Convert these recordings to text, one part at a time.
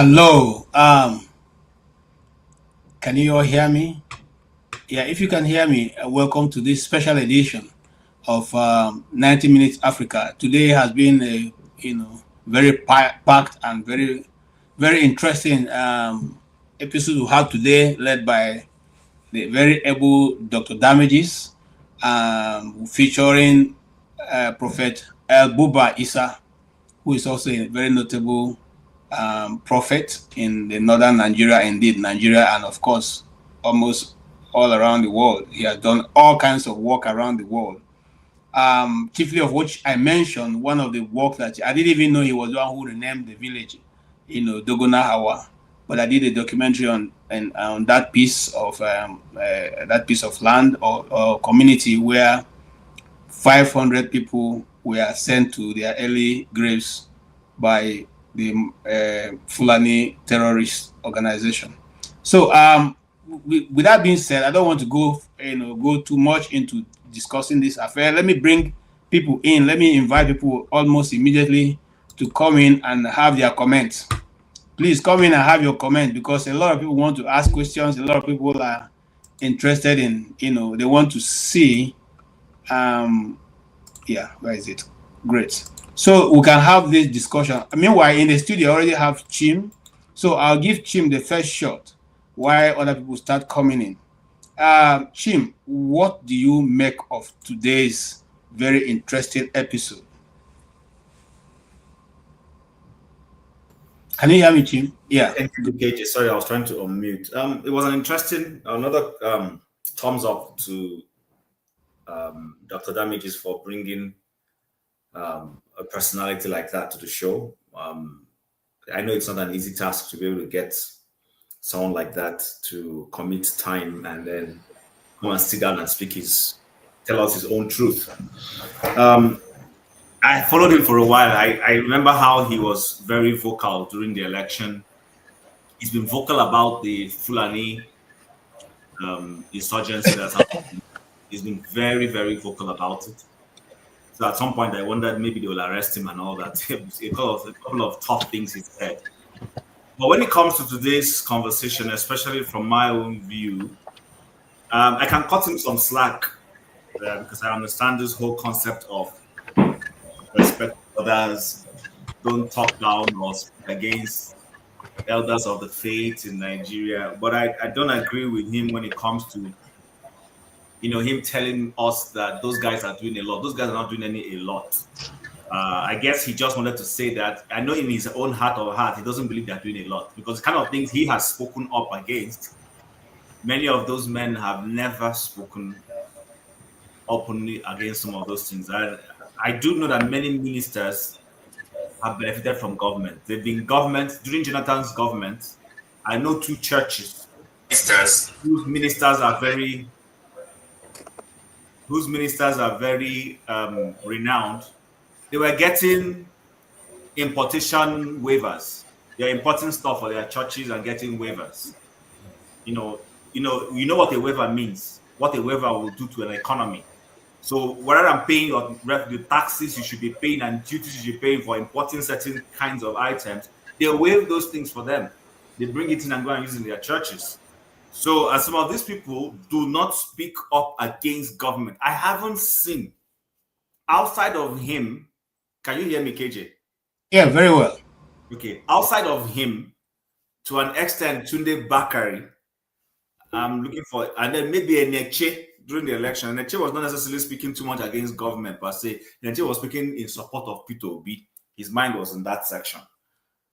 Hello. Can you all hear me? Yeah, if you can hear me, welcome to this special edition of 90 Minutes Africa. Today has been a very packed and very interesting episode we have today, led by the very able Dr. Damages, featuring Prophet El-Buba Isa, who is also a very notable prophet in the northern Nigeria, indeed Nigeria, and of course, almost all around the world. He has done all kinds of work around the world. Chiefly of which I mentioned one of the work that I didn't even know he was the one who renamed the village, Dogona Hawa. But I did a documentary on that piece of land or community where 500 people were sent to their early graves by the Fulani terrorist organization. So, with that being said, I don't want to go too much into discussing this affair. Let me bring people in. Let me invite people almost immediately to come in and have their comments. Please come in and have your comment, because a lot of people want to ask questions. A lot of people are interested in, they want to see. Yeah, where is it? Great. So we can have this discussion. Meanwhile, in the studio, I already have Chim. So I'll give Chim the first shot while other people start coming in. Chim, what do you make of today's very interesting episode? Can you hear me, Chim? Yeah. Thank you, KJ. Sorry, I was trying to unmute. It was another thumbs up to Dr. Damages for bringing a personality like that to the show. I know it's not an easy task to be able to get someone like that to commit time and then come and sit down and tell us his own truth. I followed him for a while. I remember how he was very vocal during the election. He's been vocal about the Fulani insurgency that's happened. He's been very, very vocal about it. So at some point, I wondered maybe they will arrest him and all that. a couple of tough things he said. But when it comes to today's conversation, especially from my own view, I can cut him some slack because I understand this whole concept of respect others, don't talk down or speak against elders of the faith in Nigeria. But I don't agree with him when it comes to him telling us that those guys are doing a lot. Those guys are not doing a lot. I guess he just wanted to say that. I know in his own heart of heart, he doesn't believe they're doing a lot, because the kind of things he has spoken up against, many of those men have never spoken openly against some of those things. I do know that many ministers have benefited from government. They've been government during Jonathan's government. I know two churches whose ministers are very renowned. They were getting importation waivers. They're importing stuff for their churches and getting waivers. You know what a waiver means, what a waiver will do to an economy. So rather than paying the taxes you should be paying and duties you should be paying for importing certain kinds of items, they waive those things for them. They bring it in and go and use it in their churches. So as some of these people do not speak up against government, I haven't seen outside of him. Can you hear me, KJ? Yeah, very well. Okay. Outside of him, to an extent, Tunde Bakari, I'm looking for, and then maybe a Neche during the election. Neche was not necessarily speaking too much against government per se. Neche was speaking in support of Peter Obi. His mind was in that section.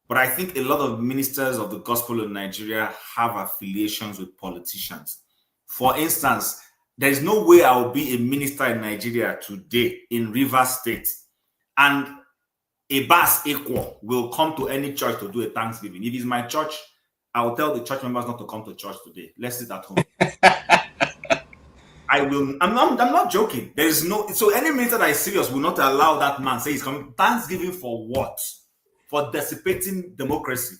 But I think a lot of ministers of the gospel in Nigeria have affiliations with politicians. For instance, there is no way I will be a minister in Nigeria today in Rivers State and a Bas Equal will come to any church to do a Thanksgiving. If it's my church, I will tell the church members not to come to church today. Let's sit at home. I will. I'm not joking. There is no. So any minister that is serious will not allow that man say he's coming. Thanksgiving for what? For dissipating democracy,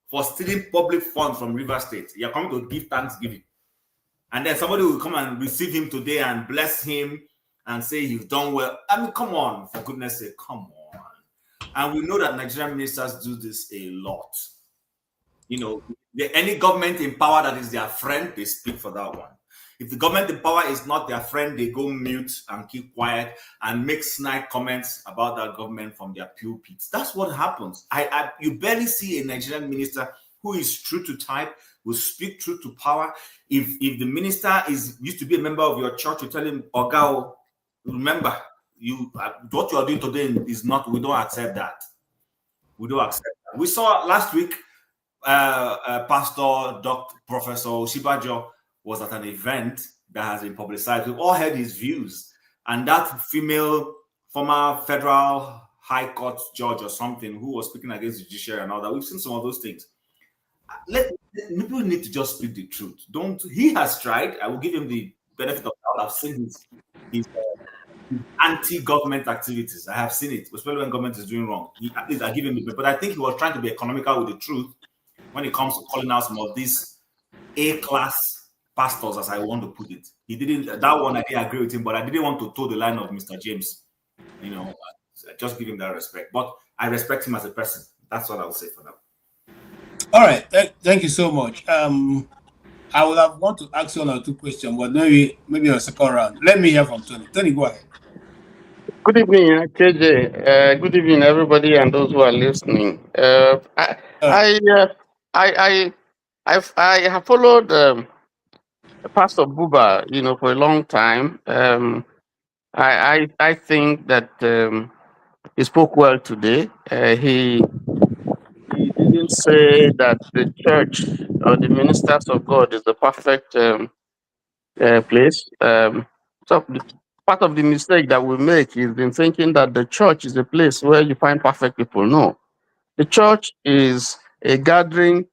for stealing public funds from River State. You're coming to give Thanksgiving. And then somebody will come and receive him today and bless him and say he's done well. I mean, come on, for goodness sake, come on. And we know that Nigerian ministers do this a lot. Any government in power that is their friend, they speak for that one. If the government in power is not their friend, they go mute and keep quiet and make snide comments about that government from their pulpits. That's what happens. You barely see a Nigerian minister who is true to type, will speak true to power. If the minister used to be a member of your church, you tell him, Oga, remember, what you are doing today is not. We don't accept that. We don't accept that. We saw last week, Pastor Dr. Professor Shibajo was at an event that has been publicized. We've all heard his views, and that female former federal high court judge or something who was speaking against the judiciary and all that. We've seen some of those things. People need to just speak the truth. He has tried. I will give him the benefit of the doubt. I've seen his anti-government activities. I have seen it, especially when government is doing wrong. At least I give him the, but I think he was trying to be economical with the truth when it comes to calling out some of these A-class pastors, as I want to put it. He didn't. That one I didn't agree with him, but I didn't want to toe the line of Mr. James. Just give him that respect. But I respect him as a person. That's what I will say for now. All right. Thank you so much. I would have want to ask you one or two questions, but maybe a second round. Let me hear from Tony. Tony, go ahead. Good evening, KJ. Good evening, everybody, and those who are listening. I have followed Pastor Buba, for a long time. I think that he spoke well today. He didn't say that the church or the ministers of God is the perfect place. So part of the mistake that we make is in thinking that the church is a place where you find perfect people. No, the church is a gathering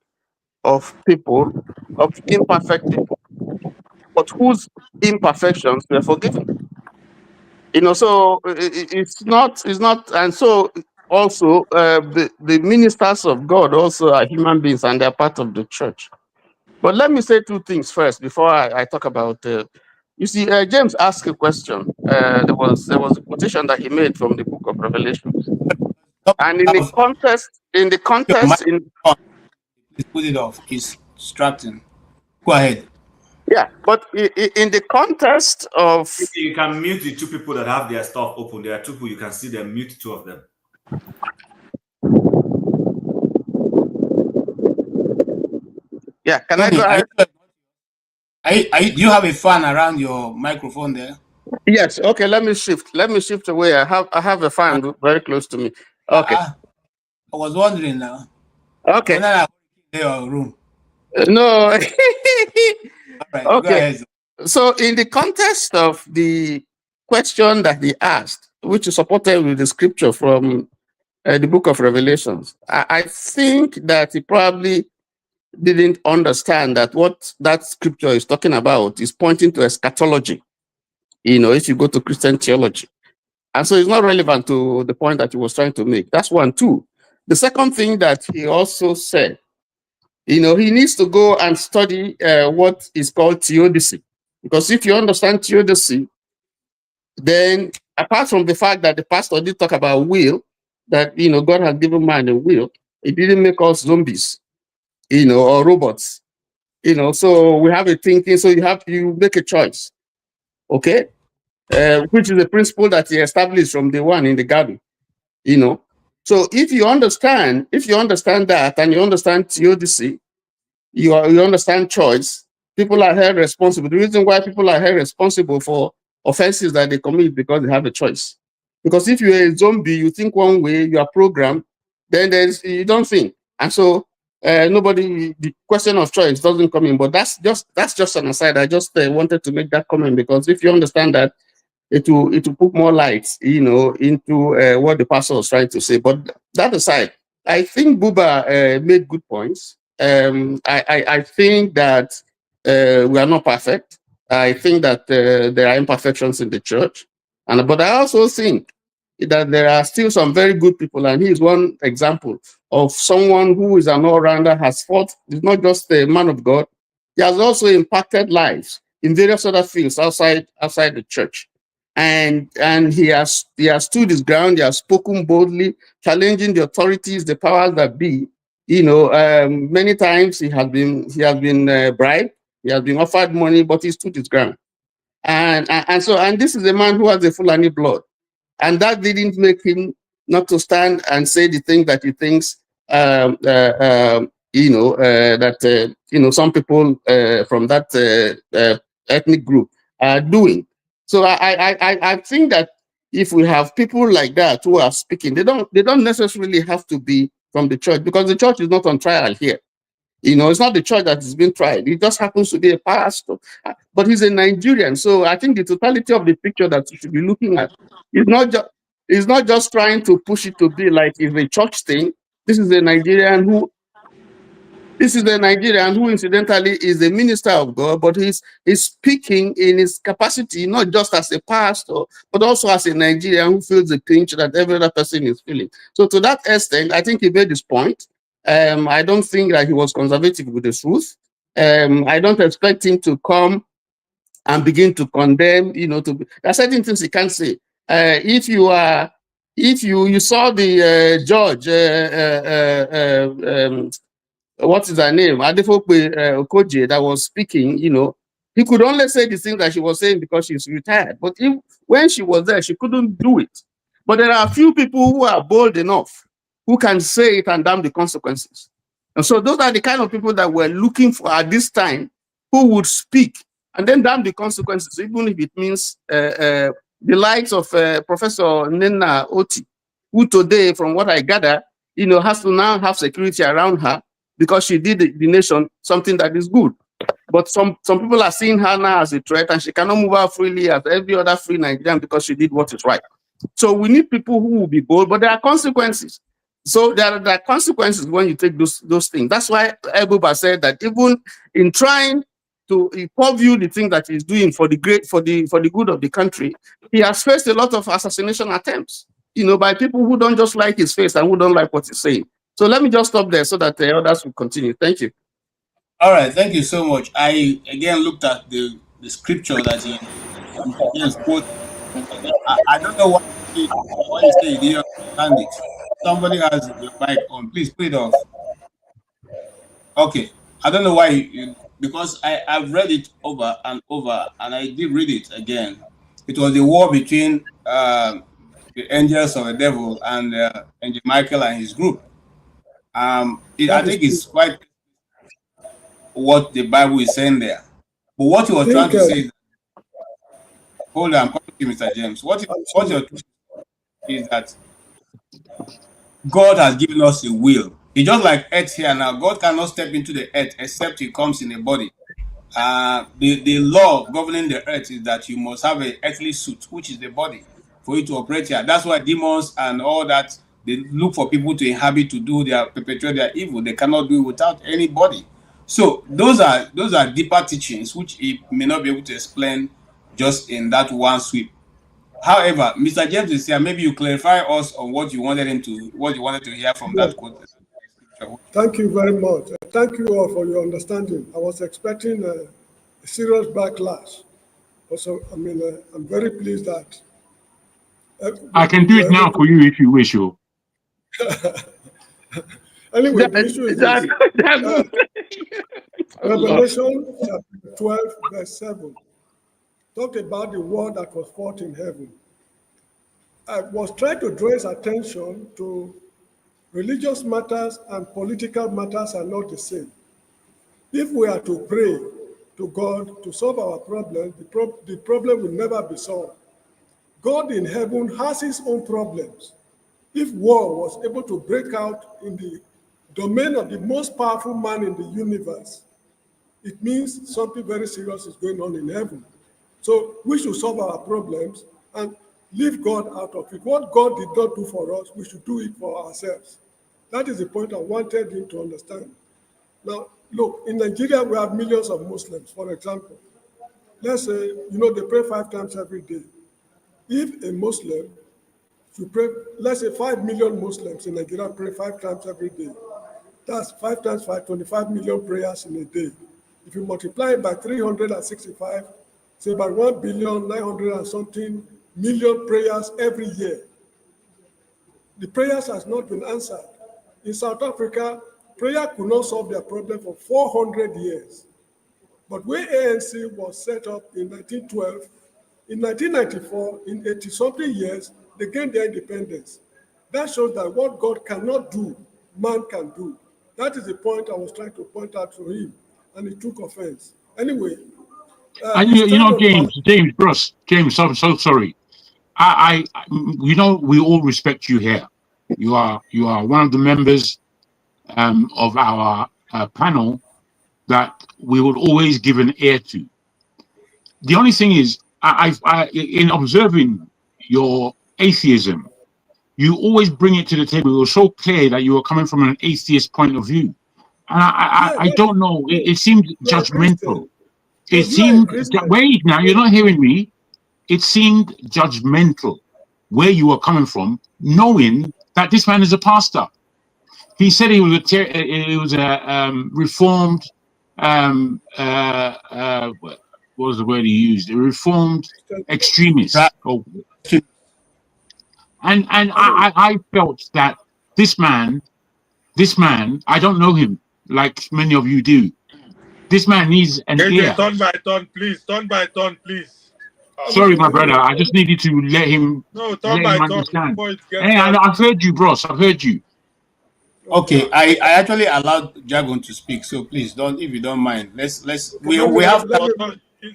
of people, of imperfect people, but whose imperfections were forgiven. So it's not, and so also the ministers of God also are human beings and they're part of the church. But let me say two things first before I talk about. You see, James asked a question. There was a quotation that he made from the book of Revelations, and in the context, Please put it off. It's distracting. Go ahead. Yeah, but in the context of, you can mute the two people that have their stuff open. There are two people you can see them. Mute two of them. Yeah, can I go ahead? Do you have a fan around your microphone there? Yes. Okay. Let me shift away. I have a fan very close to me. Okay. I was wondering now. Okay. When I your room. No. All right. Okay. Go ahead. So, in the context of the question that he asked, which is supported with the scripture from the book of Revelations, I think that he probably didn't understand that what that scripture is talking about is pointing to eschatology. If you go to Christian theology. And so it's not relevant to the point that he was trying to make. That's one. Two. The second thing that he also said, he needs to go and study what is called theodicy. Because if you understand theodicy, then apart from the fact that the pastor did talk about will, that, God has given man a will, it didn't make us zombies, or robots, so we have a thinking, so you make a choice, okay? Which is the principle that he established from day one in the garden, So if you understand that and you understand theodicy, you understand choice, people are held responsible. The reason why people are held responsible for offenses that they commit is because they have a choice. Because if you're a zombie, you think one way, you are programmed, then you don't think. And so the question of choice doesn't come in. But that's just an aside. I just wanted to make that comment, because if you understand that, it will put more light, into what the pastor was trying to say. But that aside, I think Buba made good points. I think that we are not perfect. I think that there are imperfections in the church, but I also think that there are still some very good people, and he is one example of someone who is an all-rounder, has fought. He's not just a man of God; he has also impacted lives in various other fields outside the church. And he has stood his ground. He has spoken boldly, challenging the authorities, the powers that be, Many times he has been bribed, he has been offered money, but he stood his ground. And this is a man who has a Fulani blood, and that didn't make him not to stand and say the thing that he thinks some people from that ethnic group are doing. So I think that if we have people like that who are speaking, they don't necessarily have to be from the church, because the church is not on trial here. It's not the church that is being tried. It just happens to be a pastor, but he's a Nigerian. So I think the totality of the picture that you should be looking at is not just trying to push it to be like it's a church thing. This is a Nigerian who incidentally is a minister of God, but he's speaking in his capacity, not just as a pastor, but also as a Nigerian who feels the pinch that every other person is feeling. So to that extent, I think he made his point. I don't think that he was conservative with the truth. I don't expect him to come and begin to condemn, there are certain things he can't say. If you saw the judge, what is her name? Adefope Okoje, that was speaking, he could only say the things that she was saying because she's retired. But when she was there, she couldn't do it. But there are a few people who are bold enough who can say it and damn the consequences. And so those are the kind of people that we're looking for at this time, who would speak and then damn the consequences, even if it means the likes of Professor Nena Oti, who today, from what I gather, has to now have security around her because she did the nation something that is good. But some people are seeing her now as a threat, and she cannot move out freely as every other free Nigerian because she did what is right. So we need people who will be bold, but there are consequences. So there are consequences when you take those things. That's why El-Buba said that even in trying to view the thing that he's doing for the good of the country, he has faced a lot of assassination attempts, by people who don't just like his face and who don't like what he's saying. So let me just stop there so that the others will continue. Thank you. All right, thank you so much. I again looked at the scripture that he James quoted. I don't know why you say you didn't understand it. Somebody has your mic on. Please put it off. Okay. I don't know why because I've read it over and over, and I did read it again. It was the war between the angels of the devil and Angel Michael and his group. I think it's quite what the Bible is saying there. But what you were trying to say, hold on, I'm coming to you, Mr. James. What you're trying to say is that God has given us a will. It's just like earth here now. God cannot step into the earth except he comes in a body. The law governing the earth is that you must have an earthly suit, which is the body, for you to operate here. That's why demons and all that, they look for people to inhabit, to perpetrate their evil. They cannot do it without any body. So those are deeper teachings which he may not be able to explain just in that one sweep. However, Mr. James is here. Maybe you clarify us on what you wanted to hear from that quote. Thank you very much. Thank you all for your understanding. I was expecting a serious backlash. Also, I'm very pleased that I can do it now for you if you wish. You. Anyway, the issue is this. Revelation chapter 12, verse 7 talked about the war that was fought in heaven. I was trying to draw his attention to religious matters and political matters are not the same. If we are to pray to God to solve our problem, the problem will never be solved. God in heaven has his own problems. If war was able to break out in the domain of the most powerful man in the universe, it means something very serious is going on in heaven. So we should solve our problems and leave God out of it. What God did not do for us, we should do it for ourselves. That is the point I wanted him to understand. Now, look, in Nigeria, we have millions of Muslims, for example. Let's say, they pray 5 times every day. If a Muslim should pray, let's say 5 million Muslims in Nigeria pray 5 times every day. That's 5 times 5, 25 million prayers in a day. If you multiply it by 365, say about 1,900,000,000 and something million prayers every year. The prayers has not been answered. In South Africa, Prayer could not solve their problem for 400 years. But when ANC was set up in 1912, in 1994, in 80-something years, they gained their independence. That shows that what God cannot do, man can do. That is the point I was trying to point out to him, and he took offense. Anyway. And James, I'm so sorry. We all respect you here. You are one of the members of our panel that we would always give an ear to. The only thing is, in observing your atheism, you always bring it to the table. It was so clear that you were coming from an atheist point of view. And I don't know, it seemed judgmental. It seemed, wait now, you're not hearing me. It seemed judgmental where you were coming from, knowing that this man is a pastor. He said he was a reformed, what was the word he used? A reformed extremist. And I felt that this man, I don't know him like many of you do. This man needs an ear. Turn by turn, please. Turn by turn, please. Sorry, my brother. I just needed to let him. No, turn by turn. Hey, I've heard you, bros. I've heard you. Okay, I actually allowed Jagon to speak, so please don't, if you don't mind. We have.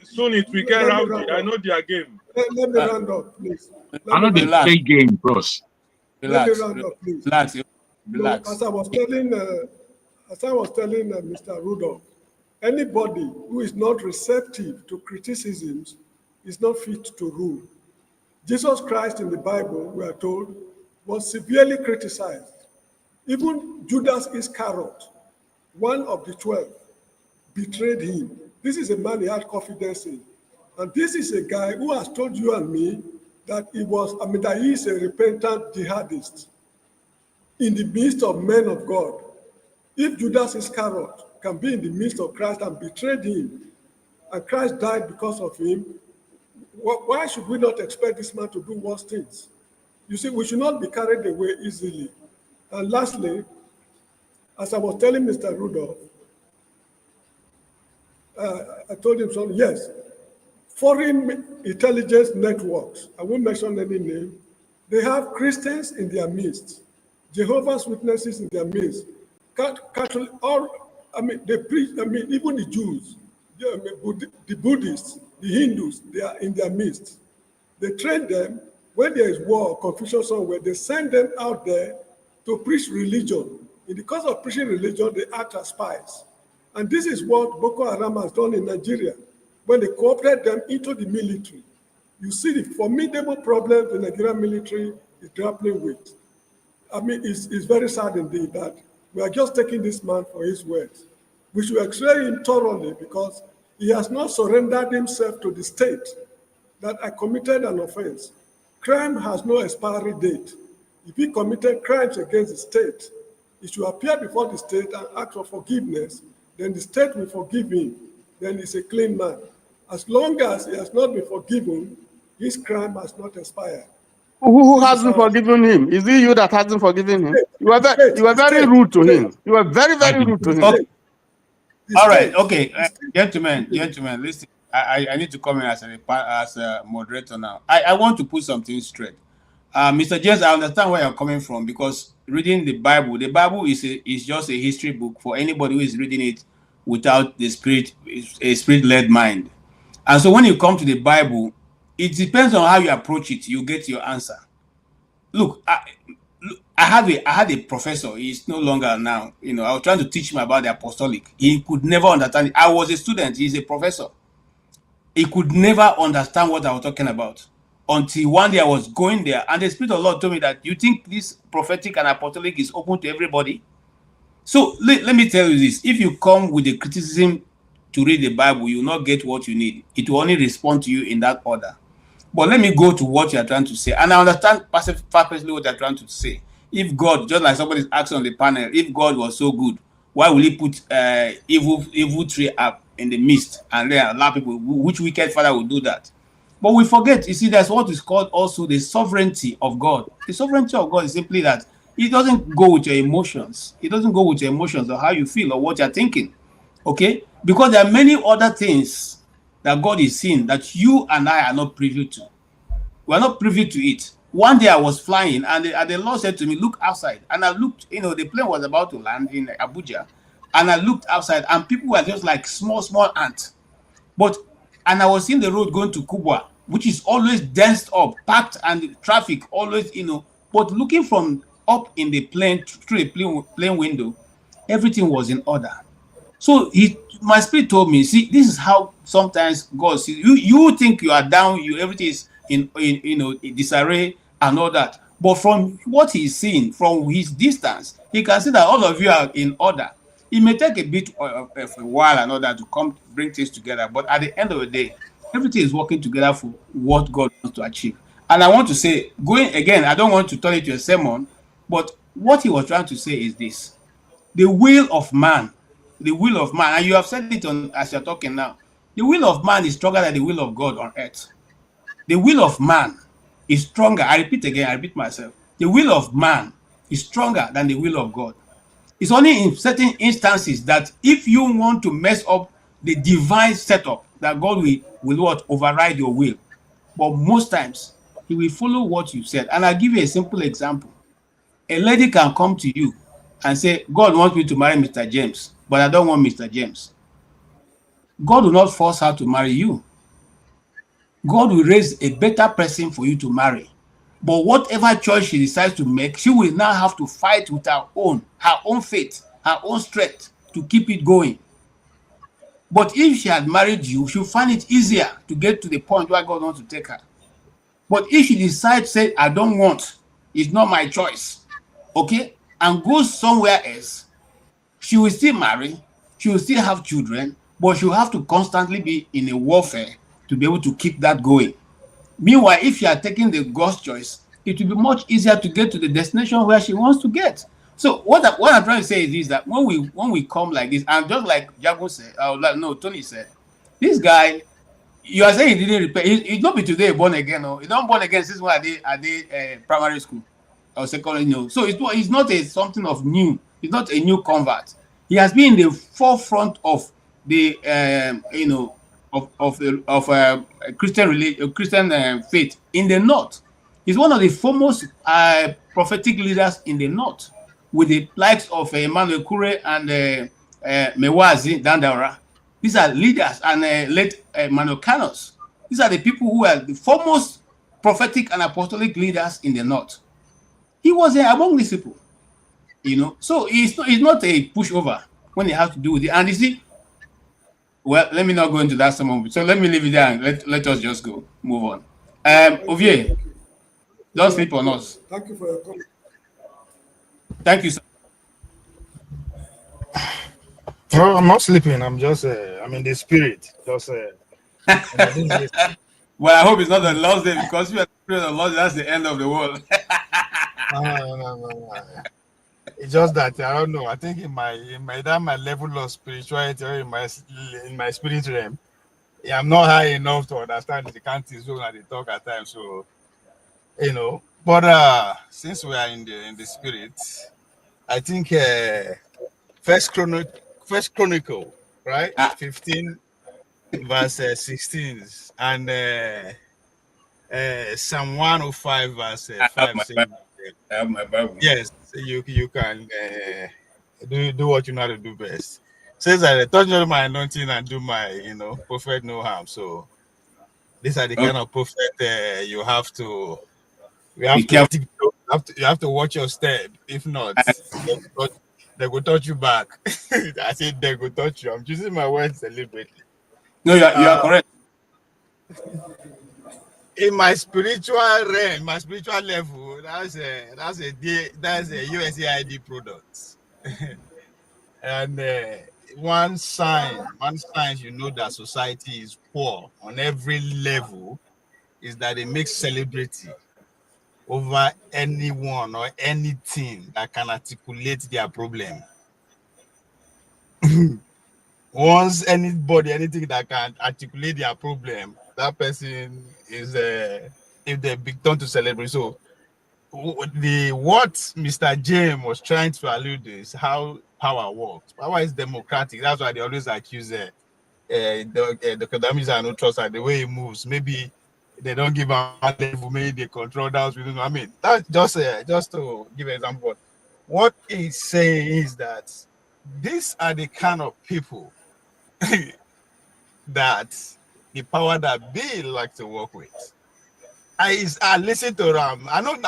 Soon it will get rowdy. I know their game. Let me round up, please. I know they play game, bros. Relax. Let me round up, please. Relax. No, as I was telling Mr. Rudolph, anybody who is not receptive to criticisms is not fit to rule. Jesus Christ in the Bible, we are told, was severely criticized. Even Judas Iscariot, one of the 12, betrayed him. This is a man he had confidence in. And this is a guy who has told you and me that he is a repentant jihadist in the midst of men of God. If Judas Iscariot can be in the midst of Christ and betrayed him, and Christ died because of him, why should we not expect this man to do worse things? You see, we should not be carried away easily. And lastly, as I was telling Mr. Rudolph, I told him something, yes, foreign intelligence networks, I won't mention any name, they have Christians in their midst, Jehovah's Witnesses in their midst, Catholic, they preach, even the Jews, the Buddhists, the Hindus, they are in their midst. They train them, when there is war or confusion somewhere, they send them out there to preach religion. In the course of preaching religion, they act as spies. And this is what Boko Haram has done in Nigeria, when they coopted them into the military. You see the formidable problem the Nigerian military is grappling with. It's very sad indeed that we are just taking this man for his words. We should x-ray him thoroughly because he has not surrendered himself to the state that I committed an offense. Crime has no expiry date. If he committed crimes against the state, he should appear before the state and ask for forgiveness. Then the state will forgive him. Then he's a clean man. As long as he has not been forgiven, his crime has not expired. Who hasn't forgiven him? Is it you that hasn't forgiven him? You were very rude to him. You were very, very rude to him. Okay. All right, okay, gentlemen, listen. I need to come in as a moderator now. I want to put something straight. Mr. James, I understand where you're coming from because reading the Bible is just a history book for anybody who is reading it without a spirit-led mind. And so when you come to the Bible, it depends on how you approach it. You get your answer. Look, I had a professor. He's no longer now. I was trying to teach him about the apostolic. He could never understand it. I was a student. He's a professor. He could never understand what I was talking about until one day I was going there, and the Spirit of the Lord told me that you think this prophetic and apostolic is open to everybody. So let me tell you this: if you come with a criticism to read the Bible, you will not get what you need. It will only respond to you in that order. But let me go to what you are trying to say, and I understand perfectly what you are trying to say. If God, just like somebody's asking on the panel, if God was so good, why will He put evil tree up in the midst and then allow people? Which wicked father will do that? But we forget. You see, that's what is called also the sovereignty of God. The sovereignty of God is simply that It doesn't go with your emotions. It doesn't go with your emotions or how you feel or what you're thinking. Okay? Because there are many other things that God is seeing that you and I are not privy to. We're not privy to it. One day I was flying and the Lord said to me, look outside. And I looked, the plane was about to land in Abuja. And I looked outside and people were just like small ants. And I was seeing the road going to Kubwa, which is always densed up, packed, and traffic always, but looking from up in the plane through a plane window, everything was in order. So my spirit told me, see, this is how sometimes God sees you. You think you are down, everything is in disarray and all that. But from what he's seeing, from his distance, he can see that all of you are in order. It may take a bit of a while and all that to come bring things together, but at the end of the day, everything is working together for what God wants to achieve. And I want to say, going again, I don't want to turn it to a sermon, but what he was trying to say is this: the will of man, and you have said it on as you're talking now, the will of man is stronger than the will of God on earth. The will of man is stronger. I repeat myself. The will of man is stronger than the will of God. It's only in certain instances that if you want to mess up the divine setup, that God will override your will. But most times, he will follow what you said. And I'll give you a simple example. A lady can come to you and say, God wants me to marry Mr. James, but I don't want Mr. James. God will not force her to marry you. God will raise a better person for you to marry. But whatever choice she decides to make, she will now have to fight with her own faith, her own strength to keep it going. But if she had married you, she'll find it easier to get to the point where God wants to take her. But if she decides, say, I don't want, it's not my choice, okay, and goes somewhere else, she will still marry, she will still have children, but she'll have to constantly be in a warfare to be able to keep that going. Meanwhile, if you are taking the God's choice, it will be much easier to get to the destination where she wants to get. So what I'm trying to say is this, that when we come like this, and just like Jago said, Tony said, this guy, you are saying he didn't repent. He's not be today born again. No, he's not born again since when I did primary school or secondary. No, so it's not something of new. It's not a new convert. He has been in the forefront of the Christian faith in the north. He's one of the foremost prophetic leaders in the north, with the likes of Emmanuel Kure and Mewazi Dandara. These are leaders, and late Manokanos. These are the people who are the foremost prophetic and apostolic leaders in the north. He was among these people, So it's not a pushover when it has to do with it. And you see, well, let me not go into that some of it. So let me leave it there and let us just go, move on. Ovier, don't sleep on us. Thank you for your comment. Thank you, sir. No, I'm not sleeping. I'm just, I'm in the spirit. Just, well, I hope it's not the last day, because if you're the Lord, that's the end of the world. no. It's just that I don't know. I think in my level of spirituality, or in my spirit realm, I'm not high enough to understand the canting zone and the talk at times. So, But since we are in the spirit, I think First Chronicle, right? 15 verse 16, and Psalm 105 verse 5. I have my Bible. Yes, you can do what you know how to do best. Says that I touch not my anointing and do my prophet no harm. So these are the kind of prophet you have to watch your step. If not, they will touch you back. I said they will touch you. I'm choosing my words deliberately. No, you are correct. In my spiritual realm, my spiritual level, that's a USAID product. And one sign you know that society is poor on every level is that they make celebrity over anyone or anything that can articulate their problem. Once anything that can articulate their problem, that person is if they big turn to celebrate. So what Mr. James was trying to allude to is how power works. Power is democratic. That's why they always accuse the Kadamis and Utrosa, the way he moves. Maybe they don't give him a level, maybe they control that. I mean, that's just to give an example. What he's saying is that these are the kind of people that the power that be like to work with. I listen to Ram. I don't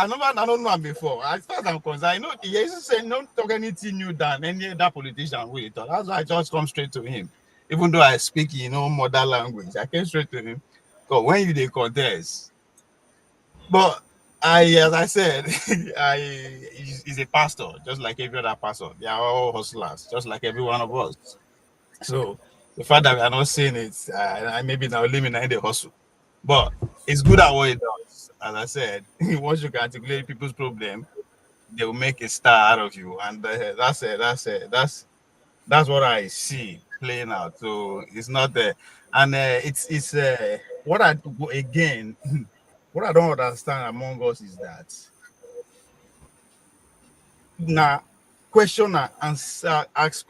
know him before. As far as I'm concerned, I know he used to say don't talk anything new than any other politician will talk. That's why I just come straight to him. Even though I speak, mother language, I came straight to him. Because when you they contest, but as I said, he's a pastor, just like every other pastor. They are all hustlers, just like every one of us. So the fact that we are not saying it, I maybe now eliminate the hustle. But it's good at what it does. As I said, once you can articulate people's problem, they will make a star out of you, and that's it. That's what I see playing out. So it's not there, and it's what I again, what I don't understand among us is that now question and answer, ask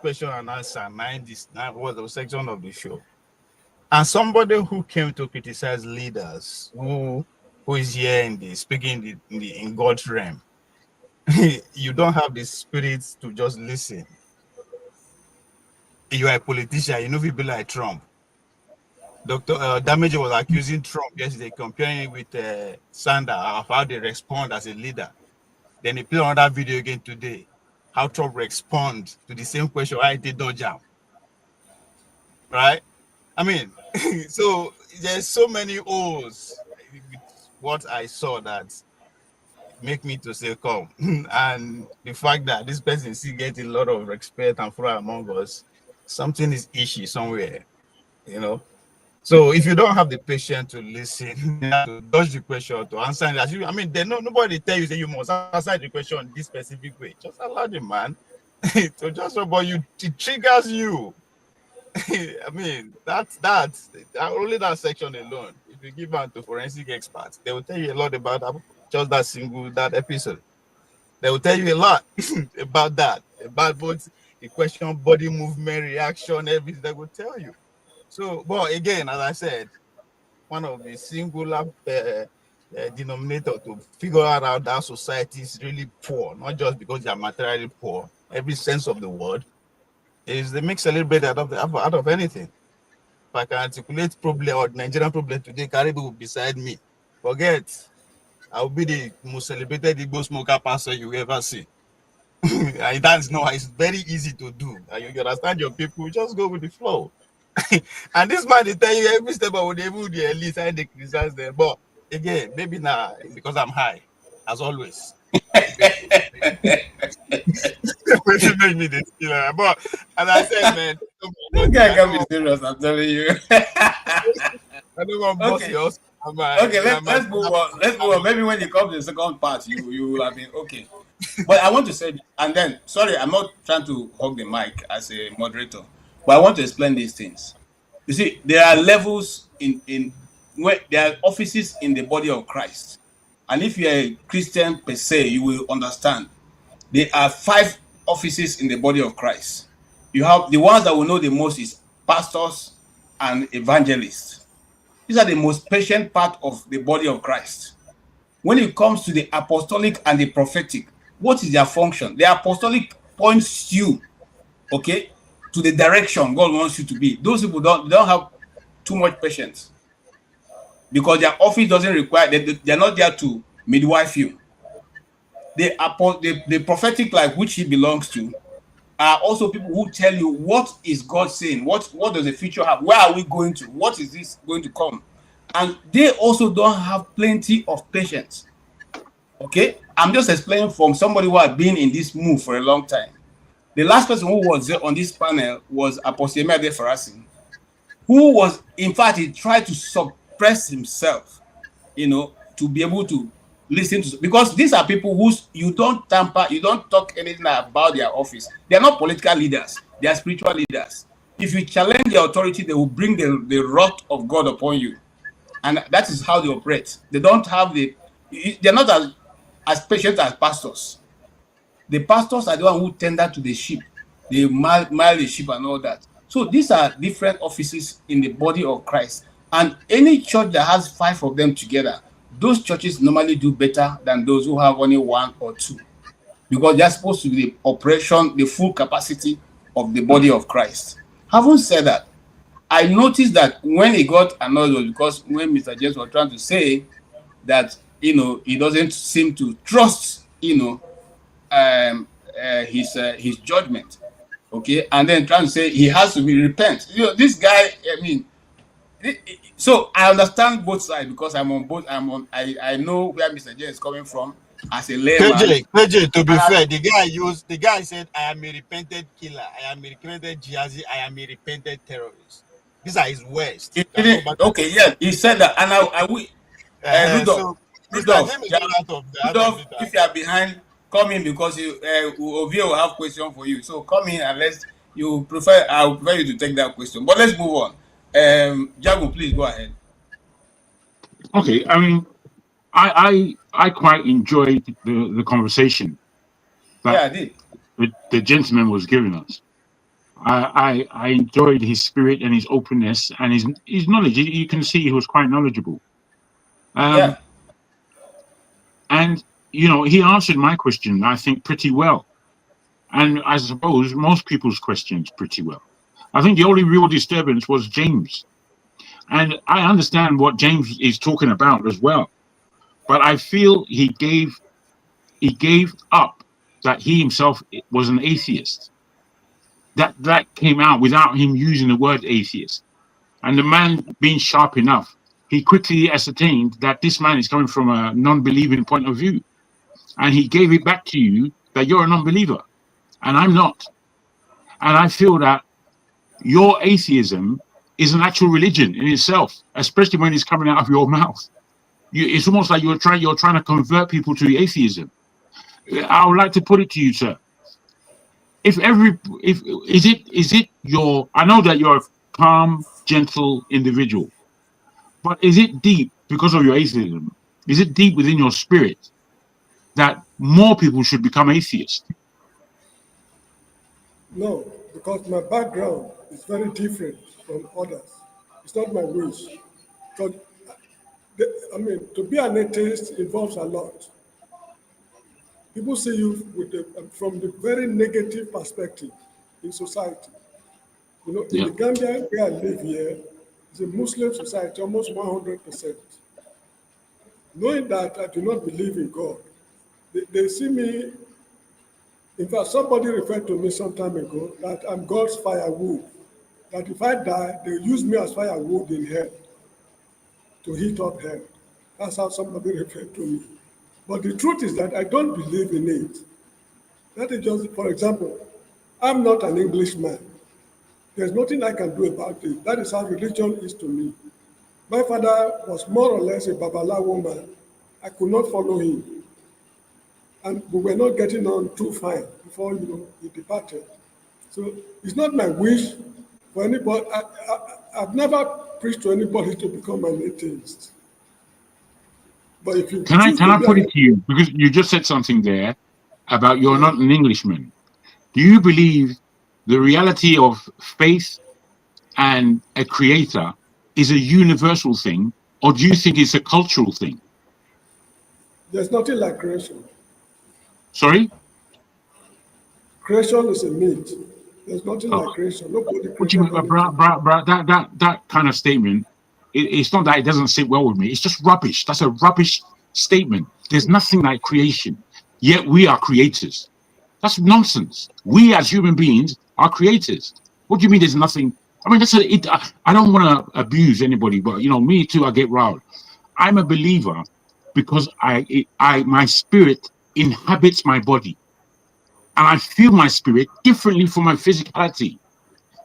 question and answer. Nine was the section of the show. And somebody who came to criticize leaders, who is here in the speaking in God's realm, you don't have the spirit to just listen. You are a politician, you know people like Trump. Dr. Damage was accusing Trump yesterday, comparing it with Sanders of how they respond as a leader. Then he played another video again today, how Trump responds to the same question I did not jam. Right? I mean, so there's so many O's with what I saw that make me to say come. And the fact that this person still getting a lot of respect and furor among us, something is ishy somewhere, So if you don't have the patience to listen, to dodge the question, to answer it, I mean, nobody tell you that you must answer the question this specific way. Just allow the man to just about you. It triggers you. I mean, that's only that section alone. If you give out to forensic experts, they will tell you a lot about just that episode. They will tell you a lot about that, about both the question, body movement, reaction, everything. They will tell you. So, but again, as I said, one of the singular denominator to figure out how that society is really poor, not just because they are materially poor, every sense of the word, is they make celebrate out of anything. If I can articulate problem or Nigerian problem today, Caribou will beside me. Forget, I will be the most celebrated Igbo smoker pastor you ever see. And it's very easy to do. And you understand your people, just go with the flow. And this man, they tell you every step I would able the elite and they criticize them. But again, maybe now because I'm high, as always. Make me this killer. But as I said, man, this guy can be serious. I'm telling you. I don't want to bust yours. Okay, let's move on. Let's move on. Maybe when you come to the second part, you will have been okay. But I want to say, and then sorry, I'm not trying to hog the mic as a moderator, but I want to explain these things. You see, there are levels in where there are offices in the body of Christ, and if you're a Christian per se, you will understand. There are 5 offices in the body of Christ. You have the ones that will know the most is pastors and evangelists. These are the most patient part of the body of Christ. When it comes to the apostolic and the prophetic, what is their function? The apostolic points you, okay, to the direction God wants you to be. Those people don't have too much patience because their office doesn't require, they're not there to midwife you. The prophetic life which he belongs to are also people who tell you what is God saying, what does the future have, where are we going to, what is this going to come, and they also don't have plenty of patience. Okay, I'm just explaining from somebody who has been in this move for a long time. The last person who was there on this panel was Apostle Emede Farasi, who was, in fact, he tried to suppress himself, to be able to listen to, because these are people who you don't tamper, you don't talk anything about their office. They are not political leaders, they are spiritual leaders. If you challenge the authority, they will bring the wrath of God upon you. And that is how they operate. They don't have the they're not as patient as pastors. The pastors are the one who tender to the sheep. They mile the sheep and all that. So these are different offices in the body of Christ. And any church that has 5 of them together, those churches normally do better than those who have only 1 or 2. Because they're supposed to be the operation, the full capacity of the body of Christ. Having said that, I noticed that when he got annoyed was because when Mr. James was trying to say that, he doesn't seem to trust, his judgment, okay, and then trying to say he has to be repent. This guy, I mean, so I understand both sides because I'm on both. I know where Mr. J is coming from as a layman. KJ, to be fair, the guy said, "I am a repented killer. I am a repented jihadi. I am a repented terrorist." These are his words. Okay, yeah, he said that, and I will. Rudolph, if you are behind, come in because Ovie will have question for you. So come in unless you prefer. I would prefer you to take that question. But let's move on. Jago, please go ahead. Okay, I mean, I quite enjoyed the conversation that the gentleman was giving us. I enjoyed his spirit and his openness and his knowledge. You can see he was quite knowledgeable. And he answered my question, I think, pretty well. And I suppose most people's questions pretty well. I think the only real disturbance was James. And I understand what James is talking about as well. But I feel he gave up that he himself was an atheist. That came out without him using the word atheist. And the man being sharp enough, he quickly ascertained that this man is coming from a non-believing point of view. And he gave it back to you that you're a non-believer. And I'm not. And I feel that your atheism is an actual religion in itself, especially when it's coming out of your mouth. It's almost like you're trying to convert people to atheism. I would like to put it to you, sir. I know that you're a calm, gentle individual, but is it deep because of your atheism? Is it deep within your spirit that more people should become atheists? No, because my background is very different from others. It's not my wish. Because, to be an atheist involves a lot. People see you from the very negative perspective in society. In the Gambia where I live here, it's a Muslim society, almost 100%. Knowing that I do not believe in God, they see me. In fact, somebody referred to me some time ago that I'm God's firewood. That if I die, they'll use me as firewood in hell to heat up hell. That's how somebody referred to me. But the truth is that I don't believe in it. That is just, for example, I'm not an Englishman. There's nothing I can do about it. That is how religion is to me. My father was more or less a Babalawo man. I could not follow him. And we were not getting on too fine before he departed. So it's not my wish for anybody. I've never preached to anybody to become an atheist. But if you can I put it to you, because you just said something there about you're not an Englishman. Do you believe the reality of faith and a creator is a universal thing, or do you think it's a cultural thing? There's nothing like creation. Sorry? Creation is a myth. There's nothing like creation. Nobody created that kind of statement, it's not that it doesn't sit well with me. It's just rubbish. That's a rubbish statement. There's nothing like creation. Yet we are creators. That's nonsense. We as human beings are creators. What do you mean there's nothing? I mean, I don't want to abuse anybody, but me too, I get riled. I'm a believer because my spirit inhabits my body. And I feel my spirit differently from my physicality.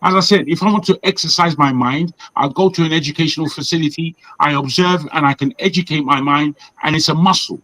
As I said, if I want to exercise my mind, I'll go to an educational facility, I observe and I can educate my mind, and it's a muscle.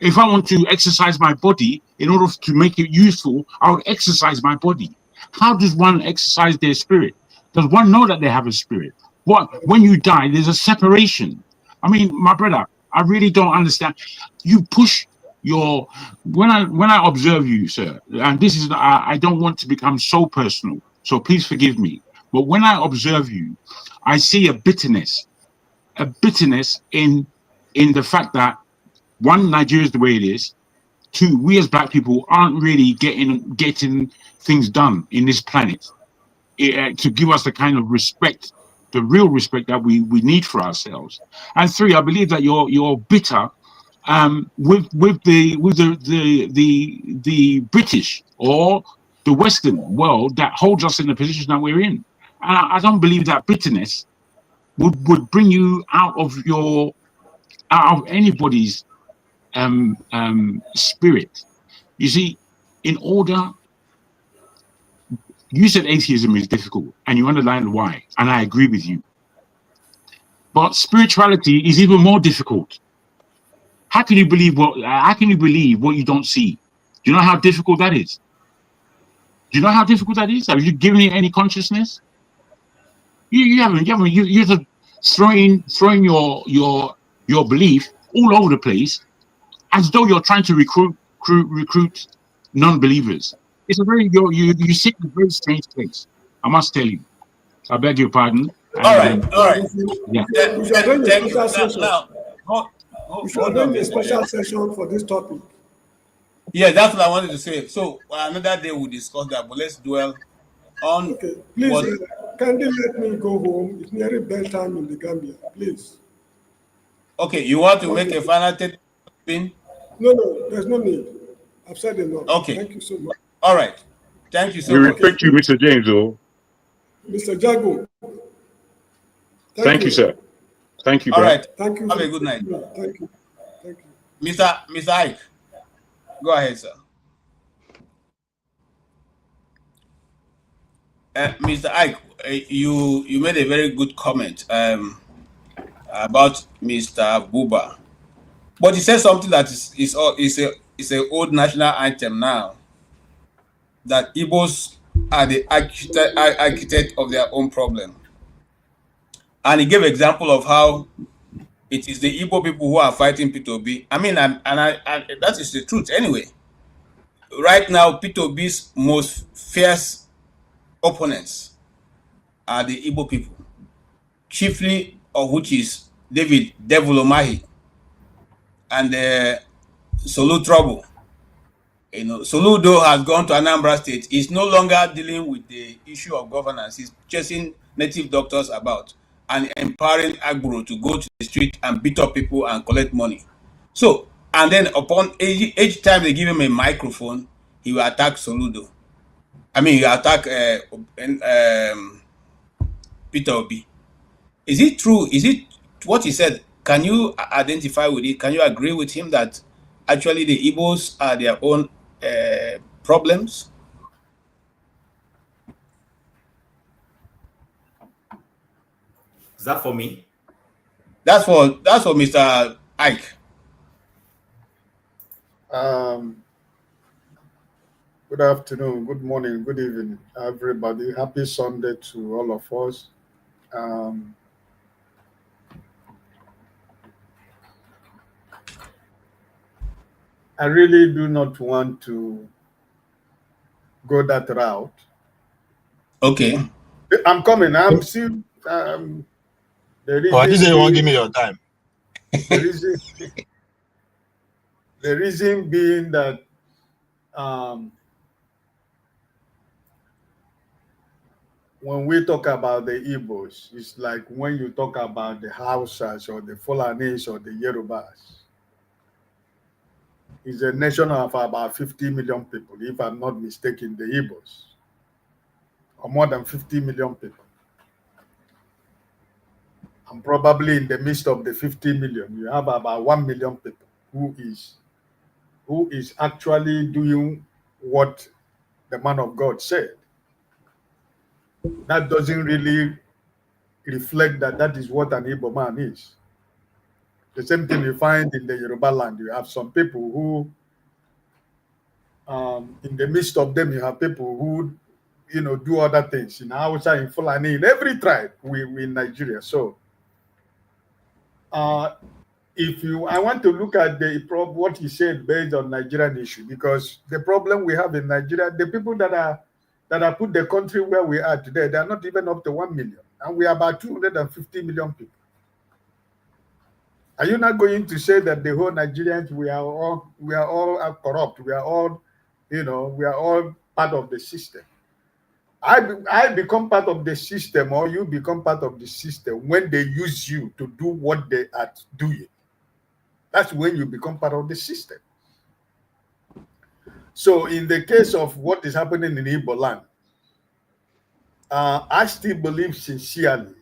If I want to exercise my body in order to make it useful, I would exercise my body. How does one exercise their spirit? Does one know that they have a spirit? When you die, there's a separation. I mean, my brother, I really don't understand. You push your when I observe you, sir, and this is I don't want to become so personal, so please forgive me. But when I observe you, I see a bitterness in the fact that one, Nigeria is the way it is. Two, we as black people aren't really getting things done in this planet to give us the kind of respect, the real respect that we need for ourselves. And three, I believe that you're bitter with the British or the Western world that holds us in the position that we're in. And I don't believe that bitterness would bring you out of anybody's spirit. You see, you said atheism is difficult, and you underlined why, and I agree with you. But spirituality is even more difficult. How can you believe what you don't see? Do you know how difficult that is? Do you know how difficult that is? Have you given it any consciousness? You haven't. You're just throwing your belief all over the place, as though you're trying to recruit non-believers. It's a very you sit in a very strange place. I must tell you. I beg your pardon. All right. Yeah. Thank you. Now, we should have a special session for this topic. Yeah, that's what I wanted to say. So another day we'll discuss that, but let's dwell on. Okay, please, kindly let me go home. It's nearly bedtime in the Gambia. Please. Okay, you want to make a final statement? No, there's no need. I've said enough. Okay. Thank you so much. All right. Thank you so much. We respect you, Mr. James. Mr. Jago. Thank you, sir. Thank you, All right. Thank you. Have a good night. Thank you. Mr. Ike, go ahead, sir. Mr. Ike, you made a very good comment about Mr. El-Buba, but he said something that is a old national anthem now, that Igbos are the architect of their own problem, and he gave example of how it is the Igbo people who are fighting P2B. I mean, and that is the truth anyway. Right now, P2B's most fierce opponents are the Igbo people, chiefly of which is David Devil Omahi and Solu Trouble. You know, Soludo has gone to Anambra State. He's no longer dealing with the issue of governance. He's chasing native doctors about and empowering Agboro to go to the street and beat up people and collect money. So, and then upon each time they give him a microphone, he will attack Soludo. I mean, he will attack Peter Obi. Is it true? Is it what he said? Can you identify with it? Can you agree with him that actually the Igbos are their own problems? Is that for me? That's for Mr. Ike. Good afternoon, good morning, good evening, everybody. Happy Sunday to all of us. I really do not want to go that route. Okay. I'm coming. I'm still. I just say you won't give me your time. The reason being that when we talk about the Igbos, it's like when you talk about the Hausas or the Fulanis or the Yorubas. It's a nation of about 50 million people, if I'm not mistaken, the Igbos, or more than 50 million people. And probably in the midst of the 50 million, you have about 1 million people who is actually doing what the man of God said. That doesn't really reflect that is what an Igbo man is. The same thing you find in the Yoruba land. You have some people who, in the midst of them, you have people who, do other things. In Hausa, in Fulani, in every tribe we in Nigeria. So, I want to look at what he said based on Nigerian issue, because the problem we have in Nigeria, the people that are put the country where we are today, they are not even up to 1 million, and we are about 250 million people. Are you not going to say that the whole Nigerians, we are all corrupt? We are all, we are all part of the system. I become part of the system, or you become part of the system when they use you to do what they are doing. That's when you become part of the system. So in the case of what is happening in Igbo land, I still believe sincerely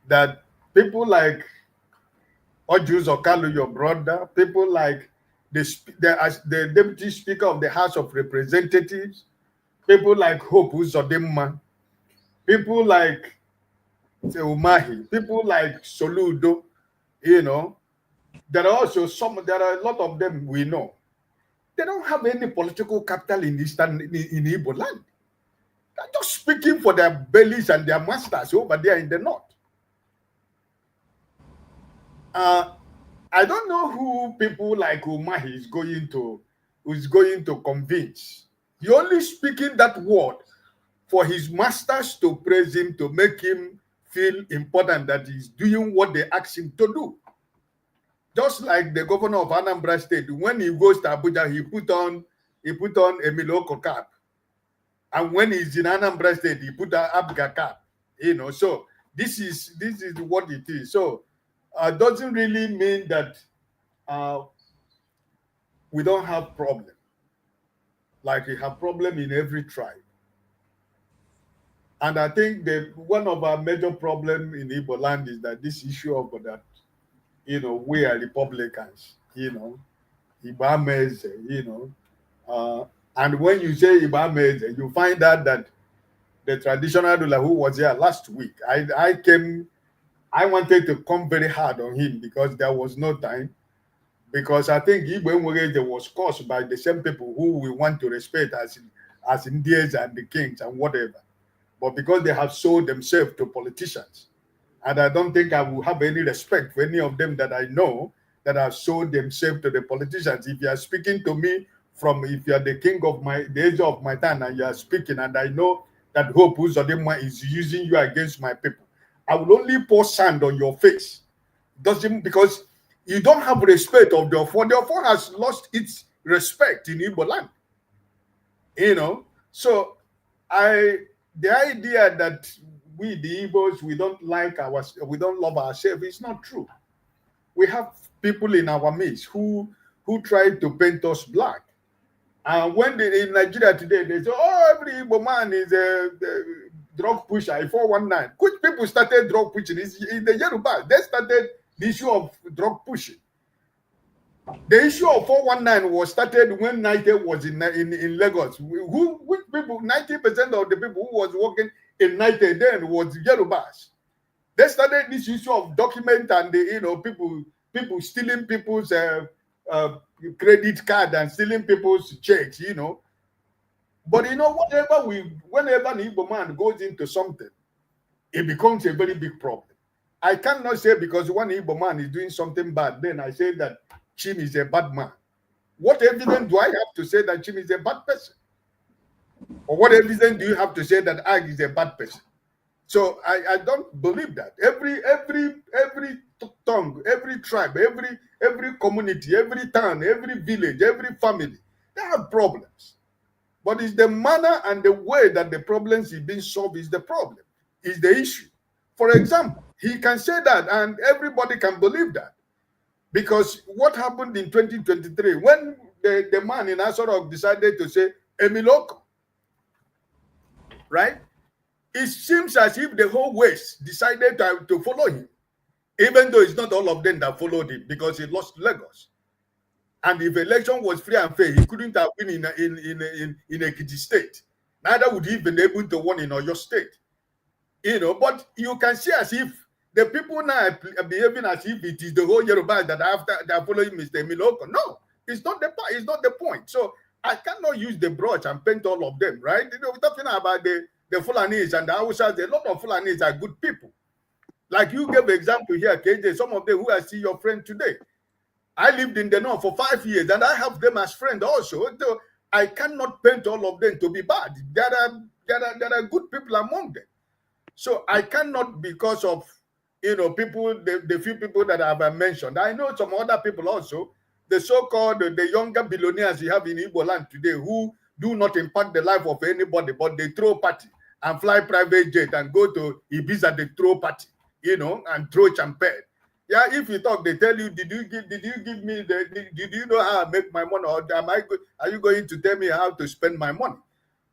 that people like Ojus Okalu, your brother, people like the Deputy Speaker of the House of Representatives, people like Hope Uzodimma, people like Umahi, people like Soludo, there are a lot of them we know. They don't have any political capital in Igbo land. They're just speaking for their bellies and their masters over there in the north. I don't know who people like Umahi is going to convince. He only speaking that word for his masters to praise him, to make him feel important that he's doing what they ask him to do. Just like the governor of Anambra State, when he goes to Abuja, he put on a Miloko cap, and when he's in Anambra State, he put an Abga cap. So this is what it is. So doesn't really mean that we don't have problem. Like we have problem in every tribe, and I think one of our major problem in Igbo land is that this issue of that. We are Republicans, Ibameze, and when you say Ibameze, you find out that the traditional ruler who was here last week, I wanted to come very hard on him because there was no time, because I think Igbo was caused by the same people who we want to respect as Indians and the kings and whatever, but because they have sold themselves to politicians. And I don't think I will have any respect for any of them that I know that have sold themselves to the politicians. If you are speaking to me if you are the king of the age of my time, and you are speaking, and I know that Hope Uzodimma is using you against my people, I will only pour sand on your face. Because you don't have respect of the Ofo. The Ofo has lost its respect in Igbo land. So the idea that we, the Igbos, we don't love ourselves, it's not true. We have people in our midst who try to paint us black. And when in Nigeria today, they say, oh, every Igbo man is a drug pusher, a 419. Which people started drug pushing? In the Yoruba, they started the issue of drug pushing. The issue of 419 was started when Niger was in Lagos. Which people, 90% of the people who was working in Niger then was Yorubas. They started this issue of document and people stealing people's credit card and stealing people's checks, But whenever an Igbo man goes into something, it becomes a very big problem. I cannot say because one Igbo man is doing something bad, then I say that Chim is a bad man. What evidence do I have to say that Chim is a bad person? Or what evidence do you have to say that Ag is a bad person? So I don't believe that. Every tongue, every tribe, every community, every town, every village, every family, they have problems. But it's the manner and the way that the problems is being solved is the problem, is the issue. For example, he can say that and everybody can believe that. Because what happened in 2023, when the man in Asorok decided to say, Emiloko, right? It seems as if the whole West decided to follow him, even though it's not all of them that followed him because he lost Lagos. And if election was free and fair, he couldn't have been in Ekiti State. Neither would he have been able to win in Oyo State. But you can see as if the people now are behaving as if it is the whole Yoruba that are following Mr. Miloko. No, it's not the point. So I cannot use the brush and paint all of them, right? We're talking about the Fulanis and the Hausas. A lot of Fulanis are good people. Like you gave example here, KJ, some of them who I see your friend today. I lived in the north for 5 years and I have them as friends also. So I cannot paint all of them to be bad. There are good people among them. So I cannot, because of people, the few people that I have mentioned. I know some other people also, the so-called the younger billionaires you have in Igbo land today, who do not impact the life of anybody, but they throw party and fly private jet and go to Ibiza, they throw party, and throw champagne. Yeah, if you talk, they tell you, did you give me did you know how I make my money, or are you going to tell me how to spend my money?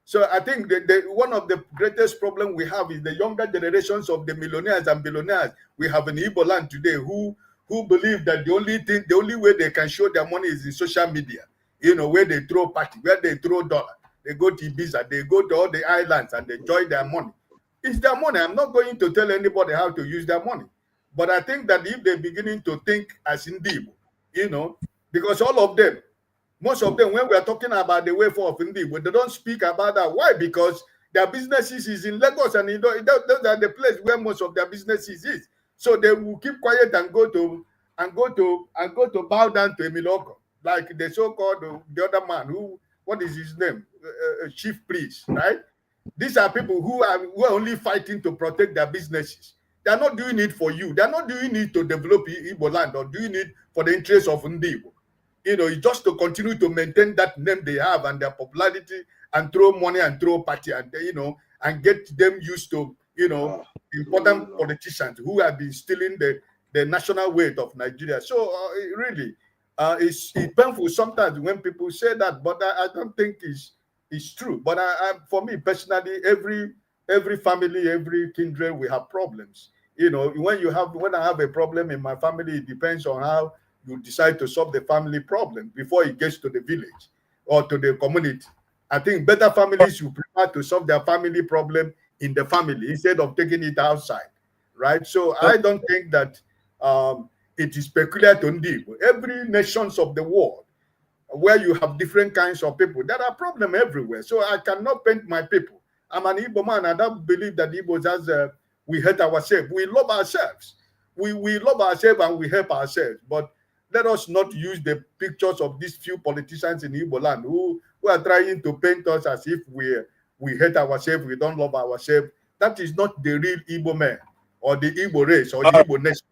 So I think one of the greatest problem we have is the younger generations of the millionaires and billionaires we have in Igbo land today, who believe that the only way they can show their money is in social media, where they throw party, where they throw dollar, they go to Ibiza, they go to all the islands and they enjoy their money. It's their money. I'm not going to tell anybody how to use their money. But I think that if they're beginning to think as Indibo, because all of them, most of them, when we are talking about the way forward of Indibo, they don't speak about that. Why? Because their businesses is in Lagos, and those are the place where most of their businesses is. So they will keep quiet and go to bow down to Emiloko, like the so-called the other man what is his name, chief priest, right? These are people who are only fighting to protect their businesses. They are not doing it for you. They are not doing it to develop Igbo land or doing it for the interest of Ndibo. It's just to continue to maintain that name they have and their popularity and throw money and throw party and and get them used to important politicians who have been stealing the national weight of Nigeria. So really, it's painful sometimes when people say that, but I don't think it's true. But for me personally, every family, every kindred, we have problems. When I have a problem in my family, it depends on how you decide to solve the family problem before it gets to the village or to the community. I think better families will prefer to solve their family problem in the family instead of taking it outside, right? So I don't think that it is peculiar to Ndibo. Every nations of the world where you have different kinds of people, there are problems everywhere. So I cannot paint my people. I'm an Igbo man. I don't believe that Igbos we hate ourselves. We love ourselves. We love ourselves and we help ourselves. But let us not use the pictures of these few politicians in Igbo land who are trying to paint us as if we hate ourselves, we don't love ourselves. That is not the real Igbo man or the Igbo race or the Igbo nation.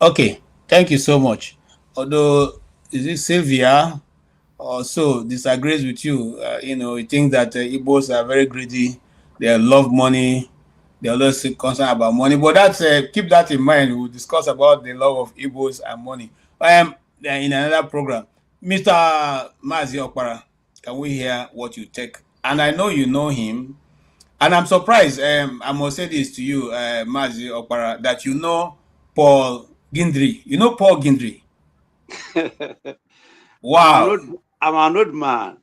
Okay, thank you so much. Although, is it Sylvia also disagrees with you? You think that Igbos are very greedy, they love money, they always concerned about money. But that's keep that in mind. We'll discuss about the love of Igbos and money. In another program. Mr. Mazi Okpara, can we hear what you take? And I know you know him. And I'm surprised, I must say this to you, Mazi Okpara, that you know Paul Gindri. You know Paul Gindri? Wow. I'm an old man.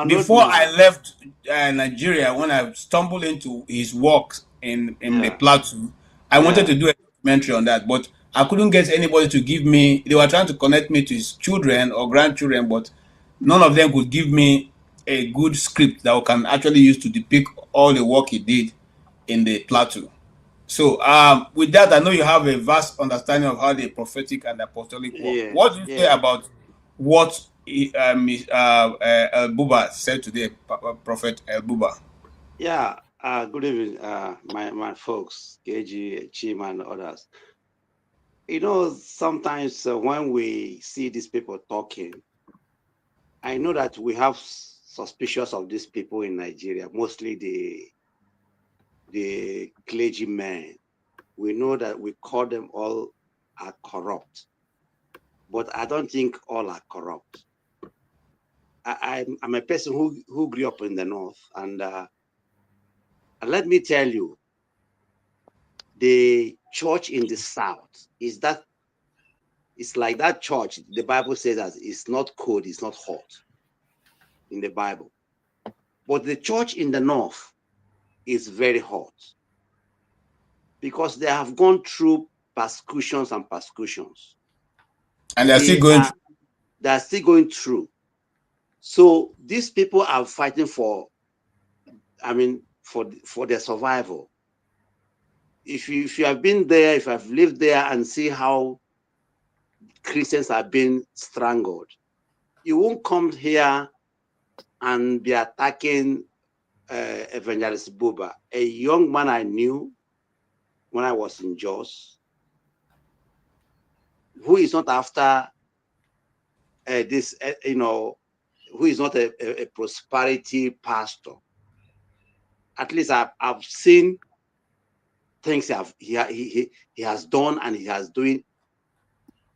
Before I left Nigeria, when I stumbled into his work in the plateau, I wanted to do a documentary on that, but I couldn't get anybody to give me. They were trying to connect me to his children or grandchildren, but none of them could give me a good script that I can actually use to depict all the work he did in the plateau. So with that, I know you have a vast understanding of how the prophetic and apostolic work. What do you say about what El-Buba said today, Prophet El-Buba? Yeah, good evening, my folks, KG, Chima, and others. Sometimes when we see these people talking, I know that we have suspicions of these people in Nigeria, mostly the clergymen. We know that we call them all are corrupt, but I don't think all are corrupt. I'm a person who grew up in the north, and let me tell you, the church in the south it's like that church. The Bible says that it's not cold, it's not hot in the Bible, but the church in the north is very hot because they have gone through persecutions, and they're still going. They're still going through. So these people are fighting for their survival. if you have been there, if I've lived there and see how Christians are being strangled, you won't come here and be attacking Evangelist Buba, a young man I knew when I was in Jos, who is not after this, who is not a prosperity pastor. At least I've seen things he has done and he has doing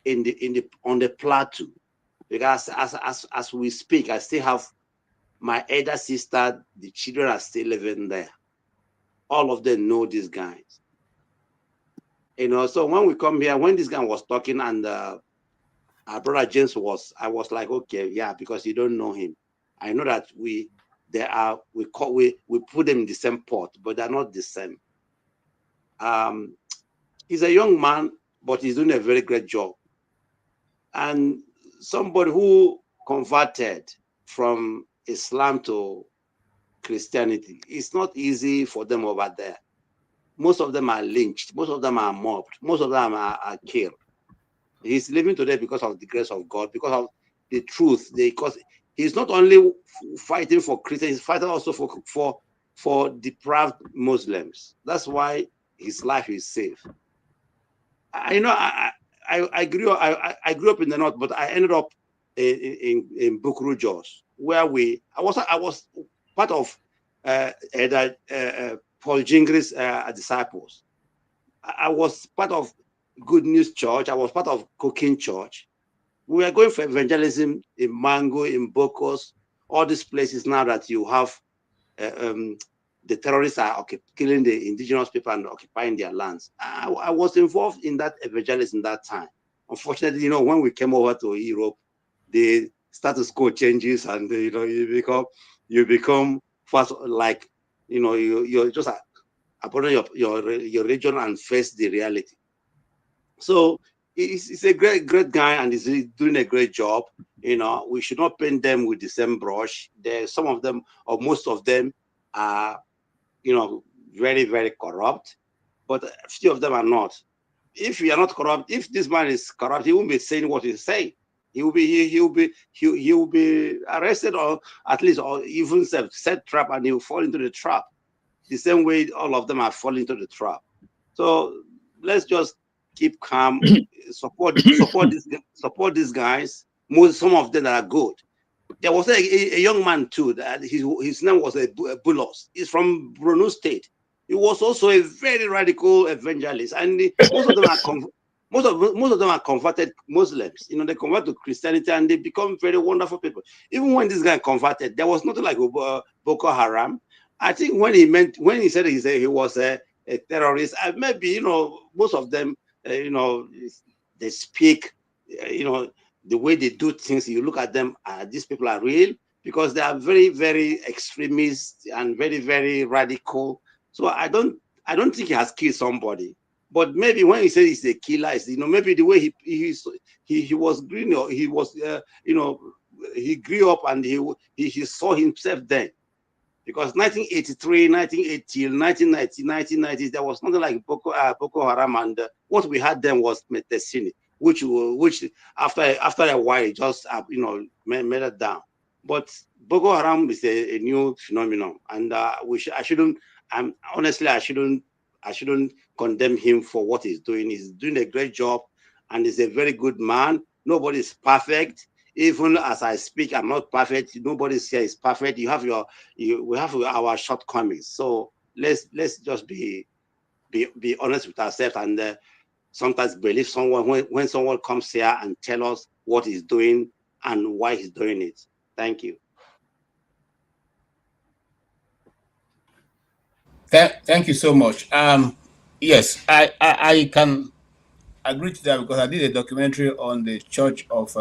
on the plateau. Because as we speak, I still have my elder sister, the children are still living there. All of them know these guys. So when we come here, when this guy was talking and our brother James I was like, okay, yeah, because you don't know him. I know that we put them in the same pot, but they're not the same. He's a young man, but he's doing a very great job. And somebody who converted from Islam to Christianity, it's not easy for them over there. Most of them are lynched. Most of them are mobbed. Most of them are killed. He's living today because of the grace of God, because of the truth. Because he's not only fighting for Christians, he's fighting also for depraved Muslims. That's why his life is safe. I grew up in the north, but I ended up in Bukuru, Jos, where I was part of Paul Jingri's disciples. I was part of Good News Church. I was part of Cooking Church. We were going for evangelism in Mango, in Bokos, all these places now that you have the terrorists are killing the indigenous people and occupying their lands. I was involved in that evangelism that time. Unfortunately, when we came over to Europe, the status quo changes, and you become first, like you're just abandon your religion and face the reality. So he's a great guy, and he's doing a great job. We should not paint them with the same brush. Some of them, or most of them, are very, very corrupt, but a few of them are not. If you are not corrupt, if this man is corrupt, he won't be saying what he's saying. He will be arrested, or at least, or even set trap, and he will fall into the trap. The same way all of them are falling into the trap. So let's just keep calm, support these guys. Some of them are good. There was a young man too, that his name was Bulos. He's from Borno State. He was also a very radical evangelist, and most of them are converted Muslims. They convert to Christianity and they become very wonderful people. Even when this guy converted, there was nothing like Boko Haram. I think when he said he was a terrorist, maybe most of them, they speak, the way they do things, you look at them, these people are real, because they are very, very extremist and very, very radical. So I don't think he has killed somebody. But maybe when he said he's a killer, maybe the way he was green, he was, he grew up and he saw himself then. Because 1983, 1980, 1990, 1990s, there was nothing like Boko Haram, and what we had then was Metesini, which after a while it just made it down. But Boko Haram is a new phenomenon, and I shouldn't condemn him for what he's doing. He's doing a great job, and he's a very good man. Nobody's perfect. Even as I speak, I'm not perfect. Nobody here is perfect. We have our shortcomings. So let's just be honest with ourselves, and sometimes believe someone when someone comes here and tell us what he's doing and why he's doing it. Thank you. Thank you so much. Yes, I can agree to that, because I did a documentary on the Church of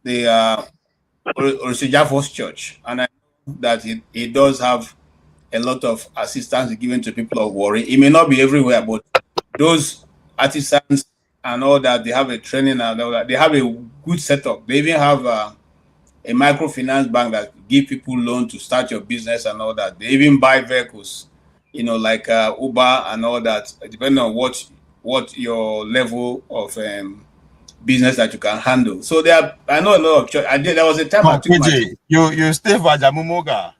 the Orosijafos Church, and I know that he does have a lot of assistance given to people of Warri. It may not be everywhere, but those artisans and all that, they have a training and all that. They have a good setup. They even have a microfinance bank that give people loan to start your business and all that. They even buy vehicles like Uber and all that, depending on what your level of business that you can handle. So I know a lot of church. There was a time I took my. You stay for Jamumoga.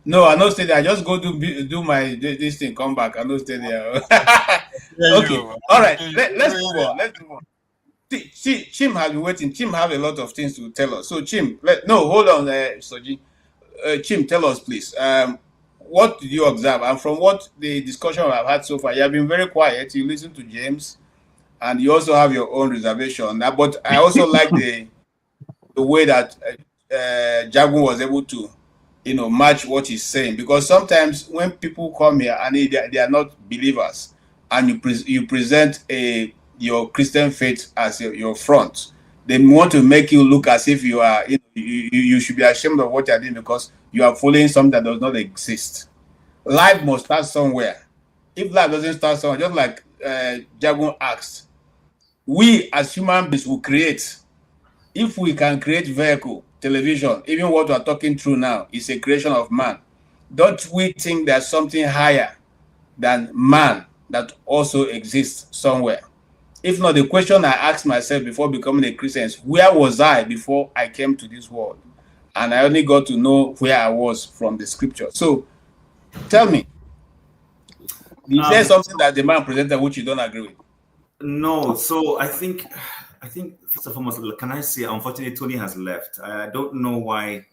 No, I don't stay there. I just go do my this thing, come back. I don't stay there. Okay, all right. Let's move on. Let's move on. See, Chim has been waiting. Chim have a lot of things to tell us. So Chim, hold on, Soji. Chim, tell us please. What did you observe? And from what the discussion I've had so far, you have been very quiet. You listen to James, and you also have your own reservation. But I also like the way that Jagun was able to, match what he's saying, because sometimes when people come here and they are not believers, and you present your Christian faith as your front, they want to make you look as if you are, you should be ashamed of what you are doing because you are following something that does not exist. Life must start somewhere. If life doesn't start somewhere, just like Jagun asked, we as human beings will create. If we can create vehicle, television, even what we're talking through now is a creation of man. Don't we think there's something higher than man that also exists somewhere? If not, the question I asked myself before becoming a Christian is, where was I before I came to this world? And I only got to know where I was from the scripture. So tell me, is there something that the man presented which you don't agree with? No. So I think first and foremost, can I say, unfortunately, Tony has left. I don't know why.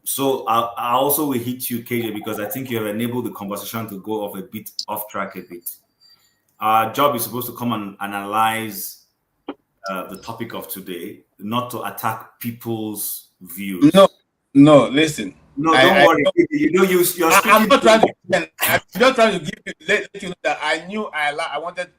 So I also will hit you, KJ, because I think you have enabled the conversation to go off track a bit. Our job is supposed to come and analyze the topic of today, not to attack people's views. No, listen. No, don't worry. I'm not trying to. I'm just trying to let you know that I knew I wanted,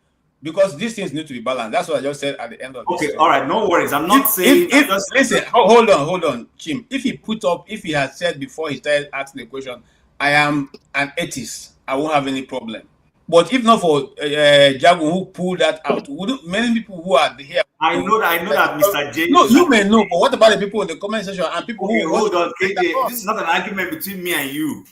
because these things need to be balanced. That's what I just said at the end of this. Okay, all right, no worries. I'm not saying. Listen, hold on, Chim. If he had said before he started asking the question, I am an atheist, I won't have any problem. But if not for Jagun who pulled that out, many people who are here. I know that Mr. James. No, you may know, but what about the people in the comment section and people who? Hold on, KJ. This is not an argument between me and you.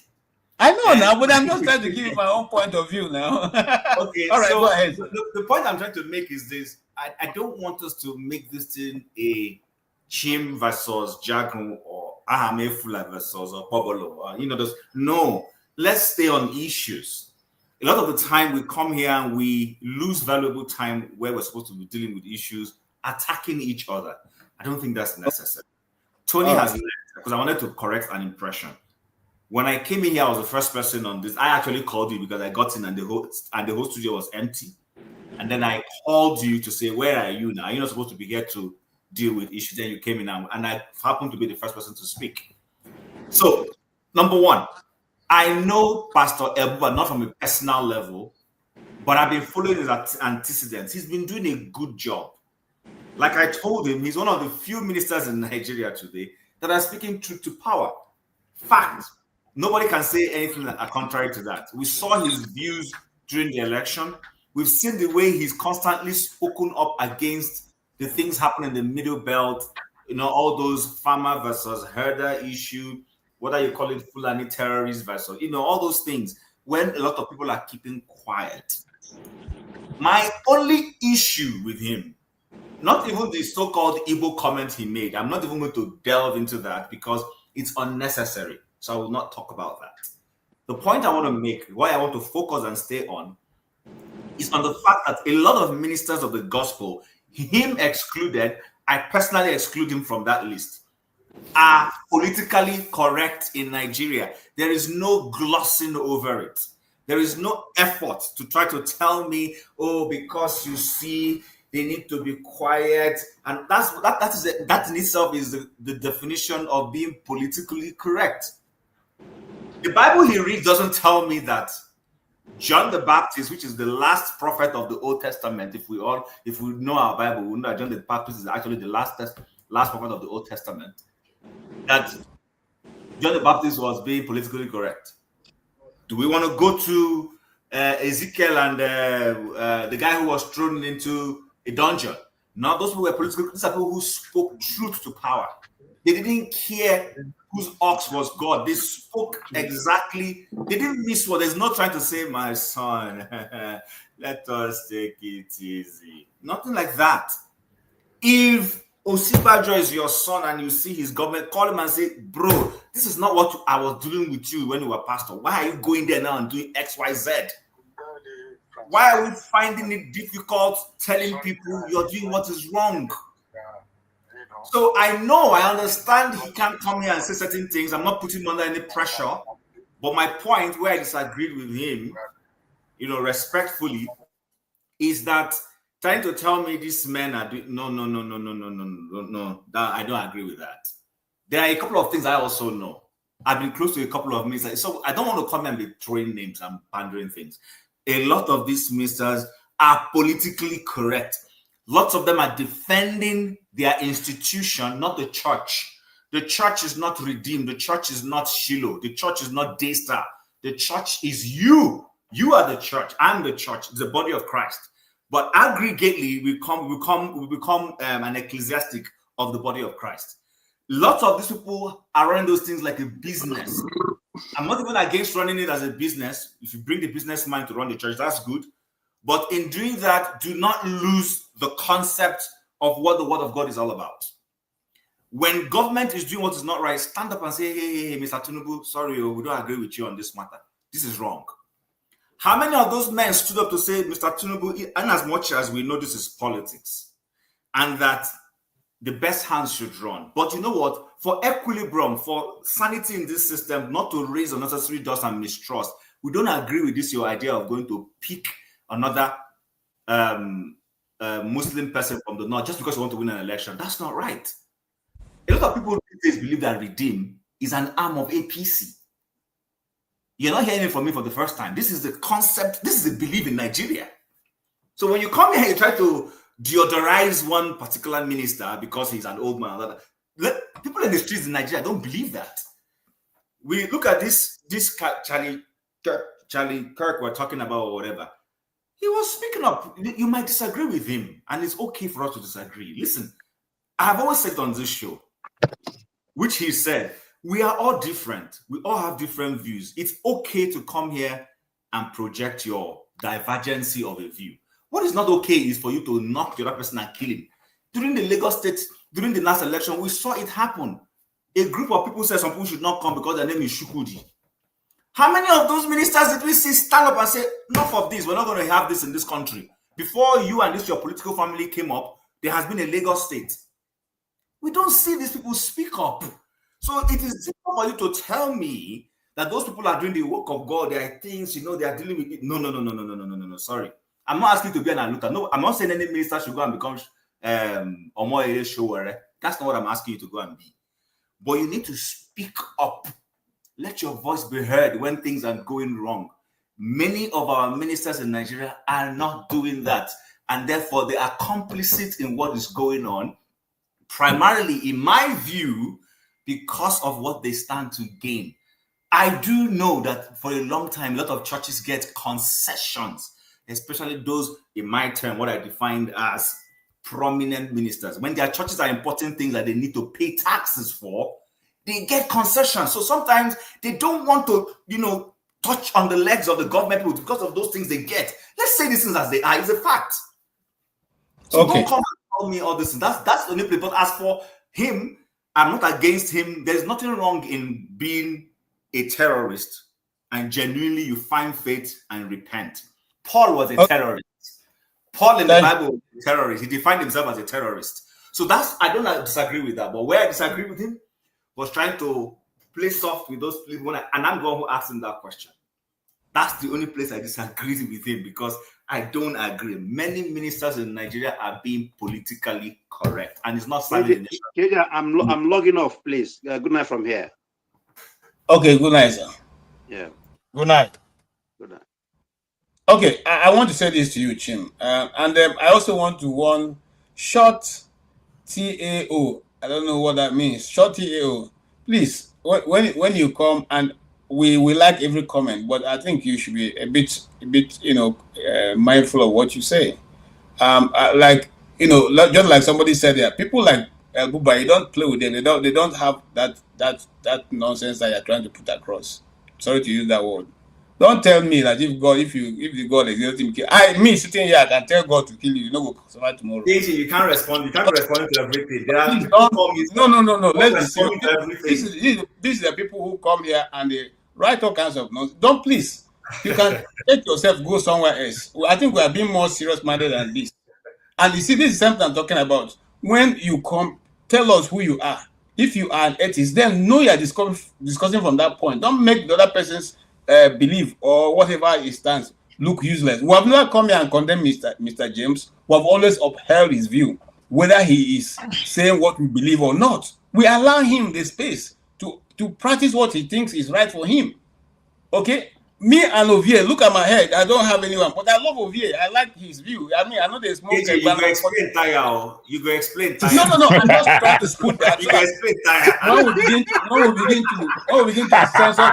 I know now, but I'm just trying to give you my own point of view now. Okay, all right, so go ahead. The point I'm trying to make is this: I don't want us to make this thing a Chim versus Jagun or Ahame Fula versus or Pobolo. No, let's stay on issues. A lot of the time we come here and we lose valuable time where we're supposed to be dealing with issues, attacking each other. I don't think that's necessary. Tony has left because I wanted to correct an impression. When I came in here, I was the first person on this. I actually called you because I got in and the whole studio was empty. And then I called you to say, where are you now? You're not supposed to be here to deal with issues. Then you came in and I happened to be the first person to speak. So, number one, I know Pastor El-Buba not from a personal level, but I've been following his antecedents. He's been doing a good job. Like I told him, he's one of the few ministers in Nigeria today that are speaking truth to power. Fact. Nobody can say anything contrary to that. We saw his views during the election. We've seen the way he's constantly spoken up against the things happening in the Middle Belt, all those farmer versus herder issue, whether you call it Fulani terrorists versus, all those things, when a lot of people are keeping quiet. My only issue with him, not even the so-called Igbo comment he made, I'm not even going to delve into that because it's unnecessary. So I will not talk about that. The point I want to make, why I want to focus and stay on, is on the fact that a lot of ministers of the gospel, him excluded, I personally exclude him from that list, are politically correct in Nigeria. There is no glossing over it. There is no effort to try to tell me, because you see, they need to be quiet. And that in itself is the definition of being politically correct. The Bible he reads doesn't tell me that John the Baptist, which is the last prophet of the Old Testament, if we know our Bible, we know that John the Baptist is actually the last prophet of the Old Testament, that John the Baptist was being politically correct. Do we want to go to Ezekiel and the guy who was thrown into a dungeon? No, those people were political. These are people who spoke truth to power. They didn't care whose ox was God. They spoke exactly. They didn't miss what. There's no trying to say, my son, let us take it easy. Nothing like that. If Osibajo is your son and you see his government, call him and say, bro, this is not what I was doing with you when you were pastor. Why are you going there now and doing X, Y, Z? Why are we finding it difficult telling people you're doing what is wrong? So I understand he can't come here and say certain things. I'm not putting him under any pressure. But my point where I disagreed with him, respectfully, is that trying to tell me these men are doing no. I don't agree with that. There are a couple of things I also know. I've been close to a couple of ministers, so I don't want to come and be throwing names and pandering things. A lot of these ministers are politically correct. Lots of them are defending their institution, not the church. The church is not Redeemed. The church is not Shiloh. The church is not Daystar. The church is you. You are the church. I'm the church. It's the body of Christ. But aggregately, we become an ecclesiastic of the body of Christ. Lots of these people are running those things like a business. I'm not even against running it as a business. If you bring the business mind to run the church, that's good. But in doing that, do not lose the concept of what the word of God is all about. When government is doing what is not right, stand up and say, hey, Mr. Tinubu, sorry, we don't agree with you on this matter. This is wrong. How many of those men stood up to say, Mr. Tinubu, and as much as we know this is politics, and that the best hands should run. But you know what? For equilibrium, for sanity in this system, not to raise unnecessary dust and mistrust, we don't agree with this, your idea of going to pick another Muslim person from the north just because you want to win an election. That's not right. A lot of people these days believe that Redeem is an arm of APC. You're not hearing it from me for the first time. This is the concept. This is a belief in Nigeria. So when you come here, you try to deodorize one particular minister because he's an old man. People in the streets in Nigeria don't believe that. We look at this Charlie Kirk we're talking about or whatever. He was speaking up. You might disagree with him, and it's okay for us to disagree. Listen, I've always said on this show, which he said, we are all different. We all have different views. It's okay to come here and project your divergency of a view. What is not okay is for you to knock the other person and kill him. During the Lagos State, during the last election, we saw it happen. A group of people said some people should not come because their name is Shukudi. How many of those ministers did we see stand up and say, enough of this, we're not going to have this in this country? Before you and your political family came up, there has been a Lagos State. We don't see these people speak up. So it is difficult for you to tell me that those people are doing the work of God. There are things, they are dealing with it. No. Sorry. I'm not asking you to be an aluta. No, I'm not saying any minister should go and become Omoyele Showere. That's not what I'm asking you to go and be. But you need to speak up. Let your voice be heard when things are going wrong. Many of our ministers in Nigeria are not doing that. And therefore, they are complicit in what is going on, primarily, in my view, because of what they stand to gain. I do know that for a long time, a lot of churches get concessions, especially those, in my term, what I defined as prominent ministers. When their churches are important things that they need to pay taxes for, they get concessions. So sometimes they don't want to, touch on the legs of the government people because of those things they get. Let's say these things as they are. It's a fact. So okay. Don't come and tell me all this. That's the only place. But as for him, I'm not against him. There's nothing wrong in being a terrorist and genuinely you find faith and repent. Paul was a terrorist. Paul in the Bible was a terrorist. He defined himself as a terrorist. So I don't disagree with that. But where I disagree with him was trying to play soft with those people. And I'm the one who asked him that question. That's the only place I disagree with him because I don't agree. Many ministers in Nigeria are being politically correct. And it's not standing in the Keja, I'm logging off, please. Good night from here. Okay, good night, sir. Yeah. Good night. Good night. Okay, I want to say this to you, Chim. And I also want to warn short TAO. I don't know what that means. Short TAO. Please, when you come, and we like every comment, but I think you should be a bit mindful of what you say. Just like somebody said there, people like El-Buba, you don't play with them. They don't have that nonsense that you're trying to put across. Sorry to use that word. Don't tell me that if the God exists him kill. Me sitting here, I can tell God to kill you. You know, go survive tomorrow. You can't respond. You can't respond to everything. There are Please people who don't. come here. No. Let's be serious. Responding to everything. These are the people who come here and they write all kinds of nonsense. Don't, please. You can let yourself go somewhere else. I think we are being more serious-minded than this. And you see, this is something I'm talking about. When you come, tell us who you are. If you are an atheist, then know you are discussing from that point. Don't make the other person's belief or whatever he stands look useless. We have never come here and condemned Mr. James. We have always upheld his view, whether he is saying what we believe or not. We allow him the space to practice what he thinks is right for him. Okay? Me and Ovie, look at my head. I don't have anyone, but I love Ovie. I like his view. I mean, I know there's more. You go explain tire. You go explain tire. No. I'm just trying to put that. You go explain tire. When we begin to censor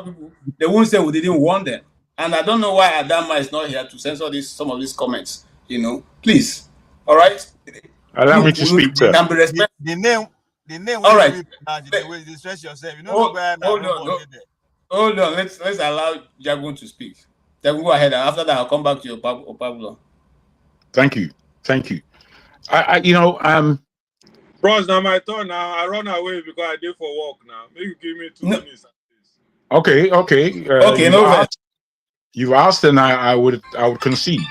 people, they won't say we didn't warn them. And I don't know why Adama is not here to censor some of these comments. You know, please. All right. Allow me to speak, sir. The name. All right. The way you stress yourself. You know Hold on. Let's allow Jagun to speak. Jagun, go ahead. After that, I'll come back to your Pablo. Thank you. Bros, now my turn. Now I run away because I did for work. Now maybe give me 2 minutes. Okay. Okay. You've asked, and I would concede.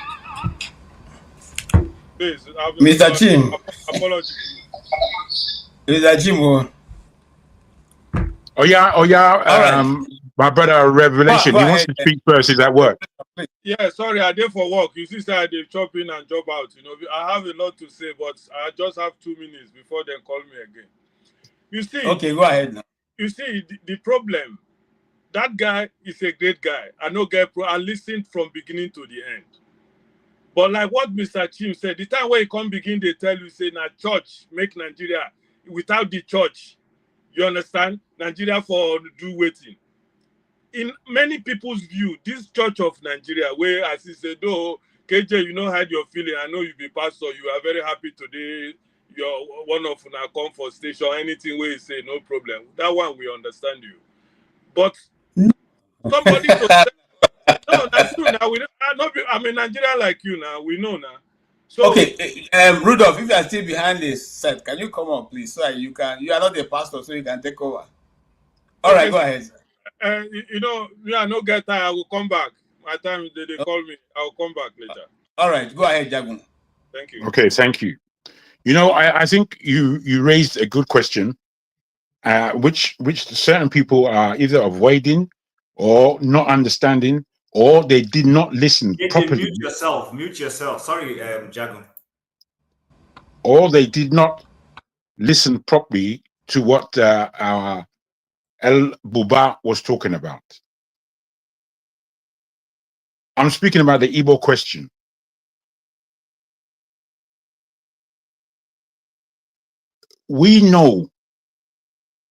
Please, Mr. Chim. Apology. Mr. Chim. Oh yeah. Right. My brother Revelation, he wants to speak first. Is at work. Yeah, sorry, I did for work. You see, I did chop in and chop out. You know, I have a lot to say, but I just have 2 minutes before they call me again. You see? Okay, go ahead now. You see, the problem. That guy is a great guy. I know I listened from beginning to the end. But like what Mr. Chim said, the time where he come begin, they tell you, say, now church make Nigeria. Without the church, you understand? Nigeria for do waiting. In many people's view, this church of Nigeria, where as he said, oh, KJ, you know, hide your feeling. I know you be pastor. You are very happy today. You're one of our comfort station. Anything where you say, no problem. That one, we understand you. But somebody to say, no, that's true. Now, I'm a Nigerian like you now. We know now. So, okay, Rudolph, if you are still behind this set, can you come on, please? So that you are not a pastor, so you can take over. All right, go ahead. You know, yeah, no get time. I will come back. My time, they call me. I will come back later. All right, go ahead, Jagun. Thank you. Okay, thank you. You know, I think you raised a good question, which certain people are either avoiding or not understanding, or they did not listen properly. Mute yourself. Sorry, Jagun. Or they did not listen properly to what our El-Buba was talking about. I'm speaking about the Igbo question. We know,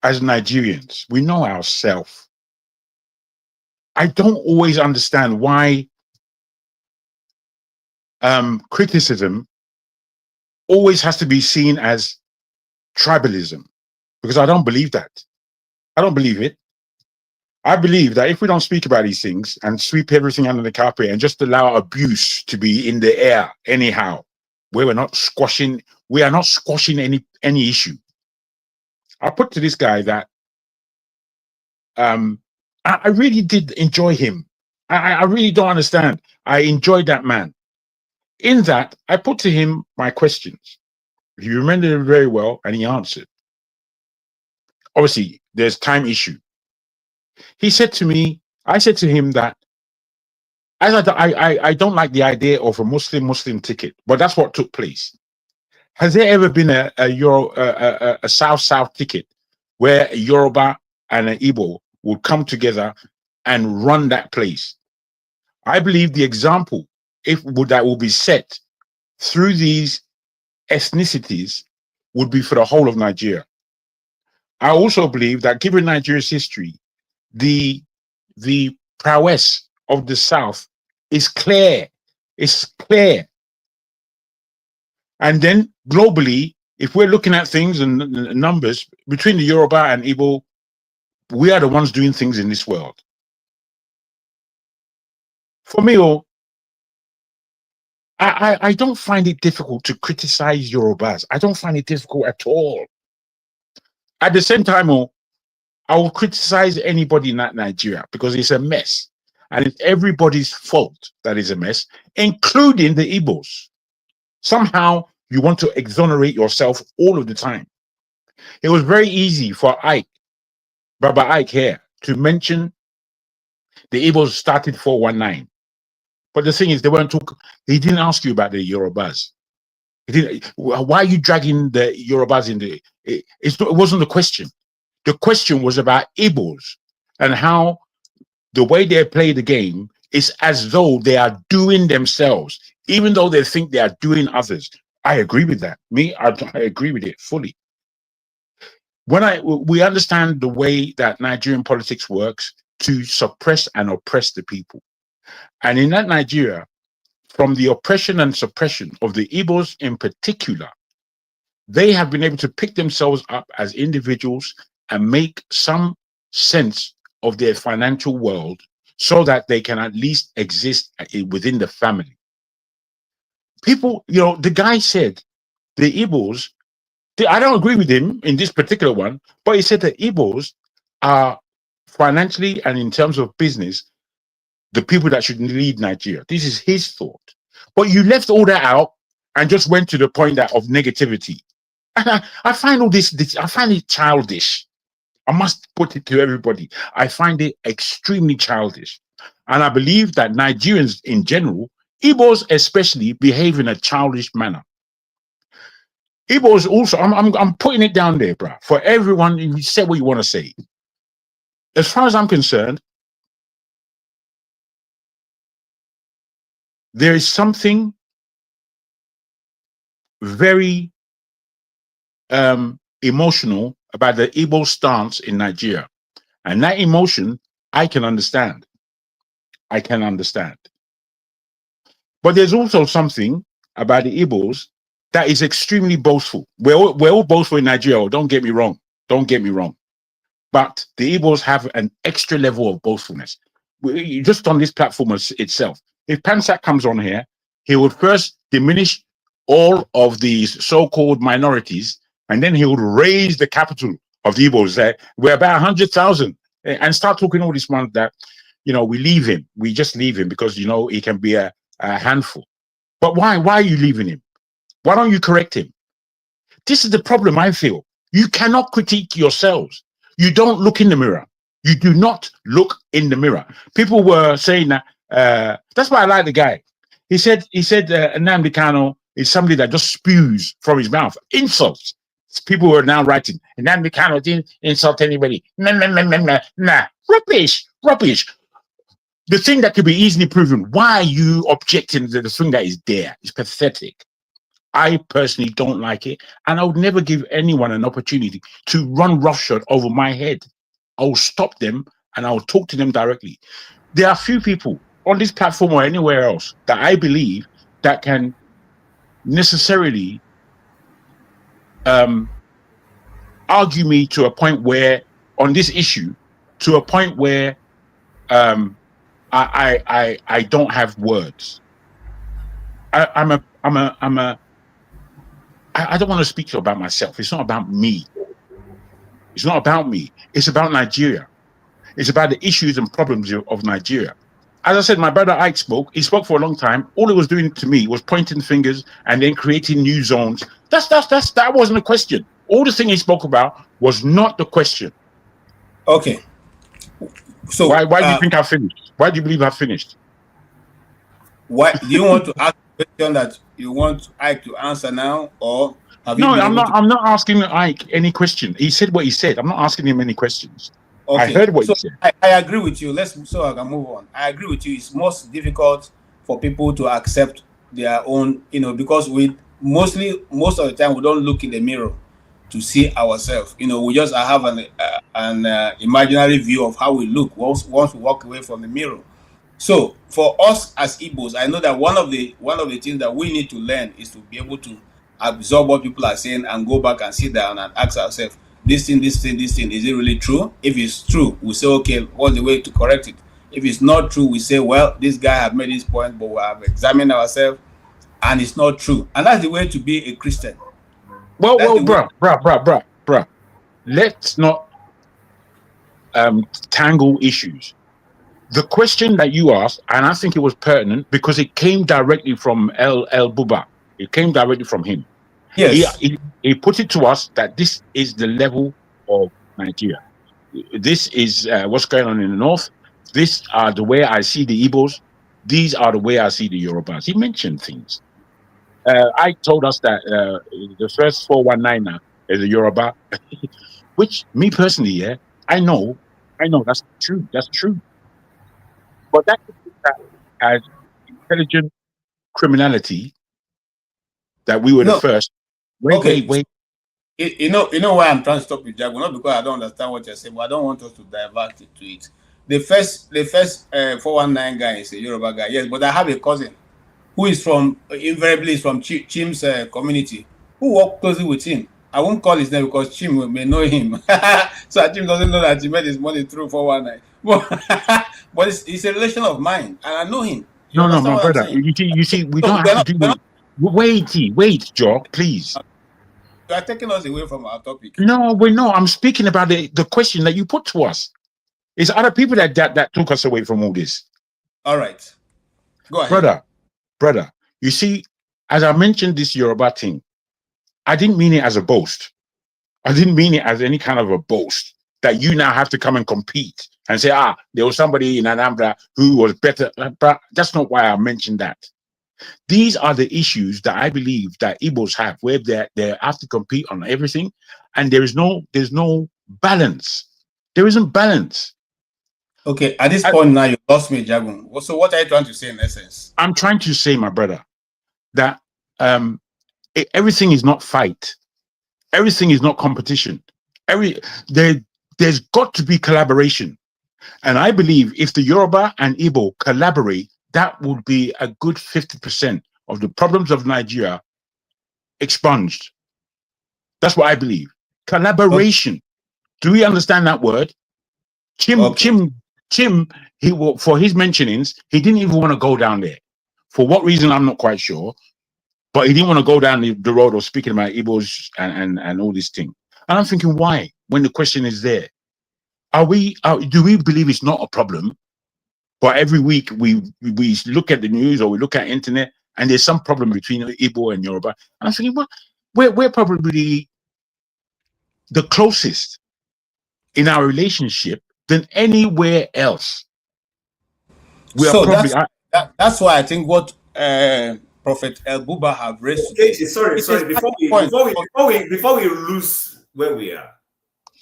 as Nigerians, we know ourselves. I don't always understand why criticism always has to be seen as tribalism, because I don't believe that. I don't believe it. I believe that if we don't speak about these things and sweep everything under the carpet and just allow abuse to be in the air anyhow, where we are not squashing any issue. I put to this guy that I really did enjoy him. I really don't understand. I enjoyed that man. In that, I put to him my questions. He remembered them very well, and he answered. Obviously, there's time issue. He said to me, I said to him that I don't like the idea of a Muslim ticket, but that's what took place. Has there ever been a South-South ticket where a Yoruba and an Igbo would come together and run that place? I believe the example that will be set through these ethnicities would be for the whole of Nigeria. I also believe that given Nigeria's history, the prowess of the South is clear. It's clear. And then globally, if we're looking at things and numbers between the Yoruba and Igbo, we are the ones doing things in this world. For me, I don't find it difficult to criticize Yorubas. I don't find it difficult at all. At the same time, I will criticize anybody in that Nigeria because it's a mess. And it's everybody's fault that is a mess, including the Igbos. Somehow you want to exonerate yourself all of the time. It was very easy for Baba Ike here, to mention the Igbos started 419. But the thing is, he didn't ask you about the Yorubas. Why are you dragging the Yorubas in it wasn't the question. The question was about Igbos and how the way they play the game is as though they are doing themselves, even though they think they are doing others. I agree with that. I agree with it fully. We understand the way that Nigerian politics works to suppress and oppress the people. And in that Nigeria, from the oppression and suppression of the Igbos in particular, they have been able to pick themselves up as individuals and make some sense of their financial world so that they can at least exist within the family. People, the guy said the Igbos, I don't agree with him in this particular one, but he said the Igbos are financially and in terms of business, the people that should lead Nigeria. This is his thought. But you left all that out and just went to the point of negativity. And I find all this, I find it childish. I must put it to everybody. I find it extremely childish. And I believe that Nigerians in general, Igbos especially, behave in a childish manner. Igbos also, I'm putting it down there, bro. For everyone, you say what you want to say. As far as I'm concerned, there is something very emotional about the Igbo stance in Nigeria. And that emotion, I can understand. I can understand. But there's also something about the Igbos that is extremely boastful. We're all boastful in Nigeria, don't get me wrong. Don't get me wrong. But the Igbos have an extra level of boastfulness. Just on this platform itself, if Pansak comes on here, he would first diminish all of these so-called minorities, and then he would raise the capital of the Igbos. We're about 100,000, and start talking all this one that, we leave him. We just leave him because, he can be a handful. But why? Why are you leaving him? Why don't you correct him? This is the problem I feel. You cannot critique yourselves. You don't look in the mirror. You do not look in the mirror. People were saying that, that's why I like the guy. He said Nnamdi Kanu is somebody that just spews from his mouth insults. People were now writing, Nnamdi Kanu didn't insult anybody. Nah. Rubbish. The thing that could be easily proven. Why are you objecting to the thing that is there? It's pathetic. I personally don't like it, and I would never give anyone an opportunity to run roughshod over my head. I'll stop them and I'll talk to them directly. There are few people on this platform or anywhere else that I believe that can necessarily argue me to a point where, on this issue, to a point where I don't have words. I don't want to speak about myself. It's not about me. It's not about me. It's about Nigeria. It's about the issues and problems of Nigeria. As I said, my brother Ike spoke. He spoke for a long time. All he was doing to me was pointing fingers and then creating new zones. That wasn't a question. All the thing he spoke about was not the question. Okay. So why do you think I finished? Why do you believe I finished? Why do you want to ask a question that you want Ike to answer now, or have you? No, I'm not asking Ike any question. He said what he said. I'm not asking him any questions. Okay. I heard what you said. I agree with you. So I can move on. I agree with you. It's most difficult for people to accept their own, because most of the time we don't look in the mirror to see ourselves. We just have an imaginary view of how we look once we walk away from the mirror. So for us as Igbos, I know that one of the things that we need to learn is to be able to absorb what people are saying and go back and sit down and ask ourselves, this thing, is it really true? If it's true, we say, okay, what's the way to correct it? If it's not true, we say, well, this guy have made this point, but we have examined ourselves and it's not true. And that's the way to be a Christian. Well, bruh. Let's not tangle issues. The question that you asked, and I think it was pertinent because it came directly from El-Buba. It came directly from him. Yes. He put it to us that this is the level of Nigeria. This is what's going on in the north. These are the way I see the Igbos. These are the way I see the Yorubas. He mentioned things. I told us that the first 419 is a Yoruba, which me personally, yeah, I know that's true. That's true. But that as intelligent criminality that we were the first. Wait. You know why I'm trying to stop you, Jago? Not because I don't understand what you're saying, but I don't want us to divert it to it. The first 419 guy is a Yoruba guy, yes, but I have a cousin who is invariably from Chim's community, who worked closely with him. I won't call his name because Chim may know him. So Chim doesn't know that he made his money through 419. But it's a relation of mine, and I know him. No, my brother. You see, we don't have to do it. Wait, Joe, please. You are taking us away from our topic. No, we're not. I'm speaking about the question that you put to us. It's other people that took us away from all this. All right. Go ahead. Brother, you see, as I mentioned this Yoruba thing, I didn't mean it as a boast. I didn't mean it as any kind of a boast that you now have to come and compete and say, there was somebody in Anambra who was better. But that's not why I mentioned that. These are the issues that I believe that Igbos have, where they have to compete on everything, and there's no balance. There isn't balance. Okay, at this point now you lost me, Jagun. So what are you trying to say in essence? I'm trying to say, my brother, that everything is not fight. Everything is not competition. There's got to be collaboration. And I believe if the Yoruba and Igbo collaborate, that would be a good 50% of the problems of Nigeria expunged. That's what I believe. Collaboration. Okay. Do we understand that word? Chim, for his mentionings, he didn't even want to go down there. For what reason, I'm not quite sure. But he didn't want to go down the road of speaking about Igbos and all this thing. And I'm thinking, why? When the question is there. Do we believe it's not a problem? But every week we look at the news or we look at internet and there's some problem between Igbo and Yoruba. And I'm thinking, well, we're probably the closest in our relationship than anywhere else. That's why I think what Prophet El-Buba have raised. Okay, sorry. Before we lose where we are,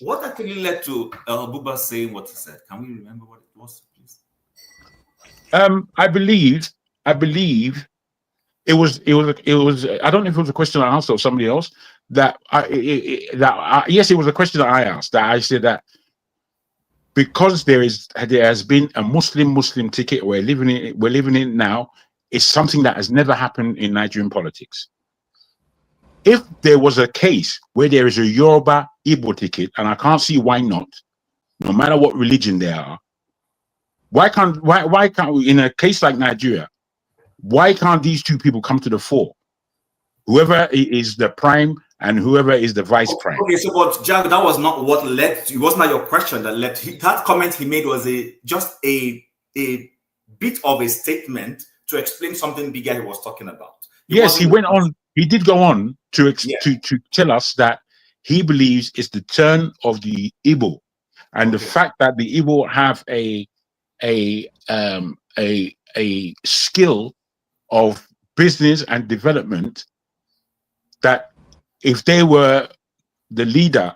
what actually led to El-Buba saying what he said? Can we remember what it was, please? I believe it was. I don't know if it was a question I asked or somebody else. Yes, it was a question that I asked. That I said that because there has been a Muslim ticket we're living in now. It's something that has never happened in Nigerian politics. If there was a case where there is a Yoruba Igbo ticket, and I can't see why not, no matter what religion they are, why can't we, in a case like Nigeria, why can't these two people come to the fore? Whoever is the prime and whoever is the vice prime. Okay, so but Jack, that was not what led to, it was not your question that led to, that comment he made was just a bit of a statement to explain something bigger he was talking about. Yes, he went on. He did go on to tell us that he believes it's the turn of the Igbo, and the fact that the Igbo have a skill of business and development, that if they were the leader,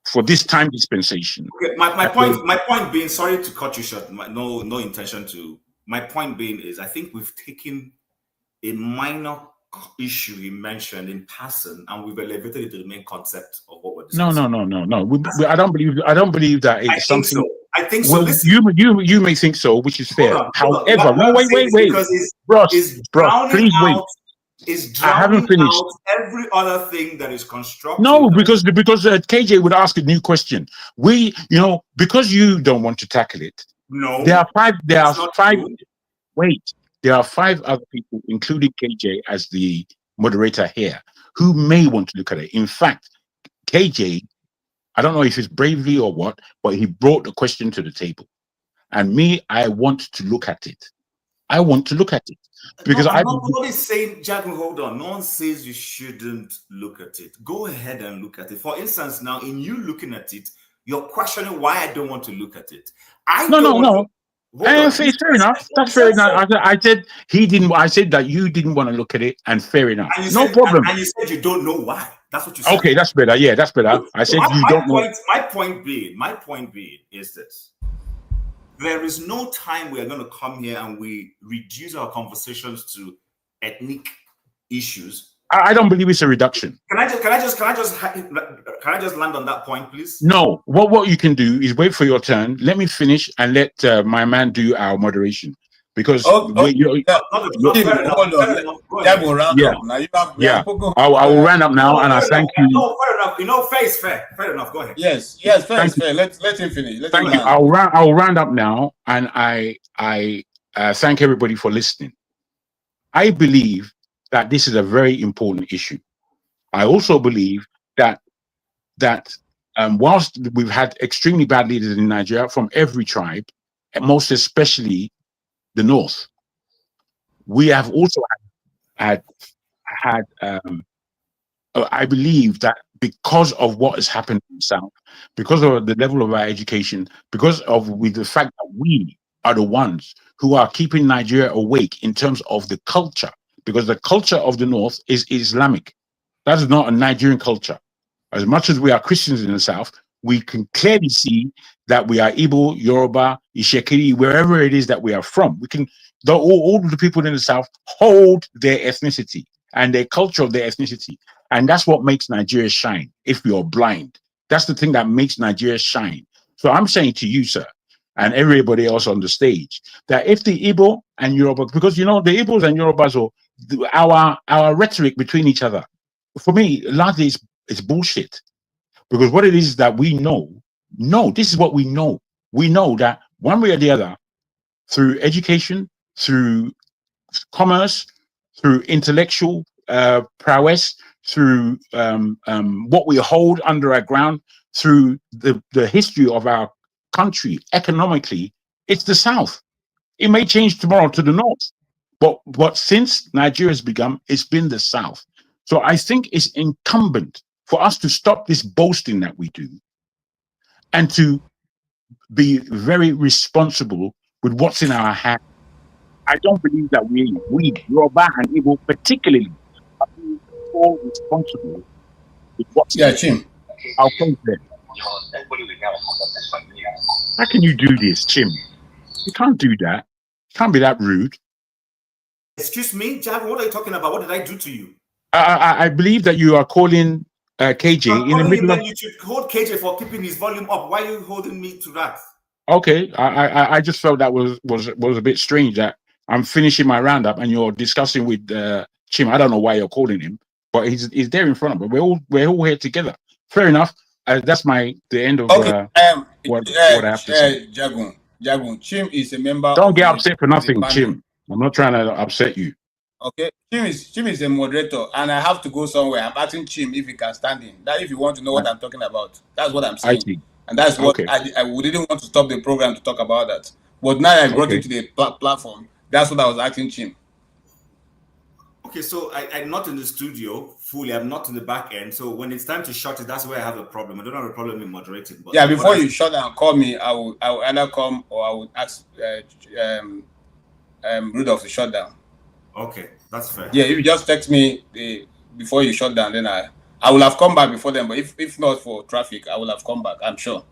for this time dispensation. Okay, my point being, sorry to cut you short, no intention to. My point being is, I think we've taken a minor issue he mentioned in passing, and we've elevated it to the main concept of what we're discussing. No. I don't believe that it's something. I think so. Well, you may think so, which is fair. However, wait, Bros, please wait. is I haven't drowning finished. out every other thing that is constructive. No, because KJ would ask a new question. Because you don't want to tackle it. No, there are five. There are five. True. Wait, there are 5 other people, including KJ as the moderator here, who may want to look at it. In fact, KJ, I don't know if it's bravely or what, but he brought the question to the table, and me, I want to look at it. I want to look at it because nobody's saying, Jack, hold on. No one says you shouldn't look at it. Go ahead and look at it. For instance, now in you looking at it, you're questioning why I don't want to look at it. No. It's fair enough. That's fair enough. I said he didn't. I said that you didn't want to look at it, and fair enough. No problem. And you said you don't know why. That's what you said. Okay, that's better. Yeah, that's better. I said you don't know. My point being is this. There is no time we are going to come here and we reduce our conversations to ethnic issues. I don't believe it's a reduction. Can I just land on that point, please? No. What you can do is wait for your turn. Let me finish and let my man do our moderation. Because I will round up now, and I thank you. No, fair enough. Fair enough. Go ahead. Yes, fair. Let him finish. Thank you. I'll round up now, and I thank everybody for listening. I believe that this is a very important issue. I also believe that whilst we've had extremely bad leaders in Nigeria from every tribe, and most especially the North, we have also had I believe that because of what has happened in the South, because of the level of our education, because of the fact that we are the ones who are keeping Nigeria awake in terms of the culture, because the culture of the North is Islamic. That is not a Nigerian culture. As much as we are Christians in the South, we can clearly see that we are Igbo, Yoruba, Ishekiri, wherever it is that we are from. We can, all the people in the South hold their ethnicity and their culture of their ethnicity. And that's what makes Nigeria shine. If you're blind, that's the thing that makes Nigeria shine. So I'm saying to you, sir, and everybody else on the stage, that if the Igbo and Yoruba, because the Igbos and Yorubas, or our rhetoric between each other, for me, largely it's bullshit. Because what it is that we know, this is what we know. We know that one way or the other, through education, through commerce, through intellectual prowess, through what we hold under our ground, through the history of our country economically, it's the South. It may change tomorrow to the North, but since Nigeria has begun, it's been the South. So I think it's incumbent for us to stop this boasting that we do and to be very responsible with what's in our hands. I don't believe that we Yoruba and Igbo particularly, are all responsible with what's in our hands. I'll point there. How can you do this, Chim? You can't do that. You can't be that rude. Excuse me, Jack, what are you talking about? What did I do to you? I believe that you are calling KJ in the middle of. You should hold KJ for keeping his volume up. Why are you holding me to that? Okay, I just felt that was a bit strange that I'm finishing my roundup and you're discussing with Chim. I don't know why you're calling him, but he's there in front of us. We're all here together. Fair enough. That's the end of what I have to say. Jagun, Chim is a member. Don't get upset for nothing, Chim. I'm not trying to upset you. Okay, Chim is a moderator, and I have to go somewhere. I'm asking Chim if he can stand in. That if you want to know what I'm talking about, that's what I'm saying. And that's what I didn't want to stop the program to talk about that. But now I brought it to the platform. That's what I was asking Chim. Okay, so I'm not in the studio fully. I'm not in the back end. So when it's time to shut it, that's where I have a problem. I don't have a problem in moderating. But yeah, before you shut down, call me. I will either come or I will ask Rudolph to shut down. Okay, that's fair. Yeah, if you just text me before you shut down, then I will have come back before then. But if not for traffic, I will have come back, I'm sure.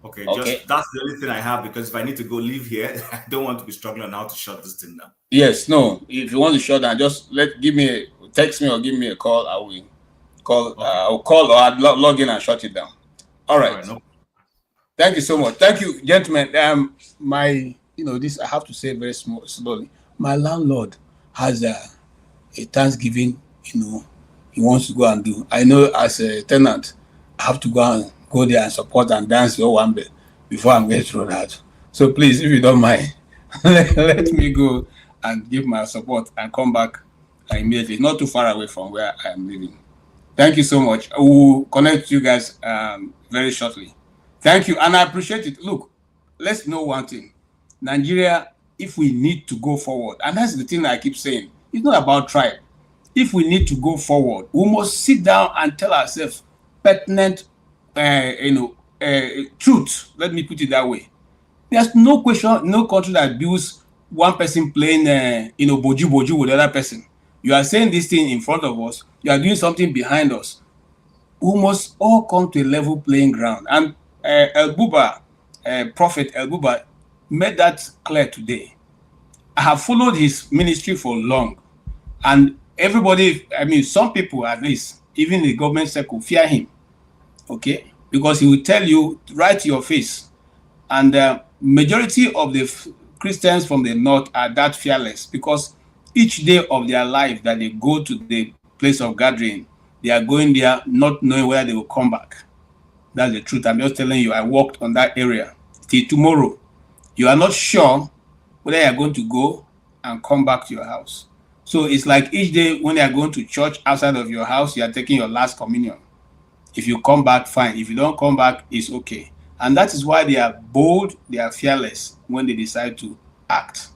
Okay. Just that's the only thing I have, because if I need to go leave here, I don't want to be struggling on how to shut this thing down. Yes, no. If you want to shut down, just text me or give me a call. I will call. Okay. I'll call or I'll log in and shut it down. All right. No. Thank you so much. Thank you, gentlemen. This I have to say very slowly. My landlord has a Thanksgiving, he wants to go and do. I know as a tenant, I have to go there and support and dance your one bit before I'm going through that. So please, if you don't mind, let me go and give my support and come back immediately, not too far away from where I'm living. Thank you so much. I will connect you guys very shortly. Thank you, and I appreciate it. Look, let's know one thing. Nigeria, if we need to go forward, and that's the thing I keep saying, it's not about tribe. If we need to go forward, we must sit down and tell ourselves pertinent, truth. Let me put it that way. There's no question, no country that builds one person playing, boju with the other person. You are saying this thing in front of us. You are doing something behind us. We must all come to a level playing ground. And El-Buba, Prophet El-Buba, made that clear today. I have followed his ministry for long, and everybody, some people at least, even the government circle, fear him. Okay, because he will tell you right to your face, and majority of the Christians from the north are that fearless, because each day of their life that they go to the place of gathering, they are going there not knowing whether they will come back. That's the truth. I'm just telling you, I walked on that area till tomorrow. You are not sure whether you are going to go and come back to your house. So it's like each day when you are going to church outside of your house, you are taking your last communion. If you come back, fine. If you don't come back, it's okay. And that is why they are bold, they are fearless when they decide to act,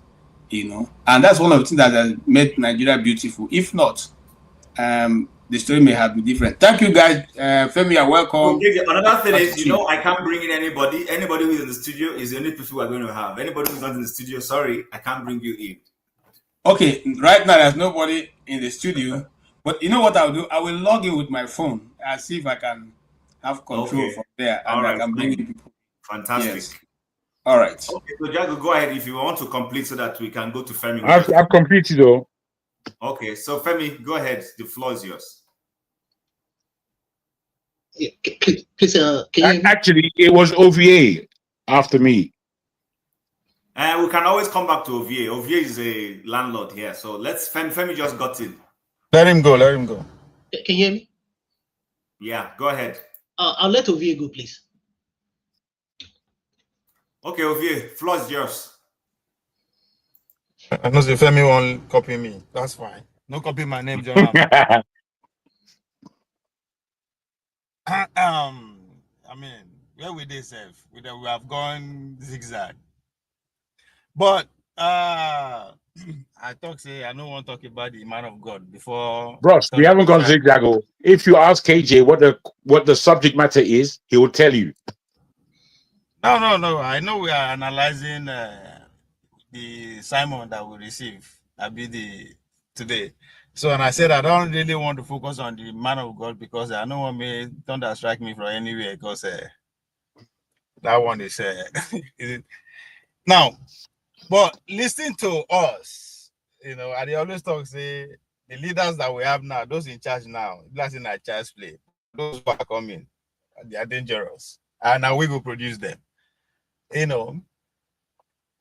And that's one of the things that has made Nigeria beautiful. If not, the story may have been different. Thank you, guys. Femi, you're welcome. Okay, another thing is, I can't bring in anybody. Anybody who is in the studio is the only people we're going to have. Anybody who's not in the studio, sorry, I can't bring you in. Okay, right now there's nobody in the studio. But you know what I'll do? I will log in with my phone and see if I can have control from there, and I can bring in people. Fantastic. Yes. All right. Okay, so Jago, go ahead if you want to complete so that we can go to Femi. I've completed though. Okay, so Femi, go ahead. The floor is yours. Please, Actually, it was OVA after me. And we can always come back to OVA. OVA is a landlord here, so let's. Femi just got in. Let him go. Let him go. Can you hear me? Yeah, go ahead. I'll let OVA go, please. Okay, OVA, floor is yours. I know the Femi won't copy me. That's fine. No copy my name, John. Where we they serve? We have gone zigzag. But I say I don't want to talk about the man of God before. Bros, we haven't gone zigzag. If you ask KJ what the subject matter is, he will tell you. No. I know we are analyzing the Simon that we receive. Today. So, and I said I don't really want to focus on the man of God because I don't want me thunder strike me from anywhere, because that one is now. But listen to us, and they always talk, say the leaders that we have now, those in charge now, that's in our child's play. Those who are coming, they are dangerous, and now we will produce them.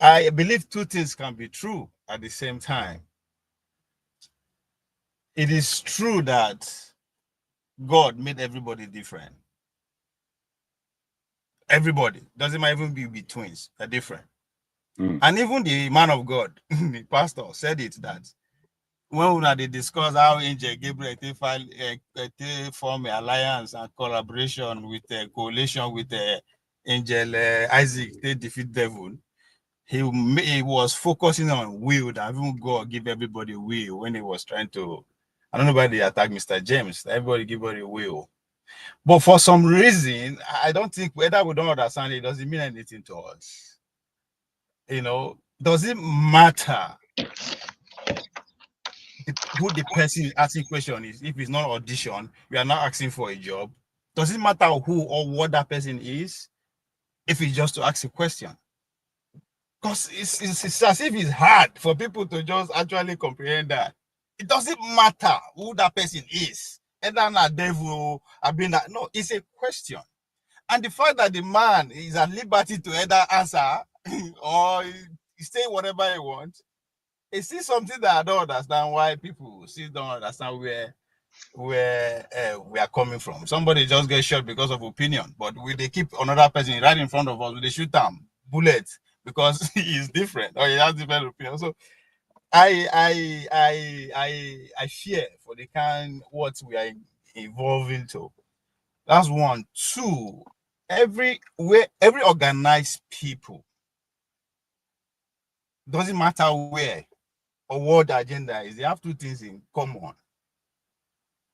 I believe two things can be true at the same time. It is true that God made everybody different. Everybody, doesn't even be twins, they're different. And even the man of God, the pastor, said it that when they discuss how Angel Gabriel form an alliance and collaboration with a coalition with Angel Isaac, they defeat devil. He was focusing on will, that even God give everybody will when he was trying to. I don't know why they attack Mr. James. Everybody give everybody will. But for some reason, I don't think, whether we don't understand it, doesn't mean anything to us. Does it matter who the person asking question is? If it's not audition, we are not asking for a job. Does it matter who or what that person is? If it's just to ask a question. Because it's as if it's hard for people to just actually comprehend that. It doesn't matter who that person is. Either not devil, no, it's a question. And the fact that the man is at liberty to either answer or say whatever he wants, it's still something that I don't understand why people still don't understand where we are coming from. Somebody just gets shot because of opinion, but they keep another person right in front of us, they shoot them bullets because he is different or he has different opinion. So I fear for the kind what we are evolving to. That's one. Two, every organized people, doesn't matter where or what the agenda is, they have two things in common.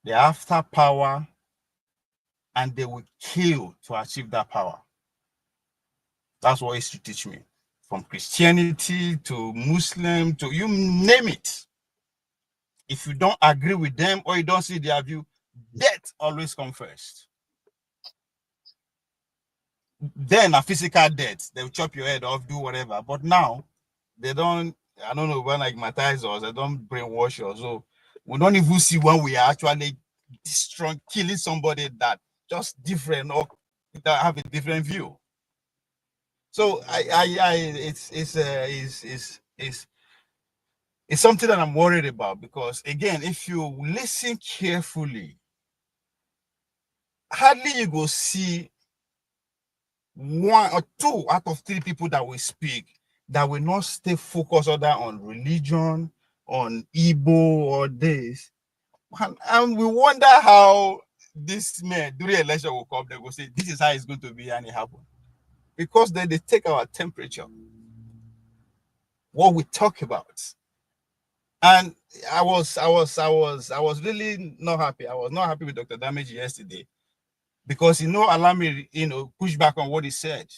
They're after power and they will kill to achieve that power. That's what history teach me. From Christianity to Muslim to you name it. If you don't agree with them or you don't see their view, death always comes first. Then a physical death, they will chop your head off, do whatever. But now, they don't, I don't know, when magnetize us, they don't brainwash us. So we don't even see when we are actually destroying, killing somebody that just different or that have a different view. So it's something that I'm worried about because again, if you listen carefully, hardly you go see 1 or 2 out of 3 people that will speak that will not stay focused either on religion, on Igbo or this. And we wonder how this man during election will come, they will say this is how it's going to be and it happened. Because then they take our temperature, what we talk about. And I was really not happy. I was not happy with Dr. Damage yesterday because allow me, push back on what he said.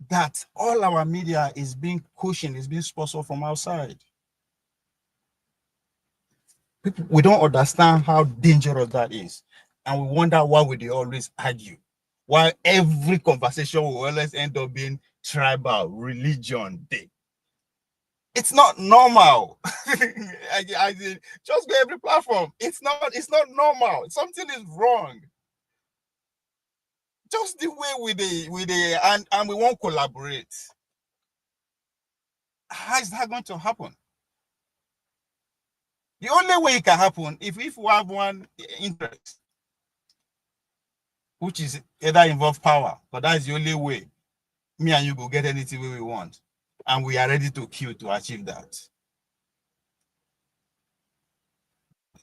That all our media is being cushioned, is being sponsored from outside. People, we don't understand how dangerous that is. And we wonder why would they always argue? Why every conversation will always end up being tribal, religion, day. It's not normal. I just go every platform. It's not normal. Something is wrong. Just the way and we won't collaborate. How is that going to happen? The only way it can happen if we have one interest, which is either involve power, but that's the only way me and you will get anything we want. And we are ready to kill to achieve that.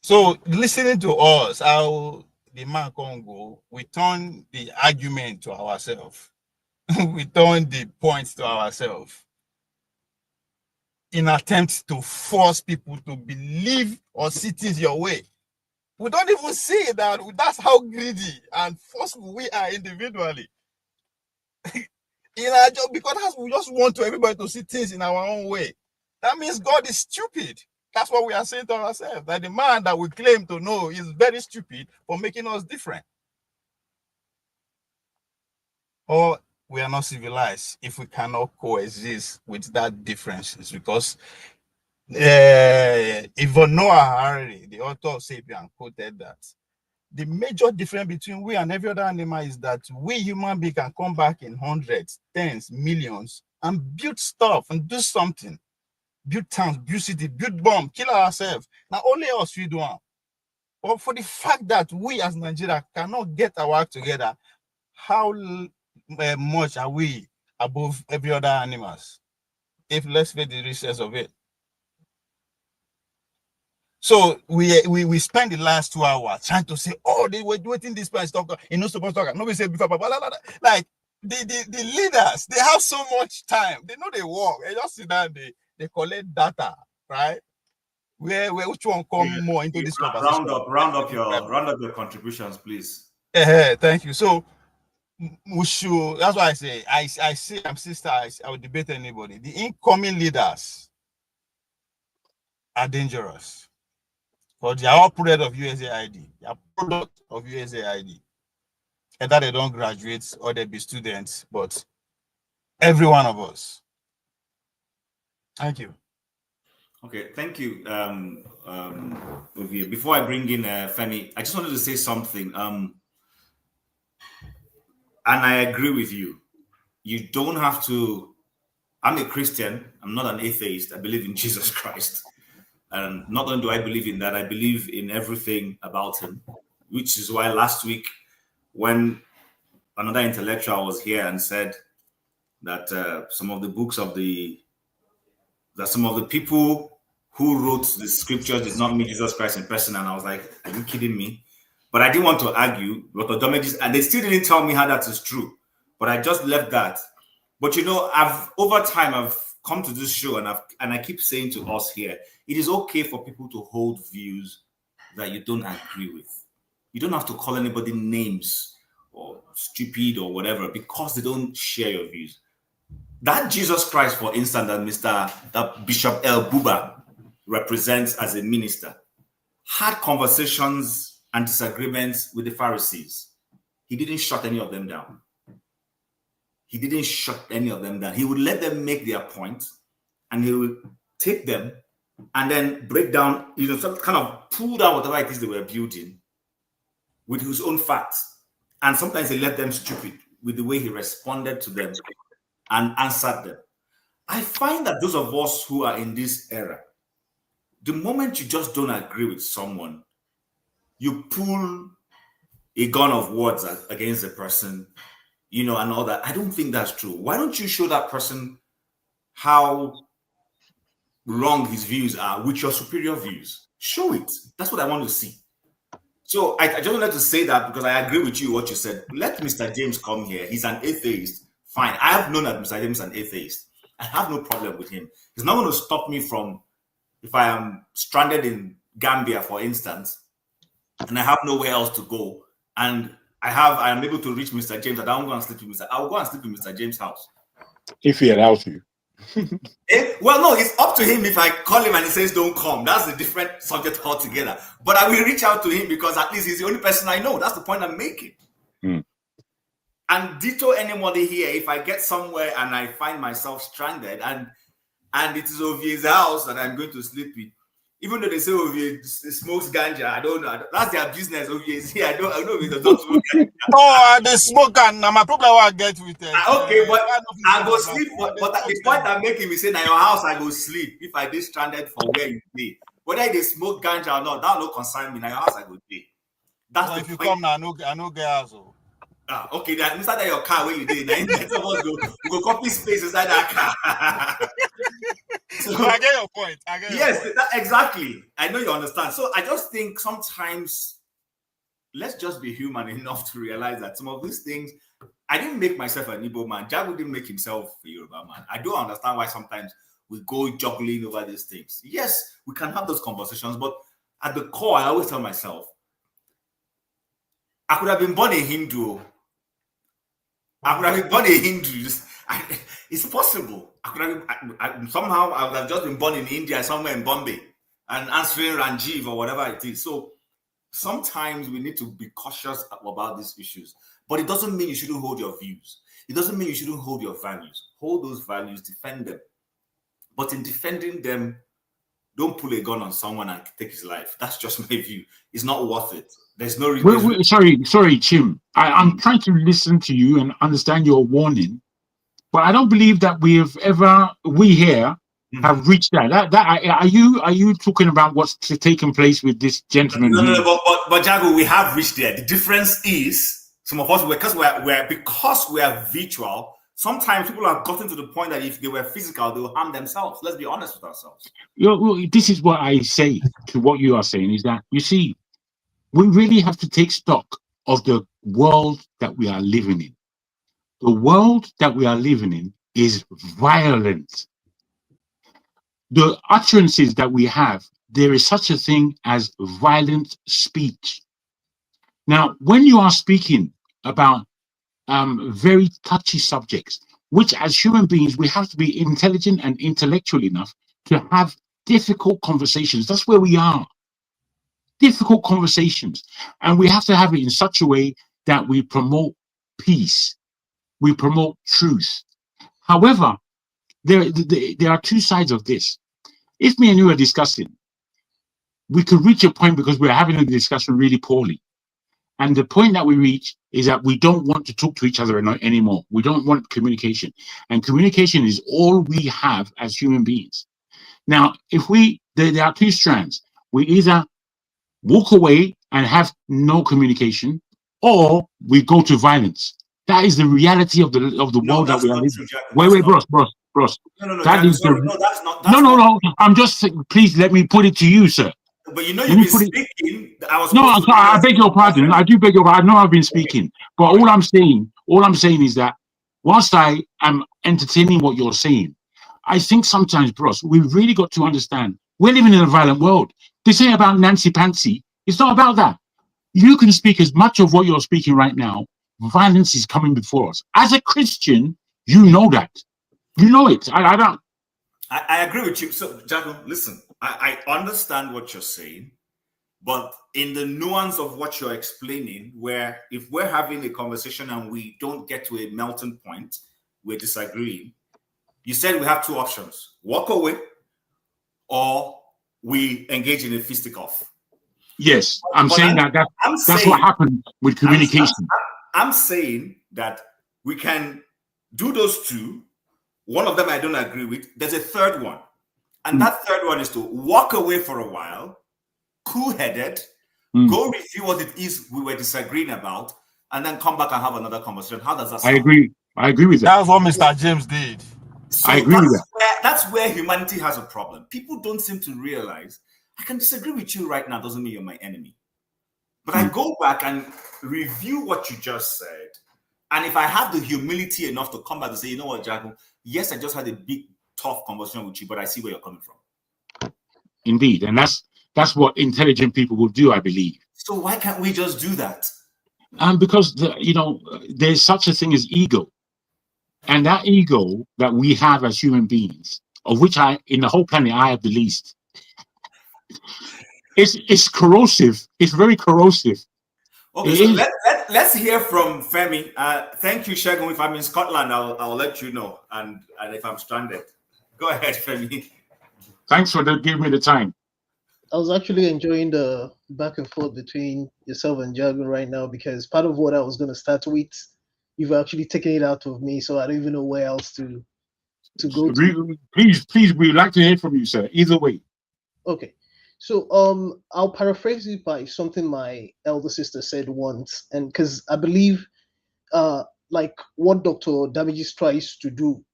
So listening to us, how the man can go, we turn the argument to ourselves. We turn the points to ourselves in attempts to force people to believe or see things your way. We don't even see that. That's how greedy and forceful we are individually. In our job, because we just want everybody to see things in our own way. That means God is stupid. That's what we are saying to ourselves. That the man that we claim to know is very stupid for making us different. Or we are not civilized if we cannot coexist with that differences. Because even Noah Harari, the author of Sapien, quoted that the major difference between we and every other animal is that we human beings can come back in hundreds, tens, millions and build stuff and do something. Build towns, build city, build bomb, kill ourselves. Now only us we do it. But for the fact that we as Nigeria cannot get our act together, how much are we above every other animals? If let's face the research of it. So we spend the last 2 hours trying to say, oh, they were waiting this place talk. You're not supposed to talk. Nobody said before, like the leaders, they have so much time. They know they work. They just sit down, they collect data, right? Where which one come more into this conversation? Round up your contributions, please. Thank you. So we should. That's why I say I say I'm sister. I will debate anybody. The incoming leaders are dangerous. But they are all product of USAID. They are product of USAID. Either they don't graduate or they be students, but every one of us. Thank you. Okay, thank you, Ovie. Before I bring in Femi, I just wanted to say something. And I agree with you. You don't have to I'm a Christian. I'm not an atheist. I believe in Jesus Christ. And not only do I believe in that, I believe in everything about him, which is why last week when another intellectual was here and said that some of the people who wrote the scriptures did not meet Jesus Christ in person, and I was like, are you kidding me? But I didn't want to argue, and they still didn't tell me how that is true. But I just left that. But you know, over time I've come to this show and I keep saying to us here, it is okay for people to hold views that you don't agree with. You don't have to call anybody names or stupid or whatever because they don't share your views. That Jesus Christ, for instance, that Bishop El-Buba represents as a minister, had conversations and disagreements with the Pharisees. He didn't shut any of them down. He didn't shut any of them down. He would let them make their point, and he would take them and then break down, kind of pull down whatever it is they were building with his own facts. And sometimes he left them stupid with the way he responded to them and answered them. I find that those of us who are in this era, the moment you just don't agree with someone, you pull a gun of words against the person, and all that. I don't think that's true. Why don't you show that person how wrong his views are with your superior views? Show it. That's what I want to see. So I just wanted to say that because I agree with you what you said. Let Mr. James come here. He's an atheist. Fine. I have known that Mr. James is an atheist. I have no problem with him. He's not going to stop me from, if I am stranded in Gambia, for instance, and I have nowhere else to go, and I am able to reach Mr. James, and I don't go and sleep with I'll go and sleep in Mr. James' house. If he allows you. Well, no, it's up to him. If I call him and he says don't come, that's a different subject altogether. But I will reach out to him because at least he's the only person I know. That's the point I'm making. And ditto anybody here, if I get somewhere and I find myself stranded and it is Ovie's house that I'm going to sleep in, even though they say Ovie smokes ganja, I don't know. That's their business. Ovie is here. I don't know if they don't smoke ganja. Oh, they smoke and my problem I get with it. Okay, but I go sleep. But the point I'm making is saying, at your house I go sleep if I get stranded for where you stay. Whether they smoke ganja or not, that don't concern me. At your house I go stay. That's if you come now, I know get house. Okay, then inside that your car where you did, then we go copy space inside that car. So I get your point. Yes, exactly. I know you understand. So I just think sometimes let's just be human enough to realize that some of these things, I didn't make myself an Igbo man. Jago didn't make himself a Yoruba man. I don't understand why sometimes we go juggling over these things. Yes, we can have those conversations, but at the core, I always tell myself, I could have been born a Hindu. It's possible. Somehow I would have just been born in India, somewhere in Bombay, and answering Ranjiv or whatever it is. So sometimes we need to be cautious about these issues. But it doesn't mean you shouldn't hold your views. It doesn't mean you shouldn't hold your values. Hold those values, defend them. But in defending them, don't pull a gun on someone and take his life. That's just my view. It's not worth it. There's no reason. Sorry, Chim. I'm trying to listen to you and understand your warning, but I don't believe that we here have reached that. Are you talking about what's taking place with this gentleman? No, but Jago, we have reached there. The difference is some of us, because we are virtual. Sometimes people have gotten to the point that if they were physical, they will harm themselves. Let's be honest with ourselves. This is what I say to what you are saying, is that, you see, we really have to take stock of the world that we are living in. The world that we are living in is violent. The utterances that we have, there is such a thing as violent speech. Now, when you are speaking about very touchy subjects, which as human beings, we have to be intelligent and intellectual enough to have difficult conversations. That's where we are. Difficult conversations. And we have to have it in such a way that we promote peace. We promote truth. However, there are two sides of this. If me and you are discussing, we could reach a point because we're having a discussion really poorly. And the point that we reach is that we don't want to talk to each other anymore. We don't want communication. And communication is all we have as human beings. Now, if there are two strands. We either walk away and have no communication, or we go to violence. That is the reality of the world that we are living. Wait, bros. No, That Jack, is sorry. the No, that's not. no. I'm just saying, please let me put it to you, sir. But you've been speaking. I beg your pardon. I do beg your pardon. I know I've been speaking, but all I'm saying is that whilst I am entertaining what you're saying, I think sometimes, bros, we've really got to understand we're living in a violent world. This ain't about Nancy Pansy. It's not about that. You can speak as much of what you're speaking right now. Violence is coming before us. As a Christian, you know that. You know it. I don't. I agree with you. So, Jacob, listen, I understand what you're saying, but in the nuance of what you're explaining, where if we're having a conversation and we don't get to a melting point, we're disagreeing. You said we have two options: walk away, or we engage in a fisticuff. Yes, I'm saying that's what happened with communication. I'm saying that we can do those two. One of them I don't agree with. There's a third one. And that third one is to walk away for a while, cool-headed, go review what it is we were disagreeing about, and then come back and have another conversation. How does that sound? I agree with that. That's what Mr. James did. So I agree with that. That's where humanity has a problem. People don't seem to realize I can disagree with you right now doesn't mean you're my enemy. But I go back and review what you just said. And if I have the humility enough to come back and say, you know what, Jago, yes, I just had a big, tough conversation with you, but I see where you're coming from. Indeed. And that's what intelligent people will do, I believe. So why can't we just do that? Because, there's such a thing as ego. And that ego that we have as human beings, of which in the whole planet, I have the least. It's corrosive. It's very corrosive. Okay, so let's hear from Femi. Thank you, Shegun. If I'm in Scotland, I'll let you know. And if I'm stranded, go ahead, Femi. Thanks for giving me the time. I was actually enjoying the back and forth between yourself and Jagun right now, because part of what I was going to start with, you've actually taken it out of me, so I don't even know where else to go to. Please, we'd like to hear from you, sir. Either way. Okay. So I'll paraphrase it by something my elder sister said once, and because I believe like what Dr. Damages tries to do,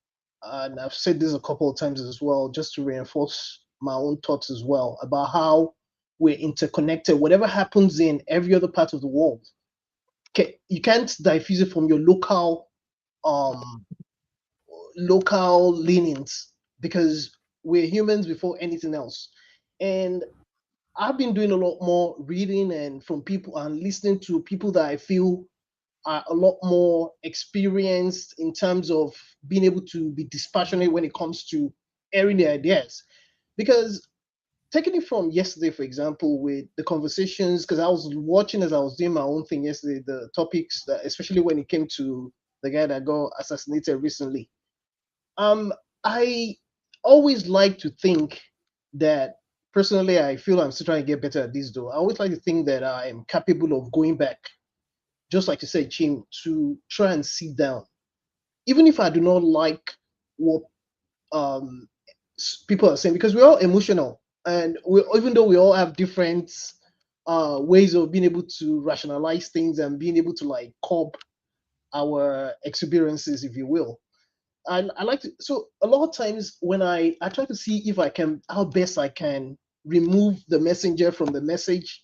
and I've said this a couple of times as well, just to reinforce my own thoughts as well about how we're interconnected. Whatever happens in every other part of the world, you can't diffuse it from your local leanings, because we're humans before anything else. And I've been doing a lot more reading and from people and listening to people that I feel are a lot more experienced in terms of being able to be dispassionate when it comes to airing their ideas. Because taking it from yesterday, for example, with the conversations, because I was watching as I was doing my own thing yesterday, the topics, that, especially when it came to the guy that got assassinated recently. I always like to think that, personally, I feel I'm still trying to get better at this though. I always like to think that I am capable of going back, just like you said, Chim, to try and sit down. Even if I do not like what people are saying, because we're all emotional. And even though we all have different ways of being able to rationalize things and being able to like curb our experiences, if you will. And I like to, so a lot of times when I try to see if I can, how best I can remove the messenger from the message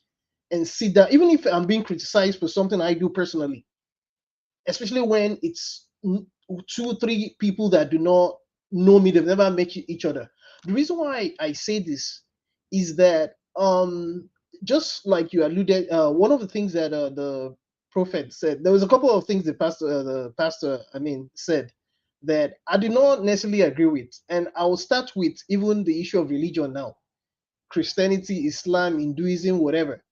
and sit down, even if I'm being criticized for something I do personally, especially when it's 2-3 people that do not know me, they've never met each other. The reason why I say this is that just like you alluded, one of the things that the prophet said, there was a couple of things the pastor said that I do not necessarily agree with. And I will start with even the issue of religion now. Christianity, Islam, Hinduism, whatever.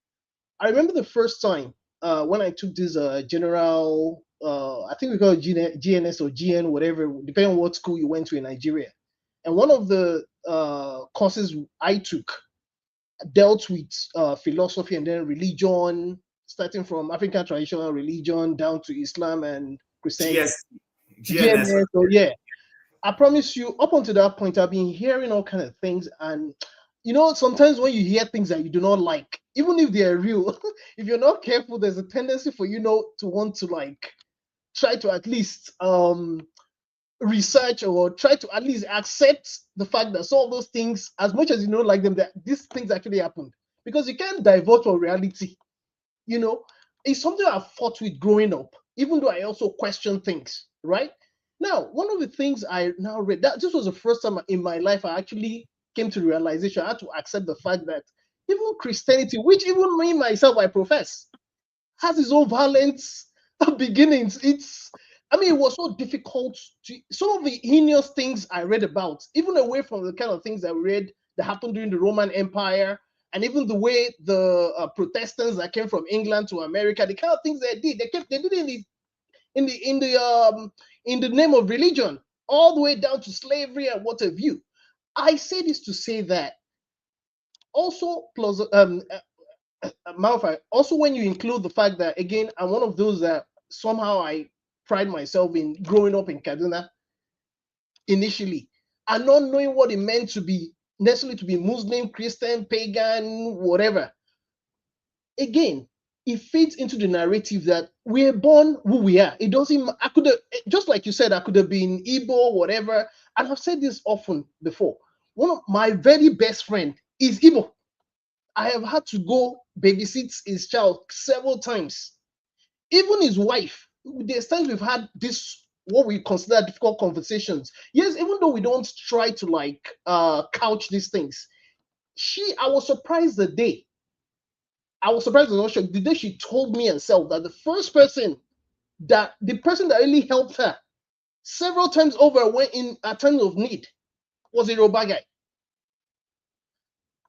I remember the first time when I took this general, I think we call it GNS or GN, whatever, depending on what school you went to in Nigeria. And one of the courses I took dealt with philosophy and then religion, starting from African traditional religion down to Islam and Christianity. GNS. So yeah, I promise you, up until that point, I've been hearing all kind of things, and you know, sometimes when you hear things that you do not like, even if they're real, if you're not careful, there's a tendency for you know to want to like try to at least research or try to at least accept the fact that some of those things, as much as you don't like them, that these things actually happened, because you can't divert from reality. You know, it's something I've fought with growing up, even though I also question things, right? Now, one of the things I now read, that this was the first time in my life I actually came to the realization I had to accept the fact that even Christianity, which even me myself I profess, has its own violent beginnings. I mean, it was so difficult to, some of the heinous things I read about, even away from the kind of things I read that happened during the Roman Empire, and even the way the Protestants that came from England to America, the kind of things they did, they did it in the name of religion, all the way down to slavery and what have you. I say this to say that also plus also when you include the fact that again I'm one of those that somehow I pride myself in growing up in Kaduna initially and not knowing what it meant to be necessarily to be Muslim, Christian, pagan, whatever. Again, it fits into the narrative that we're born who we are. It doesn't, I could have, just like you said, I could have been Igbo, whatever. And I've said this often before. One of my very best friend is Igbo. I have had to go babysit his child several times. Even his wife, there's times we've had this, what we consider difficult conversations. Yes, even though we don't try to like couch these things. I was surprised the day the day she told me herself that the person that really helped her several times over when in a time of need was a Yoruba guy.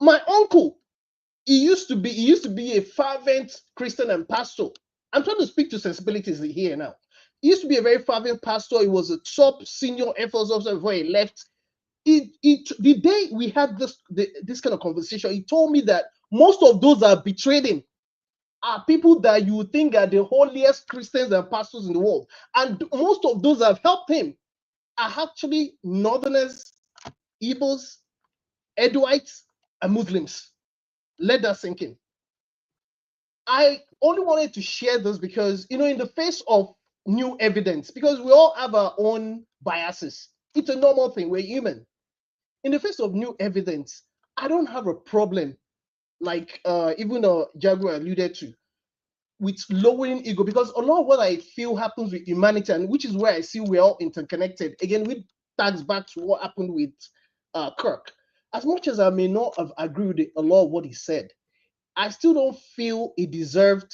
My uncle, he used to be a fervent Christian and pastor. I'm trying to speak to sensibilities here now. He used to be a very fervent pastor. He was a top senior Air Force officer before he left. The day we had this kind of conversation, he told me that most of those that betrayed him are people that you would think are the holiest Christians and pastors in the world. And most of those that have helped him are actually Northerners, Igbos, Edoites, and Muslims. Let that sink in. I only wanted to share this because, you know, in the face of new evidence, because we all have our own biases. It's a normal thing. We're human. In the face of new evidence, I don't have a problem, like even Jaguar alluded to, with lowering ego, because a lot of what I feel happens with humanity, and which is where I see we're all interconnected. Again, which tags back to what happened with Kirk. As much as I may not have agreed with a lot of what he said, I still don't feel he deserved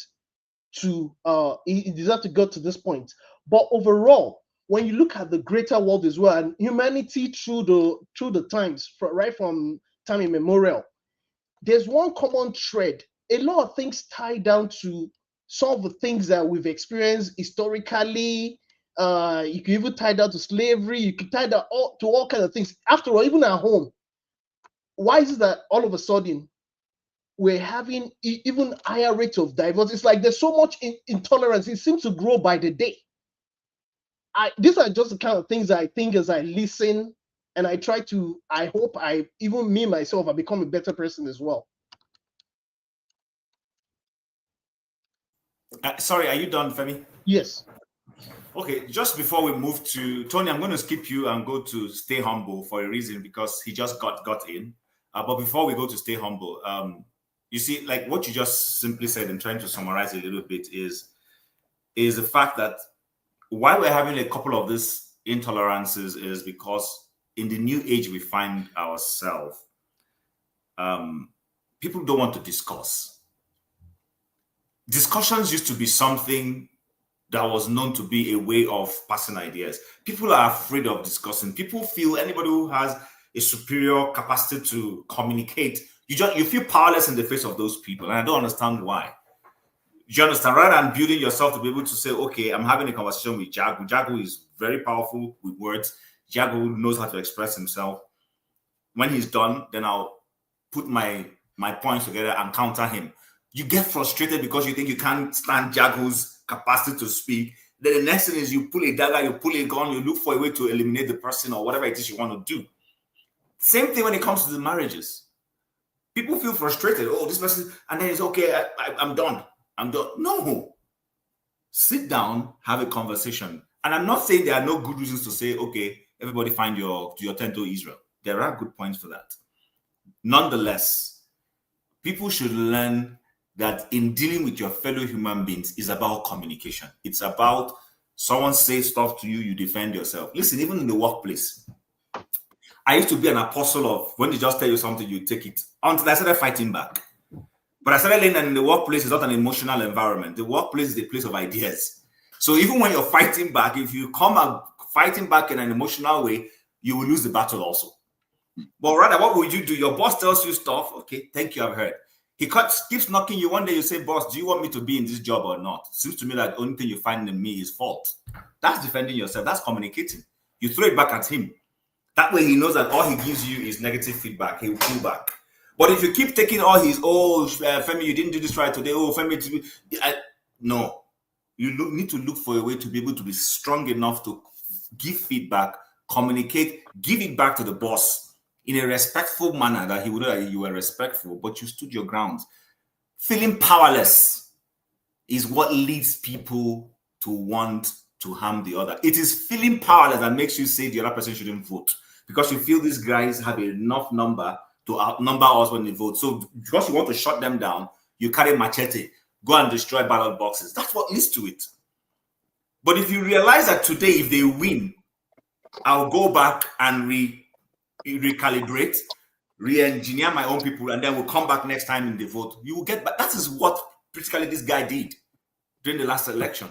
to go to this point. But overall, when you look at the greater world as well, and humanity through the times, right from time immemorial, there's one common thread. A lot of things tie down to some of the things that we've experienced historically. You can even tie that to slavery. You can tie that to all kinds of things. After all, even at home, why is it that all of a sudden we're having even higher rates of divorce? It's like there's so much intolerance. It seems to grow by the day. These are just the kind of things I think as I listen and I try to, I hope even me myself, I become a better person as well. Sorry, are you done, Femi? Yes. Okay, just before we move to Tony, I'm going to skip you and go to Stay Humble for a reason, because he just got in. But before we go to Stay Humble, you see, like what you just simply said and trying to summarize a little bit is the fact that why we're having a couple of these intolerances is because in the new age we find ourselves, people don't want to discuss. Discussions used to be something that was known to be a way of passing ideas. People are afraid of discussing. People feel anybody who has a superior capacity to communicate, you feel powerless in the face of those people. And I don't understand why. You understand? Rather than building yourself to be able to say, okay, I'm having a conversation with Jagu. Jagu is very powerful with words. Jagu knows how to express himself. When he's done, then I'll put my points together and counter him. You get frustrated because you think you can't stand Jago's capacity to speak. Then the next thing is you pull a dagger, you pull a gun, you look for a way to eliminate the person or whatever it is you want to do. Same thing when it comes to the marriages. People feel frustrated. Oh, this person, and then it's okay, I'm done. I'm done. No. Sit down, have a conversation. And I'm not saying there are no good reasons to say, okay, everybody find your tent to Israel. There are good points for that. Nonetheless, people should learn that in dealing with your fellow human beings is about communication. It's about someone says stuff to you, you defend yourself. Listen, even in the workplace, I used to be an apostle of when they just tell you something, you take it. Until I started fighting back. But I started learning that in the workplace is not an emotional environment. The workplace is a place of ideas. So even when you're fighting back, if you come out fighting back in an emotional way, you will lose the battle also. But rather, what would you do? Your boss tells you stuff. Okay, thank you, I've heard. He keeps knocking you. One day you say, boss, do you want me to be in this job or not? Seems to me like the only thing you find in me is fault. That's defending yourself. That's communicating. You throw it back at him. That way he knows that all he gives you is negative feedback. He will pull back. But if you keep taking all his, Femi, you didn't do this right today. Oh, Femi, no. You need to look for a way to be able to be strong enough to give feedback, communicate, give it back to the boss in a respectful manner that he would know that you were respectful, but you stood your ground. Feeling powerless is what leads people to want to harm the other. It is feeling powerless that makes you say the other person shouldn't vote because you feel these guys have enough number to outnumber us when they vote. So because you want to shut them down, you carry machete, go and destroy ballot boxes. That's what leads to it. But if you realize that today, if they win, I'll go back and recalibrate, re-engineer my own people, and then we'll come back next time in the vote. You will get back. That is what basically this guy did during the last election.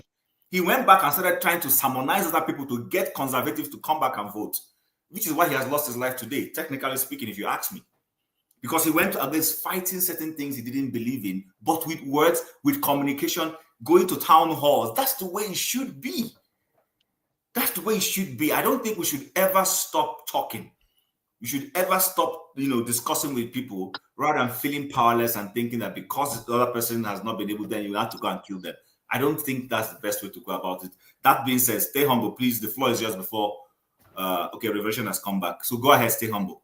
He went back and started trying to sermonize other people to get conservatives to come back and vote, which is why he has lost his life today, technically speaking, if you ask me. Because he went against fighting certain things he didn't believe in, but with words, with communication, going to town halls. That's the way it should be. That's the way it should be. I don't think we should ever stop talking. We should ever stop, discussing with people rather than feeling powerless and thinking that because the other person has not been able, then you have to go and kill them. I don't think that's the best way to go about it. That being said, stay humble, please. The floor is just before. Revelation has come back. So go ahead, stay humble.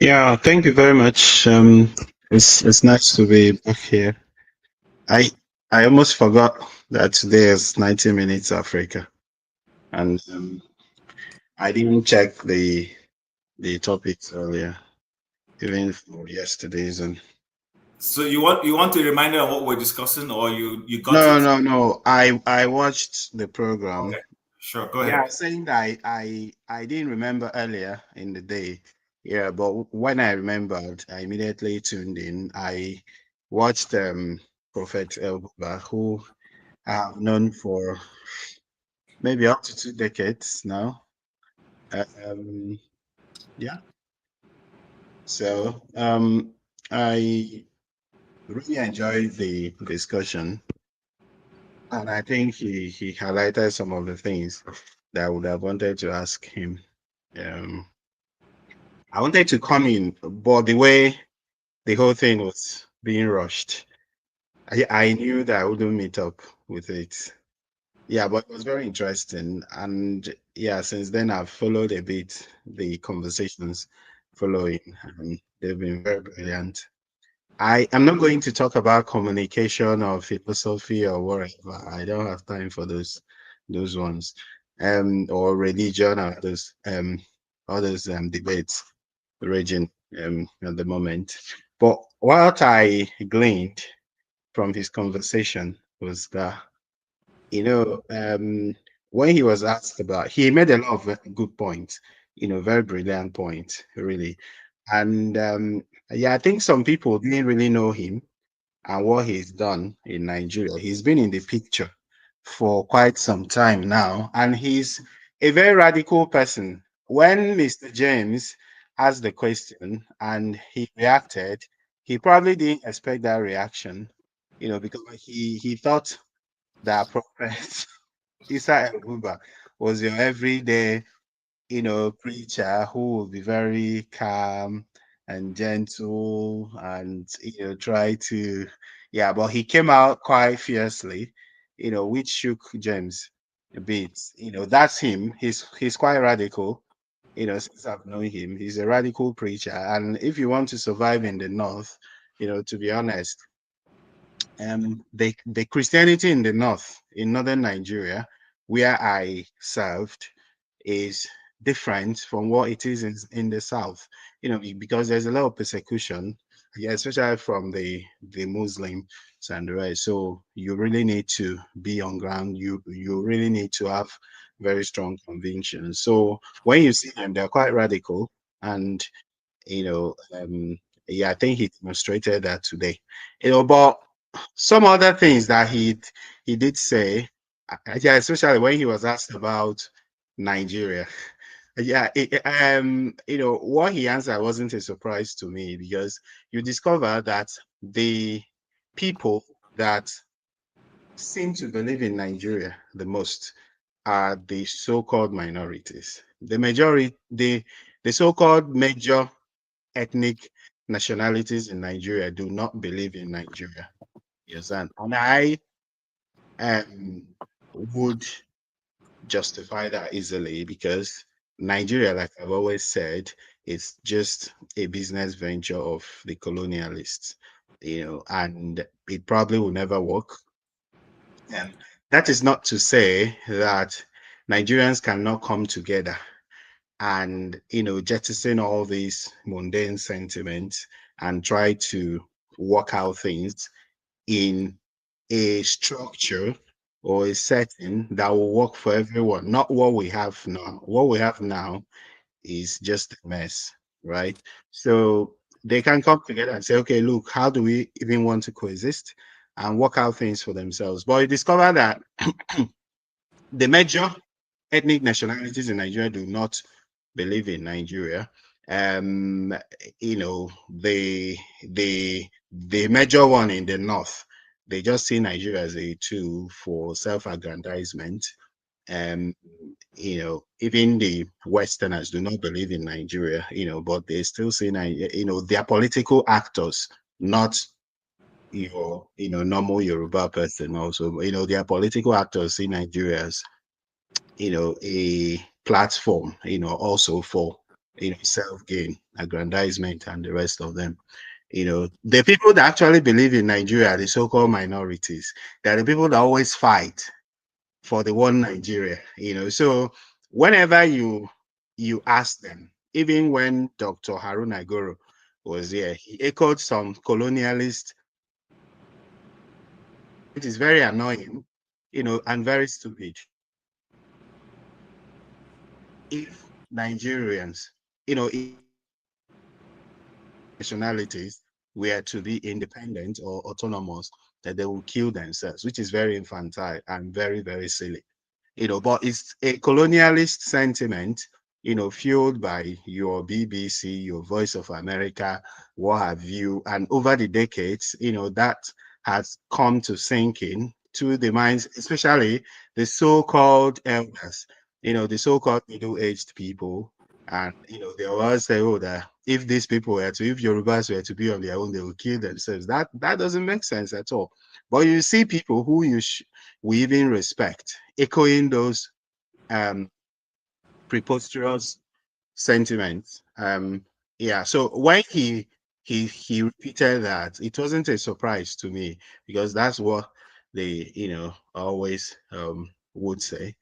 Yeah, thank you very much. It's nice to be back here. I almost forgot that today is 90 minutes Africa, and I didn't check the topics earlier, even for yesterday's. And so you want to remind them of what we're discussing, or you got it? No. I watched the program. Okay. Sure, go ahead. Yeah, saying that I didn't remember earlier in the day. Yeah, but when I remembered, I immediately tuned in. I watched Prophet El-Buba, who I've known for maybe up to 2 decades now. Yeah. So I really enjoyed the discussion, and I think he highlighted some of the things that I would have wanted to ask him. I wanted to come in, but the way the whole thing was being rushed, I knew that I wouldn't meet up with it. Yeah, but it was very interesting. And yeah, since then I've followed a bit the conversations following, and they've been very brilliant. I am not going to talk about communication or philosophy or whatever. I don't have time for those ones. Or religion or others debates raging at the moment. But what I gleaned from his conversation was that, when he was asked about, he made a lot of very good points, very brilliant points, really. And yeah, I think some people didn't really know him and what he's done in Nigeria. He's been in the picture for quite some time now, and he's a very radical person. When Mr. James asked the question and he reacted, he probably didn't expect that reaction, because he thought that Prophet Isa El-Buba was your everyday, preacher who will be very calm and gentle and try to, yeah, but he came out quite fiercely, which shook James a bit. That's him. He's quite radical. Since I've known him, he's a radical preacher. And if you want to survive in the north, to be honest, the Christianity in the north, in northern Nigeria, where I served, is different from what it is in the south. Because there's a lot of persecution, yeah, especially from the Muslims and the rest. So you really need to be on ground. You really need to have very strong convictions. So when you see them, they're quite radical, and you know, um, yeah, I think he demonstrated that today. But some other things that he did say, yeah, especially when he was asked about Nigeria. Yeah, what he answered wasn't a surprise to me, because you discover that the people that seem to believe in Nigeria the most are the so-called minorities. The so-called major ethnic nationalities in Nigeria do not believe in Nigeria. Yes, and I would justify that easily, because Nigeria, like I've always said, is just a business venture of the colonialists, and it probably will never work. And that is not to say that Nigerians cannot come together and jettison all these mundane sentiments and try to work out things in a structure or a setting that will work for everyone, not what we have now. What we have now is just a mess, right? So they can come together and say, okay, look, how do we even want to coexist and work out things for themselves? But you discover that the major ethnic nationalities in Nigeria do not believe in Nigeria. Um, the major one in the north, they just see Nigeria as a tool for self-aggrandizement. Um, even the Westerners do not believe in Nigeria, but they still see they are political actors, not normal Yoruba person. Also, they are political actors in Nigeria as a platform, also for self-gain, aggrandizement, and the rest of them. The people that actually believe in Nigeria are the so-called minorities. They're the people that always fight for the one Nigeria. So whenever you ask them, even when Dr. Harun Agoro was here, he echoed some colonialist. It is very annoying, and very stupid. If Nigerians, if nationalities were to be independent or autonomous, that they will kill themselves, which is very infantile and very, very silly. But it's a colonialist sentiment, fueled by your BBC, your Voice of America, what have you. And over the decades, that has come to sink in to the minds, especially the so-called elders, the so-called middle-aged people. And, they always say, oh, that if these people if Yorubas were to be on their own, they will kill themselves. That doesn't make sense at all. But you see people who we even respect echoing those preposterous sentiments. Yeah. So when he repeated that, it wasn't a surprise to me, because that's what they always would say.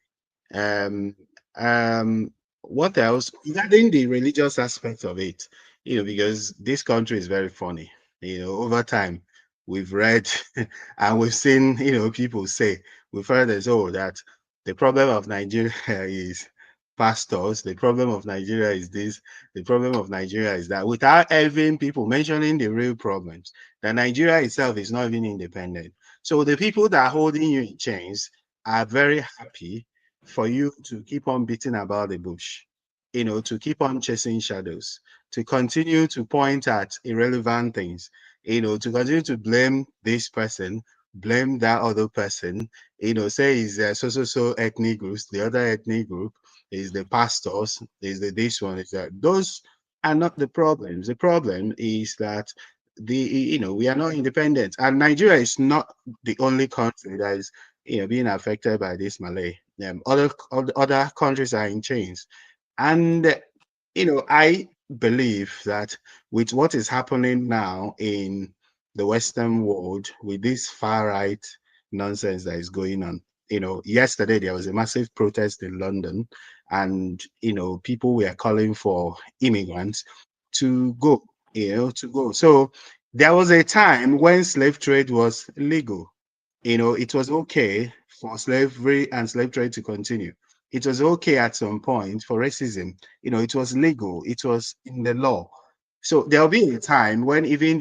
Um, um, what else? Regarding the religious aspect of it, because this country is very funny. Over time, we've read and we've seen, people say, we've heard as oh that the problem of Nigeria is pastors. The problem of Nigeria is this. The problem of Nigeria is that, without even people mentioning the real problems, that Nigeria itself is not even independent. So the people that are holding you in chains are very happy for you to keep on beating about the bush, to keep on chasing shadows, to continue to point at irrelevant things, to continue to blame this person, blame that other person, say is so ethnic groups, the other ethnic group is the pastors, is the this one, is that. Those are not the problems. The problem is that we are not independent, and Nigeria is not the only country that is being affected by this Malay. Other countries are in chains, and I believe that with what is happening now in the Western world, with this far right nonsense that is going on. Yesterday there was a massive protest in London, and people were calling for immigrants to go, to go. So there was a time when slave trade was legal. It was okay for slavery and slave trade to continue. It was okay at some point for racism. It was legal. It was in the law. So there'll be a time when even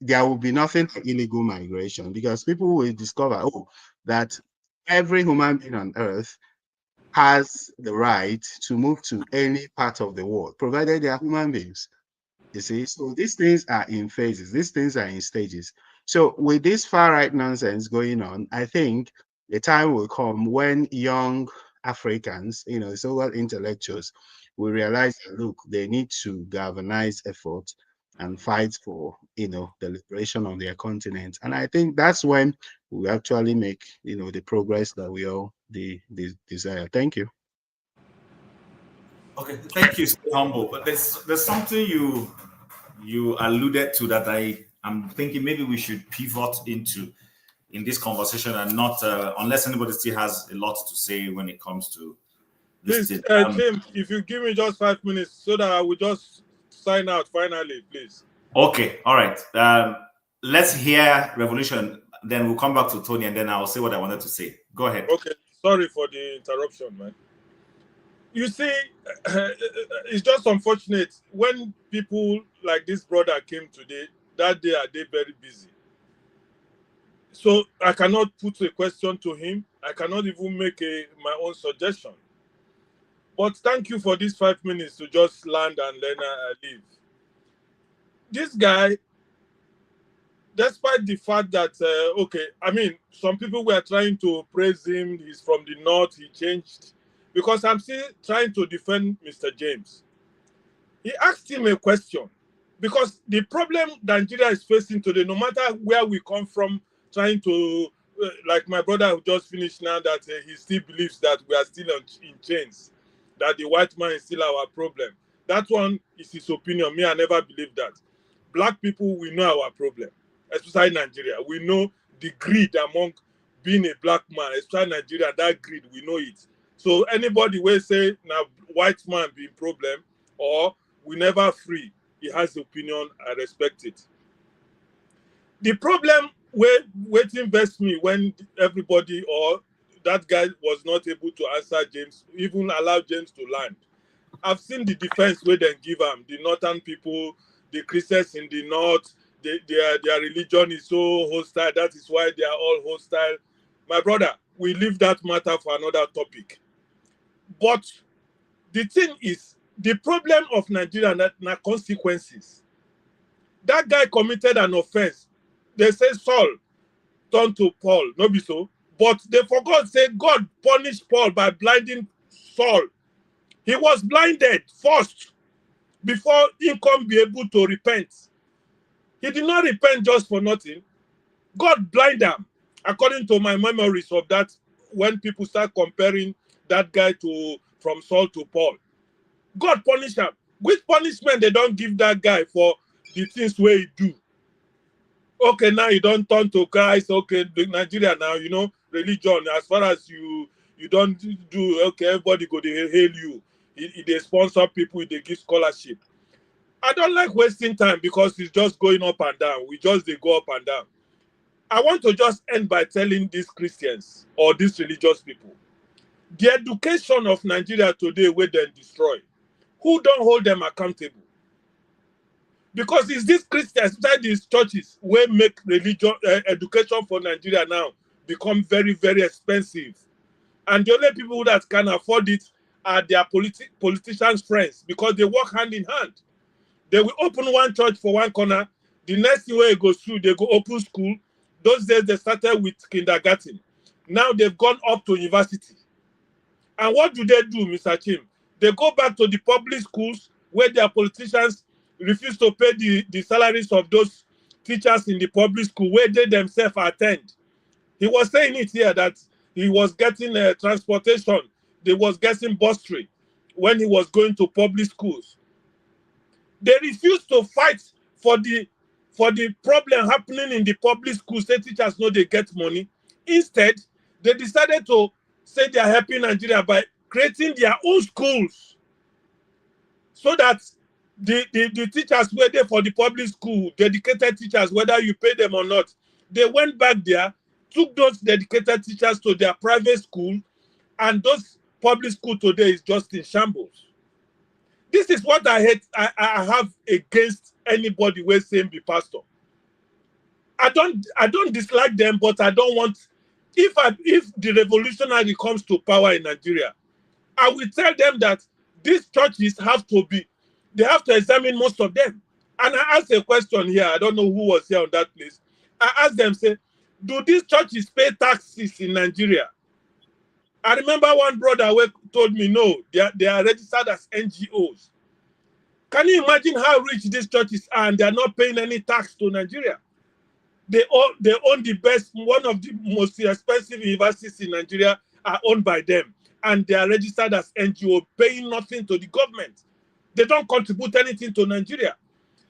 there will be nothing like illegal migration, because people will discover, that every human being on earth has the right to move to any part of the world, provided they are human beings. You see, so these things are in phases, these things are in stages. So with this far right nonsense going on, I think the time will come when young Africans, so-called intellectuals, will realize that, look, they need to galvanize effort and fight for, the liberation of their continent. And I think that's when we actually make, the progress that we all desire. Thank you. Okay, thank you, stay humble. But there's something you alluded to that I'm thinking maybe we should pivot into in this conversation, and not unless anybody still has a lot to say when it comes to this Please, thing. Jim, if you give me just 5 minutes so that I will just sign out finally, please. Okay, all right. Let's hear Revolution, then we'll come back to Tony, and then I'll say what I wanted to say. Go ahead. Okay, sorry for the interruption, man. You see, it's just unfortunate when people like this brother came today, that day are they very busy. So I cannot put a question to him. I cannot even make my own suggestion. But thank you for these 5 minutes to just land and then leave. This guy, despite the fact that, some people were trying to praise him. He's from the north. He changed. Because I'm still trying to defend Mr. James. He asked him a question. Because the problem Nigeria is facing today, no matter where we come from, trying to, like my brother who just finished now, that he still believes that we are still in chains, that the white man is still our problem. That one is his opinion. Me, I never believed that. Black people, we know our problem, especially Nigeria. We know the greed among being a black man, especially Nigeria, that greed, we know it. So anybody will say, now white man being problem, or we never free, he has the opinion, I respect it. The problem waiting vex me when everybody or that guy was not able to answer James, even allow James to land. I've seen the defense where they give him, the northern people, the Christians in the north, their religion is so hostile, that is why they are all hostile. My brother, we leave that matter for another topic. But the thing is, the problem of Nigeria are consequences. That guy committed an offense. They say Saul turned to Paul, no be so. But they forgot to say God punished Paul by blinding Saul. He was blinded first before he can be able to repent. He did not repent just for nothing. God blinded him. According to my memories of that, when people start comparing that guy from Saul to Paul, God punished him. Which punishment they don't give that guy for the things where he do? Okay, now you don't turn to Christ. Okay, Nigeria now, religion. As far as you don't do, okay, everybody go to hail you. They sponsor people, they give scholarship. I don't like wasting time because it's just going up and down. They go up and down. I want to just end by telling these Christians or these religious people, the education of Nigeria today where they destroy, who don't hold them accountable? Because it's these Christians inside these churches where make religion education for Nigeria now become very, very expensive. And the only people that can afford it are their politicians' friends, because they work hand in hand. They will open one church for one corner. The next thing where it goes through, they go open school. Those days they started with kindergarten. Now they've gone up to university. And what do, Mr. Chim? They go back to the public schools where their politicians refuse to pay the salaries of those teachers in the public school where they themselves attend. He was saying it here that he was getting transportation, they was getting bursary when he was going to public schools. They refused to fight for the problem happening in the public schools. Say teachers know they get money. Instead, they decided to say they are helping Nigeria by creating their own schools, so that the teachers were there for the public school, dedicated teachers, whether you pay them or not, they went back there, took those dedicated teachers to their private school, and those public school today is just in shambles. This is what I hate. I have against anybody who is saying be pastor. I don't dislike them, but I don't want, if the revolutionary comes to power in Nigeria, I will tell them that these churches have to examine most of them. And I asked a question here, I don't know who was here on that place. I asked them, say, do these churches pay taxes in Nigeria? I remember one brother told me, no, they are registered as NGOs. Can you imagine how rich these churches are and they are not paying any tax to Nigeria? They own the best, one of the most expensive universities in Nigeria are owned by them. And they are registered as NGO, paying nothing to the government. They don't contribute anything to Nigeria.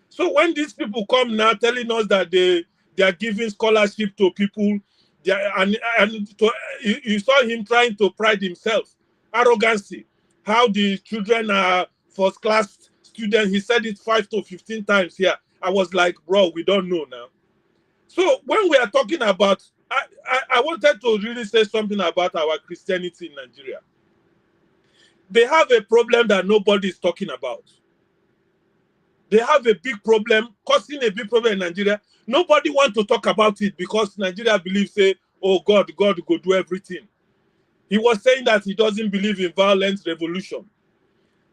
So when these people come now telling us that they are giving scholarship to people, you saw him trying to pride himself, arrogancy, how the children are first class students. He said it 5 to 15 times here. I was like, bro, we don't know now. So when we are talking about, I wanted to really say something about our Christianity in Nigeria. They have a problem that nobody is talking about. They have a big problem, causing a big problem in Nigeria. Nobody wants to talk about it because Nigeria believes, say, oh, God will do everything. He was saying that he doesn't believe in violence, revolution.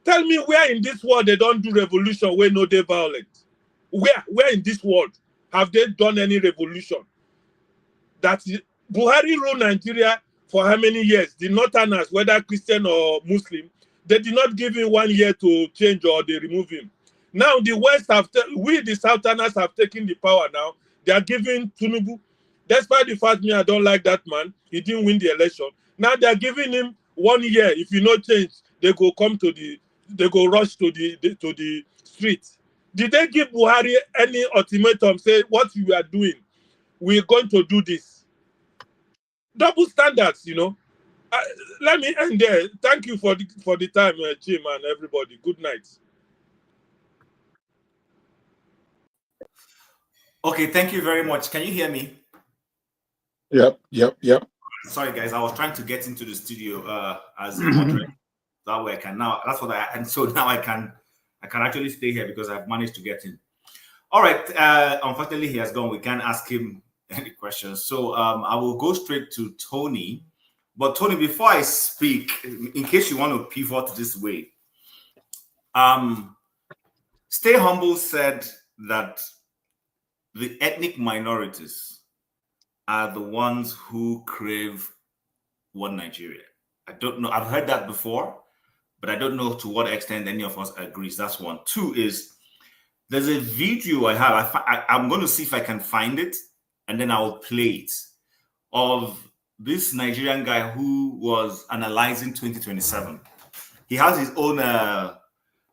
Tell me where in this world they don't do revolution where no they violent? Where in this world have they done any revolution? That Buhari ruled Nigeria for how many years? The Northerners, whether Christian or Muslim, they did not give him 1 year to change or they remove him. Now the West the Southerners have taken the power now. They are giving Tinubu, despite the fact I don't like that man, he didn't win the election. Now they are giving him 1 year. If you not change, they go rush to the streets. Did they give Buhari any ultimatum, say what you are doing, we're going to do this? Double standards, you know. Let me end there. Thank you for the time, Jim and everybody. Good night. Okay, thank you very much. Can you hear me? Yep. Sorry, guys. I was trying to get into the studio as a moderator. That way I can now. That's what so now I can actually stay here because I've managed to get in. All right. Unfortunately, he has gone. We can't ask him any questions. So I will go straight to Tony. But Tony, before I speak, in case you want to pivot this way, Stay Humble said that the ethnic minorities are the ones who crave one Nigeria. I don't know. I've heard that before, but I don't know to what extent any of us agrees. That's one. Two is, there's a video I have. I'm going to see if I can find it, and then I'll play it, of this Nigerian guy who was analyzing 2027. He has his own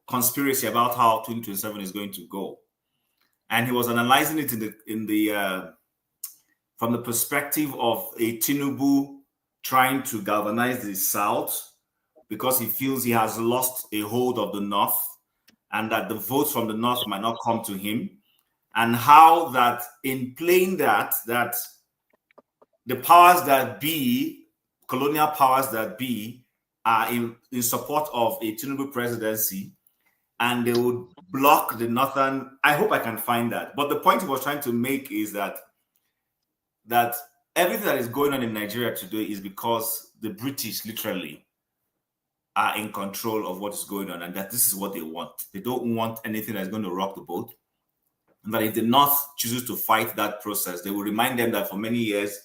conspiracy about how 2027 is going to go. And he was analyzing it from the perspective of a Tinubu trying to galvanize the South because he feels he has lost a hold of the North and that the votes from the North might not come to him. And how that in playing that the powers that be, colonial powers that be, are in support of a Tinubu presidency, and they would block the Northern. I hope I can find that. But the point he was trying to make is that everything that is going on in Nigeria today is because the British literally are in control of what is going on, and that this is what they want. They don't want anything that's going to rock the boat. And that if the North chooses to fight that process, they will remind them that for many years,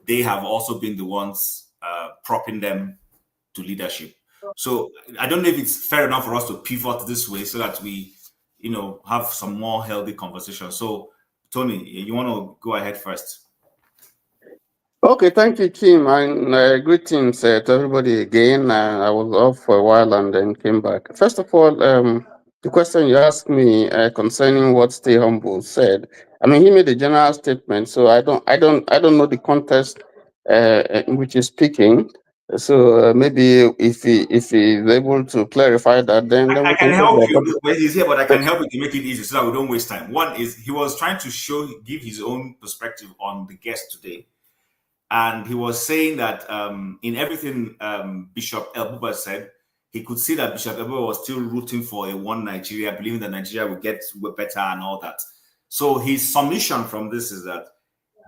they have also been the ones propping them to leadership. So I don't know if it's fair enough for us to pivot this way so that we, have some more healthy conversation. So, Tony, you want to go ahead first? Okay, thank you, Tim, and greetings to everybody again. I was off for a while and then came back. First of all, the question you asked me concerning what Stay Humble said. I mean, he made a general statement, so I don't know the context in which he's speaking. So maybe if he is able to clarify that, then I we can can talk help about you. Well, he's here, but I it. can help you to make it easy so that we don't waste time. One is he was trying to give his own perspective on the guest today. And he was saying that in everything Bishop El-Buba said, he could see that Bishop El-Buba was still rooting for a one Nigeria, believing that Nigeria would get better and all that. So his submission from this is that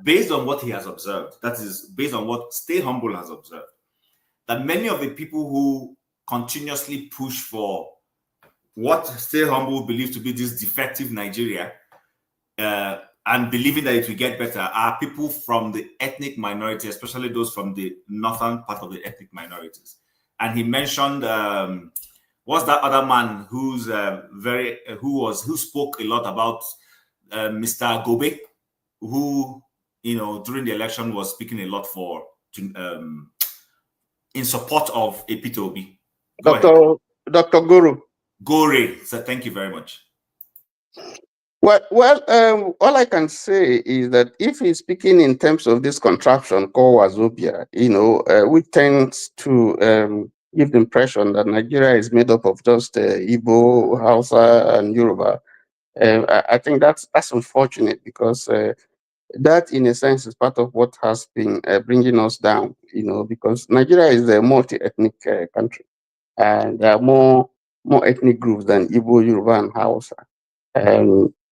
based on what he has observed, that is based on what Stay Humble has observed, that many of the people who continuously push for what Stay Humble believes to be this defective Nigeria and believing that it will get better are people from the ethnic minority, especially those from the northern part of the ethnic minorities. And he mentioned what's that other man who spoke a lot about Mr. Gobe, who during the election was speaking a lot in support of Peter Obi. Dr. Guru. Gore. So thank you very much. Well, all I can say is that if he's speaking in terms of this contraption called Wazobia, which tends to give the impression that Nigeria is made up of just Igbo, Hausa, and Yoruba, I think that's unfortunate because that, in a sense, is part of what has been bringing us down. Because Nigeria is a multi-ethnic country, and there are more ethnic groups than Igbo, Yoruba, and Hausa.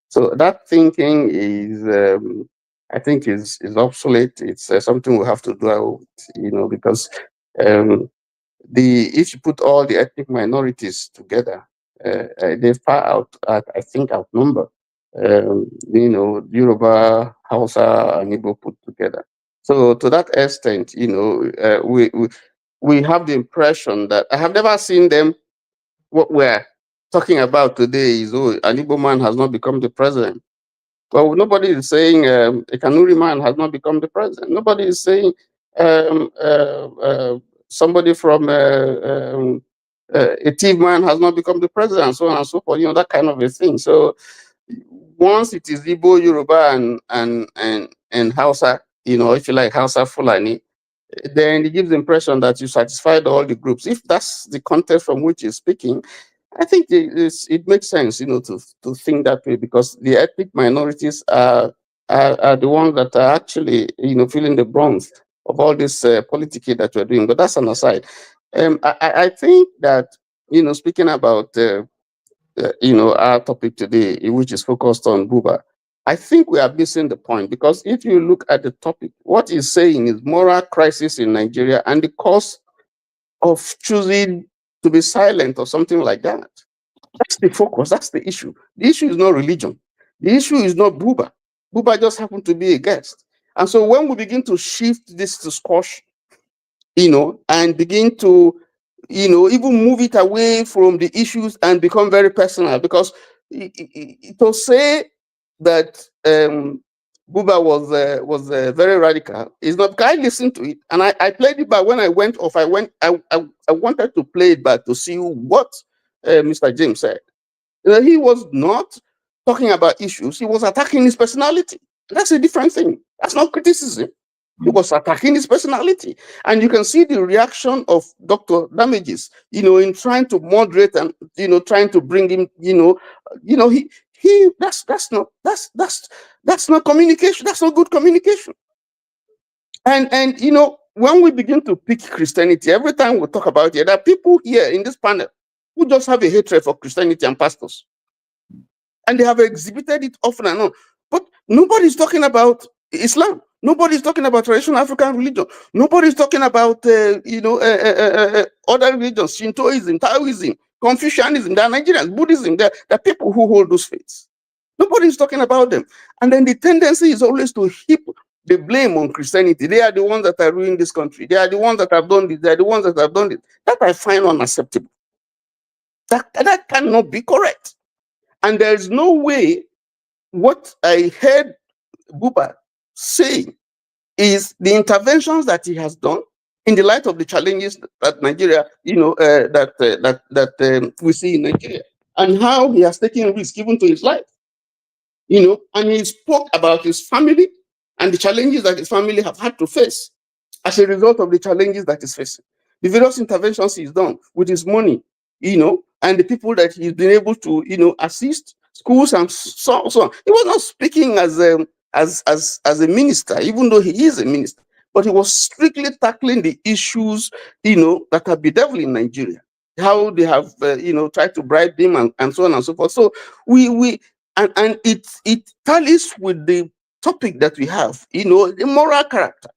So that thinking is, I think, is obsolete. It's something we have to do out, because if you put all the ethnic minorities together, they far outnumber, Yoruba, Hausa, and Igbo put together. So to that extent, we have the impression that I have never seen them. What we're talking about today is, an Igbo man has not become the president. Well, nobody is saying a Kanuri man has not become the president. Nobody is saying somebody from a Tiv man has not become the president, and so on and so forth. That kind of a thing. So once it is Igbo, Yoruba, and Hausa, if you like Hausa Fulani, then it gives the impression that you satisfied all the groups. If that's the context from which you're speaking, I think it makes sense, to think that way, because the ethnic minorities are the ones that are actually, feeling the brunt of all this politicking that we're doing. But that's an aside. I think that, speaking about, our topic today, which is focused on Buba, I think we are missing the point, because if you look at the topic, what he's saying is moral crisis in Nigeria and the cause of choosing to be silent or something like that. That's the focus. That's the issue. The issue is not religion. The issue is not Buba. Buba just happened to be a guest. And so when we begin to shift this to squash, and begin to, even move it away from the issues and become very personal, because to say that Buba was very radical is not. I listened to it, and I played it back when I went off. I wanted to play it back to see what Mr. James said. He was not talking about issues. He was attacking his personality. That's a different thing. That's not criticism. He was attacking his personality. And you can see the reaction of Dr. Damages, in trying to moderate and, trying to bring him, that's not communication. That's not good communication. And when we begin to pick Christianity, every time we talk about it, there are people here in this panel who just have a hatred for Christianity and pastors. And they have exhibited it often and on. But nobody's talking about Islam. Nobody's talking about traditional African religion. Nobody's talking about other religions, Shintoism, Taoism, Confucianism. There are Nigerians, Buddhism. There are people who hold those faiths. Nobody's talking about them. And then the tendency is always to heap They blame on Christianity. They are the ones that are ruining this country. They are the ones that have done this. They are the ones that have done it. That I find unacceptable. That cannot be correct. And there is no way what I heard Buba saying is the interventions that he has done in the light of the challenges that Nigeria, we see in Nigeria, and how he has taken risk even to his life, and he spoke about his family and the challenges that his family have had to face as a result of the challenges that he's facing. The various interventions he's done with his money, and the people that he's been able to, assist, schools and so on. He was not speaking as a minister, even though he is a minister, but he was strictly tackling the issues, that are bedeviled in Nigeria. How they have, tried to bribe him and so on and so forth. So and it tallies with the topic that we have, the moral character.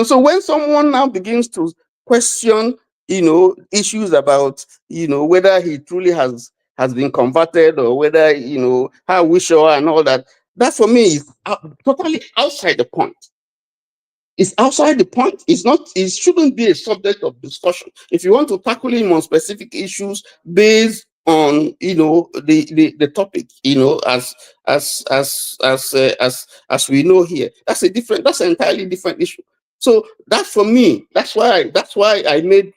So when someone now begins to question, issues about, whether he truly has been converted, or whether, how we sure and all that, that for me is totally outside the point. It's outside the point. It's not. It shouldn't be a subject of discussion. If you want to tackle him on specific issues based on, the topic, as we know here, that's an entirely different issue. So that for me, that's why I made,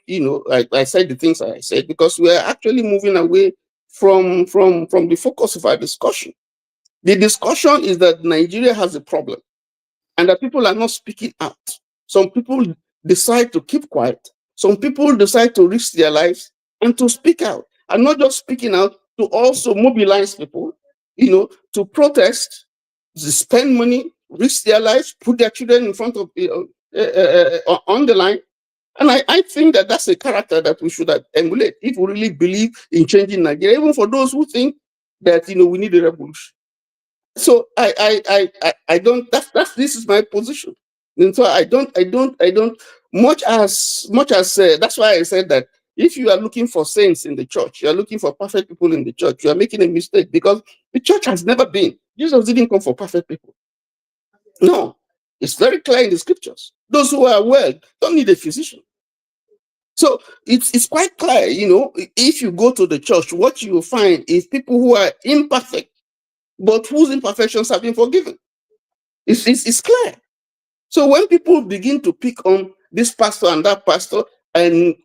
I said the things I said, because we are actually moving away from the focus of our discussion. The discussion is that Nigeria has a problem, and that people are not speaking out. Some people decide to keep quiet. Some people decide to risk their lives and to speak out, and not just speaking out, to also mobilize people, to protest, to spend money, risk their lives, put their children in front of, on the line. And I think that that's a character that we should emulate if we really believe in changing Nigeria, even for those who think that, we need a revolution. So I don't. This is my position, and so I don't. Much as that's why I said that if you are looking for saints in the church, you are looking for perfect people in the church, you are making a mistake, because the church has never been. Jesus didn't come for perfect people. No, it's very clear in the scriptures. Those who are well don't need a physician. So it's quite clear, if you go to the church, what you will find is people who are imperfect, but whose imperfections have been forgiven. It's clear. So when people begin to pick on this pastor and that pastor, and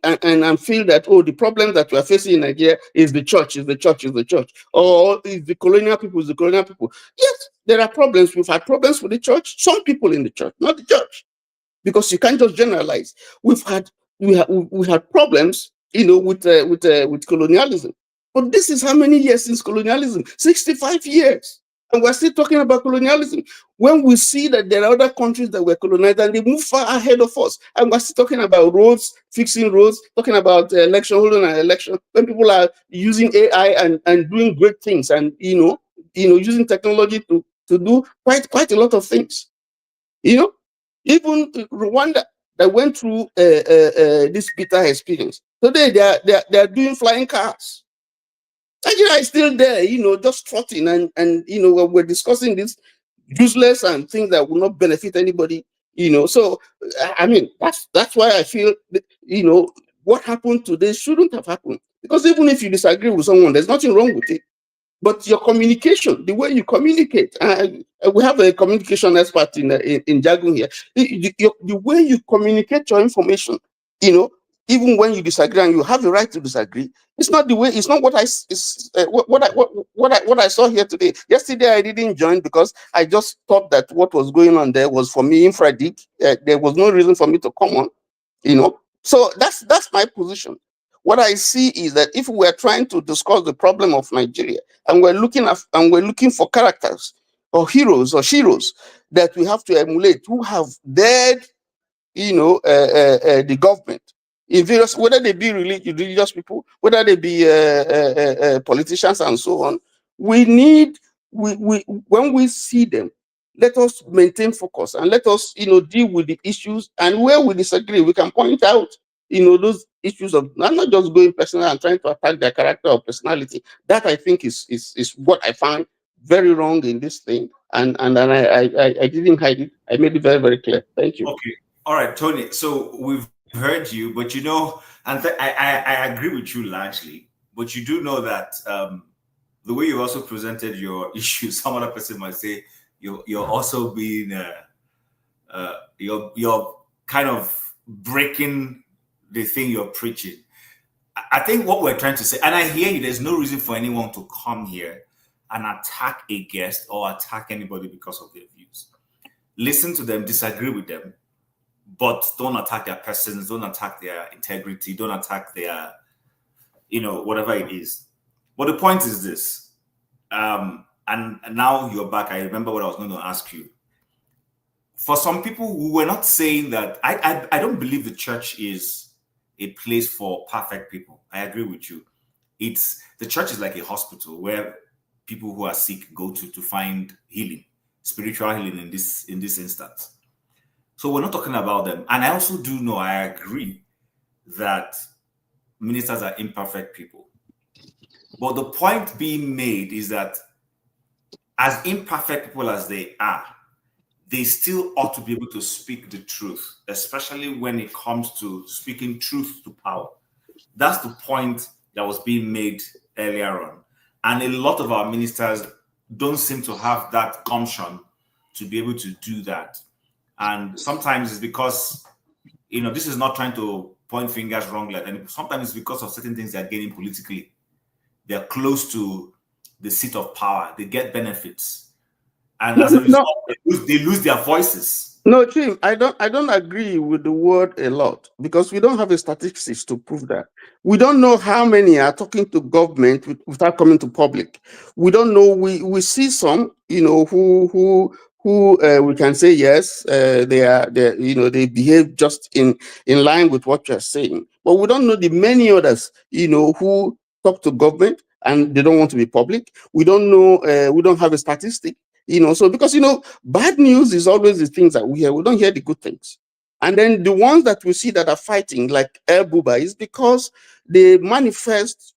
feel that, the problem that we are facing in Nigeria is the church, or is the colonial people, Yes, there are problems. We've had problems with the church. Some people in the church, not the church, because you can't just generalize. We had problems, with colonialism. But this is how many years since colonialism? 65 years. And we're still talking about colonialism. When we see that there are other countries that were colonized and they move far ahead of us, and we're still talking about roads, fixing roads, talking about holding an election, when people are using AI and doing great things, and using technology to do quite a lot of things. Even Rwanda, that went through this bitter experience. Today they are doing flying cars. Nigeria is still there, just trotting, and we're discussing this useless and things that will not benefit anybody, So I mean, that's why I feel that, what happened today shouldn't have happened, because even if you disagree with someone, there's nothing wrong with it. But your communication, the way you communicate, we have a communication expert in Jagun here. The way you communicate your information, even when you disagree, and you have the right to disagree, it's not the way. It's not what I saw here today. Yesterday I didn't join because I just thought that what was going on there was, for me, infradig. There was no reason for me to come on, So that's my position. What I see is that if we're trying to discuss the problem of Nigeria, and we're looking for characters or heroes or sheroes that we have to emulate, who have dared, the government in various, whether they be religious people, whether they be politicians and so on. We when we see them, let us maintain focus, and let us deal with the issues, and where we disagree, we can point out those issues of not just going personal and trying to attack their character or personality. That I think is what I find very wrong in this thing. and then I didn't hide it. I made it very, very clear. Thank you. Okay. All right, Tony. So we've heard you, but and I agree with you largely, but you do know that the way you also presented your issues, some other person might say you're also being you're kind of breaking the thing you're preaching. I think what we're trying to say, and I hear you, there's no reason for anyone to come here and attack a guest or attack anybody because of their views. Listen to them, disagree with them, but don't attack their persons, don't attack their integrity, don't attack their, whatever it is. But the point is this, and now you're back. I remember what I was going to ask you. For some people who were not saying that, I don't believe the church is a place for perfect people. I agree with you. The church is like a hospital where people who are sick go to find healing, spiritual healing in this instance. So we're not talking about them. And I also do know, I agree that ministers are imperfect people. But the point being made is that as imperfect people as they are, they still ought to be able to speak the truth, especially when it comes to speaking truth to power. That's the point that was being made earlier on. And a lot of our ministers don't seem to have that gumption to be able to do that. And sometimes it's because, this is not trying to point fingers wrongly. And sometimes it's because of certain things they're gaining politically. They're close to the seat of power. They get benefits. And as a result, they lose their voices. No, Tim, I don't agree with the word a lot because we don't have a statistics to prove that. We don't know how many are talking to government without coming to public. We don't know. We see some, who we can say yes, they behave just in line with what you're saying. But we don't know the many others, who talk to government and they don't want to be public. We don't know. We don't have a statistic. So because, bad news is always the things that we hear. We don't hear the good things. And then the ones that we see that are fighting, like El-Buba, is because they manifest,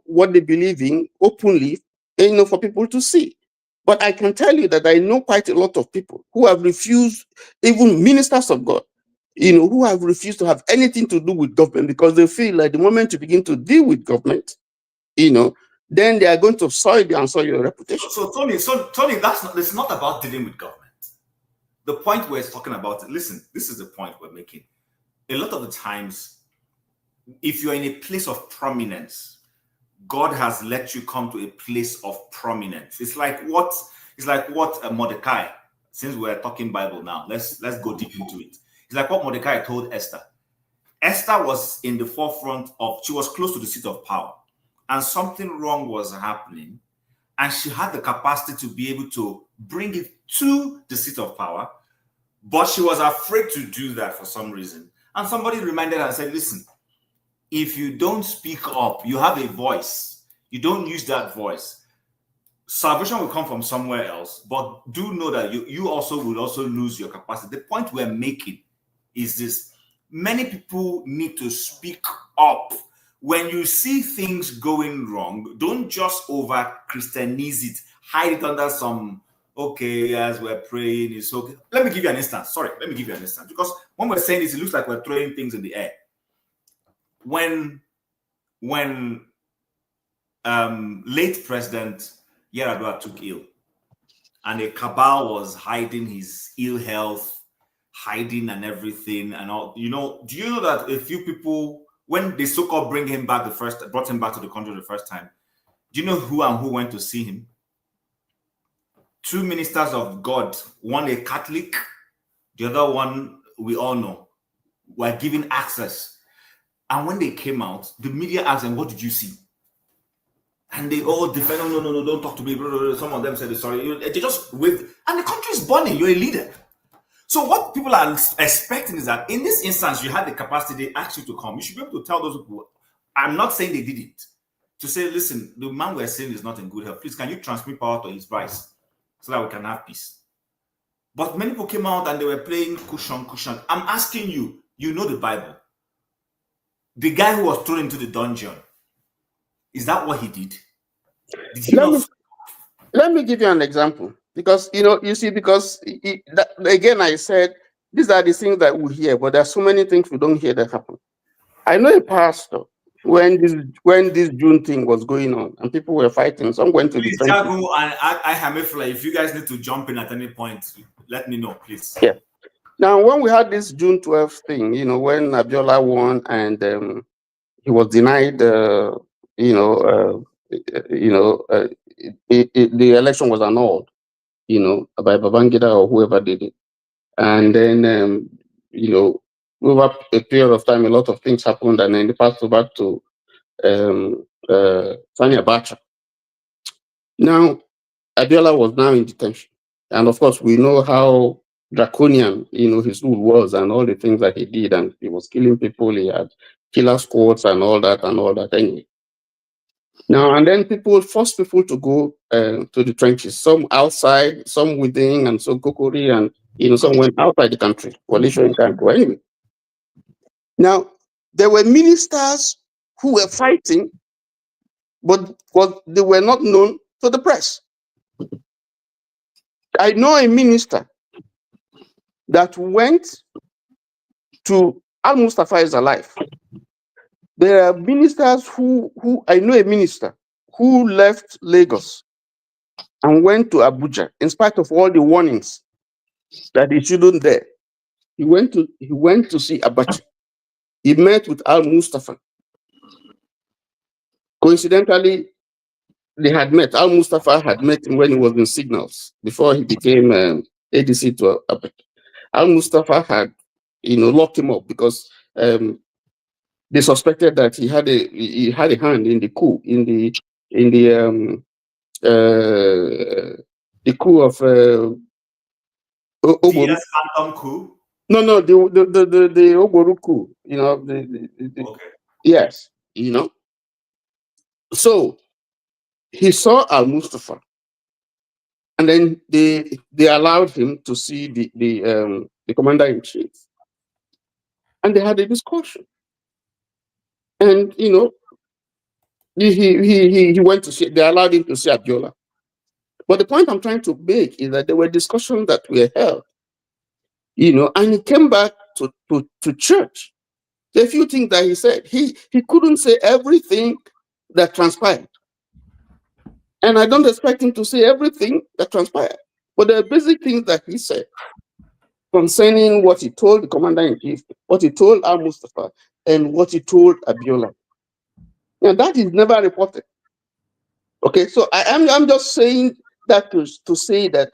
what they believe in openly, for people to see. But I can tell you that I know quite a lot of people who have refused, even ministers of God, who have refused to have anything to do with government because they feel like the moment you begin to deal with government, then they are going to soil your reputation. So Tony, it's not about dealing with government. The point we're talking about, listen, this is the point we're making. A lot of the times, if you're in a place of prominence, God has let you come to a place of prominence. It's like what Mordecai, since we're talking Bible now, let's go deep into it. It's like what Mordecai told Esther. Esther was in the forefront she was close to the seat of power. And something wrong was happening, and she had the capacity to be able to bring it to the seat of power, but she was afraid to do that for some reason. And somebody reminded her and said, listen, if you don't speak up, you have a voice. You don't use that voice. Salvation will come from somewhere else, but do know that you also will also lose your capacity. The point we're making is this. Many people need to speak up. When you see things going wrong, don't just over-Christianize it, hide it under some, okay, as we're praying, it's okay. Let me give you an instance. Because when we're saying this, it looks like we're throwing things in the air. When late President Yar'Adua took ill, and a cabal was hiding his ill health, hiding and everything, and all, do you know that a few people, when they so-called brought him back to the country the first time, do you know who went to see him? 2 ministers of God, one a Catholic, the other one we all know, were given access. And when they came out, the media asked them, what did you see? And they all defended, no, don't talk to me. Some of them said, sorry. They just waved. And the country is burning. You're a leader. So what people are expecting is that in this instance, you had the capacity, they asked you to come. You should be able to tell those people, I'm not saying they did it, to say, listen, the man we're saying is not in good health. Please, can you transmit power to his vice so that we can have peace? But many people came out and they were playing cushion. I'm asking you, you know the Bible. The guy who was thrown into the dungeon, is that what he did? Did he not? Let me give you an example. Because, you see, because again, I said, these are the things that we hear, but there are so many things we don't hear that happen. I know a pastor when this June thing was going on and people were fighting. Some went to the Please, trenches. Jago and I Hamifla, if you guys need to jump in at any point, let me know, please. Yeah. Now, when we had this June 12th thing, when Abiola won and he was denied, the election was annulled, by Babangida or whoever did it. And then, over a period of time, a lot of things happened, and then they passed over to Sani Abacha. Now, Abiola was now in detention. And of course, we know how draconian, his rule was and all the things that he did. And he was killing people. He had killer squads and all that anyway. Now, and then forced people to go to the trenches, some outside, some within, and so Kokori, and some went outside the country, coalition country. Anyway. Now, there were ministers who were fighting, but they were not known to the press. I know a minister that went to Al-Mustafa is alive. There are ministers who I know a minister who left Lagos and went to Abuja in spite of all the warnings that he shouldn't there. He went to see Abacha. He met with Al-Mustafa. Coincidentally, they had met. Al-Mustafa had met him when he was in Signals before he became ADC to Abacha. Al-Mustafa had, locked him up because they suspected that he had a hand in the coup, in the coup of Oboru. DS Phantom coup? No, the Oboru coup. Okay. Yes, So he saw Al-Mustafa, and then they allowed him to see the commander in chief, and they had a discussion. And he went to see. They allowed him to see Abiola. But the point I'm trying to make is that there were discussions that were held, and he came back to church. There are a few things that he said. He couldn't say everything that transpired. And I don't expect him to say everything that transpired. But there are basic things that he said concerning what he told the commander-in-chief, what he told Al-Mustafa, and what he told Abiola. Now, that is never reported. Okay, so I'm just saying that to say that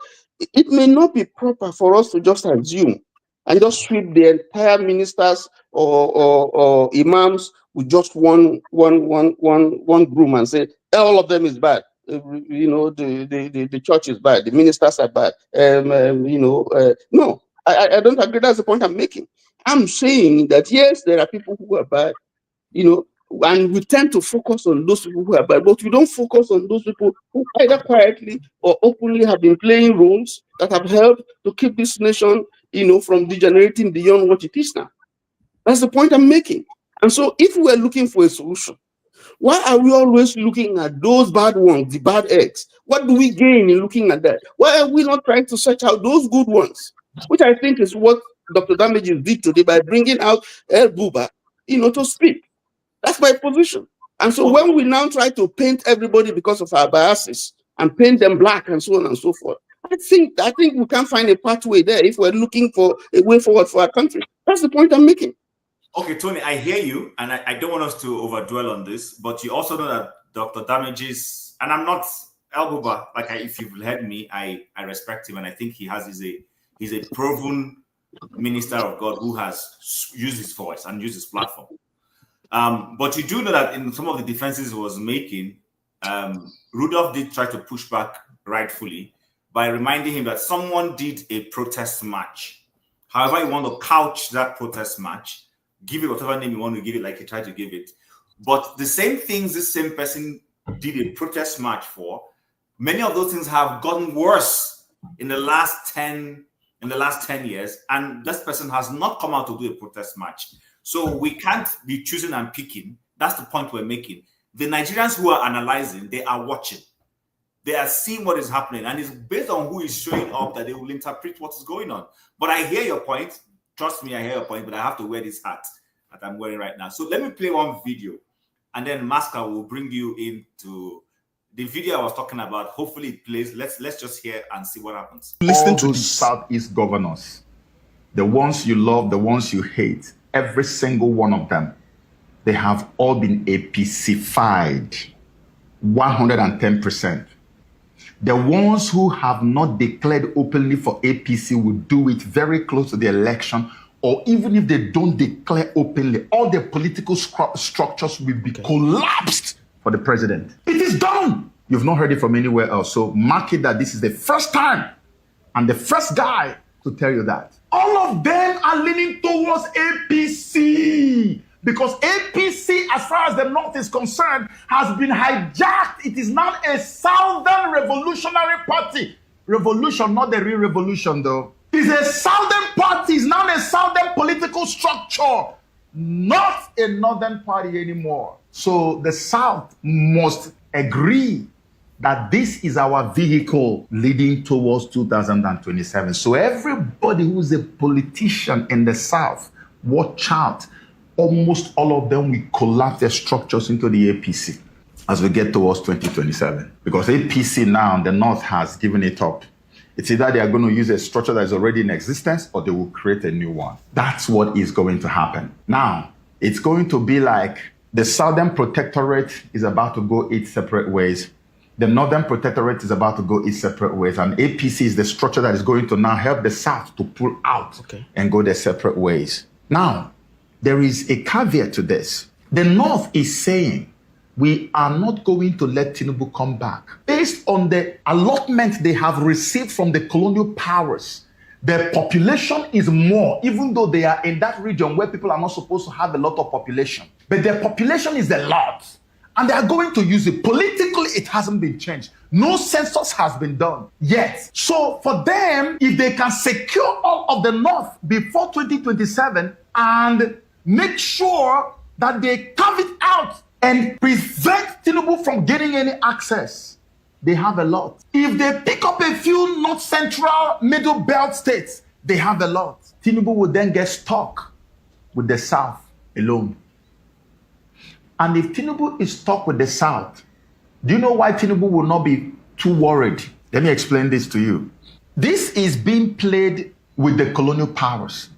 it may not be proper for us to just assume and just sweep the entire ministers or imams with just one broom and say all of them is bad. The church is bad. The ministers are bad. No, I don't agree. That's the point I'm making. I'm saying that yes, there are people who are bad. And we tend to focus on those people who are bad, but we don't focus on those people who either quietly or openly have been playing roles that have helped to keep this nation, from degenerating beyond what it is now. That's the point I'm making. And so if we're looking for a solution, why are we always looking at those bad ones, the bad eggs? What do we gain in looking at that? Why are we not trying to search out those good ones? Which I think is what Dr. Damages did today by bringing out El-Buba, to speak. That's my position. And so when we now try to paint everybody because of our biases and paint them black and so on and so forth, I think we can find a pathway there if we're looking for a way forward for our country. That's the point I'm making. Okay, Tony, I hear you, and I don't want us to overdwell on this, but you also know that Dr. Damages, and I'm not El-Buba, if you've heard me, I respect him, and I think he's a proven minister of God who has used his voice and used his platform. But you do know that in some of the defenses he was making, Rudolph did try to push back rightfully by reminding him that someone did a protest march. However, you want to couch that protest march, give it whatever name you want to give it, like he tried to give it. But the same things this same person did a protest march for, many of those things have gotten worse in the last 10 years, and this person has not come out to do a protest march. So we can't be choosing and picking. That's the point we're making. The Nigerians who are analyzing, they are watching. They are seeing what is happening, and it's based on who is showing up that they will interpret what is going on. But I hear your point. Trust me, I hear your point, but I have to wear this hat that I'm wearing right now. So let me play one video, and then Masker will bring you into the video I was talking about. Hopefully it plays. Let's just hear and see what happens. Listen to those Southeast governors, the ones you love, the ones you hate, every single one of them, they have all been APC-fied, 110%. The ones who have not declared openly for APC will do it very close to the election, or even if they don't declare openly, all the political structures will be collapsed for the president. It is done. You've not heard it from anywhere else. So mark it that this is the first time and the first guy to tell you that. All of them are leaning towards APC. Because APC, as far as the North is concerned, has been hijacked. It is now a Southern Revolutionary Party. Revolution, not the real revolution, though. It's a Southern party. It's now a Southern political structure, not a Northern party anymore. So the South must agree that this is our vehicle leading towards 2027. So everybody who's a politician in the South, watch out. Almost all of them will collapse their structures into the APC as we get towards 2027. Because APC now, the North has given it up. It's either they are going to use a structure that is already in existence or they will create a new one. That's what is going to happen. Now, it's going to be like the Southern Protectorate is about to go its separate ways. The Northern Protectorate is about to go its separate ways. And APC is the structure that is going to now help the South to pull out and go their separate ways. Now, there is a caveat to this. The North is saying, we are not going to let Tinubu come back. Based on the allotment they have received from the colonial powers, their population is more, even though they are in that region where people are not supposed to have a lot of population. But their population is a lot, and they are going to use it. Politically, it hasn't been changed. No census has been done yet. So for them, if they can secure all of the North before 2027 and make sure that they carve it out and prevent Tinubu from getting any access, they have a lot. If they pick up a few North Central, Middle Belt states, they have a lot. Tinubu will then get stuck with the South alone. And if Tinubu is stuck with the South, do you know why Tinubu will not be too worried? Let me explain this to you. This is being played with the colonial powers.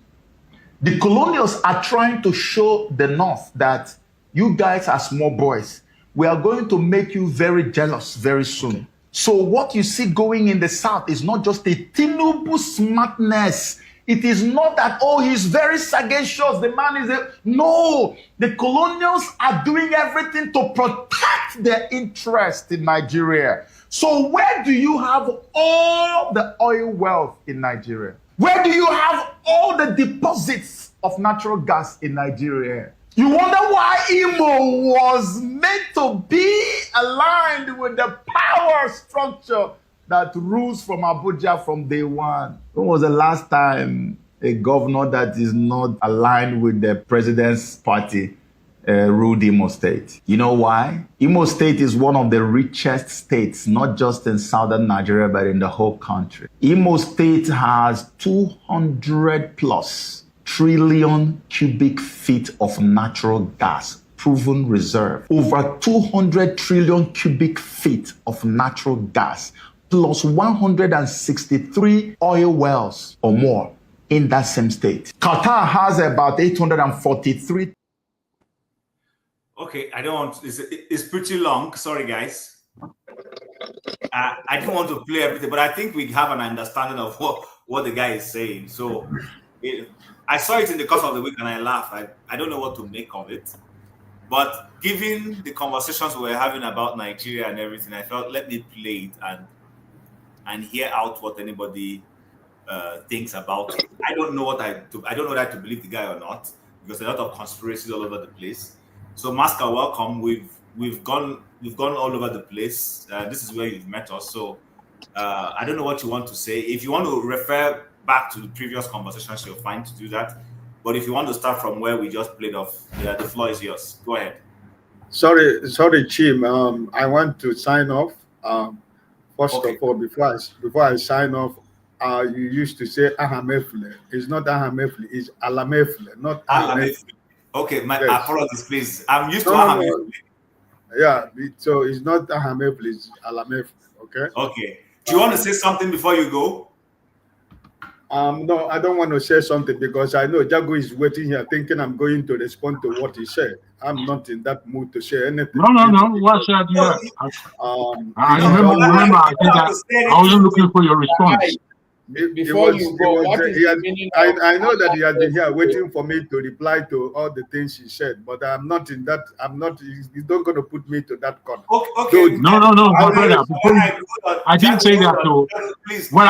The colonials are trying to show the North that you guys are small boys. We are going to make you very jealous very soon. So what you see going in the South is not just a Tinubu smartness. It is not that, oh, he's very sagacious. The man is a... No, the colonials are doing everything to protect their interest in Nigeria. So where do you have all the oil wealth in Nigeria? Where do you have all the deposits of natural gas in Nigeria? You wonder why Imo was meant to be aligned with the power structure that rules from Abuja from day one. When was the last time a governor that is not aligned with the president's party ruled Imo State? You know why? Imo State is one of the richest states, not just in southern Nigeria, but in the whole country. Imo State has 200 plus trillion cubic feet of natural gas, proven reserve. Over 200 trillion cubic feet of natural gas, plus 163 oil wells or more in that same state. Qatar has about 843. Okay, I don't want, it's pretty long. Sorry, guys. I don't want to play everything, but I think we have an understanding of what the guy is saying. So I saw it in the course of the week and I laughed. I don't know what to make of it. But given the conversations we were having about Nigeria and everything, I felt let me play it and hear out what anybody thinks about it. I don't know whether to believe the guy or not, because a lot of conspiracies all over the place. So Masker, welcome. We've gone all over the place. This is where you've met us. So I don't know what you want to say. If you want to refer back to the previous conversations, you're fine to do that. But if you want to start from where we just played off, the floor is yours. Go ahead. Sorry, Chim. I want to sign off. First of all, before I sign off, you used to say Ahamefle. It's not Ahamefle, it's Alamefle, not Ahamefle. Okay, my Yes. apologies, please. I'm used to No. Ahamefle. Yeah, so it's not Ahamefle, it's Alamefle. Okay. Okay. Do you want to say something before you go? No, I don't want to say something because I know Jago is waiting here thinking I'm going to respond to what he said. I'm not in that mood to say anything. No. Why should I do that? I remember. I think I wasn't looking for your response. Before you go, what is the meaning of... I know that he has been here waiting for me to reply to all the things he said, but I'm not in that. I'm not. He's not going to put me to that corner. Okay. No, my brother. I didn't say that though. What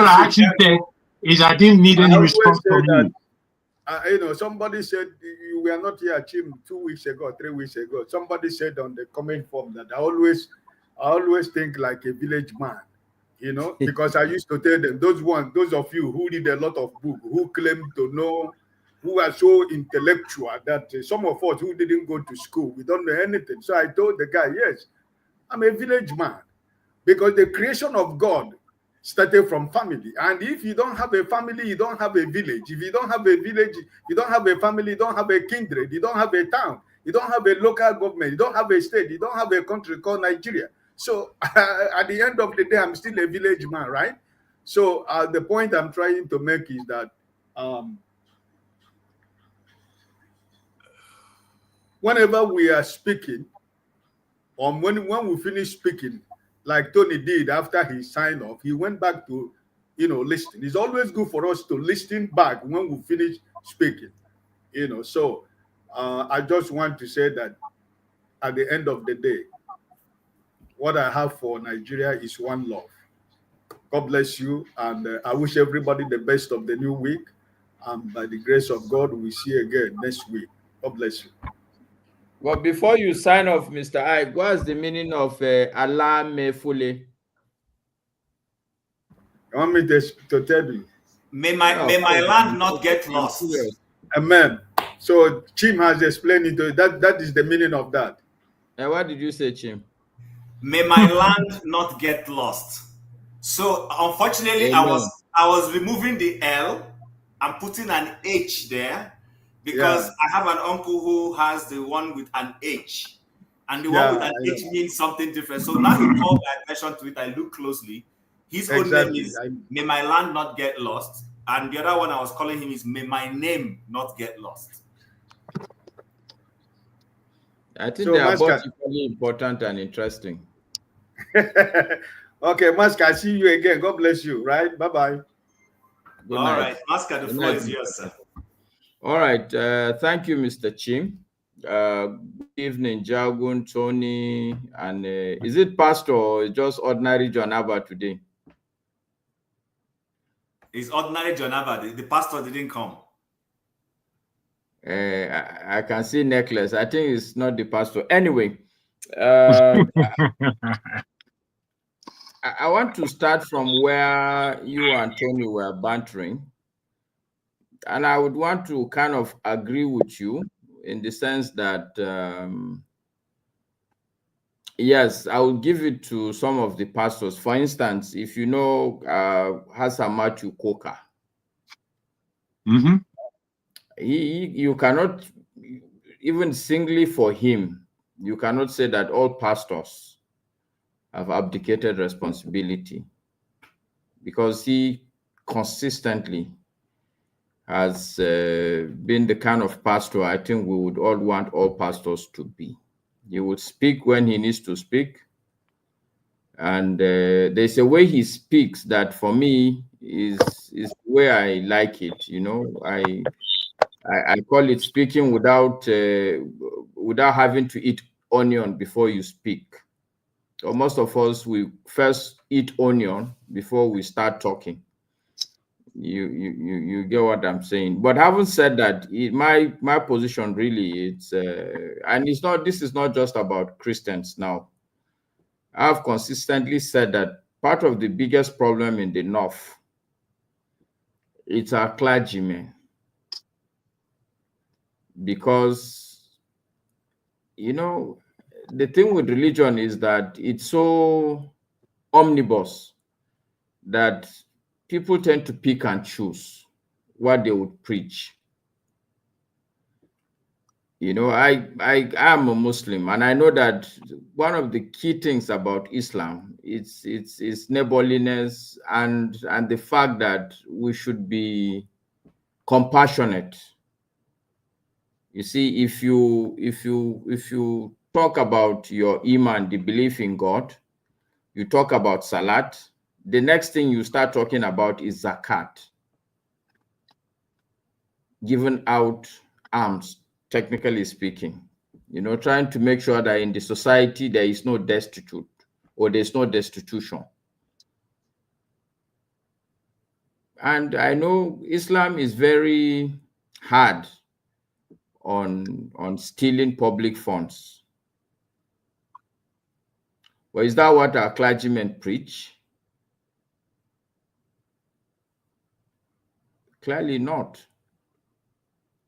I actually said is I didn't need any response from you. Somebody said you were not here, Chim, 2 weeks ago, 3 weeks ago. Somebody said on the comment form that I always think like a village man, because I used to tell them, those of you who read a lot of books, who claim to know, who are so intellectual that some of us who didn't go to school, we don't know anything. So I told the guy, yes, I'm a village man, because the creation of God started from family. And if you don't have a family, you don't have a village. If you don't have a village, you don't have a family, you don't have a kindred, you don't have a town, you don't have a local government, you don't have a state, you don't have a country called Nigeria. So at the end of the day, I'm still a village man, right? So the point I'm trying to make is that whenever we are speaking, or when we finish speaking, like Tony did after he signed off, he went back to, listen. It's always good for us to listen back when we finish speaking, So I just want to say that at the end of the day, what I have for Nigeria is one love. God bless you, and I wish everybody the best of the new week. And by the grace of God, we see you again next week. God bless you. But before you sign off, Mr. Ike, what's the meaning of Allah Mefule? You want me to tell you? May my land not get lost. Amen. So Chim has explained it. That is the meaning of that. And what did you say, Chim? May my land not get lost. So unfortunately, Amen. I was removing the L and putting an H there, because I have an uncle who has the one with an H, and the one with an H means something different. So now he called my attention to it. I look closely. His own name is May My Land Not Get Lost, and the other one I was calling him is May My Name Not Get Lost. I think they are both equally important and interesting. Okay, Maska, I see you again. God bless you, right? Bye-bye. All right, Maska, the floor is yours, sir. All right. Thank you, Mr. Chim. Good evening, Jagun, Tony, and is it pastor or just ordinary John Abba today? It's ordinary John Abba. The pastor didn't come. I can see necklace. I think it's not the pastor. Anyway, I want to start from where you and Tony were bantering. And I would want to kind of agree with you in the sense that, yes, I will give it to some of the pastors. For instance, if you know Hassan Matthew Coker, you cannot, even singly for him, you cannot say that all pastors have abdicated responsibility, because he consistently has been the kind of pastor I think we would all want all pastors to be. He would speak when he needs to speak. And there's a way he speaks that for me is the way I like it. I call it speaking without having to eat onion before you speak. Or most of us, we first eat onion before we start talking. You get what I'm saying. But having said that, my position really, it's and it's not, this is not just about Christians now. I've consistently said that part of the biggest problem in the North, it's our clergymen. Because the thing with religion is that it's so omnibus that people tend to pick and choose what they would preach. You know, I am a Muslim, and I know that one of the key things about Islam is neighborliness and the fact that we should be compassionate. You see, if you talk about your iman, the belief in God, you talk about salat, the next thing you start talking about is zakat, giving out alms, technically speaking. You know, trying to make sure that in the society there is no destitute or there's no destitution. And I know Islam is very hard on stealing public funds. Well, is that what our clergymen preach? Clearly not.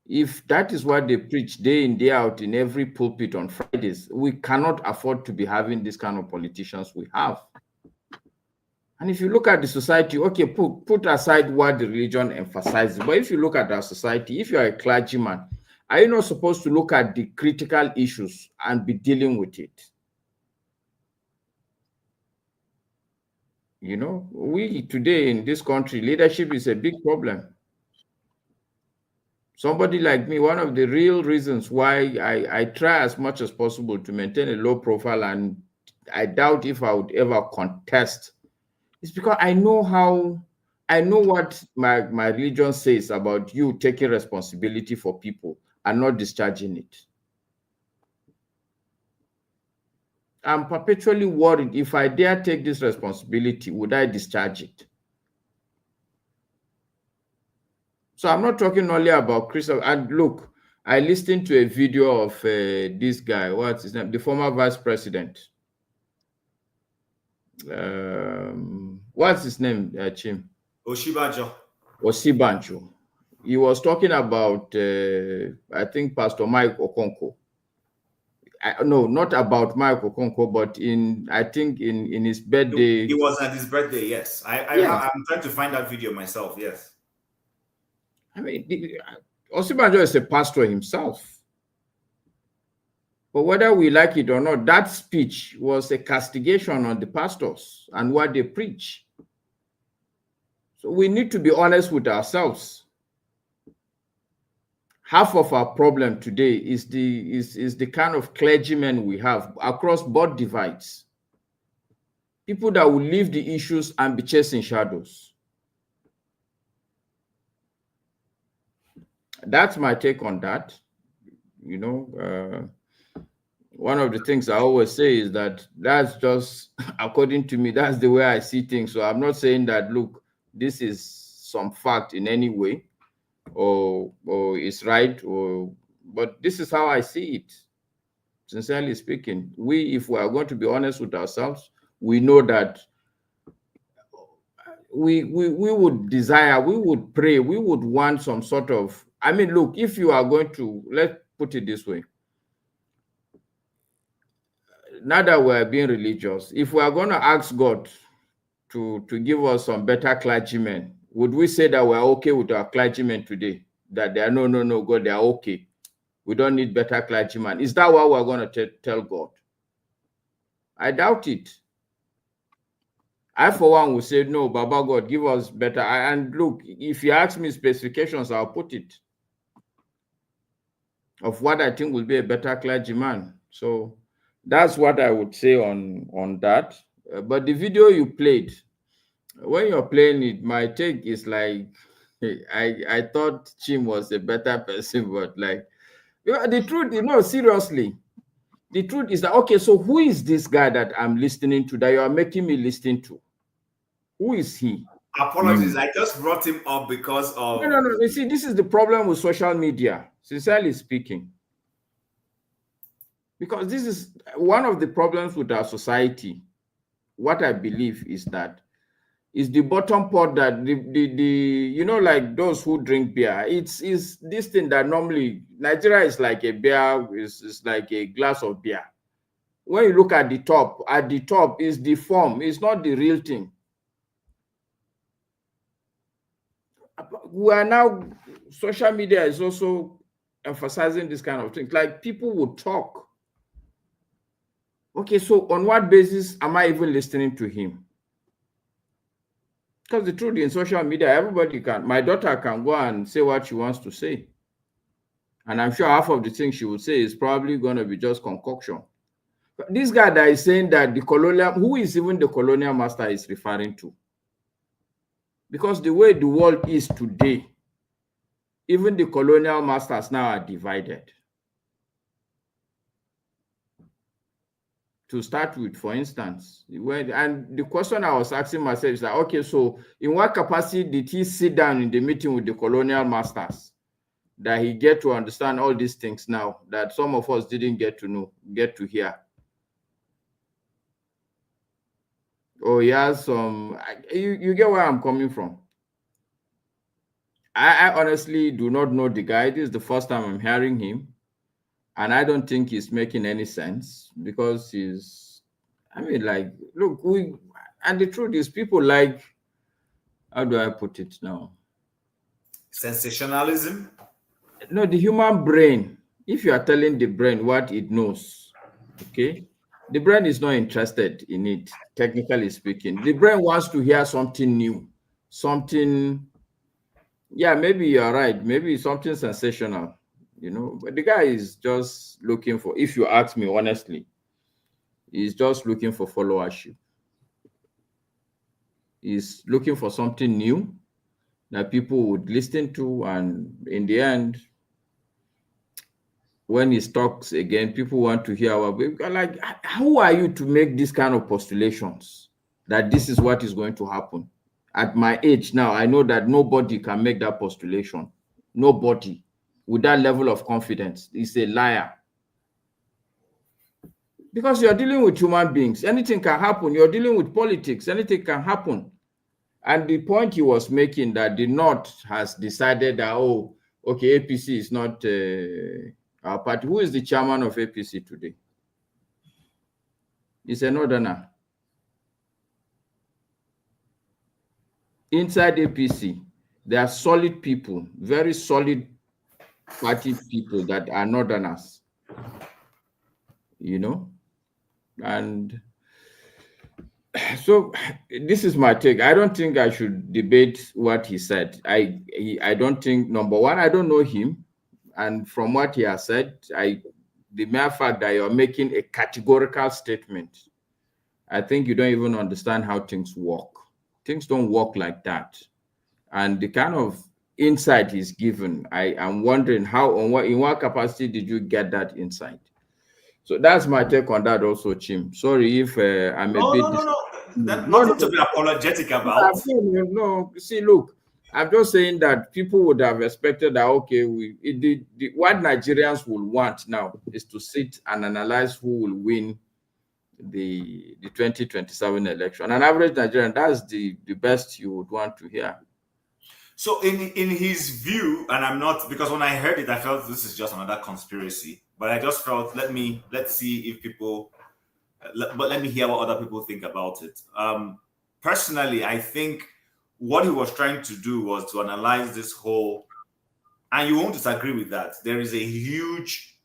If that is what they preach day in, day out in every pulpit on Fridays, we cannot afford to be having this kind of politicians we have. And if you look at the society, okay, put aside what the religion emphasizes, but if you look at our society, if you are a clergyman, are you not supposed to look at the critical issues and be dealing with it? You know, we today in this country, leadership is a big problem. Somebody like me, one of the real reasons why I try as much as possible to maintain a low profile, and I doubt if I would ever contest, is because I know what my religion says about you taking responsibility for people and not discharging it. I'm perpetually worried, if I dare take this responsibility, would I discharge it? So I'm not talking only about Christopher. And look, I listened to a video of this guy, what's his name? The former vice president. What's his name, Chim? Osibanjo. He was talking about, I think, Pastor Mike Okonkwo. No, not about Mike Okonkwo, but I think in his birthday. It was at his birthday, yes. I'm trying to find that video myself, yes. I mean, Osibanjo is a pastor himself. But whether we like it or not, that speech was a castigation on the pastors and what they preach. So we need to be honest with ourselves. Half of our problem today is the kind of clergymen we have across both divides. People that will leave the issues and be chasing shadows. That's my take on that. You know, one of the things I always say is that that's just, according to me, that's the way I see things. So I'm not saying that, look, this is some fact in any way, or it's right, but this is how I see it. Sincerely speaking, if we are going to be honest with ourselves, we know that we would desire, we would pray, we would want some sort of, I mean, look, if you are going to, let's put it this way. Now that we're being religious, if we are going to ask God to give us some better clergymen, would we say that we're okay with our clergymen today? That they are, no, God, they are okay. We don't need better clergymen. Is that what we're going to tell God? I doubt it. I, for one, will say, no, Baba God, give us better. And look, if you ask me specifications, I'll put it of what I think will be a better clergyman. So that's what I would say on that. But the video you played, when you're playing it, my take is like, I thought Chim was a better person, but like, the truth, seriously, the truth is that, okay, so who is this guy that I'm listening to, that you are making me listen to? Who is he? Apologies, I just brought him up because of... No. You see, this is the problem with social media, sincerely speaking. Because this is one of the problems with our society. What I believe is that is the bottom part that like those who drink beer. It's this thing that normally Nigeria is like a beer, is like a glass of beer. when you look at the top is the form, it's not the real thing. We are now, social media is also emphasizing this kind of thing. Like, people would talk. Okay, so on what basis am I even listening to him? Because the truth, in social media, everybody can. My daughter can go and say what she wants to say. And I'm sure half of the things she would say is probably going to be just concoction. But this guy that is saying that the colonial, who is even the colonial master is referring to? Because the way the world is today, even the colonial masters now are divided. To start with, for instance, and the question I was asking myself is that, okay, so in what capacity did he sit down in the meeting with the colonial masters that he get to understand all these things now that some of us didn't get to hear? Oh, he has some, you get where I'm coming from. I honestly do not know the guy. This is the first time I'm hearing him. And I don't think he's making any sense because he's, I mean, like, look, and the truth is, people like, how do I put it now? Sensationalism? No, the human brain, if you are telling the brain what it knows, okay, the brain is not interested in it, technically speaking. The brain wants to hear something new, something, yeah, maybe you're right, maybe something sensational, you know, but the guy is just looking for, if you ask me honestly, he's just looking for followership. He's looking for something new that people would listen to, and in the end, when he talks again, people want to hear our, like, who are you to make this kind of postulations that this is what is going to happen? At my age now, I know that nobody can make that postulation. Nobody with that level of confidence is a liar. Because you're dealing with human beings. Anything can happen. You're dealing with politics. Anything can happen. And the point he was making, that the North has decided that, oh, okay, APC is not our party. Who is the chairman of APC today? He's a Northerner. Inside APC, there are solid people, very solid party people that are Northerners, you know? And so this is my take. I don't think I should debate what he said. I don't think, number one, I don't know him. And from what he has said, the mere fact that you're making a categorical statement, I think you don't even understand how things work. Things don't work like that. And the kind of insight he's given, I am wondering how, in what capacity did you get that insight? So that's my take on that also, Chim. Sorry if I'm a bit... No. That's nothing to be apologetic about. No, see, look, I'm just saying that people would have expected that, okay, what Nigerians will want now is to sit and analyze who will win the 2027 election. An average Nigerian, that's the best you would want to hear. So in his view, and I'm not, because when I heard it, I felt this is just another conspiracy. But I just felt, let's see if people, but let me hear what other people think about it. Personally, I think what he was trying to do was to analyze this whole, and you won't disagree with that, there is a huge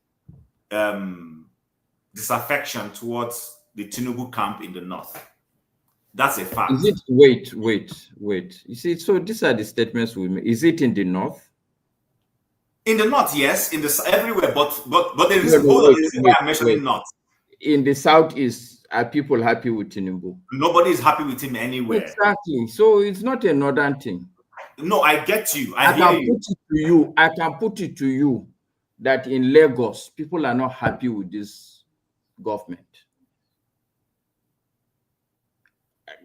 disaffection towards the Tinubu camp in the North. That's a fact. Is it, wait. You see, so these are the statements we make. Is it in the North? In the North, yes, everywhere, but there is a whole reason why I'm mentioning North. In the Southeast, are people happy with Tinubu? Nobody is happy with him anywhere. Exactly. So it's not a northern thing. No, I get you. I can put it to you that in Lagos, people are not happy with this government.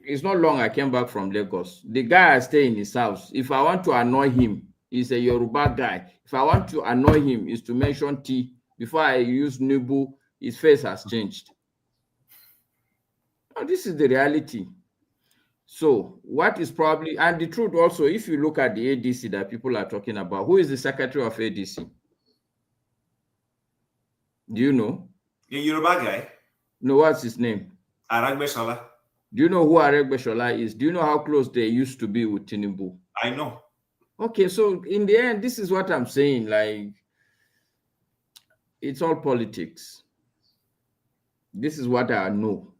It's not long I came back from Lagos. The guy I stay in his house, if I want to annoy him, he's a Yoruba guy. If I want to annoy him, is to mention T. Before I use Nubu, his face has changed. Now, this is the reality. So what is probably, and the truth also, if you look at the ADC that people are talking about, who is the secretary of ADC? Do you know? A Yoruba guy. No, what's his name? Aragbeshala. Do you know who Aragbeshala is? Do you know how close they used to be with Tinubu? I know. Okay, so in the end, this is what I'm saying. Like, it's all politics. This is what I know,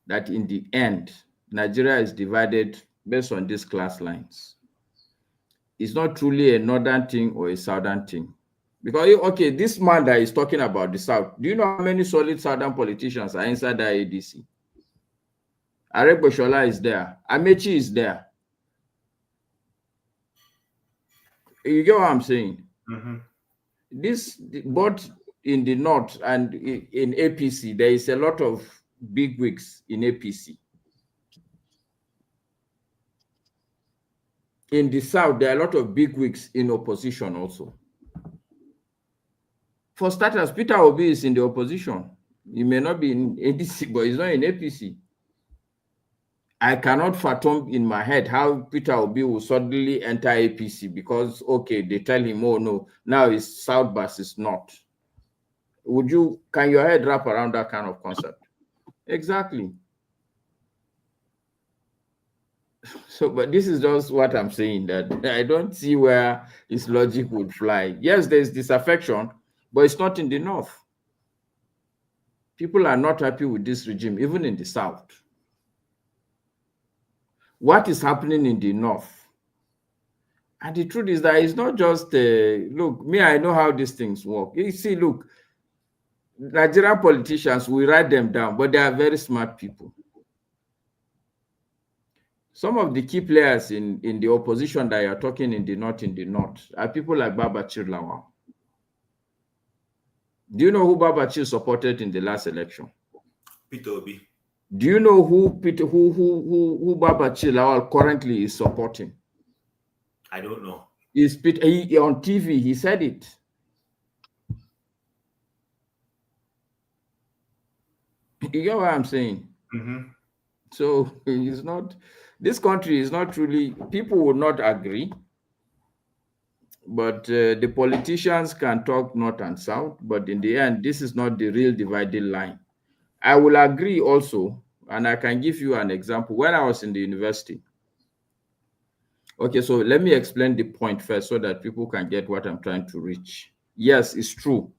that in the end, Nigeria is divided based on these class lines. It's not truly a northern thing or a southern thing. Because, okay, this man that is talking about the South, do you know how many solid southern politicians are inside the ADC? Aregbesola is there. Amechi is there. You get what I'm saying? Mm-hmm. This, both in the north and in APC, there is a lot of big wigs in APC. In the south, there are a lot of big wigs in opposition also. For starters, Peter Obi is in the opposition. He may not be in ADC, but he's not in APC. I cannot fathom in my head how Peter Obi will suddenly enter APC because, okay, they tell him, oh no, now it's South versus North. Can your head wrap around that kind of concept? Exactly. So, but this is just what I'm saying, that I don't see where his logic would fly. Yes, there's disaffection, but it's not in the North. People are not happy with this regime, even in the South. What is happening in the North? And the truth is that it's not just, look, me, I know how these things work. You see, look, Nigerian politicians, we write them down, but they are very smart people. Some of the key players in the opposition that you're talking in the North are people like Babachir Lawal. Do you know who Babachir supported in the last election? Peter Obi. Do you know who Babachir Lawal currently is supporting? I don't know. On TV, he said it. You get what I'm saying? Mm-hmm. So it's not, this country is not truly, people will not agree, but the politicians can talk north and south, but in the end, this is not the real dividing line. I will agree also, and I can give you an example. When I was in the university, okay, so let me explain the point first so that people can get what I'm trying to reach. Yes, it's true.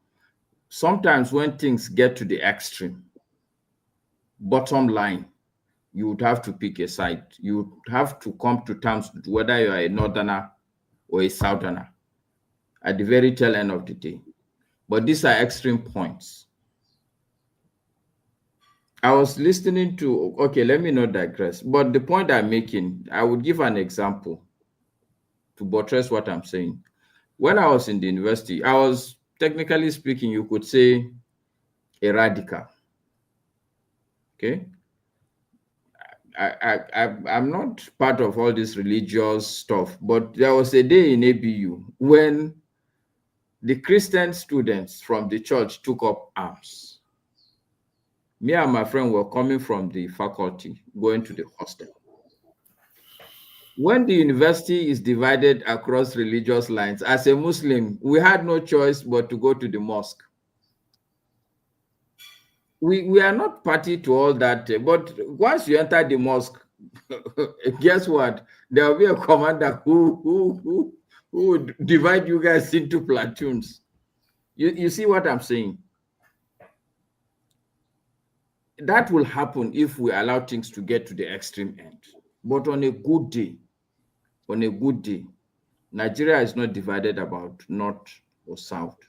Sometimes when things get to the extreme, bottom line, you would have to pick a side. You would have to come to terms with whether you are a northerner or a southerner at the very tail end of the day. But these are extreme points. I was listening to, okay, let me not digress, but the point I'm making, I would give an example to buttress what I'm saying. When I was in the university, I was, technically speaking, you could say a radical. Okay? I'm not part of all this religious stuff, but there was a day in ABU when the Christian students from the church took up arms. Me and my friend were coming from the faculty, going to the hostel. When the university is divided across religious lines, as a Muslim, we had no choice but to go to the mosque. We are not party to all that, but once you enter the mosque, guess what? There will be a commander who would divide you guys into platoons. You see what I'm saying? That will happen if we allow things to get to the extreme end. But on a good day, Nigeria is not divided about north or south.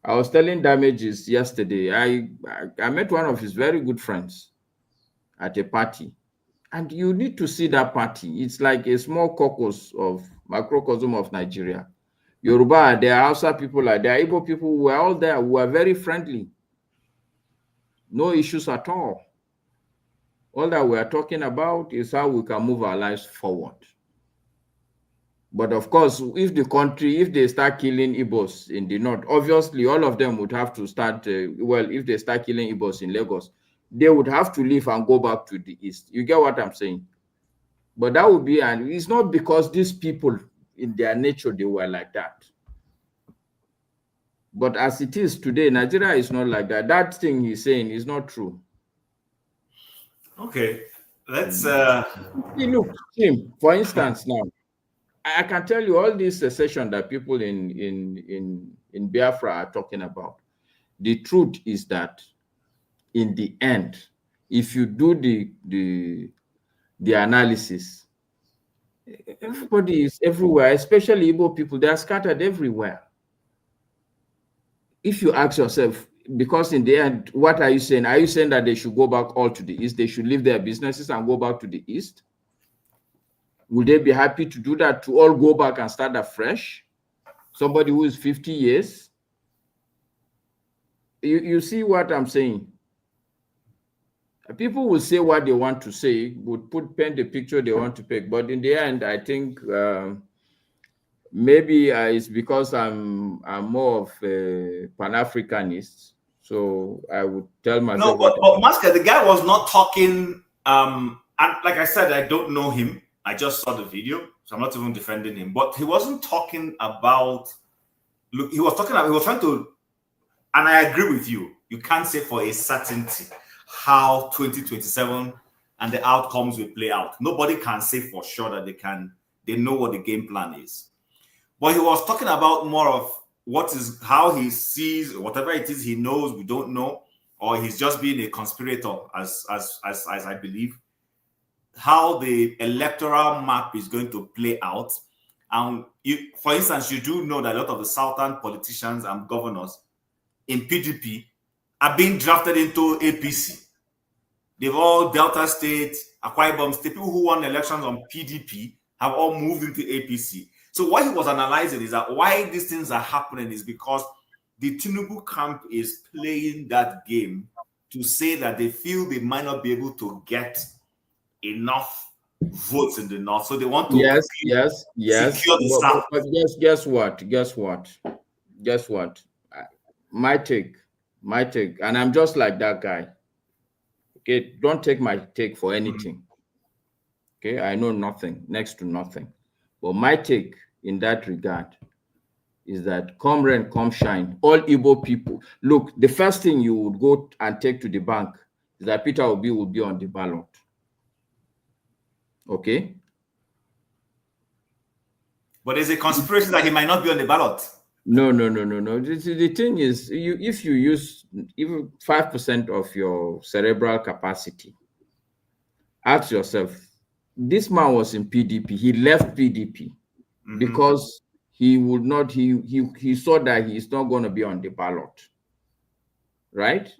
I was telling Damages yesterday, I met one of his very good friends at a party. And you need to see that party. It's like a small caucus of microcosm of Nigeria. Yoruba, there are Hausa people, there are Igbo people who are all there, who are very friendly. No issues at all. All that we are talking about is how we can move our lives forward. But of course, if they start killing Igbos in the north, obviously all of them would have to start, if they start killing Igbos in Lagos, they would have to leave and go back to the east. You get what I'm saying? But that would be, and it's not because these people in their nature, they were like that. But as it is today, Nigeria is not like that. That thing he's saying is not true. Okay, let's. See, look, Tim, for instance, now I can tell you all this secession that people in Biafra are talking about. The truth is that in the end, if you do the analysis, everybody is everywhere, especially Igbo people. They are scattered everywhere. If you ask yourself, because in the end, what are you saying? Are you saying that they should go back all to the east? They should leave their businesses and go back to the east? Would they be happy to do that, to all go back and start afresh? Somebody who is 50 years? You see what I'm saying? People will say what they want to say, would paint the picture they want to pick. But in the end, I think maybe it's because I'm more of a Pan-Africanist. So I would tell myself. No, but Masker, the guy was not talking. And like I said, I don't know him. I just saw the video, so I'm not even defending him. But he wasn't talking about. Look, he was trying to, and I agree with you. You can't say for a certainty how 2027 and the outcomes will play out. Nobody can say for sure that they know what the game plan is. But he was talking about more of how he sees whatever it is he knows we don't know, or he's just being a conspirator, as I believe, how the electoral map is going to play out. And for instance, you do know that a lot of the southern politicians and governors in PDP are being drafted into APC. They've all Delta State, Akwa Ibom State, people who won elections on PDP have all moved into APC. So what he was analyzing is that why these things are happening is because the Tinubu camp is playing that game to say that they feel they might not be able to get enough votes in the north. So they want to secure the south. But guess what? My take, and I'm just like that guy. Okay, don't take my take for anything. Okay, I know nothing, next to nothing. But my take in that regard is that come rain, come shine, all Igbo people. Look, the first thing you would go and take to the bank is that Peter Obi will be on the ballot. Okay? But there's a conspiracy that he might not be on the ballot. No. The thing is, if you use even 5% of your cerebral capacity, ask yourself, this man was in PDP. He left PDP because he would not, he saw that he is not going to be on the ballot. Right?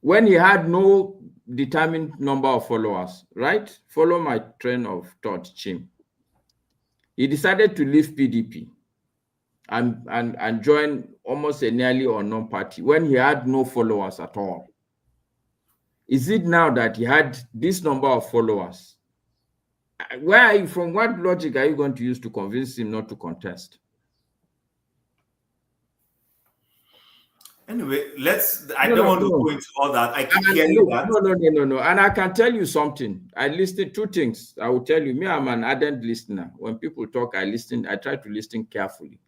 When he had no determined number of followers, right? Follow my train of thought, Chim. He decided to leave PDP and join almost a nearly unknown party when he had no followers at all. Is it now that he had this number of followers? From what logic are you going to use to convince him not to contest? Anyway, I don't want to go into all that. I keep hearing that. No. And I can tell you something. I listened to 2 things. I will tell you, me, I'm an ardent listener. When people talk, I listen. I try to listen carefully.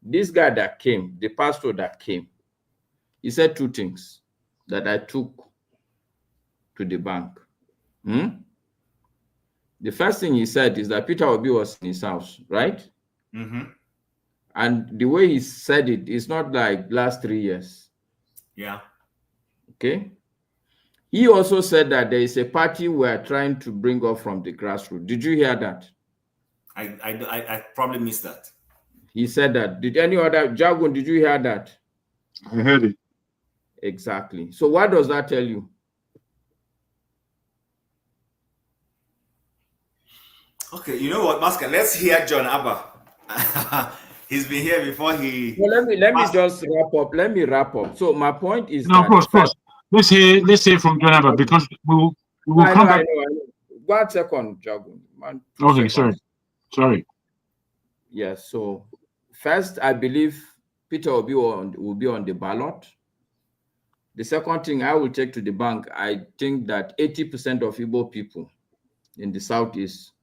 This guy that came, the pastor that came, he said 2 things that I took to the bank. The first thing he said is that Peter Obi was in his house, right? And the way he said it is not like last 3 years. Yeah. Okay. He also said that there is a party we are trying to bring up from the grassroots. Did you hear that? I probably missed that. He said that. Did any other, Jagun, did you hear that? I heard it. Exactly. So what does that tell you? Okay, you know what, Masker? Let's hear John Abba. He's been here before he. Well, let me just wrap up. Let me wrap up. So my point is, no, of course. Let's hear from John Abba, because we will come back. I know. 1 second, Jagun. Okay, sorry. Yes. So first, I believe Peter Obi will be on the ballot. The second thing I will take to the bank, I think that 80% of Igbo people in the Southeast,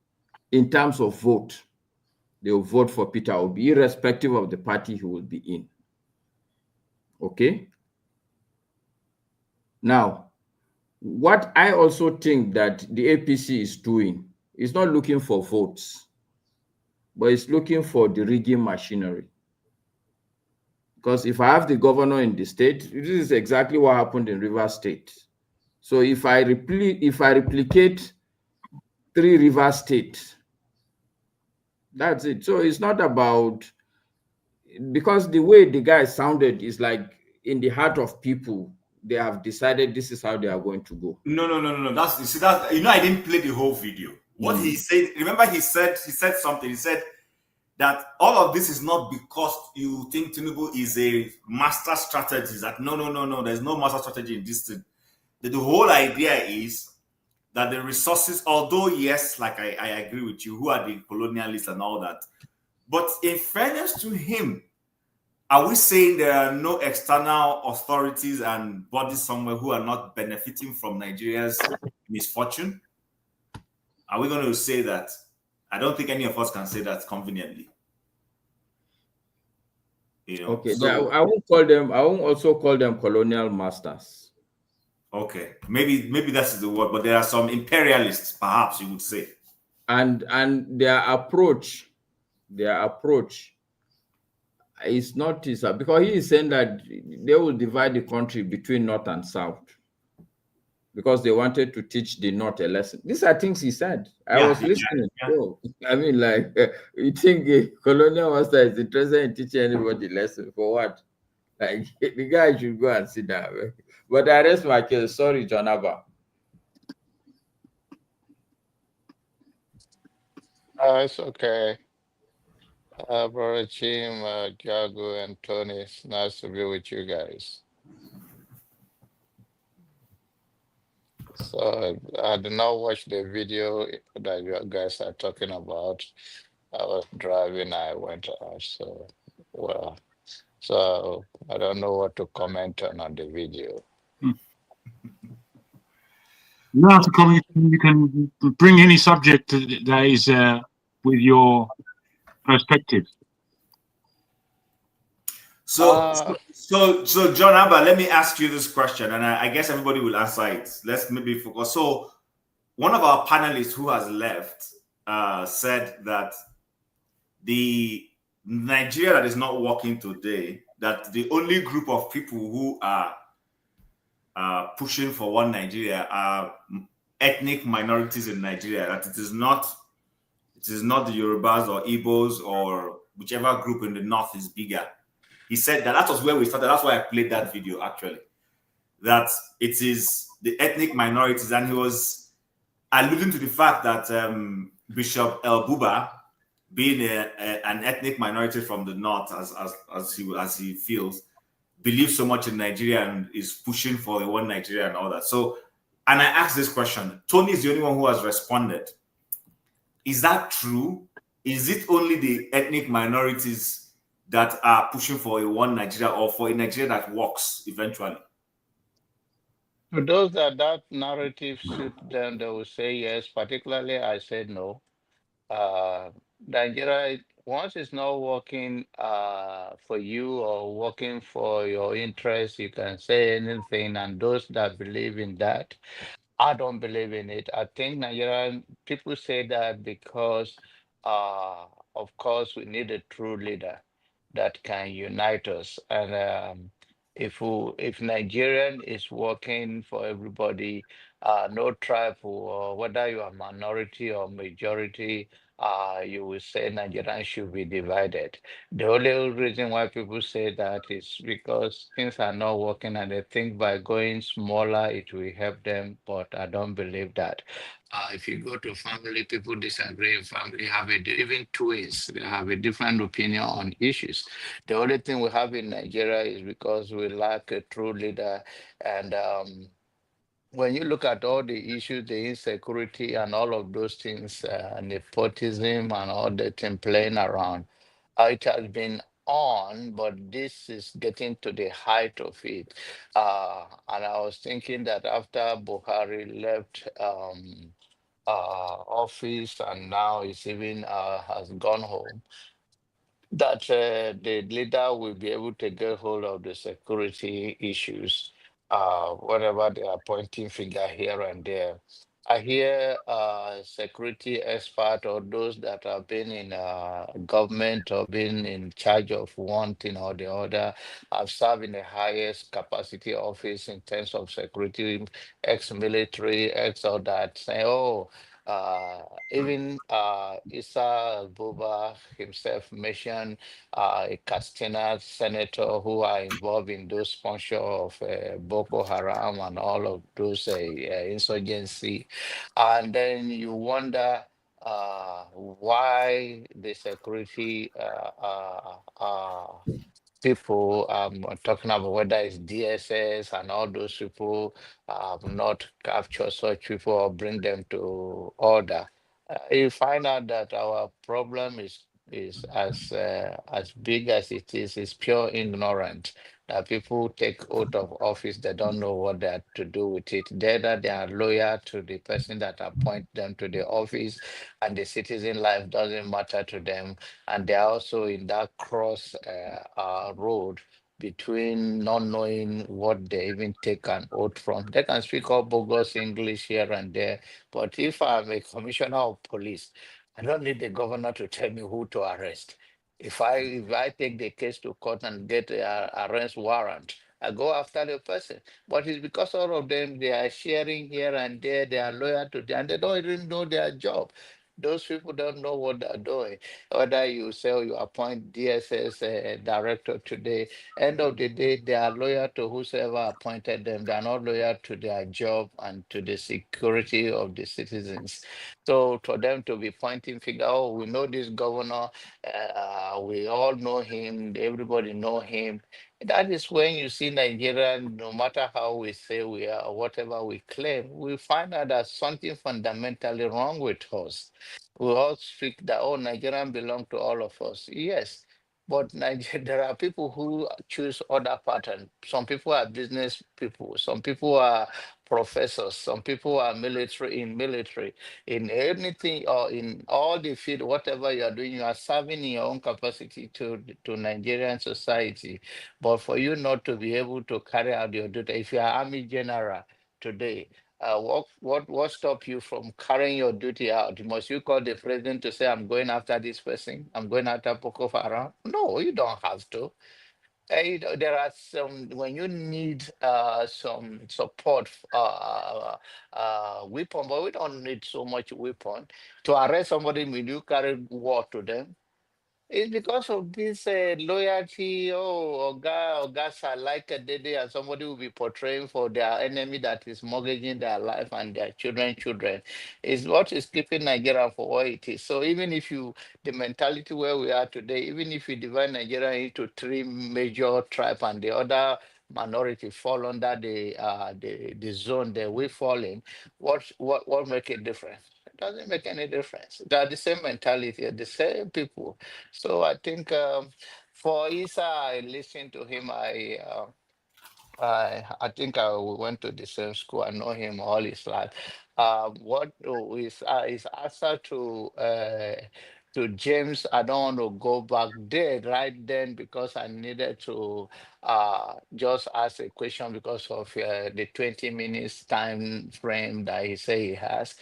in terms of vote, they will vote for Peter Obi, irrespective of the party he will be in. Okay. Now, what I also think that the APC is doing is not looking for votes, but it's looking for the rigging machinery. Because if I have the governor in the state, this is exactly what happened in Rivers State. So if I replicate 3 River States, that's it. So it's not about, because the way the guy sounded is like in the heart of people, they have decided this is how they are going to go. No. That's, you see, that, I didn't play the whole video. What he said, remember, he said something. He said that all of this is not because you think Tinubu is a master strategist. That no, there's no master strategy in this thing. The whole idea is that the resources, although yes, like I agree with you, who are the colonialists and all that, but in fairness to him, are we saying there are no external authorities and bodies somewhere who are not benefiting from Nigeria's misfortune? Are we going to say that? I don't think any of us can say that conveniently. Okay, so, I won't call them. I won't also call them colonial masters. Okay, maybe that's the word, but there are some imperialists, perhaps you would say. And their approach is not because he is saying that they will divide the country between north and south because they wanted to teach the north a lesson. These are things he said. I was listening. So, I mean, like, you think a colonial master is interested in teaching anybody lesson for what? Like, the guy should go and sit down. But I rest my case. Sorry, John Abba. It's okay. Brother Chim, Jago, and Tony, it's nice to be with you guys. So I did not watch the video that you guys are talking about. I was driving, I went out, so I don't know what to comment on the video. You don't have to comment. You can bring any subject that is with your perspective. So John Abba, let me ask you this question, and I guess everybody will answer it. Let's maybe focus. So one of our panelists who has left said that the Nigeria that is not working today, that the only group of people who are pushing for one Nigeria are ethnic minorities in Nigeria, that it is not the Yorubas or Igbos or whichever group in the north is bigger. He said that was where we started. That's why I played that video, actually. That it is the ethnic minorities. And he was alluding to the fact that Bishop El-Buba, being an ethnic minority from the north, as he feels, believes so much in Nigeria and is pushing for the one Nigeria and all that. So, and I asked this question. Tony is the only one who has responded. Is that true? Is it only the ethnic minorities that are pushing for a one Nigeria or for a Nigeria that works eventually? To those that narrative suit them, they will say yes. Particularly, I said no. Nigeria, once it's not working for you or working for your interest, you can say anything. And those that believe in that, I don't believe in it. I think Nigerian people say that because, of course, we need a true leader that can unite us. And if Nigerian is working for everybody, no tribe or whether you are minority or majority, you will say Nigerian should be divided. The only reason why people say that is because things are not working and they think by going smaller it will help them, but I don't believe that. If you go to family, people disagree. Family have even twins, they have a different opinion on issues. The only thing we have in Nigeria is because we lack a true leader. And when you look at all the issues, the insecurity and all of those things, nepotism and all that thing playing around, it has been on, but this is getting to the height of it. And I was thinking that after Buhari left office and now he's even has gone home, that the leader will be able to get hold of the security issues, whatever they are pointing finger here and there. I hear security expert or those that have been in government or been in charge of one thing or the other, have served in the highest capacity office in terms of security, ex-military, ex all that, say, oh, uh, even Isa El-Buba himself mentioned a Castina senator who are involved in those sponsor of Boko Haram and all of those insurgency. And then you wonder why the security people talking about whether it's DSS and all those people not capture such people or bring them to order. You find out that our problem is as big as it is pure ignorance. That people take out of office, they don't know what they are to do with it. Either they are loyal to the person that appoint them to the office, and the citizen life doesn't matter to them, and they're also in that cross road between not knowing what they even take an oath from. They can speak all bogus English here and there, but if I'm a commissioner of police, I don't need the governor to tell me who to arrest. If I take the case to court and get a arrest warrant, I go after the person. But it's because all of them they are sharing here and there, they are loyal to them, and they don't even know their job. Those people don't know what they're doing. Whether you say you appoint DSS director today, end of the day, they are loyal to whosoever appointed them. They are not loyal to their job and to the security of the citizens. So for them to be pointing figure, oh, we know this governor, we all know him, everybody know him. That is when you see Nigeria, no matter how we say we are, or whatever we claim, we find out that something fundamentally wrong with us. We all speak that, oh, Nigerian belong to all of us. Yes, but there are people who choose other pattern. Some people are business people. Some people are professors. Some people are military, in anything or in all the field, whatever you are doing, you are serving in your own capacity to Nigerian society. But for you not to be able to carry out your duty, if you are army general today, what stop you from carrying your duty out? Must you call the president to say, I'm going after this person, I'm going after Boko Haram? No, you don't have to. There are some when you need some support weapon, but we don't need so much weapon to arrest somebody when you carry war to them. It's because of this loyalty. Oh, Ogas are like a daddy, and somebody will be portraying for their enemy that is mortgaging their life and their children. Is what is keeping Nigeria for what it is. So even if you, the mentality where we are today, even if you divide Nigeria into three major tribes and the other minority fall under the zone that we fall in, what make a difference? It doesn't make any difference. They are the same mentality, the same people. So I think for Isa, I listened to him. I think we went to the same school. I know him all his life. What is answer to James? I don't want to go back there right then because I needed to just ask a question because of the 20 minutes time frame that he say he has.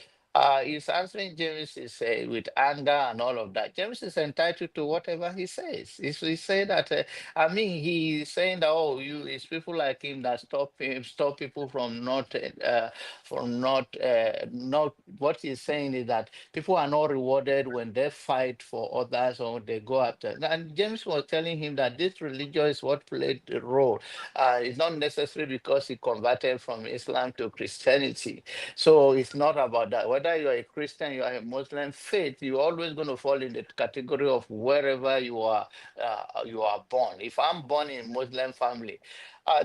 He's answering James is with anger and all of that. James is entitled to whatever he says. He say that I mean, he's saying that, oh, it's people like him that stop people not. What he's saying is that people are not rewarded when they fight for others or they go after. And James was telling him that this religion is what played the role. It's not necessary because he converted from Islam to Christianity. So it's not about that. Whether you are a Christian, you are a Muslim faith, you're always going to fall in the category of wherever you are born. If I'm born in Muslim family,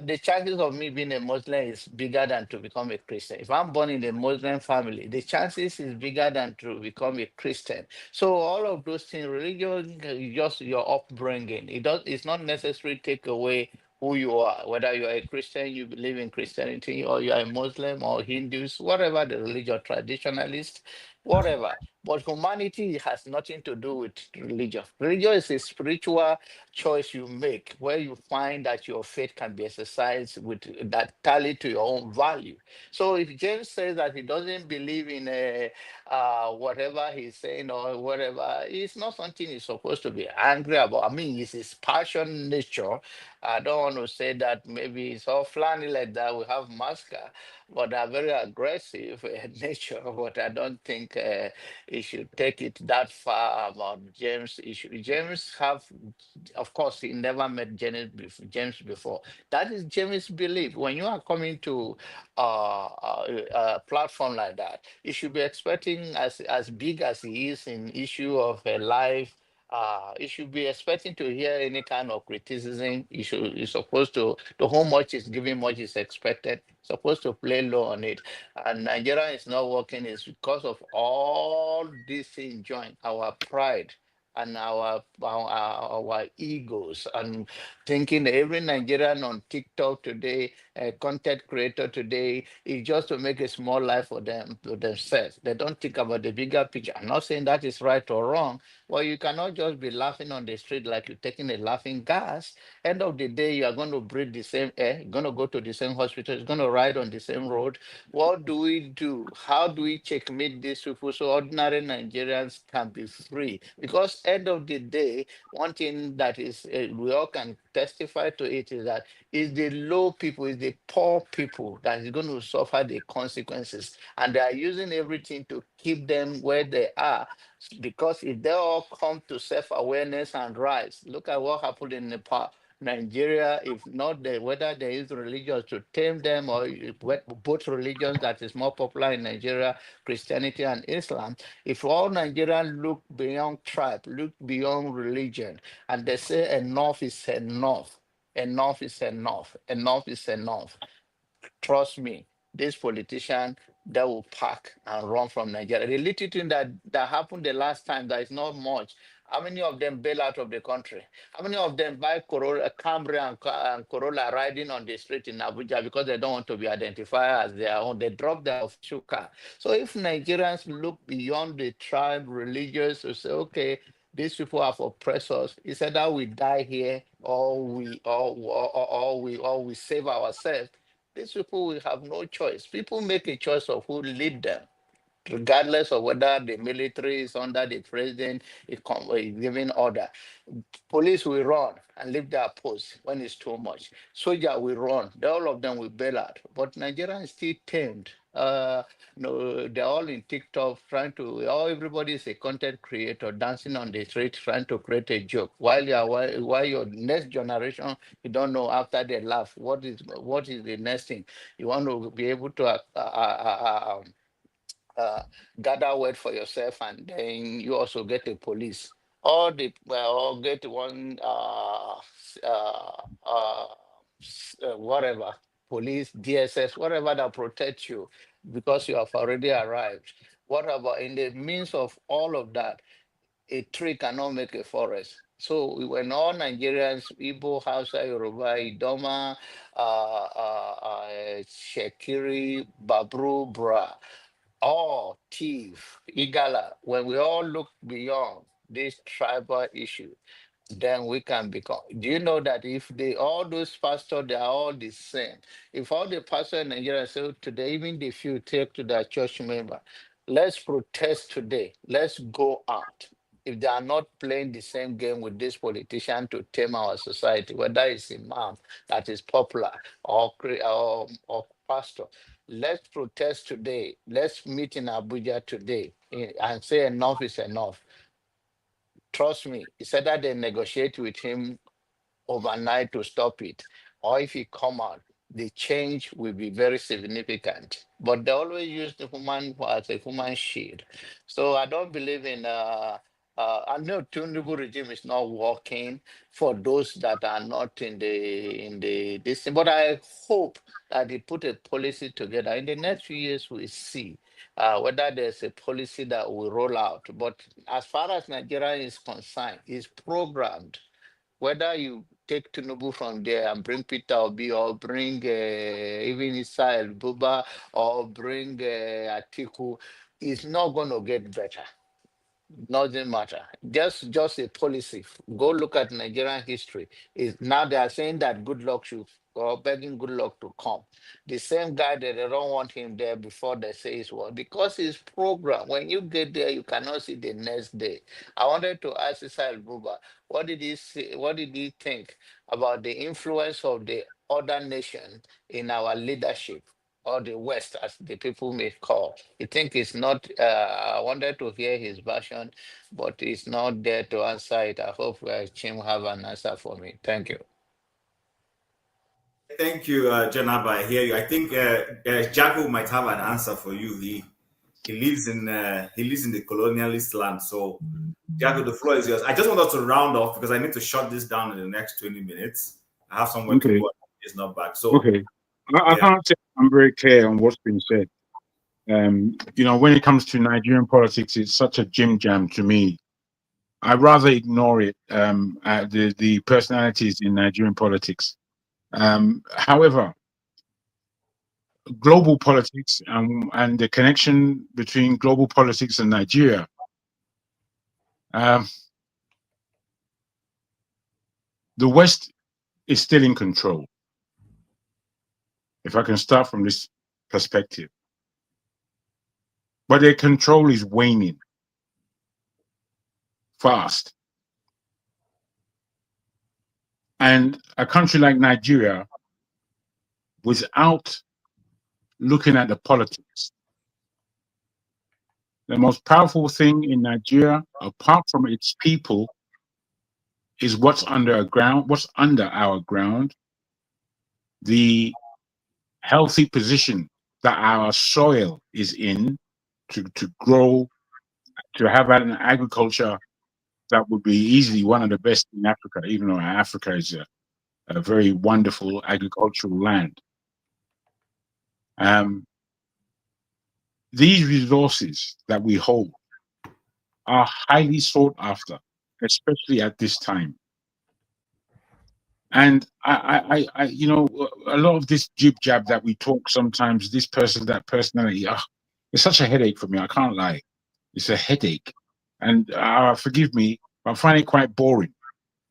the chances of me being a Muslim is bigger than to become a Christian. If I'm born in a Muslim family, the chances is bigger than to become a Christian. So all of those things, religion is just your upbringing. It's not necessarily take away who you are, whether you are a Christian, you believe in Christianity, or you are a Muslim or Hindus, whatever the religion, traditionalist, whatever. But humanity has nothing to do with religion. Religion is a spiritual choice you make where you find that your faith can be exercised with that tally to your own value. So if James says that he doesn't believe in whatever he's saying or whatever, it's not something he's supposed to be angry about. I mean, it's his passion nature. I don't want to say that maybe it's all flanny like that. We have masca, but they're very aggressive in nature. But I don't think he should take it that far about James' issue. James have, of course, he never met James before. That is James' belief. When you are coming to a platform like that, you should be expecting as big as he is in issue of a life. You should be expecting to hear any kind of criticism. You're supposed to how much is given, much is expected. Supposed to play low on it. And Nigeria is not working is because of all these things join our pride and our egos and thinking that every Nigerian on TikTok today, a content creator today, is just to make a small life for them to themselves. They don't think about the bigger picture. I'm not saying that is right or wrong. Well, you cannot just be laughing on the street like you're taking a laughing gas. End of the day, you are going to breathe the same air, you're going to go to the same hospital, you're going to ride on the same road. What do we do? How do we checkmate these people so ordinary Nigerians can be free? Because end of the day, one thing that is we all can testify to it is that it's the low people, it's the poor people that is going to suffer the consequences, and they are using everything to keep them where they are. Because if they all come to self-awareness and rise, look at what happened in Nepal. Nigeria, if not the whether there is religions to tame them or both religions that is more popular in Nigeria, Christianity and Islam, if all Nigerians look beyond tribe, look beyond religion, and they say enough is enough, enough is enough, enough is enough. Trust me, this politician that will pack and run from Nigeria. The little thing that happened the last time, that is not much. How many of them bail out of the country? How many of them buy Corolla, Camry and Corolla riding on the street in Abuja because they don't want to be identified as their own? They drop their official car. So if Nigerians look beyond the tribe, religious, to say, okay, these people have oppressed us. It's either we die here or we save ourselves. These people will have no choice. People make a choice of who lead them, regardless of whether the military is under the president, is giving order. Police will run and leave their post when it's too much. Soldier will run. All of them will bail out. But Nigeria is still tamed. No, they're all in TikTok trying to. Everybody is a content creator dancing on the street trying to create a joke. While your next generation, you don't know after they laugh what is the next thing. You want to be able to gather word for yourself, and then you also get a police or get one whatever, police, DSS, whatever that protects you because you have already arrived. What about in the midst of all of that? A tree cannot make a forest. So when all Nigerians, Igbo, Hausa, Yoruba, Idoma, Shekiri, Babru, Bra, all thief, Igala, when we all look beyond this tribal issue, then we can become. Do you know that if all those pastors, they are all the same? If all the pastors in Nigeria say today, even if you take to their church member, let's protest today, let's go out. If they are not playing the same game with this politician to tame our society, whether it's imam that is popular or pastor, let's protest today. Let's meet in Abuja today and say enough is enough. Trust me, it's either they negotiate with him overnight to stop it, or if he come out, the change will be very significant. But they always use the human as a human shield. So I don't believe in. I know Tinubu regime is not working for those that are not in the this thing, but I hope that they put a policy together. In the next few years, we see whether there's a policy that will roll out. But as far as Nigeria is concerned, it's programmed. Whether you take Tinubu from there and bring Peter Obi or bring even Isa El-Buba or bring Atiku, it's not going to get better. Doesn't matter. Just a policy. Go look at Nigerian history. Is now they are saying that good luck should, or begging good luck to come. The same guy that they don't want him there before they say his word because his program. When you get there, you cannot see the next day. I wanted to ask Isa El-Buba, what did he say? What did he think about the influence of the other nation in our leadership? Or the West, as the people may call. I think it's not, I wanted to hear his version, but he's not there to answer it. I hope Chim have an answer for me. Thank you. Thank you, Janaba. I hear you. I think Jago might have an answer for you. He lives in the colonialist land. So, Jago, the floor is yours. I just want us to round off because I need to shut this down in the next 20 minutes. I have somewhere to go. It's not back. So, okay. I can't say I'm very clear on what's been said. When it comes to Nigerian politics, it's such a jim jam to me. I'd rather ignore it. The personalities in Nigerian politics. However, global politics and the connection between global politics and Nigeria. The West is still in control. If I can start from this perspective. But their control is waning fast. And a country like Nigeria, without looking at the politics, the most powerful thing in Nigeria, apart from its people, is what's under our ground, the healthy position that our soil is in to grow, to have an agriculture that would be easily one of the best in Africa, even though Africa is a very wonderful agricultural land. These resources that we hold are highly sought after, especially at this time. And I a lot of this jib jab that we talk sometimes, this person, that personality, it's such a headache for me. I can't lie. It's a headache. And forgive me, I find it quite boring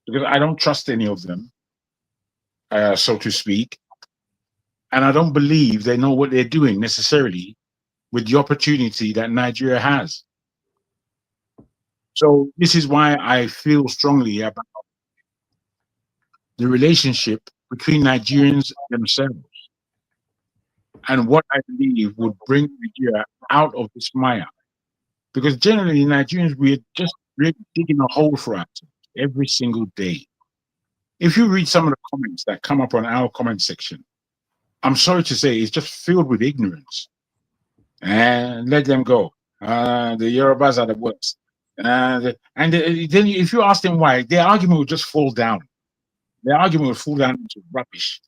because I don't trust any of them, so to speak. And I don't believe they know what they're doing necessarily with the opportunity that Nigeria has. So this is why I feel strongly about the relationship between Nigerians themselves and what I believe would bring Nigeria out of this mire. Because generally Nigerians, we're just really digging a hole for ourselves every single day. If you read some of the comments that come up on our comment section, I'm sorry to say it's just filled with ignorance. And let them go. The Yorubas are the worst. Then if you ask them why, their argument will just fall down. Their argument will fall down into rubbish.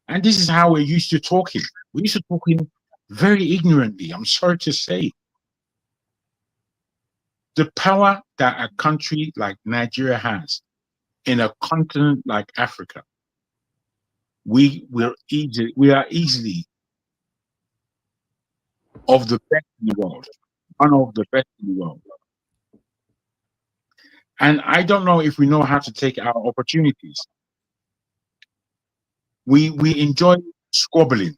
And this is how we're used to talking. We're used to talking very ignorantly, I'm sorry to say. The power that a country like Nigeria has in a continent like Africa, we are easily of the best in the world, one of the best in the world. And I don't know if we know how to take our opportunities. We enjoy squabbling.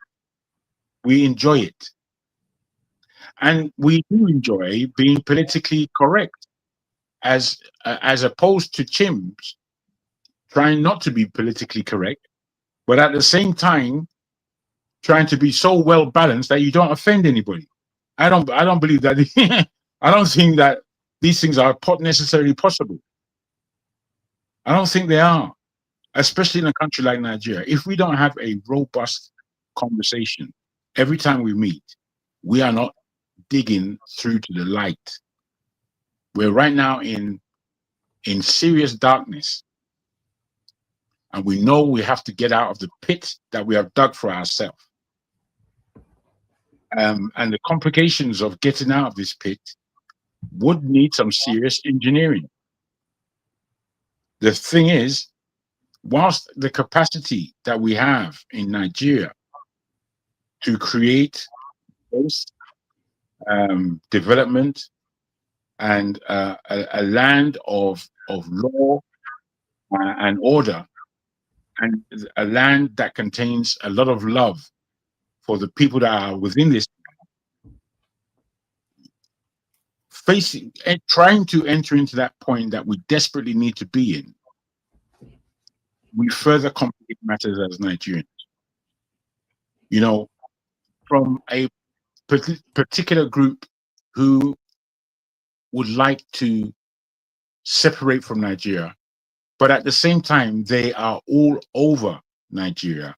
We enjoy it. And we do enjoy being politically correct, as opposed to chimps trying not to be politically correct, but at the same time trying to be so well balanced that you don't offend anybody. I don't believe that. I don't think that these things are necessarily possible. I don't think they are, especially in a country like Nigeria. If we don't have a robust conversation every time we meet, we are not digging through to the light. We're right now in serious darkness, and we know we have to get out of the pit that we have dug for ourselves. And the complications of getting out of this pit would need some serious engineering. The thing is, whilst the capacity that we have in Nigeria to create both development, and a land of law and order, and a land that contains a lot of love for the people that are within this, facing and trying to enter into that point that we desperately need to be in, we further complicate matters as Nigerians. You know, from a particular group who would like to separate from Nigeria, but at the same time, they are all over Nigeria.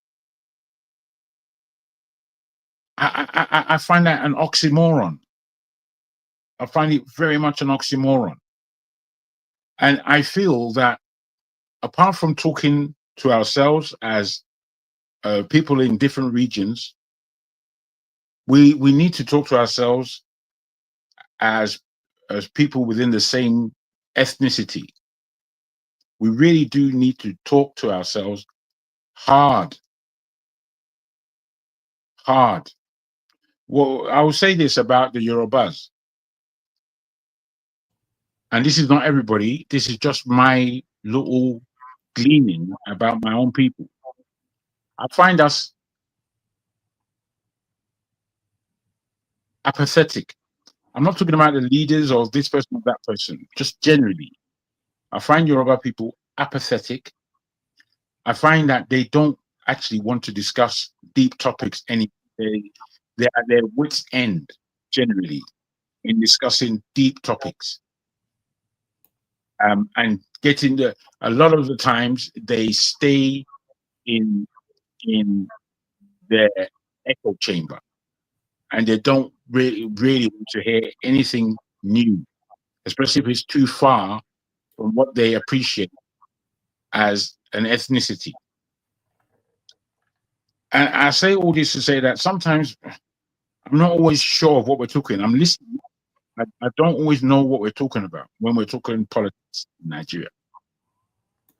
I find that an oxymoron. I find it very much an oxymoron. And I feel that apart from talking to ourselves as people in different regions, we need to talk to ourselves as people within the same ethnicity. We really do need to talk to ourselves hard. Well, I will say this about the Yorubas, and this is not everybody, this is just my little gleaning about my own people. I find us apathetic. I'm not talking about the leaders or this person or that person, just generally. I find Yoruba people apathetic. I find that they don't actually want to discuss deep topics. They're at their wits' end, generally, in discussing deep topics. And a lot of the times they stay in their echo chamber, and they don't really want to hear anything new, especially if it's too far from what they appreciate as an ethnicity. And I say all this to say that sometimes I'm not always sure of what we're talking. I'm listening. I don't always know what we're talking about when we're talking politics in Nigeria.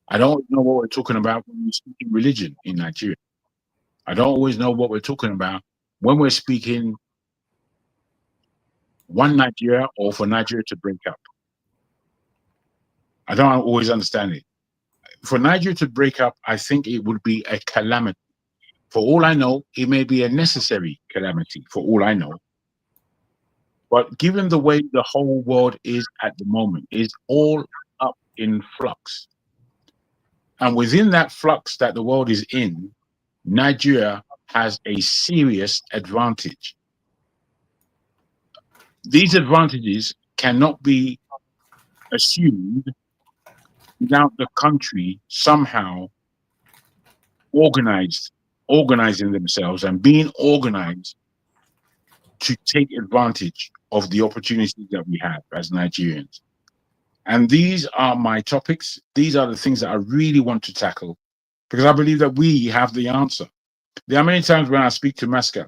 I don't always know what we're talking about when we're speaking religion in Nigeria. I don't always know what we're talking about when we're speaking one Nigeria or for Nigeria to break up. I don't always understand it. For Nigeria to break up, I think it would be a calamity. For all I know, it may be a necessary calamity, for all I know. But given the way the whole world is at the moment, it's all up in flux. And within that flux that the world is in, Nigeria has a serious advantage. These advantages cannot be assumed without the country somehow organizing themselves and being organized to take advantage of the opportunities that we have as Nigerians. And these are my topics. These are the things that I really want to tackle because I believe that we have the answer. There are many times when I speak to Masca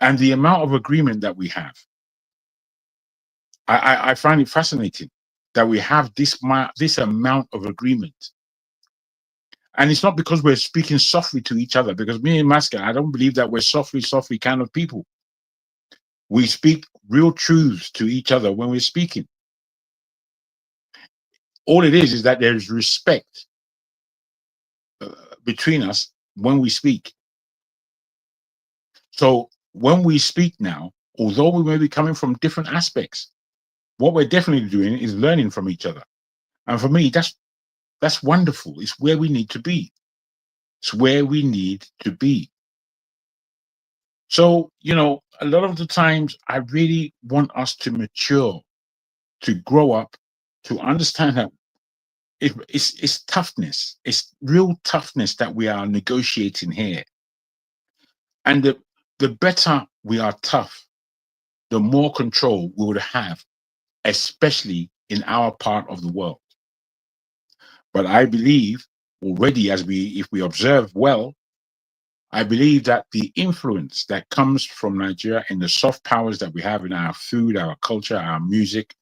and the amount of agreement that we have, I find it fascinating that we have this amount of agreement. And it's not because we're speaking softly to each other, because me and Masca, I don't believe that we're softly kind of people. We speak real truths to each other when we're speaking. All it is that there's respect between us when we speak. So when we speak now, although we may be coming from different aspects, what we're definitely doing is learning from each other. And for me, that's wonderful. It's where we need to be. It's where we need to be. So, a lot of the times I really want us to mature, to grow up, to understand that it's toughness. It's real toughness that we are negotiating here. And the better we are tough, the more control we would have, especially in our part of the world. But I believe already, if we observe well, I believe that the influence that comes from Nigeria and the soft powers that we have in our food, our culture, our music,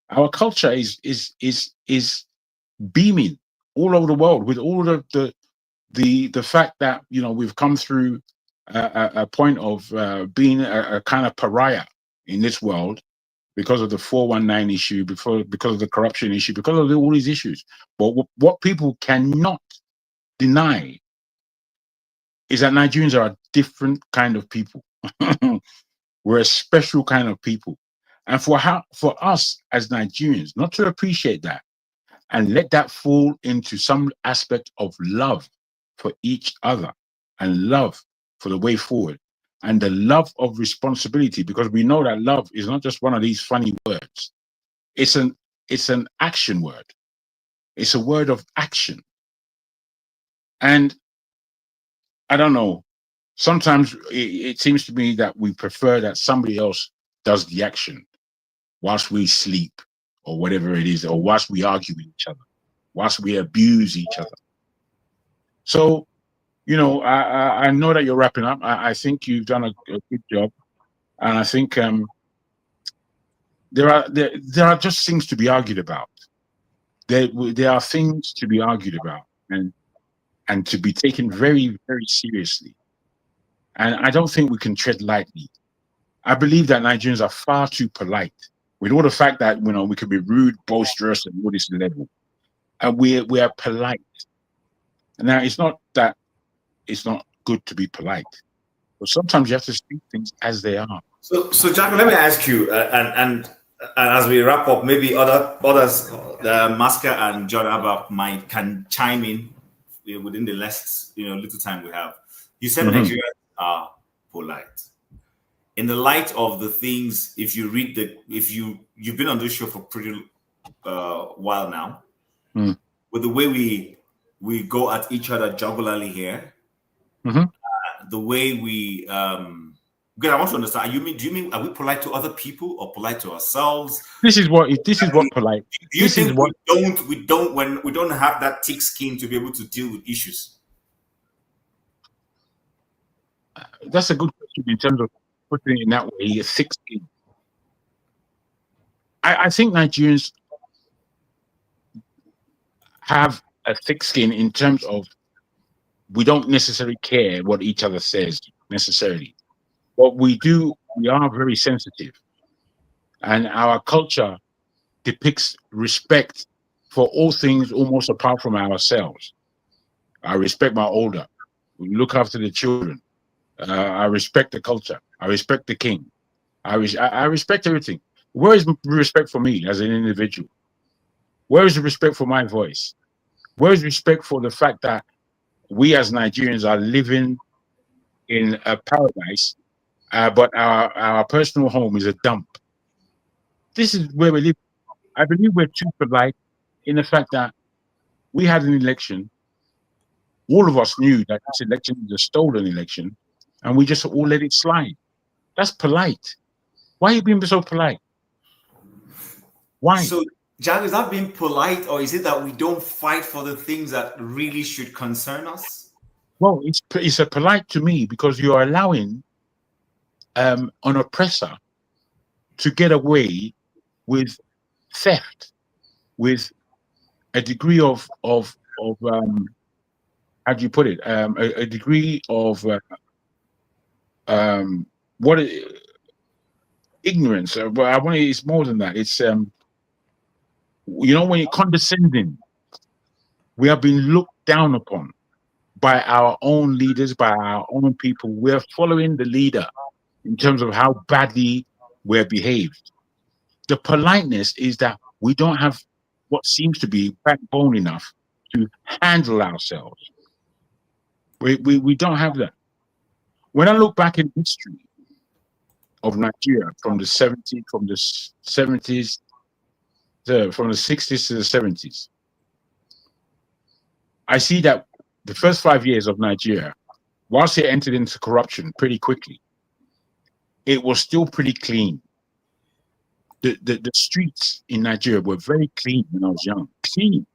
our culture is beaming all over the world with all of the fact that we've come through a point of being a kind of pariah in this world because of the 419 issue, because of the corruption issue, because of all these issues. But what people cannot deny is that Nigerians are a different kind of people. We're a special kind of people. And for us as Nigerians not to appreciate that and let that fall into some aspect of love for each other and love for the way forward and the love of responsibility, because we know that love is not just one of these funny words. It's an action word. It's a word of action. And I don't know, sometimes it seems to me that we prefer that somebody else does the action whilst we sleep or whatever it is, or whilst we argue with each other, whilst we abuse each other. So, you know, I know that you're wrapping up. I think you've done a good job. And I think there are just things to be argued about. There are things to be argued about and to be taken very, very seriously. And I don't think we can tread lightly. I believe that Nigerians are far too polite, with all the fact that, you know, we can be rude, boisterous, and all this level. And we are polite. Now, it's not that it's not good to be polite, but sometimes you have to speak things as they are. So Jack, let me ask you, and as we wrap up, maybe others, Masker and John Abba can chime in within the last little time we have. You said Nigerians are polite. In the light of the things, if you've been on this show for pretty while now, with the way we go at each other jugularly here, the way we I want to understand. Do you mean are we polite to other people or polite to ourselves? This is what polite. Do you think we don't have that thick skin to be able to deal with issues? That's a good question in terms of putting it in that way. A thick skin. I think Nigerians have a thick skin in terms of we don't necessarily care what each other says necessarily. What we do, we are very sensitive, and our culture depicts respect for all things almost apart from ourselves. I respect my older. We look after the children. I respect the culture. I respect the king. I respect everything. Where is respect for me as an individual? Where is the respect for my voice? Where is respect for the fact that we as Nigerians are living in a paradise, but our personal home is a dump? This is where we live. I believe we're too polite in the fact that we had an election. All of us knew that this election was a stolen election, and we just all let it slide. That's polite. Why are you being so polite? Why? So, Jack, is that being polite, or is it that we don't fight for the things that really should concern us? Well, it's a polite to me because you're allowing an oppressor to get away with theft, with a degree of how do you put it? A degree of ignorance. But I want it's more than that. It's when you're condescending, we have been looked down upon by our own leaders, by our own people. We're following the leader in terms of how badly we're behaved. The politeness is that we don't have what seems to be backbone enough to handle ourselves. We don't have that. When I look back in history of Nigeria from the 60s to the 70s, I see that the first 5 years of Nigeria, whilst it entered into corruption pretty quickly, it was still pretty clean. The streets in Nigeria were very clean when I was young. Clean.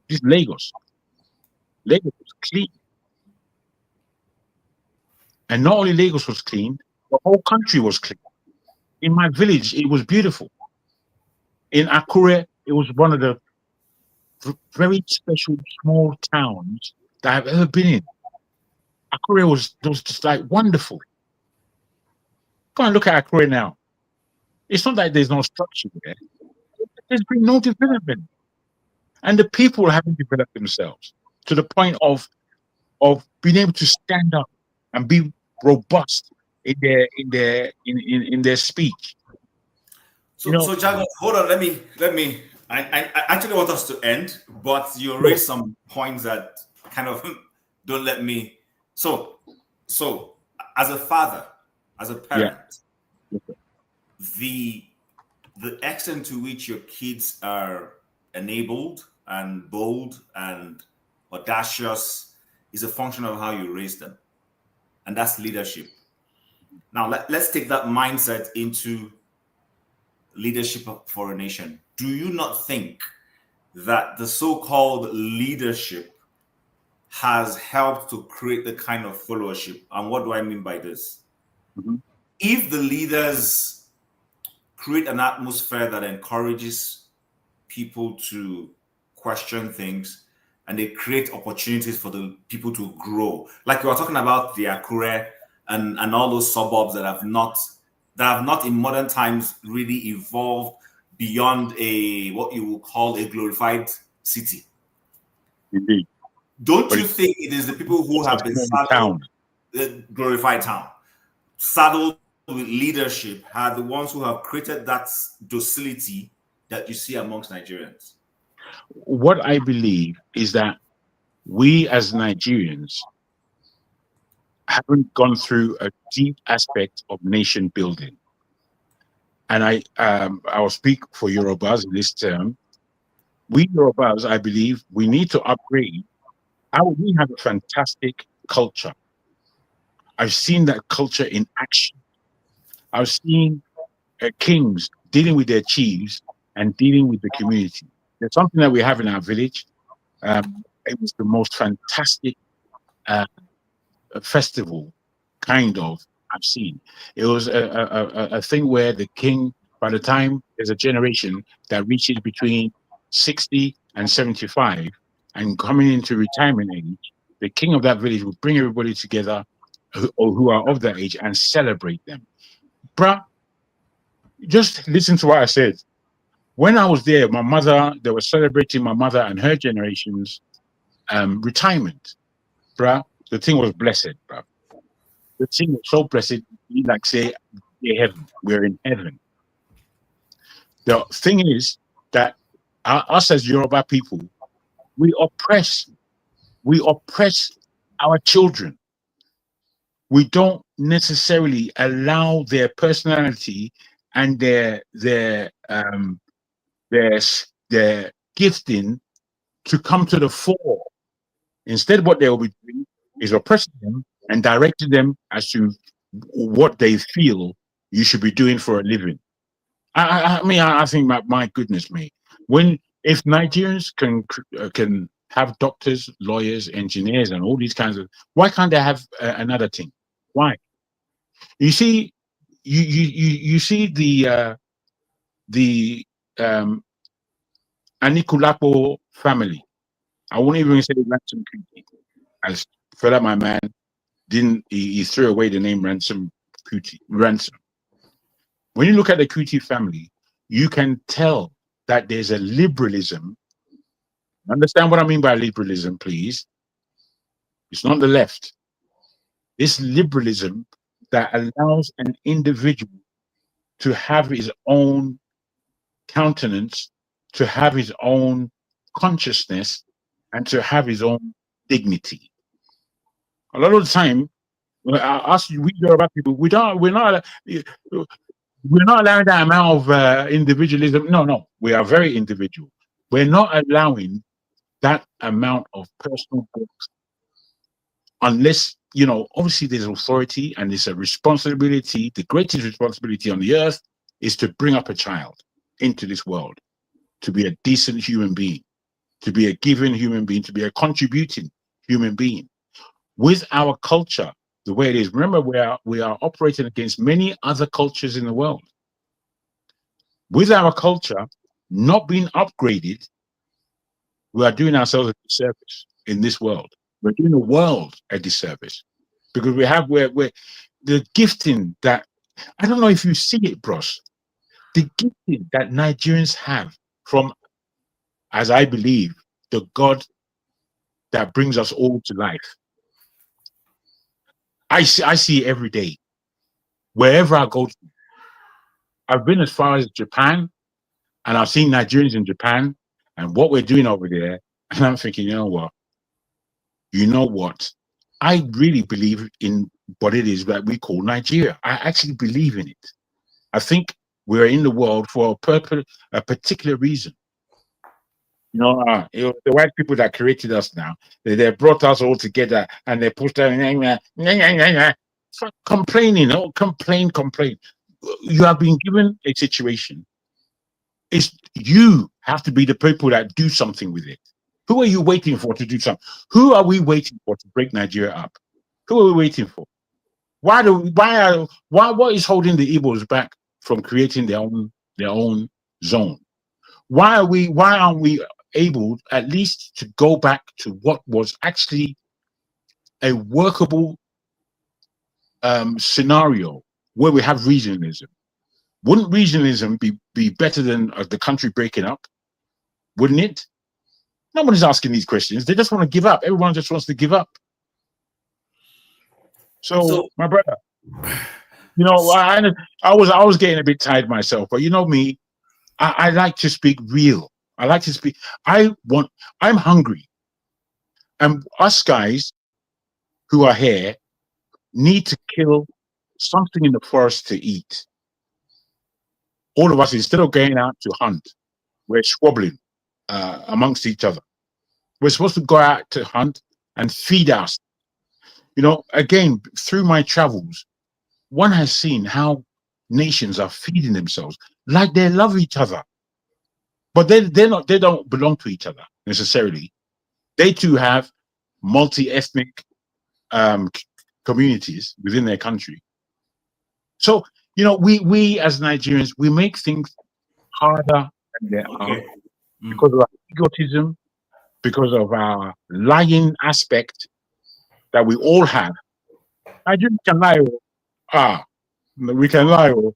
This Lagos was clean. And not only Lagos was clean, the whole country was clean. In my village, it was beautiful. In Akure, it was one of the very special small towns that I've ever been in. Akure was just like wonderful. Go and look at Akure now. It's not that there's no structure there. There's been no development. And the people haven't developed themselves to the point of being able to stand up and be robust in their speech. So, Jago, hold on. Let me. I actually want us to end, but you raised some points that kind of don't let me. So, as a father, as a parent, the extent to which your kids are enabled and bold and audacious is a function of how you raise them, and that's leadership. Now, let's take that mindset into leadership for a nation. Do you not think that the so-called leadership has helped to create the kind of followership? And what do I mean by this? Mm-hmm. If the leaders create an atmosphere that encourages people to question things and they create opportunities for the people to grow, like you were talking about the Akure and all those suburbs that have not in modern times really evolved beyond what you would call a glorified city. Indeed. Don't you think it is the people who have been saddled, the glorified town, saddled with leadership, are the ones who have created that docility that you see amongst Nigerians? What I believe is that we as Nigerians haven't gone through a deep aspect of nation building. And I will speak for Yorubas in this term. We Yorubas, I believe, we need to upgrade. We have a fantastic culture. I've seen that culture in action. I've seen kings dealing with their chiefs and dealing with the community. There's something that we have in our village. It was the most fantastic festival kind of I've seen. It was a thing where the king, by the time there's a generation that reaches between 60 and 75 and coming into retirement age, the king of that village will bring everybody together who are of that age and celebrate them. Bruh, just listen to what I said. When I was there, they were celebrating my mother and her generation's retirement. Bruh, the thing was blessed, bruh. The thing was so blessed, like say, heaven. We're in heaven. The thing is that us as Yoruba people, we oppress our children. We don't necessarily allow their personality and their gifting to come to the fore. Instead, what they will be doing is oppressing them and directing them as to what they feel you should be doing for a living. I think, my goodness me, if Nigerians can have doctors, lawyers, engineers, and all these kinds of, why can't they have another thing? Why? You see, you see the Anikulapo family. I won't even say Ransom Kuti, as fella, my man, he threw away the name Ransom Kuti. Ransom. When you look at the Kuti family, you can tell that there's a liberalism. Understand what I mean by liberalism, please? It's not the left. This liberalism that allows an individual to have his own countenance, to have his own consciousness, and to have his own dignity. A lot of the time, us we Yoruba people, we're not allowing that amount of individualism. No, we are very individual. We're not allowing that amount of personal growth unless, obviously there's authority and there's a responsibility. The greatest responsibility on the earth is to bring up a child into this world, to be a decent human being, to be a giving human being, to be a contributing human being. With our culture, the way it is, remember, we are operating against many other cultures in the world. With our culture not being upgraded, we are doing ourselves a disservice in this world. We're doing the world a disservice because we're the gifting that, I don't know if you see it, bros. the gifting that Nigerians have from, as I believe, the God that brings us all to life. I see it every day. Wherever I go to. I've been as far as Japan, and I've seen Nigerians in Japan and what we're doing over there. And I'm thinking, you know what? I really believe in what it is that we call Nigeria. I actually believe in it. I think we're in the world for a particular reason. You know, the white people that created us now, they brought us all together and they pushed us, complaining, complain. You have been given a situation. You have to be the people that do something with it. Who are you waiting for to do something? Who are we waiting for to break Nigeria up? Who are we waiting for? What is holding the Igbos back from creating their own zone? Why aren't we able at least to go back to what was actually a workable scenario where we have regionalism? Wouldn't regionalism be better than the country breaking up? Wouldn't it? Nobody's asking these questions. They just want to give up. Everyone just wants to give up. So my brother, you know, I was getting a bit tired myself, but you know me, I like to speak real. I like to speak. I'm hungry, and us guys who are here need to kill something in the forest to eat. All of us, instead of going out to hunt, we're squabbling amongst each other. We're supposed to go out to hunt and feed us. You know, again, through my travels, one has seen how nations are feeding themselves like they love each other. But they don't belong to each other necessarily. They too have multi-ethnic communities within their country. So, you know, we as Nigerians, we make things harder than they are because of our egotism, because of our lying aspect that we all have. Nigerians can lie. We can lie. Do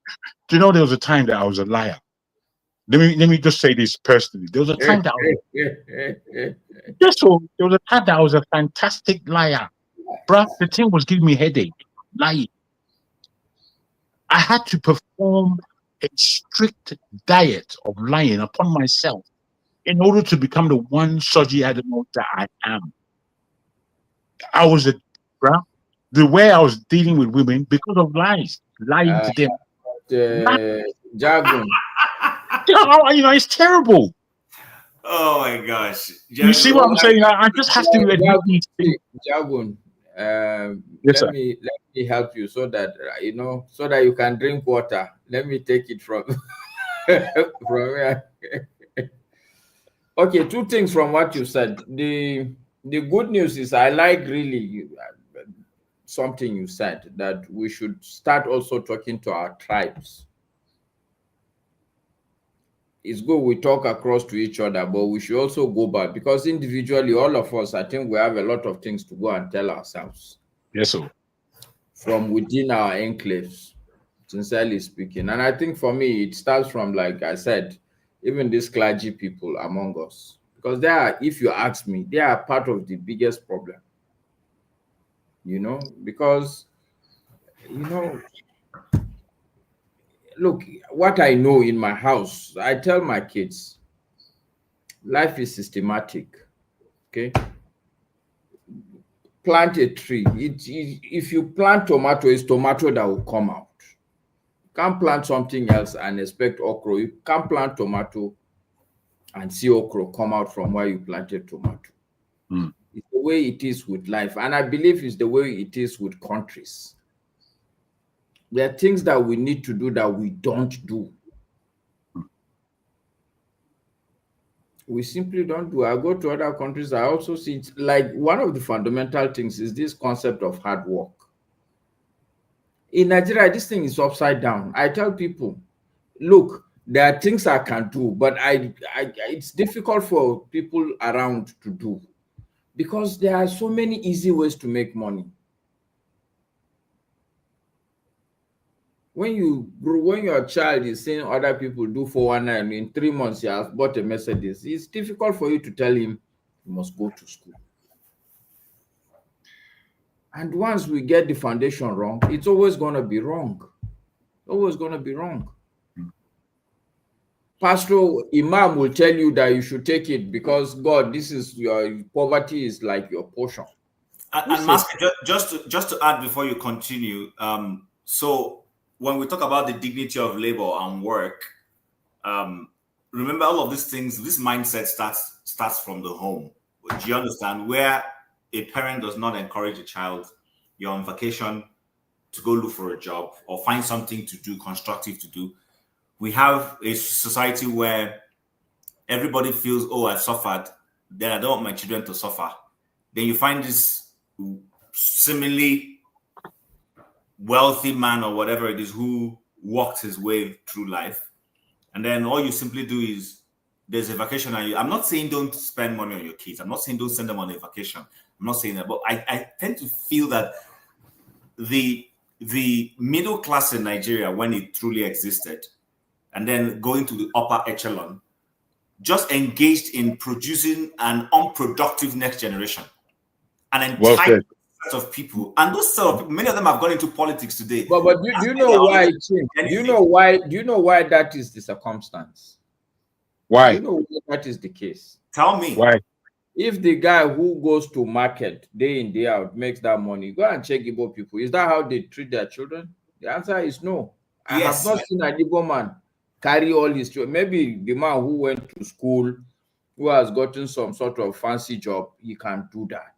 you know there was a time that I was a liar? Let me just say this personally. There was a time that there was a time that I was a fantastic liar. Bruh, the thing was giving me headache. Lying. I had to perform a strict diet of lying upon myself in order to become the one soggy animal that I am. I was the way I was dealing with women because of lies, lying to them. Jargon. You know, it's terrible. Oh my gosh. You see what I'm saying? I just have to admit these things. Jargon. Yes, let me help you so that so that you can drink water. Let me take it from from here. Okay, two things from what you said. The good news is I like really something you said, that we should start also talking to our tribes. It's good we talk across to each other, but we should also go back, because individually, all of us, I think we have a lot of things to go and tell ourselves. Yes, sir. From within our enclaves, sincerely speaking. And I think for me, it starts from, like I said, even these clergy people among us. Because they are, if you ask me, they are part of the biggest problem. You know, because, you know, look, what I know in my house, I tell my kids, life is systematic. Okay. Plant a tree. If you plant tomato, it's tomato that will come out. You can't plant something else and expect okra. You can't plant tomato and see okra come out from where you planted tomato. It's the way it is with life. And I believe it's the way it is with countries. There are things that we need to do that we don't do. We simply don't do. I go to other countries, I also see it, like one of the fundamental things is this concept of hard work. In Nigeria, this thing is upside down. I tell people, look, there are things I can do, but it's difficult for people around to do, because there are so many easy ways to make money. When your child is seeing other people do 419, in 3 months he has bought a Mercedes, it's difficult for you to tell him he must go to school. And once we get the foundation wrong, it's always going to be wrong. Always going to be wrong. Pastor Imam will tell you that you should take it because God, this is your poverty is like your portion. And Master, just to add before you continue, so when we talk about the dignity of labor and work, remember all of these things. This mindset starts from the home. Do you understand? Where a parent does not encourage a child, you're on vacation, to go look for a job or find something to do, constructive to do. We have a society where everybody feels, oh, I suffered, then I don't want my children to suffer. Then you find this seemingly wealthy man or whatever it is who walked his way through life. And then all you simply do is there's a vacation. And I'm not saying don't spend money on your kids. I'm not saying don't send them on a vacation. I'm not saying that. But I tend to feel that the middle class in Nigeria, when it truly existed, and then going to the upper echelon, just engaged in producing an unproductive next generation. An entire set of people. And those set of people, many of them have gone into politics today. But do you know why? Do you know why that is the circumstance? Why? Do you know why that is the case? Tell me. Why? If the guy who goes to market day in, day out makes that money, go and check Igbo people. Is that how they treat their children? The answer is no. I have not seen an Igbo man carry all his children. Maybe the man who went to school, who has gotten some sort of fancy job, he can do that.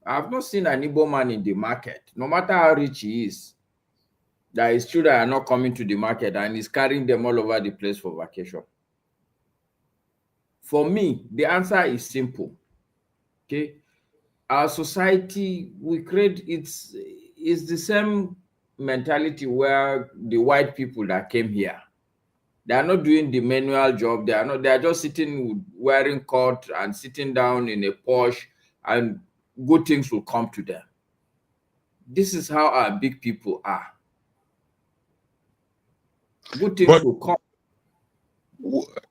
I have not seen an Igbo man in the market, no matter how rich he is, that his children are not coming to the market and he's carrying them all over the place for vacation. For me, the answer is simple. Okay, our society, we create it's the same mentality where the white people that came here, they are not doing the manual job. They are just sitting wearing coat and sitting down in a Porsche, and good things will come to them. This is how our big people are. Good things will come.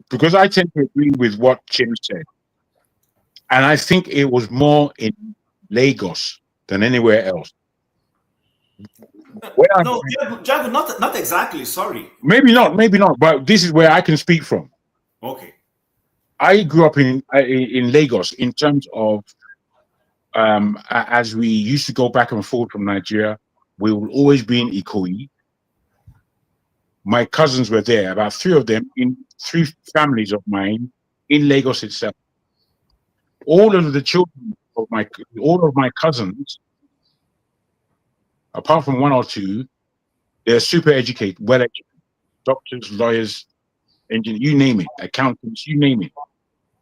Because I tend to agree with what Jim said. And I think it was more in Lagos than anywhere else. No, Jago, not exactly. Sorry. Maybe not. But this is where I can speak from. Okay. I grew up in Lagos in terms of, as we used to go back and forth from Nigeria, we will always be in Ikoyi. My cousins were there, about 3 of them, in 3 families of mine in Lagos itself. All of the children of all of my cousins, apart from 1 or 2, they're super educated, well educated, doctors, lawyers, engineers, you name it, accountants, you name it.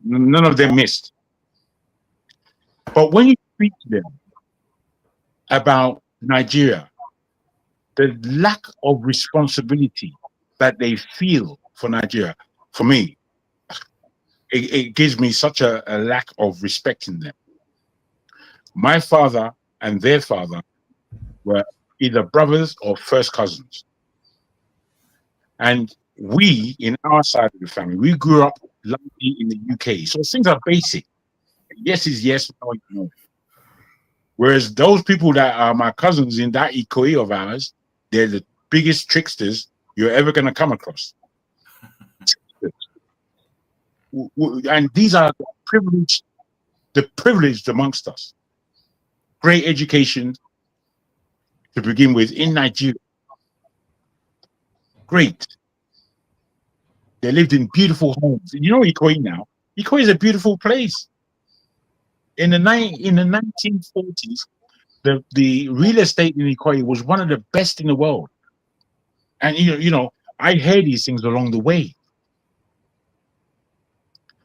None of them missed. But when you speak to them about Nigeria, the lack of responsibility that they feel for Nigeria, for me, it gives me such a lack of respect in them. My father and their father were either brothers or first cousins. And we, in our side of the family, we grew up largely in the UK. So things are basic. Yes is yes, no is no. Whereas those people that are my cousins in that Ikoyi of ours, they're the biggest tricksters you're ever going to come across. And these are the privileged amongst us. Great education to begin with in Nigeria. Great. They lived in beautiful homes. You know Ikoyi now. Ikoyi is a beautiful place. In the 1940s, the real estate in Ikoyi was one of the best in the world. And you know, I heard these things along the way.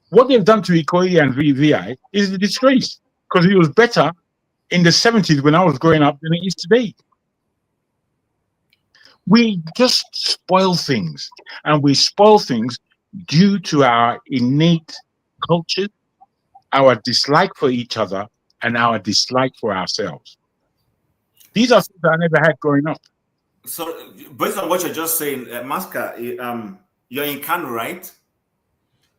What they've done to Ikoyi and VI is a disgrace, because it was better in the 70s when I was growing up than it is today. We just spoil things, and we spoil things due to our innate culture, our dislike for each other, and our dislike for ourselves. These are things that I never had growing up. So, based on what you're just saying, Maska, you're in Kano, right?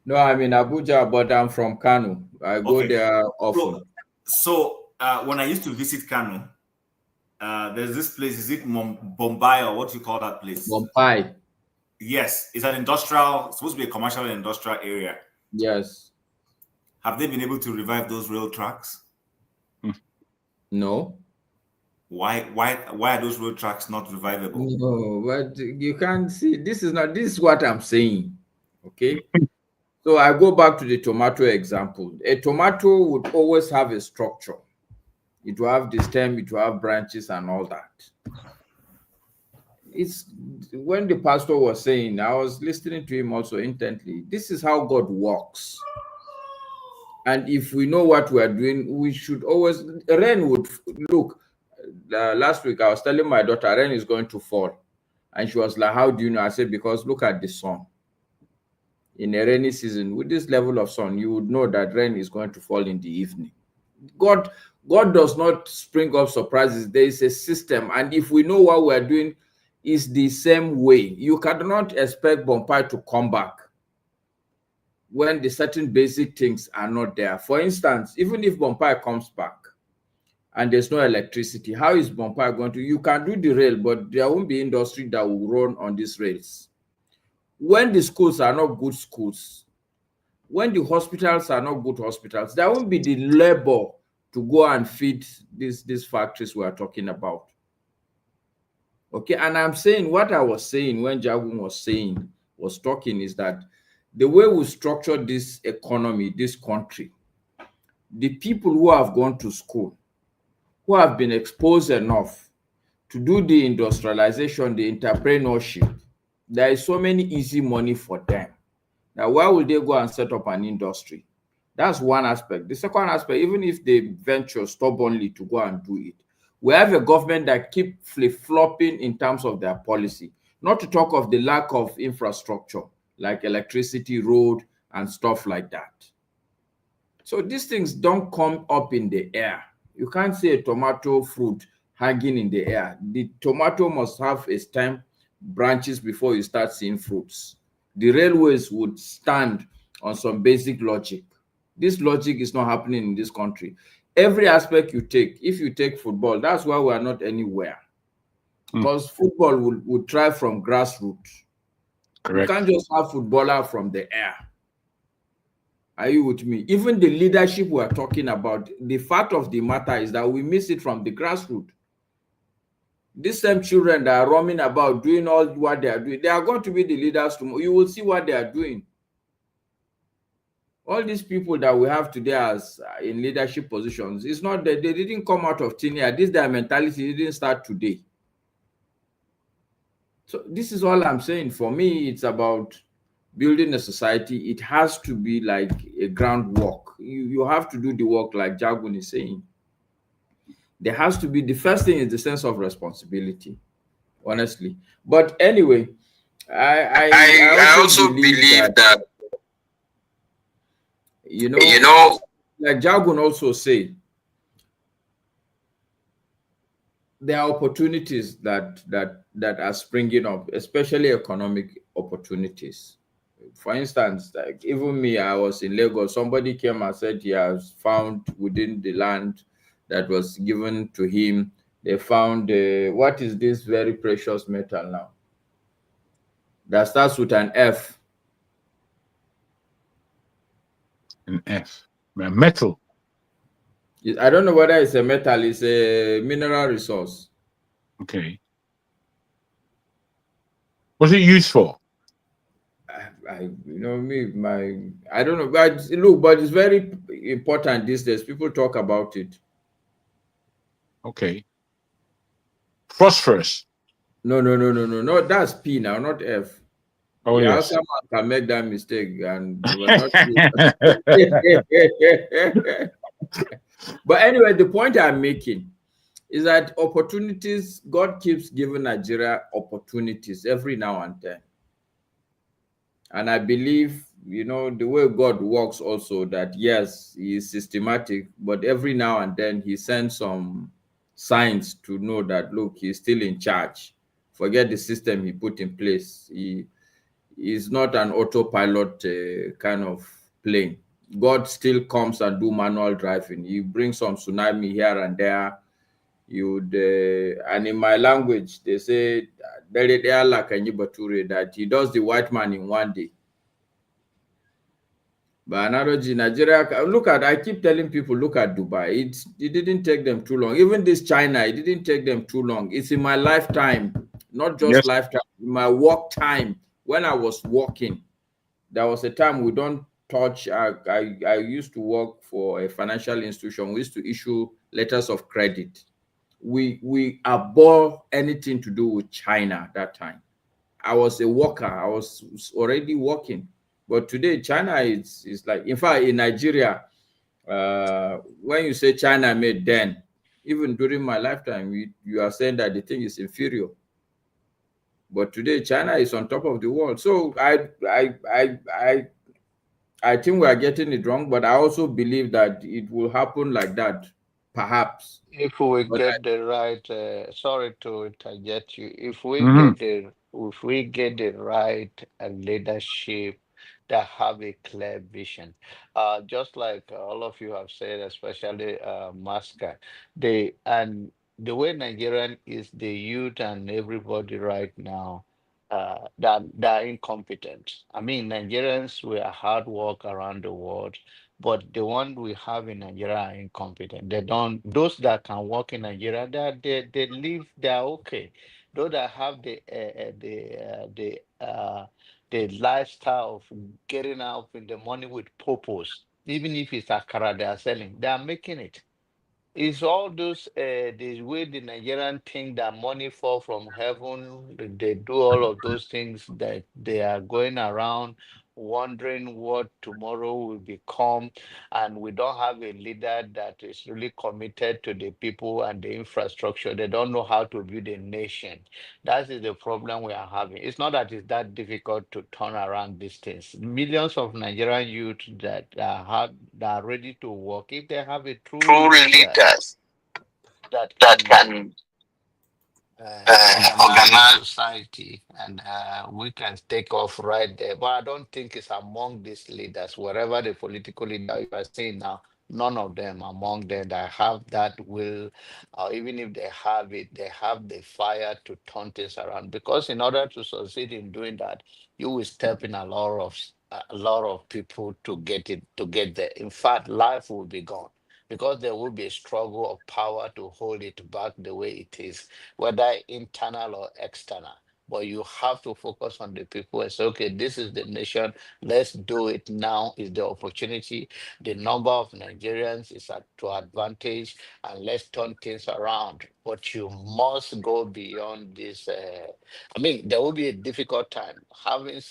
No, I'm in Abuja, but I'm from Kano. I go Okay. there often. So, when I used to visit Kano, there's this place, is it Bombay or what you call that place? Bombay. Yes, it's an industrial, it's supposed to be a commercial and industrial area. Yes. Have they been able to revive those rail tracks? No. Why are those road tracks not revivable? No, but you can't see. This is what I'm saying. Okay. So I go back to the tomato example. A tomato would always have a structure. It will have the stem, it will have branches and all that. It's when the pastor was saying, I was listening to him also intently. This is how God works. And if we know what we are doing, we should always, rain would, look, last week I was telling my daughter, rain is going to fall. And she was like, how do you know? I said, because look at the sun. In a rainy season, with this level of sun, you would know that rain is going to fall in the evening. God does not spring up surprises. There is a system. And if we know what we are doing is the same way, you cannot expect Bombay to come back when the certain basic things are not there. For instance, even if Bombay comes back and there's no electricity, how is Bombay going to? You can do the rail, but there won't be industry that will run on these rails. When the schools are not good schools, when the hospitals are not good hospitals, there won't be the labor to go and feed these factories we are talking about. Okay, and I'm saying what I was saying when Jagun was talking is that the way we structure this economy, this country, the people who have gone to school, who have been exposed enough to do the industrialization, the entrepreneurship, there is so many easy money for them. Now, why would they go and set up an industry? That's one aspect. The second aspect, even if they venture stubbornly to go and do it, we have a government that keep flip-flopping in terms of their policy, not to talk of the lack of infrastructure like electricity, road, and stuff like that. So these things don't come up in the air. You can't see a tomato fruit hanging in the air. The tomato must have a stem, branches before you start seeing fruits. The railways would stand on some basic logic. This logic is not happening in this country. Every aspect you take, if you take football, that's why we are not anywhere. Because football would thrive from grassroots. Correct. You can't just have footballer from the air. Are you with me? Even the leadership we are talking about, the fact of the matter is that we miss it from the grassroots. These same children that are roaming about doing all what they are doing, they are going to be the leaders tomorrow. You will see what they are doing. All these people that we have today as in leadership positions, it's not that they didn't come out of thin air. This their mentality didn't start today. So this is all I'm saying. For me, it's about building a society. It has to be like a groundwork. You have to do the work like Jagun is saying. There has to be, the first thing is the sense of responsibility, honestly. But anyway, I also believe that you know, like Jagun also said, there are opportunities that are springing up, especially economic opportunities. For instance, like even me, I was in Lagos. Somebody came and said he has found within the land that was given to him, they found what is this very precious metal now that starts with an F? An F. Metal. I don't know whether it's a metal, it's a mineral resource. Okay. What's it used for? I don't know, but look, but it's very important these days. People talk about it. Okay. Phosphorus. No, that's P now, not F. Oh, yeah, yes. Someone can make that mistake, and we're not. But anyway, the point I'm making is that opportunities, God keeps giving Nigeria opportunities every now and then. And I believe, the way God works also, that yes, he is systematic, but every now and then he sends some signs to know that, look, he's still in charge. Forget the system he put in place. He is not an autopilot kind of plane. God still comes and do manual driving. He brings some tsunami here and there. And in my language, they say that he does the white man in one day. By analogy, Nigeria, I keep telling people, look at Dubai. It didn't take them too long. Even this China, it didn't take them too long. It's in my lifetime, not just lifetime, in my work time. When I was working, there was a time we don't touch. I used to work for a financial institution. We used to issue letters of credit. We abhor anything to do with China that time. I was a worker. I was already working. But today, China is like, in fact, in Nigeria, when you say China made, then even during my lifetime, you are saying that the thing is inferior. But today, China is on top of the world. So I think we are getting it wrong, but I also believe that it will happen like that, perhaps. If we get the right, sorry to interject you, if we get the right leadership that have a clear vision, just like all of you have said, especially Masca, and the way Nigerian is, the youth and everybody right now, that incompetent. I mean, Nigerians, we are hard work around the world, but the one we have in Nigeria are incompetent. They don't. Those that can work in Nigeria, they live. They are okay. Those that have the lifestyle of getting out in the money with purpose, even if it's akara they are selling, they are making it. It's all those the way the Nigerian think that money fall from heaven. They do all of those things that they are going around wondering what tomorrow will become, and we don't have a leader that is really committed to the people and the infrastructure. They don't know how to build a nation. That is the problem we are having. It's not that it's that difficult to turn around these things. Millions of Nigerian youth that are ready to work, if they have a true True leaders leaders that that can can organize the organize. society, and we can take off right there. But I don't think it's among these leaders, wherever the political leader you are seeing now, none of them among them that have that will, even if they have it, they have the fire to turn things around. Because in order to succeed in doing that, you will step in a lot of people to get there. In fact, life will be gone because there will be a struggle of power to hold it back the way it is, whether internal or external. But you have to focus on the people and say, okay, this is the nation. Let's do it now. Is the opportunity. The number of Nigerians is to advantage, and let's turn things around. But you must go beyond this. I mean, there will be a difficult time. Having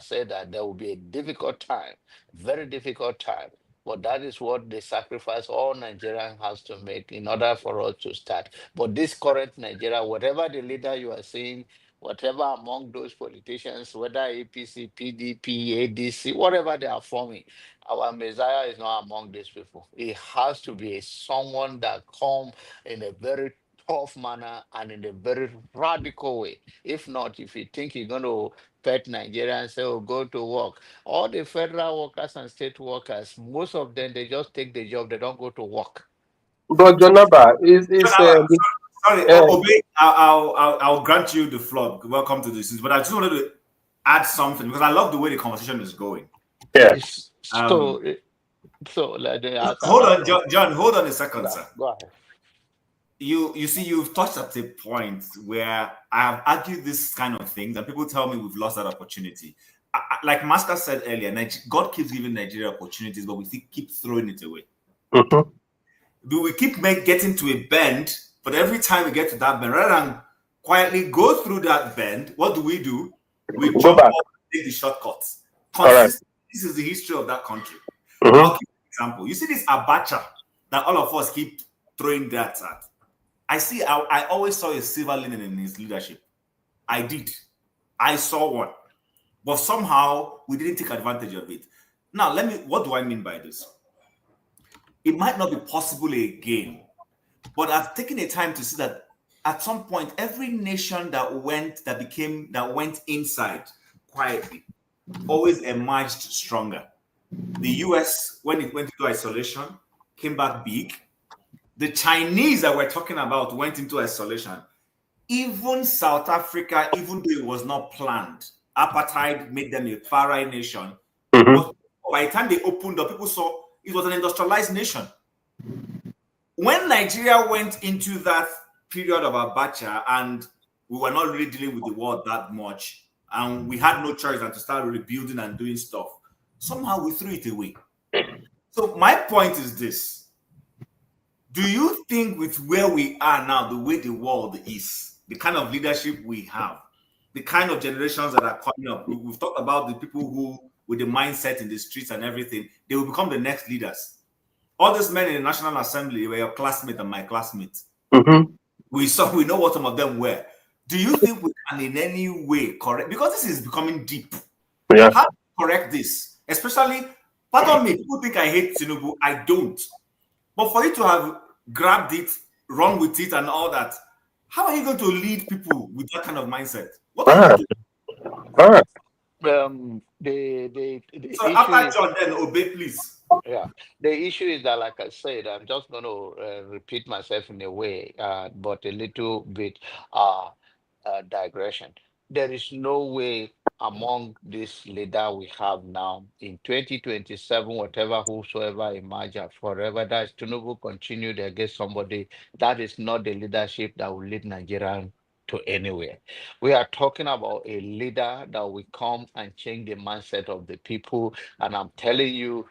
said that, there will be a difficult time, very difficult time. But that is what the sacrifice all Nigerian has to make in order for us to start. But this current Nigeria, whatever the leader you are seeing, whatever among those politicians, whether APC, PDP, ADC, whatever they are forming, our Messiah is not among these people. It has to be someone that come in a very tough manner and in a very radical way. If not, if you think you're going to pet Nigeria and say, oh, go to work, all the federal workers and state workers, most of them, they just take the job, they don't go to work. But Jonaba Sorry, Obey. I'll grant you the floor. Welcome to this, but I just wanted to add something because I love the way the conversation is going. Yeah. So let me ask hold on, another- John. Hold on a second, sir. Go ahead. You see, you've touched at a point where I have argued this kind of things, and people tell me we've lost that opportunity. Like Master said earlier, God keeps giving Nigeria opportunities, but we keep throwing it away. Do we keep getting to a bend? But every time we get to that bend, rather than quietly go through that bend, what do? We jump off and take the shortcuts. This is the history of that country. I'll give you an example. You see this Abacha that all of us keep throwing that at. I always saw a silver lining in his leadership. I did. I saw one. But somehow we didn't take advantage of it. Now, what do I mean by this? It might not be possible again, but I've taken a time to see that at some point, every nation that went inside quietly always emerged stronger. The US, when it went into isolation, came back big. The Chinese that we're talking about went into isolation. Even South Africa, even though it was not planned, apartheid made them a far right nation. But by the time they opened up, people saw it was an industrialized nation. When Nigeria went into that period of Abacha and we were not really dealing with the world that much, and we had no choice than to start rebuilding and doing stuff, somehow we threw it away. So my point is this. Do you think with where we are now, the way the world is, the kind of leadership we have, the kind of generations that are coming up, we've talked about the people who, with the mindset in the streets and everything, they will become the next leaders. All these men in the National Assembly were your classmate and my classmates. We know what some of them were. Do you think we can in any way correct? Because this is becoming deep. Yeah. How to correct this? Especially, pardon me, people think I hate Tinubu. I don't. But for you to have grabbed it, run with it, and all that, how are you going to lead people with that kind of mindset? What are you going to do? The So issue after is, John, then obey, please. yeah, the issue is that, like I said, I'm just going to repeat myself in a way, but a little bit digression. There is no way among this leader we have now in 2027, whatever whosoever emerge forever, that Tinubu continued against somebody, that is not the leadership that will lead Nigeria to anywhere. We are talking about a leader that will come and change the mindset of the people. And I'm telling you,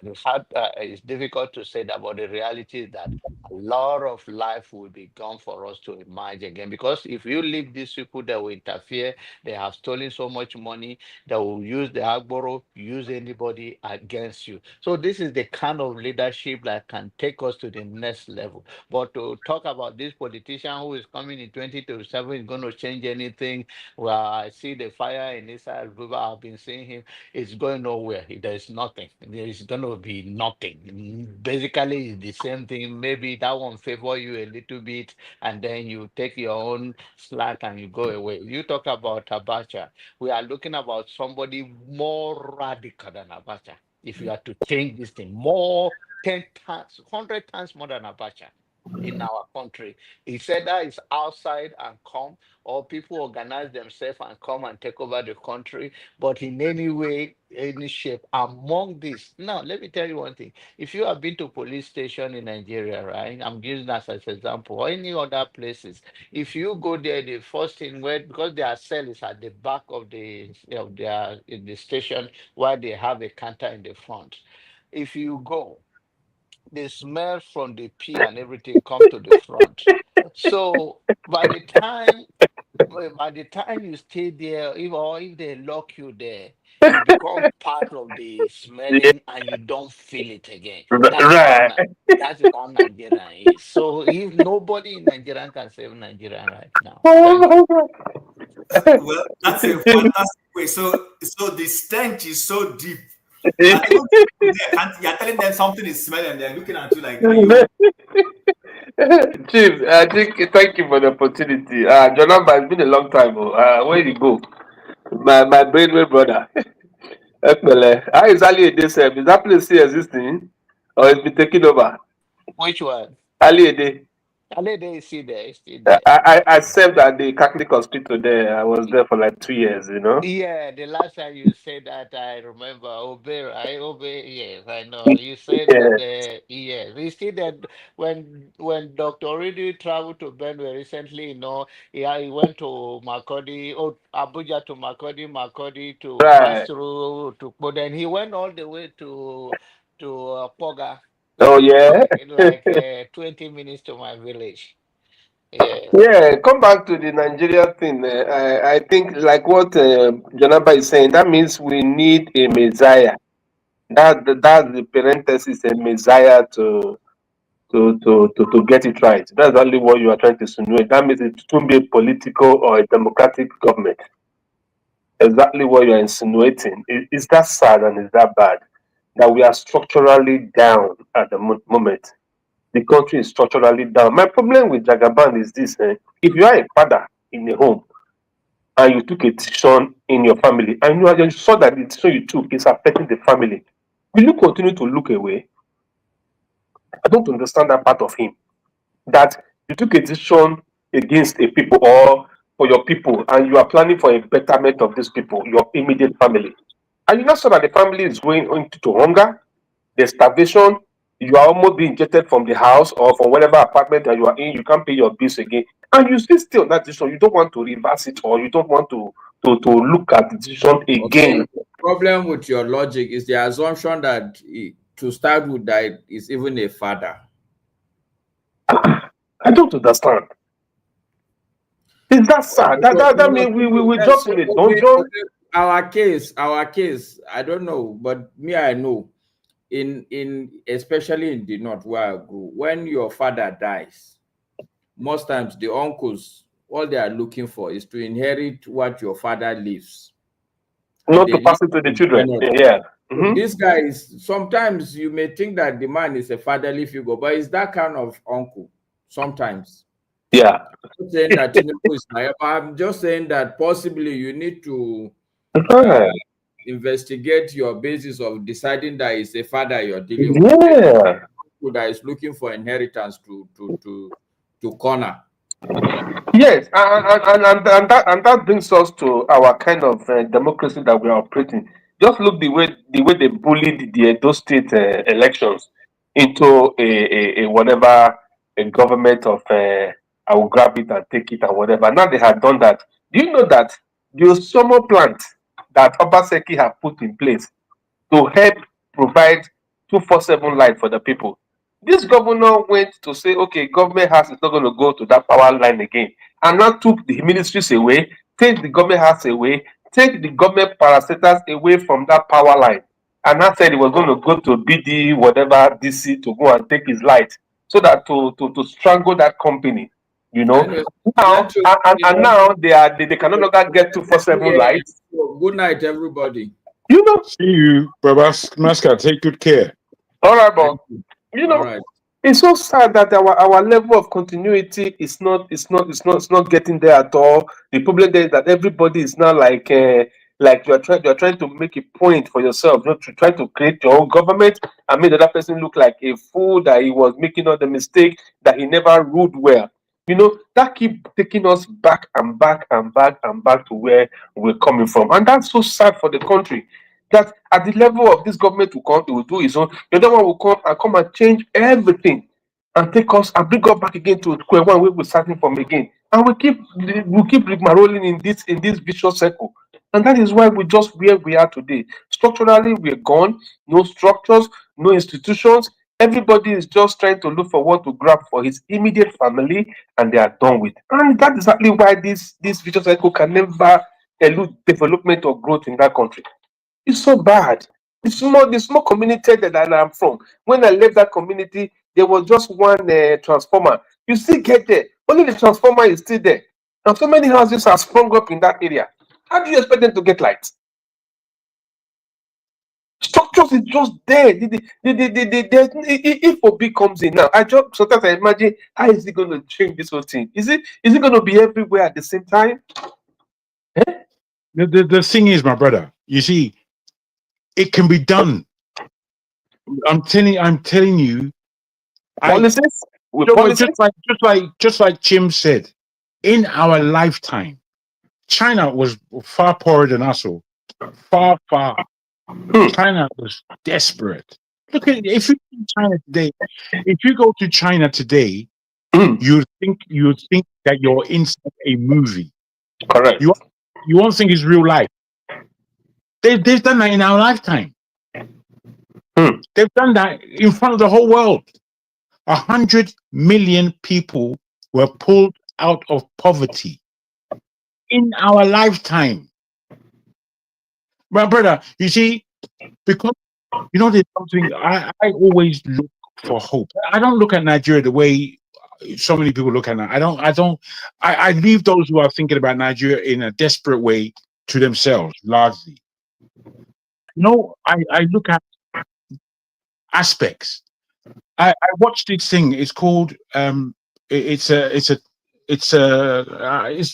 it's difficult to say that, but the reality is that a lot of life will be gone for us to emerge again. Because if you leave these people that will interfere, they have stolen so much money, that will use the Agboro, use anybody against you. So this is the kind of leadership that can take us to the next level. But to talk about this politician who is coming in 2027 is going to change anything, well, I see the fire in Isa El-Buba. I've been seeing him. It's going nowhere. There's nothing. There is going to be nothing. Basically, it's the same thing. Maybe that one favor you a little bit, and then you take your own slack and you go away. You talk about Abacha. We are looking about somebody more radical than Abacha. If you are to change this thing, more 10 times, 100 times more than Abacha in our country. He said that is outside and come, or people organize themselves and come and take over the country. But in any way, any shape, among this. Now, let me tell you one thing. If you have been to police station in Nigeria, right? I'm using that as an example, or any other places. If you go there, the first thing where, because their cell is at the back of the their in the station, where they have a counter in the front. If you go, the smell from the pee and everything come to the front. So by the time you stay there, if they lock you there, you become part of the smelling and you don't feel it again. Right. That is how Nigeria is. So if nobody in Nigeria can save Nigeria right now. Oh Thank you. my God. Well, that's a fantastic way. So the stench is so deep that even you're telling them something is smelling, and they're looking at you like, are you? Chief, I think thank you for the opportunity. Jonathan, it's been a long time. Where you go? My brainwave brother. Ekpele. How is Ali Ede served? Is that place still existing? Or it's been taken over? Which one? Ali Ede. Alede is still there, is still I, there. I served at the Catholic hospital there. I was there for like 2 years, you know? Yeah, the last time you said that, I remember Obey, I obey. Yes, I know. You said Yeah. that. Yes, we see that when Dr. Oridu traveled to Benue recently. Yeah, he went to Makodi, Abuja to Makodi to pass Right. through to. But then he went all the way to Poga, Oh, yeah. like 20 minutes to my village. Yeah. Yeah, come back to the Nigeria thing. I think, like what Jonaba is saying, that means we need a Messiah. That's the parenthesis, a Messiah to get it right. That's only what you are trying to insinuate. That means it won't be a political or a democratic government. Exactly what you are insinuating. Is that sad and is that bad? That we are structurally down at the moment. the country is structurally down. My problem with Jagaban is this: if you are a father in a home and you took a decision in your family, and you saw that the decision you took is affecting the family, will you continue to look away? I don't understand that part of him. That you took a decision against a people or for your people, and you are planning for a betterment of these people, your immediate family. And you not saw that the family is going into hunger, there's starvation, you are almost being ejected from the house or from whatever apartment that you are in, you can't pay your bills again. And you still stay on that decision. You don't want to reverse it, or you don't want to look at the decision again. Okay. The problem with your logic is the assumption that to start with that is even a father. I don't understand. Is that sad? That means we just in a dungeon. Our case, I don't know, but me, I know. In especially in the north where I grew, when your father dies, most times the uncles, all they are looking for is to inherit what your father leaves. Not to pass it to the children. Yeah. So this guy is, sometimes you may think that the man is a fatherly figure, but it's that kind of uncle sometimes. Yeah. I'm not saying that Tinubu is my, I'm just saying that possibly you need to investigate your basis of deciding that it's a father you're dealing with. Yeah. That is looking for inheritance to corner. Yes, and that brings us to our kind of democracy that we are operating. Just look the way they bullied the Edo State elections into a whatever a government of I will grab it and take it and whatever. Now they have done that. Do you know that the summer plant that Obaseki have put in place to help provide 247 light for the people? This governor went to say, okay, government house is not going to go to that power line again, and now took the ministries away, take the government house away, take the government parastatals away from that power line, and now said he was going to go to BD, whatever DC, to go and take his light, so that to strangle that company, you know. Now and now they can no longer get 247 lights. Good night, everybody. You know. See you, Baba Maska. Take good care. All right, but you know, it's so sad that our level of continuity is not getting there at all. The problem there is that everybody is now like you're trying to make a point for yourself, not to try to create your own government and make the other person look like a fool, that he was making all the mistake, that he never ruled well. You know, that keep taking us back and back and back and back to where we're coming from, and that's so sad for the country. That at the level of this government will do his own, the other one will come and change everything and take us and bring us back again to square one where we're starting from again. And we keep rigmaroling in this vicious circle. And that is why we're just where we are today. Structurally, we're gone, no structures, no institutions. Everybody is just trying to look for what to grab for his immediate family, and they are done with. And that's exactly why this vicious cycle can never elude development or growth in that country. It's so bad. The small community that I'm from, when I left that community, there was just one transformer. You still get there. Only the transformer is still there. And so many houses have sprung up in that area. How do you expect them to get light? Structures is just there. If Obi comes in now, sometimes I imagine, how is he going to change this whole thing? Is it going to be everywhere at the same time? The thing is, my brother, you see, it can be done. I'm telling you. Policies? Just like Jim said, in our lifetime, China was far poorer than us all. Far. China was desperate. Look at if you go to China today, you think that you're inside a movie. Correct. You won't think it's real life. They've done that in our lifetime. They've done that in front of the whole world. 100 million people were pulled out of poverty in our lifetime. My brother, you see, because there's something I always look for hope. I don't look at Nigeria the way so many people look at it. I leave those who are thinking about Nigeria in a desperate way to themselves, largely. I look at aspects. I watched this thing. It's called it's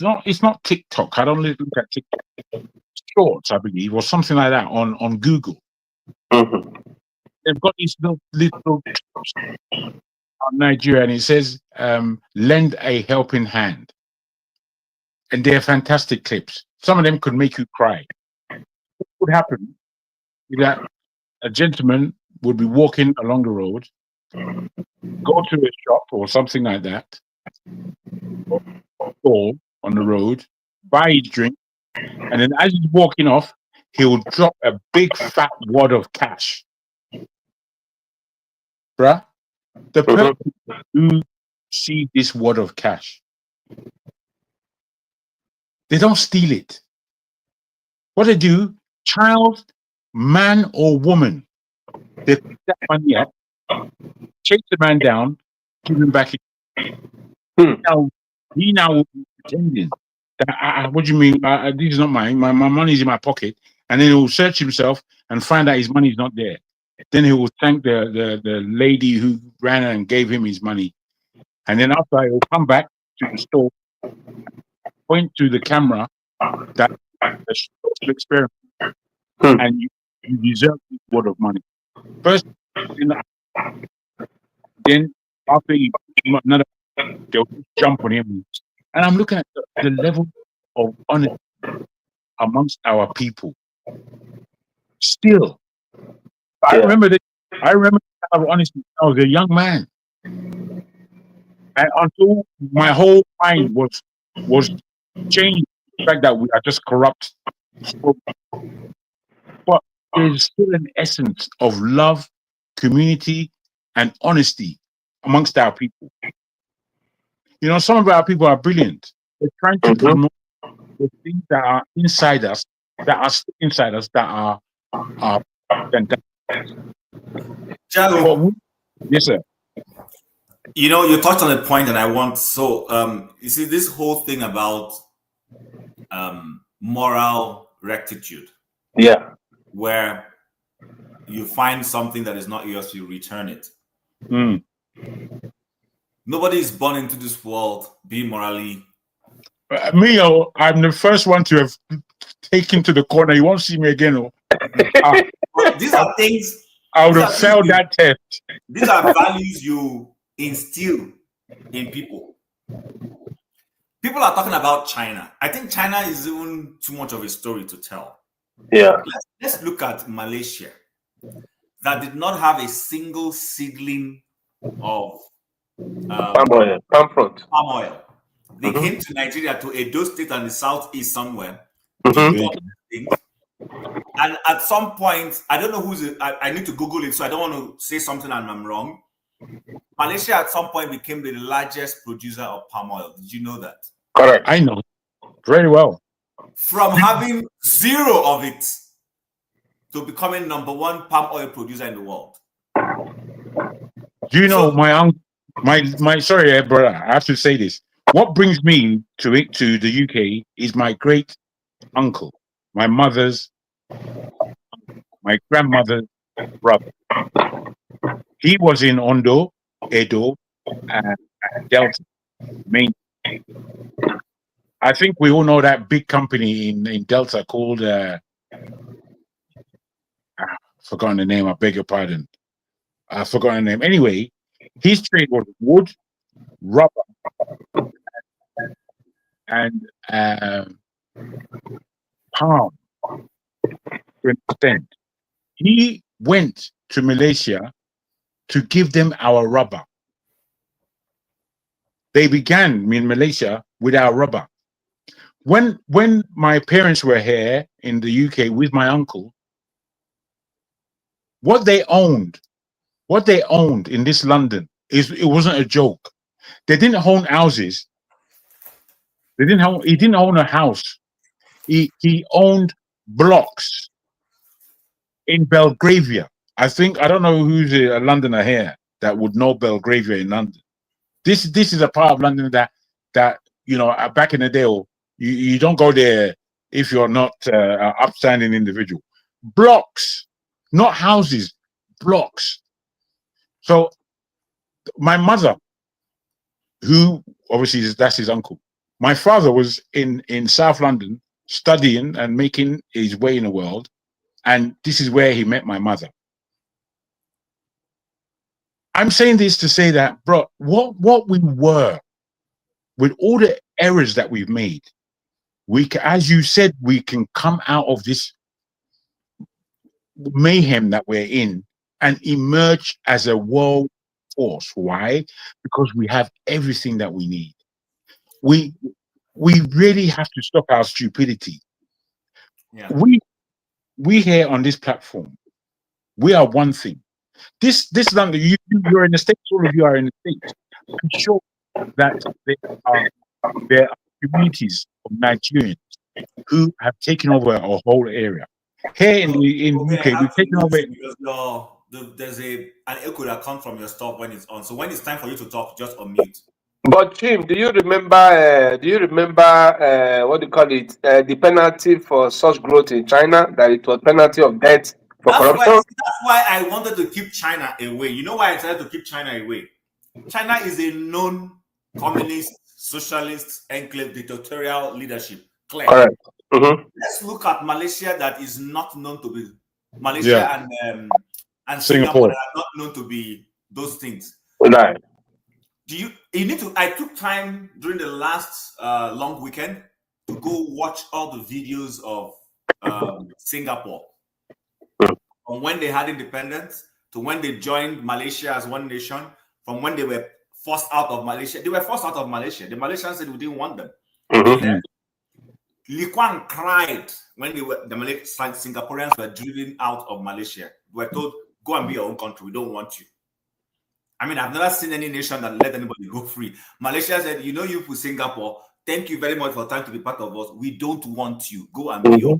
not TikTok. I don't look at TikTok. Shorts, I believe, or something like that on Google. Mhm. They've got these little clips on Nigeria, and it says lend a helping hand, and they're fantastic clips. Some of them could make you cry. What would happen is that a gentleman would be walking along the road, go to a shop or something like that, stall on the road, buy his drink, and then as he's walking off, he will drop a big fat wad of cash. Bruh, the person who sees this wad of cash, they don't steal it. What they do, child, man or woman, they pick that money up, chase the man down, give him back. He now will be pretending that, what do you mean? This is not mine. My money's in my pocket. And then he will search himself and find out his money is not there. Then he will thank the lady who ran and gave him his money. And then after, he will come back to the store, point to the camera that the social experiment, and you deserve this wad of money. First, then after you another, they'll jump on him. And I'm looking at the level of honesty amongst our people. Still, I remember honesty. I was a young man, and until my whole mind was changed, the fact that we are just corrupt. But there's still an essence of love, community, and honesty amongst our people. You know, some of our people are brilliant. They're trying to promote the things that are inside us, that are fantastic. Yes, sir. You know, you touched on a point that I want. So, you see, this whole thing about moral rectitude. Yeah. Where you find something that is not yours, you return it. Nobody is born into this world being morally. Me, I'm the first one to have taken to the corner. You won't see me again. These are things. I would have failed that test. These are values you instill in people. People are talking about China. I think China is even too much of a story to tell. Yeah. Let's look at Malaysia, that did not have a single seedling of palm oil. They came to Nigeria, to Edo State and the southeast somewhere, things. And at some point, I don't know who's. I need to Google it, so I don't want to say something and I'm wrong. Malaysia at some point became the largest producer of palm oil. Did you know that? Correct. I know very well. From having zero of it to becoming #1 palm oil producer in the world. Do you know my sorry, brother, I have to say this. What brings me to the UK is my great uncle, my grandmother's brother. He was in Ondo, Edo, and Delta. I think we all know that big company in Delta called I've forgotten the name. I beg your pardon. I've forgotten the name. Anyway, his trade was wood, rubber, and palm. To an extent, he went to Malaysia to give them our rubber. They began in Malaysia with our rubber. When my parents were here in the UK with my uncle, what they owned in this London it wasn't a joke. They didn't own houses. He didn't own a house. He owned blocks in Belgravia. I don't know who's a Londoner here that would know Belgravia in London. This is a part of London that you know, back in the day, you don't go there if you're not an upstanding individual. Blocks, not houses, blocks. So My mother, who obviously that's his uncle. My father was in South London studying and making his way in the world, and this is where he met my mother. I'm saying this to say that, bro, what we were, with all the errors that we've made, we can, as you said, we can come out of this mayhem that we're in and emerge as a world force. Why? Because we have everything that we need. We really have to stop our stupidity. Yeah. We here on this platform, we are one thing. This London, you're in the States, all of you are in the States. I'm sure that there are communities of Nigerians who have taken over a whole area. Here in the UK, we've taken over. Because there's an echo that comes from your stuff when it's on. So when it's time for you to talk, just unmute. But Jim, do you remember? What do you call it? The penalty for such growth in China, that it was penalty of death for corruption. That's why I wanted to keep China away. You know why I decided to keep China away? China is a known communist, socialist, enclave, dictatorial leadership. Clear. Correct. Mm-hmm. Let's look at Malaysia, that is not known to be Malaysia, and Singapore that are not known to be those things. Right. I took time during the last long weekend to go watch all the videos of Singapore, from when they had independence to when they joined Malaysia as one nation, from when they were forced out of Malaysia. They were forced out of Malaysia. The Malaysians said we didn't want them. Mm-hmm. Lee Kuan cried when the Singaporeans were driven out of Malaysia. We were told, go and be your own country. We don't want you. I mean, I've never seen any nation that let anybody go free. Malaysia said, you for Singapore, thank you very much for trying to be part of us. We don't want you. Go and be your.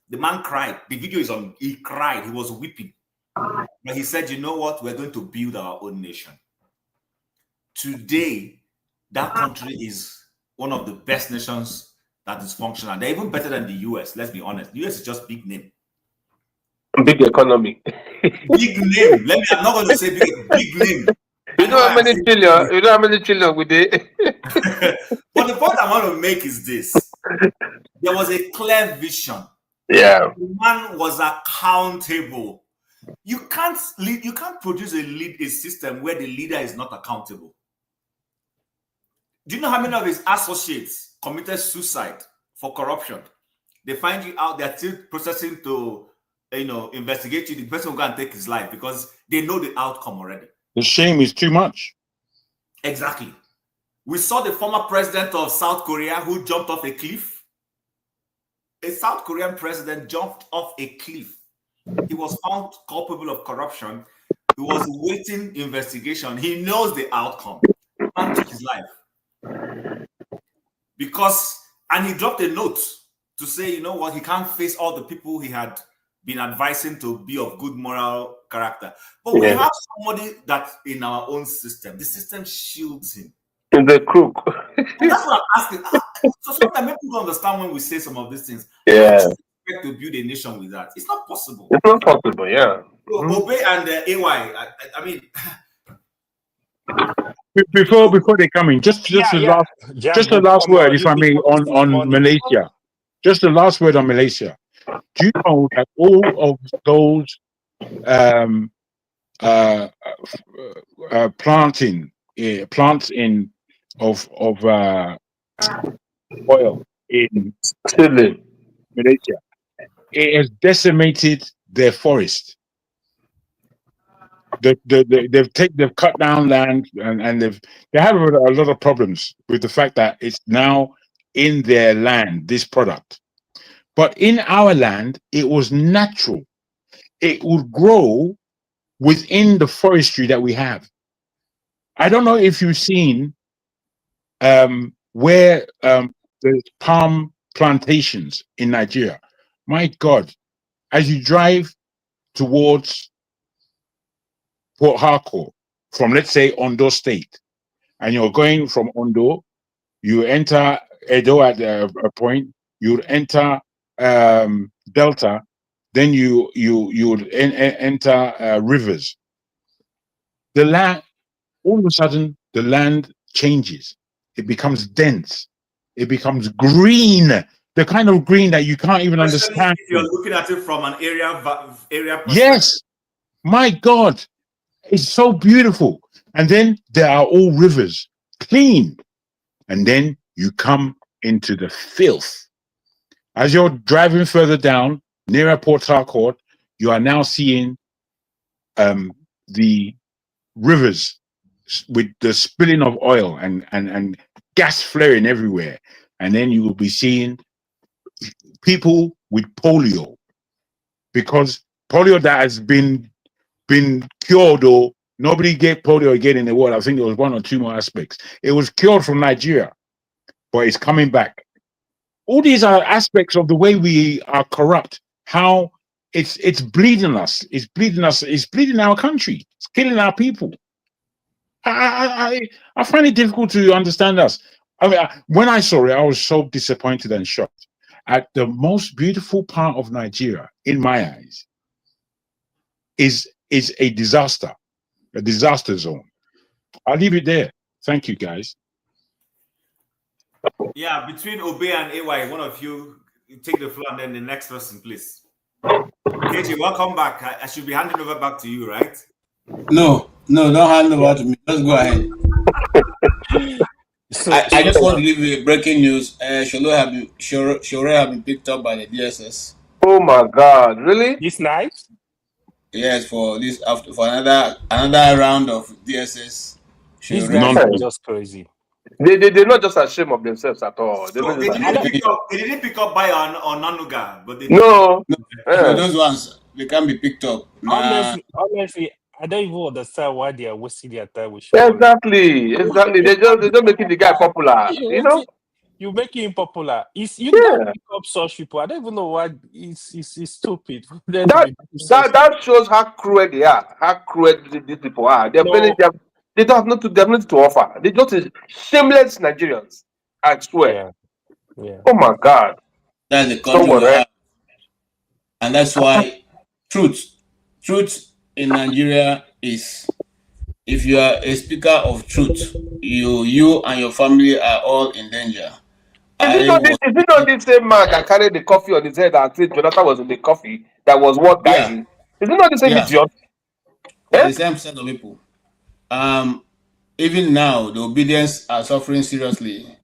The man cried. The video is on. He cried. He was weeping. But he said, you know what? We're going to build our own nation. Today, that country is one of the best nations that is functional. They're even better than the US. Let's be honest. The US is just big name. Big economy. Big name. I'm not going to say big name. You know how many trillion we did? But the point I want to make is this. There was a clear vision. Yeah. The man was accountable. You can't produce a system where the leader is not accountable. Do you know how many of his associates committed suicide for corruption? They find you out, they're still processing to investigate you. The person will go and take his life because they know the outcome already. The shame is too much. Exactly. We saw the former president of South Korea who jumped off a cliff. A South Korean president jumped off a cliff. He was found culpable of corruption. He was waiting investigation. He knows the outcome. The man took his life. And he dropped a note to say, you know what, he can't face all the people he had been advising to be of good moral character. But we have somebody that in our own system, the system shields him. In the crook. And that's what I'm asking. So sometimes people don't understand when we say some of these things. Yeah. How do you expect to build a nation with that? It's not possible. It's not possible, yeah. So Obe and AY, I mean... Before they come in, just the last word, if I may, on Malaysia. Just the last word on Malaysia. Do you know that all of those plants of oil in Malaysia, it has decimated their forest. They've cut down land and they have a lot of problems with the fact that it's now in their land, this product. But in our land, it was natural. It would grow within the forestry that we have. I don't know if you've seen where there's palm plantations in Nigeria. My God, as you drive towards Port Harcourt from, let's say, Ondo State, and you're going from Ondo, you enter Edo at a point, you enter Delta, then you would enter Rivers. The land, all of a sudden the land changes. It becomes dense. It becomes green. The kind of green that you can't even Especially understand. if you're looking at it from an area perspective. Yes, my God, it's so beautiful. And then there are all rivers, clean. And then you come into the filth. As you're driving further down, near Port Harcourt, you are now seeing the rivers with the spilling of oil and gas flaring everywhere. And then you will be seeing people with polio, because polio that has been cured, or nobody get polio again in the world. I think there was one or two more aspects. It was cured from Nigeria, but it's coming back. All these are aspects of the way we are corrupt, how it's bleeding us, it's bleeding our country, it's killing our people. I find it difficult to understand us. I mean, when I saw it, I was so disappointed and shocked. At the most beautiful part of Nigeria, in my eyes, is a disaster zone. I'll leave it there. Thank you, guys. Yeah, between Obey and AY, one of you take the floor, and then the next person, please. KJ, welcome back. I should be handing over back to you, right? No, don't hand over to me. Let's go ahead. I just want to give you a breaking news. Sholo have been picked up by the DSS. Oh my God! Really? This night? Yes, for another round of DSS. These guys are just crazy. They're not just ashamed of themselves at all. So they didn't pick up by or Nanuga, but they no, those ones they can't be picked up. Honestly, I don't even understand why they are wasting their time with Exactly. They're just making the guy popular. You know, you make him popular. Don't pick up such people. I don't even know why it's stupid. That shows how cruel they are. How cruel these people are. They don't have nothing to offer. They're just shameless Nigerians. I swear. Yeah. Oh my God. That's the country we have. And that's why truth in Nigeria is, if you are a speaker of truth, you and your family are all in danger. Is it not the same man that carried the coffee on his head and said Jonathan was in the coffee that was what died him? Is it not the same idiot? The same set of people. Even now, the obedience are suffering seriously.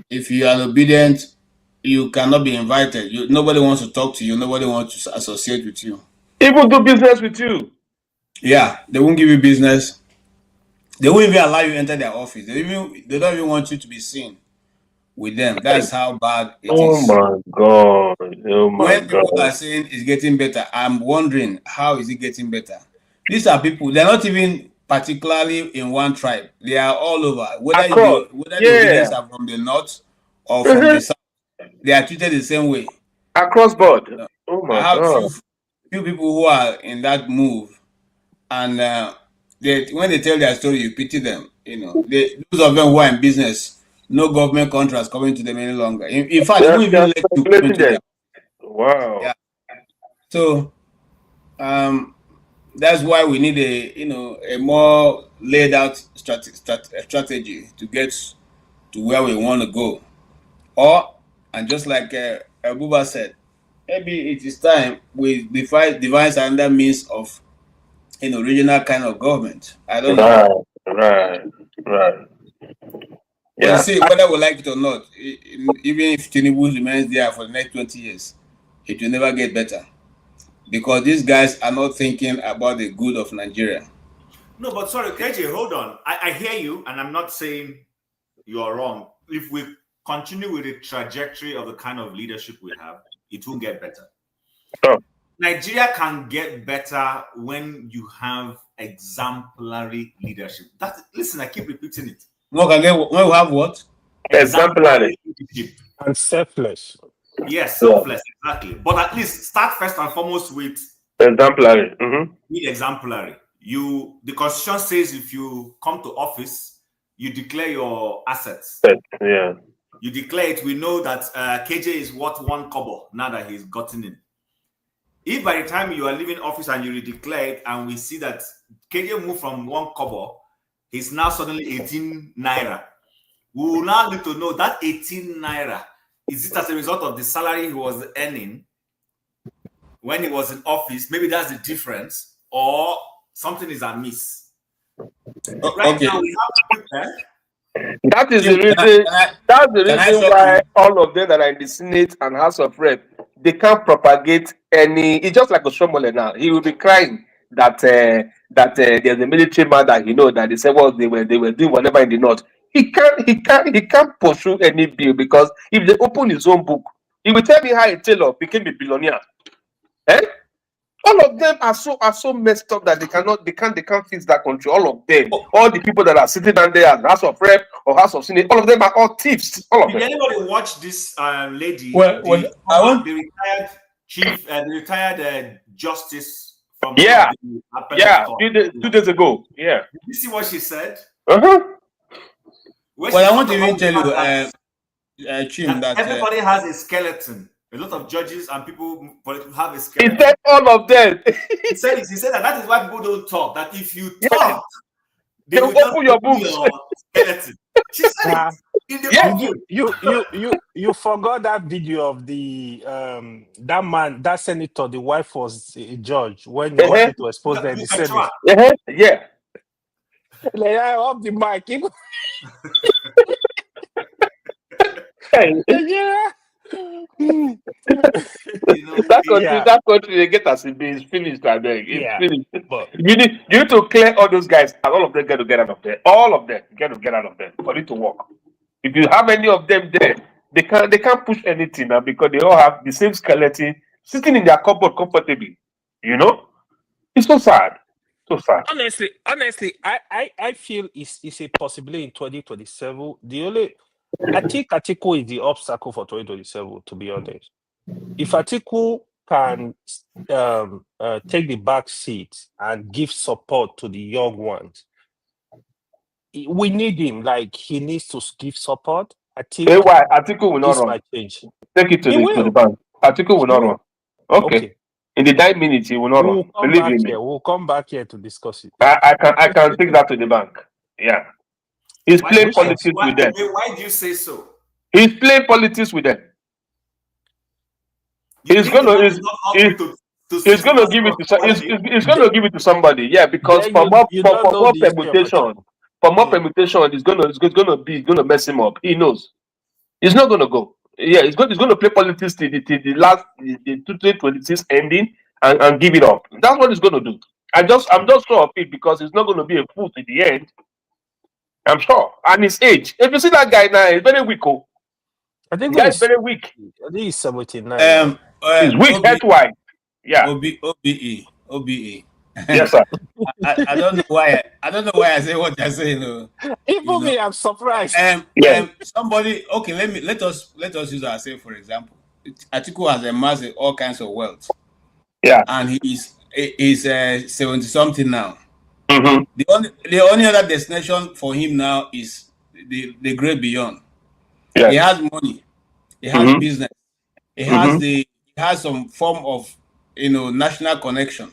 If you are obedient, you cannot be invited. Nobody wants to talk to you. Nobody wants to associate with you. Even do business with you. Yeah, they won't give you business. They won't even allow you enter their office. They don't even want you to be seen with them. That's how bad it is. Oh my God. When people are saying it's getting better, I'm wondering, how is it getting better? These are people, they're not even particularly in one tribe. They are all over. Whether the obedience are from the north or from the south, they are treated the same way. Across board. Oh my I have God. few people who are in that move, and when they tell their story, you pity them. Those of them who are in business, no government contracts coming to them any longer. In fact, they won't even let you come into them. Wow. Yeah. So, that's why we need a more laid out strategy to get to where we want to go. And just like El-Buba said, maybe it is time we devise another means of regional kind of government. I don't know. Right. But you see, whether we like it or not, even if Tinubu remains there for the next 20 years, it will never get better. Because these guys are not thinking about the good of Nigeria. No, but sorry, KJ, hold on. I hear you, and I'm not saying you're wrong. If we continue with the trajectory of the kind of leadership we have, it will get better. Oh. Nigeria can get better when you have exemplary leadership. Listen, I keep repeating it. When we have what? Exemplary leadership. And selfless. Yes, selfless, exactly. But at least start first and foremost with exemplary. With exemplary. The constitution says if you come to office, you declare your assets. Yeah. You declare it. We know that KJ is worth 1 kobo now that he's gotten in. If by the time you are leaving office and you declare it, and we see that KJ moved from 1 kobo He's now suddenly 18 naira. We will now need to know that 18 naira, is it as a result of the salary he was earning when he was in office? Maybe that's the difference, or something is amiss. Right Okay. now we have That is the reason. That's the reason why all of them that are in the Senate and House of Rep, they can't propagate any. It's just like Oshomole now. He will be crying that there's a military man that he know that they said, well, they were doing whatever in the north. He can't pursue any bill, because if they open his own book, he will tell me how a tailor became a billionaire. Eh? All of them are so messed up that they can't fix that country. All of them, all the people that are sitting down there as House of Rep or House of Senate, all of them are all thieves. All of Did them. anybody watch this lady? The retired chief, the retired justice from Yeah, the appellate court. 2 days ago. Yeah. Did you see what she said? Well, I want to even tell you, Chim, that everybody has a skeleton. A lot of judges and people have a skeleton. He said all of them. he said that is why people don't talk. That if you talk, they will open your books. Skeleton. She said it. You forgot that video of the that man, that senator, the wife was a judge when he wanted to expose them in the Senate. Yeah. Like, I off the mic. Yeah. That country they get as it is finished. It's finished. But you need to clear all those guys, and all of them get to get out of there. All of them get to get out of there for it to work. If you have any of them there, they can't push anything now, because they all have the same skeleton sitting in their cupboard comfortably. You know, it's so sad. So sad. Honestly, I feel it's a possibility in 2027. I think Atiku is the obstacle for 2027, to be honest. If Atiku can take the back seat and give support to the young ones, we need him. Like, he needs to give support. I think why Atiku will not run. Might change. Take it to the bank. Atiku will not run. Okay. In the 9 minutes, he will not run. Believe me. We'll come back here to discuss it. I can take that to the bank. Yeah. He's playing politics with them. Why do you say so? He's playing politics with them. He's gonna give it to somebody. Yeah, because for more permutation, it's gonna mess him up. He knows. He's not gonna go. Yeah, he's gonna play politics till the last 2026 ending and give it up. That's what he's gonna do. I'm just sure of it, because he's not gonna be a fool in the end. I'm sure. And his age. If you see that guy now, he's very weak. I think he's very weak. I think he's 79. He's weak head-wise. Yeah. OBE. Yes, sir. I don't know why. I don't know why I say what I say. Even me, I'm surprised. Somebody. Okay, let us use ourselves for example. Atiku has amassed all kinds of wealth. Yeah. And he's 70 something now. Mm-hmm. The only other destination for him now is the great beyond. Yes. He has money. He has business. He has some form of national connection.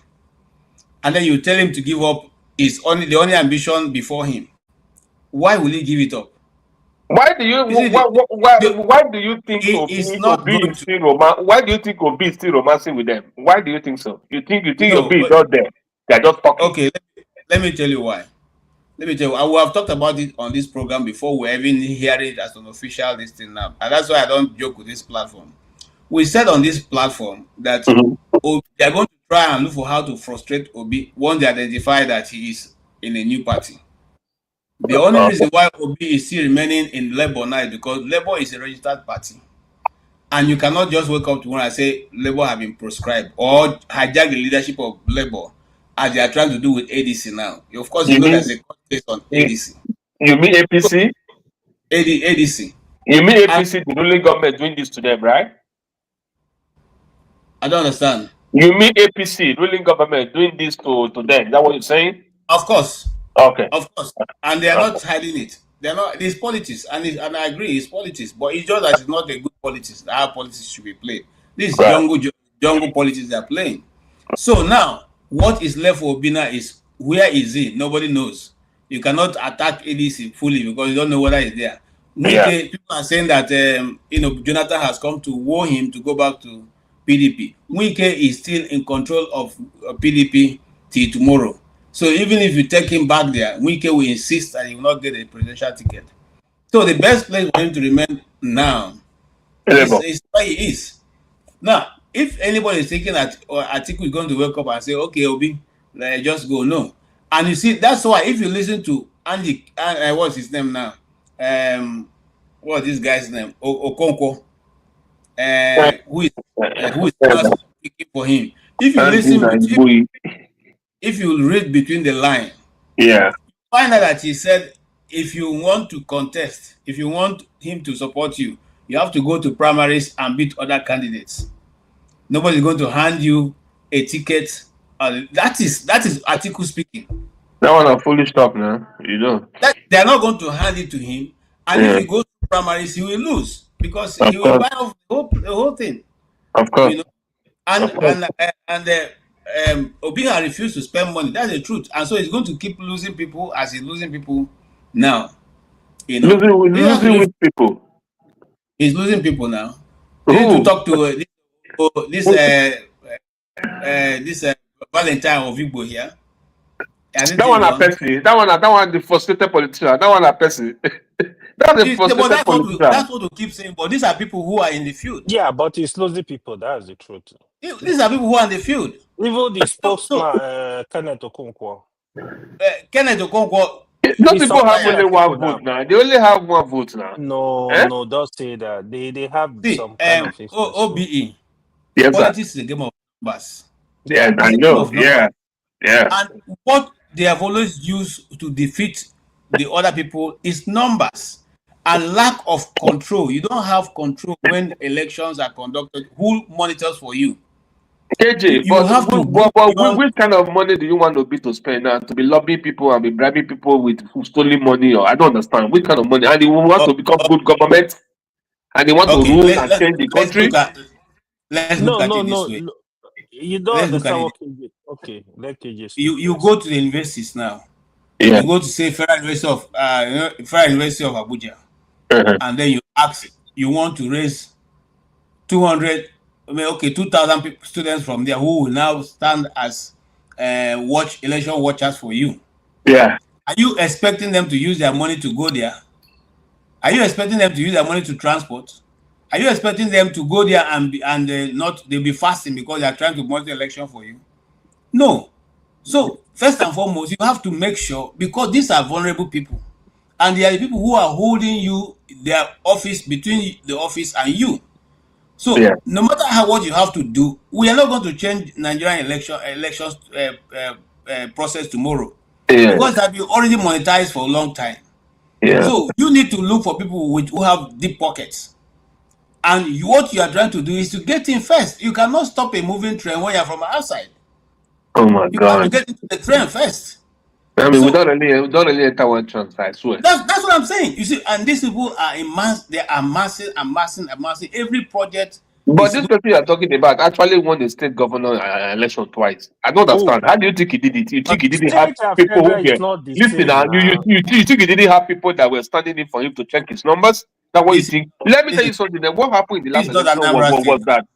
And then you tell him to give up the only ambition before him. Why will he give it up? Why do you think Obi is still romancing with them? Why do you think so? You think Obi is not there? They're just talking. Okay, let me tell you why. Let me tell you, I will have talked about it on this program before we even hear it as an official listing now. And that's why I don't joke with this platform. We said on this platform that they are going to try and look for how to frustrate Obi once they identify that he is in a new party. The only reason why Obi is still remaining in Labour now is because Labour is a registered party. And you cannot just wake up to one and say Labour have been proscribed or hijack the leadership of Labour as they are trying to do with ADC now. Of course, you know there's a court case on ADC. You mean APC? ADC. You mean APC, the ruling government doing this to them, right? I don't understand. You mean APC, ruling government, doing this to them? Is that what you're saying? Of course. Okay. Of course. And they are not hiding it. They're not. It's politics, and I agree, it's politics. But it's just that it's not a good politics. How politics should be played. This is jungle politics they're playing. So now, what is left for Obina is where is he? Nobody knows. You cannot attack ADC fully because you don't know whether it's there. People are saying that Jonathan has come to warn him to go back to PDP. Wike is still in control of PDP till tomorrow. So even if you take him back there, Wike will insist that he will not get a presidential ticket. So the best place for him to remain now is where he is. Now, if anybody is thinking that Atiku is going to wake up and say, okay, Obi, just go, no. And you see, that's why if you listen to Andy, what's his name now? What's this guy's name? Okonkwo, who is speaking for him. If you listen, if you read between the line, find out that he said, if you want to contest, if you want him to support you, you have to go to primaries and beat other candidates. Nobody's going to hand you a ticket. That is Atiku speaking. That one a foolish talk now. You know. They are not going to hand it to him. And if he goes to primaries, he will lose because he will buy off the whole thing. Of course. You know? And Obi has refused to spend money. That's the truth. And so he's going to keep losing people as he's losing people now. You know? Losing with people. He's losing people now. You need to talk to this Valentine of Igbo here. That one a person. That one the frustrated politician. That one a person. That's the frustrated politician. That's what we keep saying. But these are people who are in the field. Yeah, but he's losing people. That's the truth. These are people who are in the field. Even the spokesman, Kenneth Okonkwo. Kenneth Okonkwo. Those people have only one vote now. They only have one vote now. No, don't say that. They have some kind of OBE. Yes, politics is a game of numbers. Yeah, I know. Yeah. And what they have always used to defeat the other people is numbers and lack of control. You don't have control when elections are conducted. Who monitors for you? KJ, which kind of money do you want Obi to spend now? To be lobbying people and be bribing people with stolen money? Or I don't understand. Which kind of money? And he wants to become good government? And he wants to rule and change the country? Let's look at it this way. You don't understand what KJ. Okay, let KJ speak. You go to the universities now. Yeah. You go to say Federal University of Abuja, and then you ask, you want to raise 200. 2,000 students from there who will now stand as election watchers for you. Yeah. Are you expecting them to use their money to go there? Are you expecting them to use their money to transport? Are you expecting them to go there and they'll be fasting because they are trying to monitor the election for you? No. So first and foremost, you have to make sure, because these are vulnerable people, and they are the people who are holding you their office between the office and you. So no matter what you have to do, we are not going to change Nigerian elections process tomorrow because that be already monetized for a long time. So you need to look for people who have deep pockets, and what you are trying to do is to get in first. You cannot stop a moving train when you are from outside. Oh my God! You have to get into the train first. I mean, we don't really enter one chance, I swear. That's what I'm saying. You see, and these people are they are amassing every project. But this person you are talking about actually won the state governor election twice. I don't understand. How do you think he did it? You think he didn't have people who were listen? You think he didn't have people that were standing in for him to check his numbers? That's what you think? Let me tell you something. Then what happened in the last election was that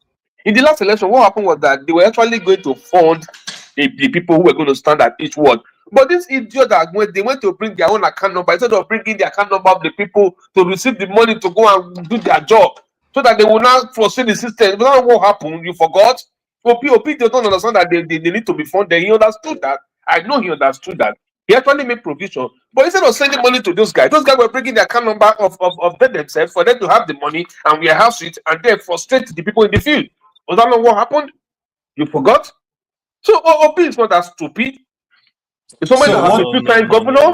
in the last election, what happened was that they were actually going to fund the people who were going to stand at each ward. But this idiot that they went to bring their own account number instead of bringing the account number of the people to receive the money to go and do their job, so that they will not frustrate the system. But that's what happened. You forgot. OP, they don't understand that they need to be funded. He understood that. I know he understood that. He actually made provision. But instead of sending money to those guys were bringing the account number of them themselves for them to have the money and warehouse it and then frustrate the people in the field. Was that not what happened? You forgot? So OP is not that stupid. It's somebody that has a two-time governor.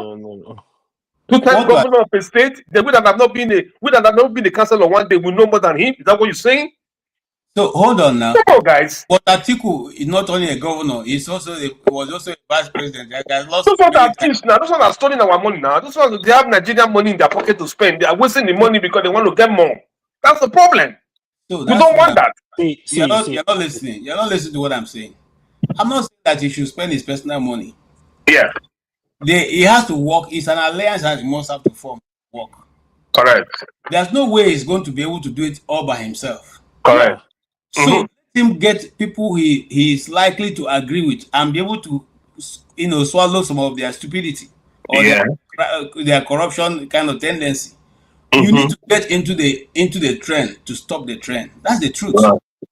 Two-time governor of a state. They would have not been the councillor one day. We know more than him. Is that what you're saying? So hold on now. Come on, guys. But Atiku is not only a governor; was also a vice president. Those ones are thieves now. Those ones are stealing our money now. Those ones, they have Nigerian money in their pocket to spend. They are wasting the money because they want to get more. That's the problem. So we don't want that. You're not listening. You're not listening to what I'm saying. I'm not saying that he should spend his personal money. Yeah. He has to work. It's an alliance that he must have to form work. Correct. There's no way he's going to be able to do it all by himself. Correct. Yeah. So let him get people he is likely to agree with and be able to, swallow some of their stupidity or their corruption kind of tendency. You need to get into the trend to stop the trend. That's the truth.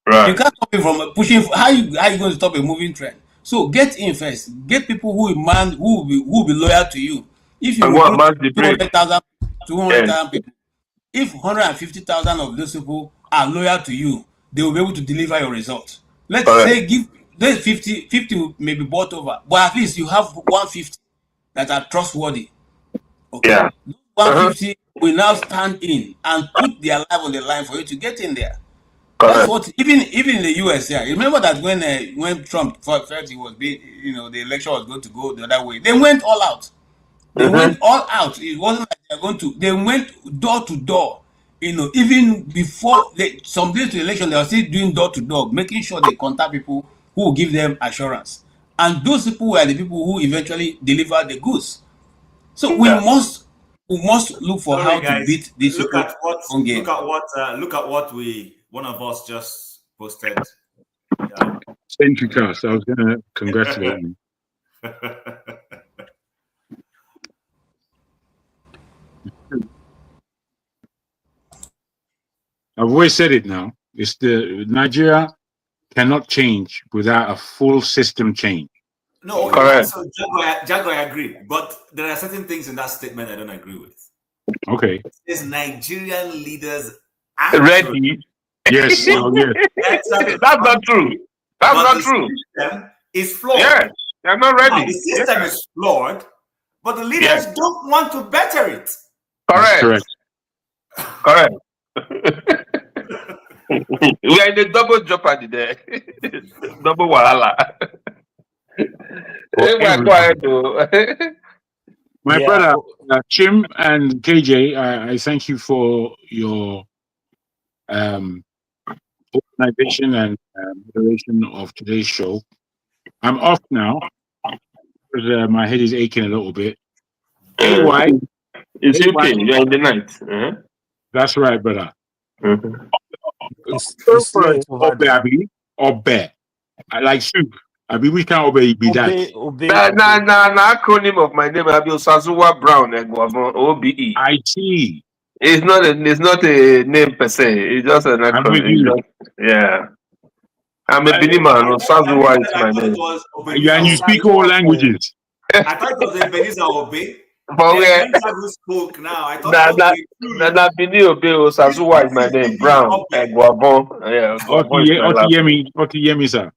Right. You can't stop it from pushing. How you going to stop a moving trend? So get in first. Get people who will be loyal to you. If you recruit 200,000 people, if 150,000 of those people are loyal to you, they will be able to deliver your results. Let's say give those 50 may be bought over, but at least you have 150 that are trustworthy. Okay. Yeah. 150 will now stand in and put their life on the line for you to get in there. Correct. That's what even in the US. Yeah, remember that when Trump felt he was being, the election was going to go the other way, they went all out. They went all out. It wasn't like they're going to. They went door to door. Even before some days to the election, they were still doing door to door, making sure they contact people who will give them assurance. And those people were the people who eventually delivered the goods. So we must look for how to beat this. Look at what one of us just posted. Yeah. Century Cast. I was going to congratulate you. I've always said it now. It's Nigeria cannot change without a full system change. No, correct. So Jago, I agree, but there are certain things in that statement I don't agree with. Okay. Is Nigerian leaders ready? Yes. That's not true. That's not true. The system is flawed. Yeah, they're not ready. Now, the system is flawed, but the leaders don't want to better it. Correct. Correct. We are in a double jeopardy there. Double wahala. My brother, Chim and KJ, I thank you for your organization and moderation of today's show. I'm off now because my head is aching a little bit. AY, it's okay. You're in the night. That's right, brother. It's late over there. Obe. I like soup. Which kind of Obe be that? Nah, acronym of my name. Abi Osazuwa Brown OBE. I see. It's not a name per se. It's just an acronym. Yeah. I'm a Benin man. Osazuwa is my name. And you speak all languages. I thought it was a Beniza Obe. But who spoke now? I thought Benin Obe Osazuwa is my name. Brown Guavon. Yeah. Otiyemi, sir.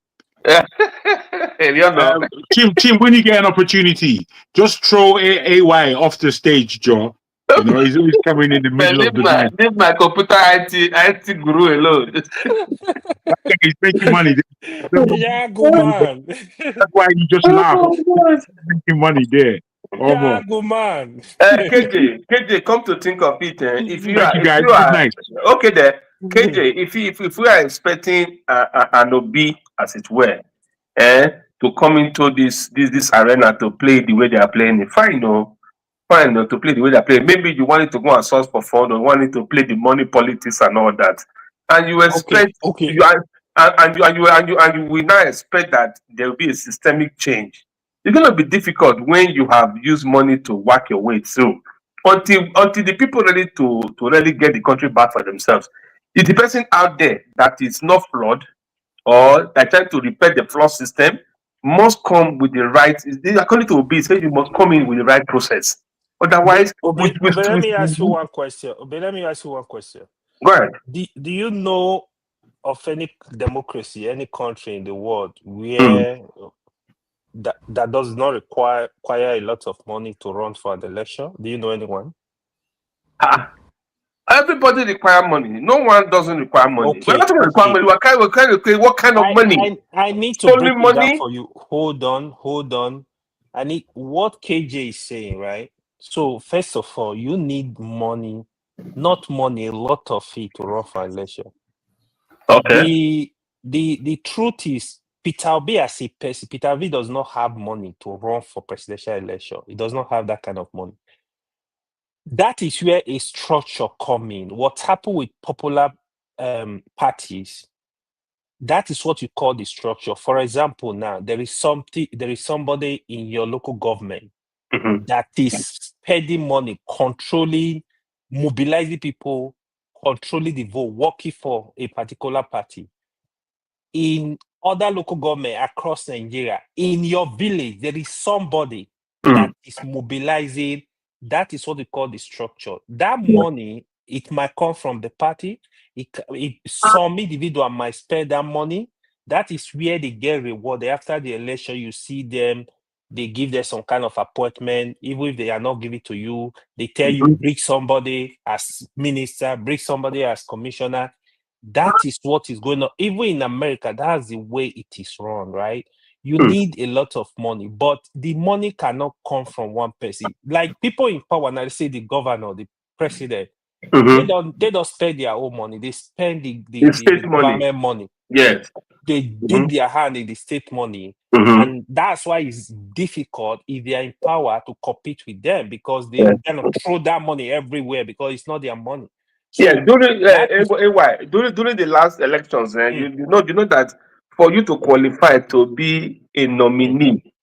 Tim, when you get an opportunity, just throw AY off the stage, Joe. He's always coming in the middle of the night. Leave my computer IT guru alone. He's making money. Yeah, go man. That's why you just laugh. He's making money there. Yeah, go man. KJ, come to think of it. If you are okay there, KJ, if we are expecting an OB, as it were, to come into this arena to play the way they are playing it, fine, to play the way they are playing. Maybe you wanted to go and source for fun, or wanted to play the money politics and all that, and you expect you will now expect that there will be a systemic change. It's going to be difficult when you have used money to work your way through. Until the people ready to really get the country back for themselves. It's the person out there that is not flawed or that trying to repair the flawed system must come with the right. According to Obi, you must come in with the right process. Otherwise, let me ask you one question. Go ahead. Do you know of any democracy, any country in the world where that does not require a lot of money to run for an election? Do you know anyone? Everybody requires money. No one doesn't require money. Okay. We're not require money. What kind of money? I need to break it down for you. Hold on. I need what KJ is saying, right? So first of all, you need money, not money, a lot of it to run for an election. Okay. The truth is, Peter Obi as a person, Peter Obi does not have money to run for presidential election. He does not have that kind of money. That is where a structure come in. What happened with popular parties, that is what you call the structure. For example, now there is somebody in your local government that is spending money, controlling, mobilizing people, controlling the vote, working for a particular party. In other local government across Nigeria, in your village, there is somebody that is mobilizing. That is what we call the structure. That money, it might come from the party. Some individual might spend that money. That is where they get rewarded. After the election, you see them, they give them some kind of appointment. Even if they are not giving to you, they tell you, bring somebody as minister, bring somebody as commissioner. That is what is going on. Even in America, that's the way it is run, right? You need a lot of money, but the money cannot come from one person. Like people in power now, they say the governor, the president, they don't spend their own money. They spend the state money. government money. Yes. They dip their hand in the state money. And that's why it's difficult if they are in power to compete with them, because they kind of throw that money everywhere because it's not their money. So yeah, during during the last elections, you know that for you to qualify to be a nominee,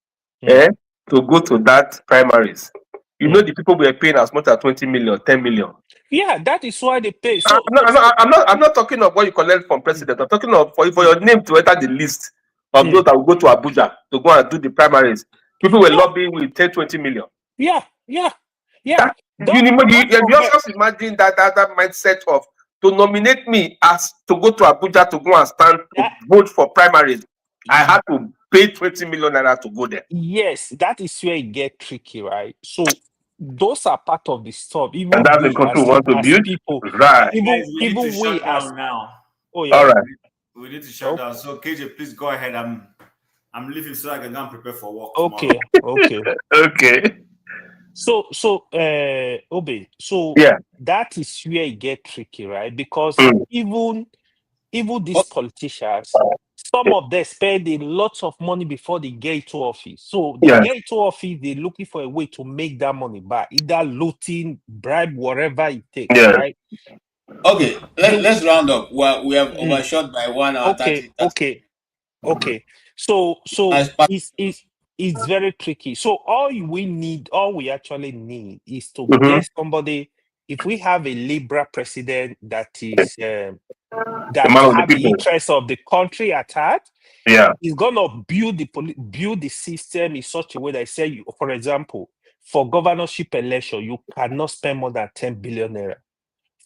to go to that primaries, you know the people were paying as much as 20 million, 10 million. Yeah, that is why they pay. I'm not talking of what you collect from president. I'm talking of for your name to enter the list of those that will go to Abuja to go and do the primaries. People were lobbying with 10, 20 million. Yeah. You just imagine that mindset of to nominate me as to go to Abuja to go and stand to vote for primaries. I had to pay 20 million naira to go there. Yes, that is where it get tricky, right? So those are part of the stuff. Even and that's the country we want to build. People, right? Even we as now. Oh yeah. All right. We need to shut down. So KJ, please go ahead. I'm leaving so I can go and prepare for work. Okay. Okay. So Obi, so that is where it get tricky, right? Because even these politicians, some of them spend a lot of money before they get into office. So they get into office, they're looking for a way to make that money back, either looting, bribe, whatever it takes, right? Okay, let's round up. Well, we have overshot by 1 hour. Okay. So it's very tricky. So all we actually need is to get somebody. If we have a liberal president that is that have the interest of the country at heart, he's gonna build the system in such a way that I say, for example, for governorship election, you cannot spend more than 10 billion naira.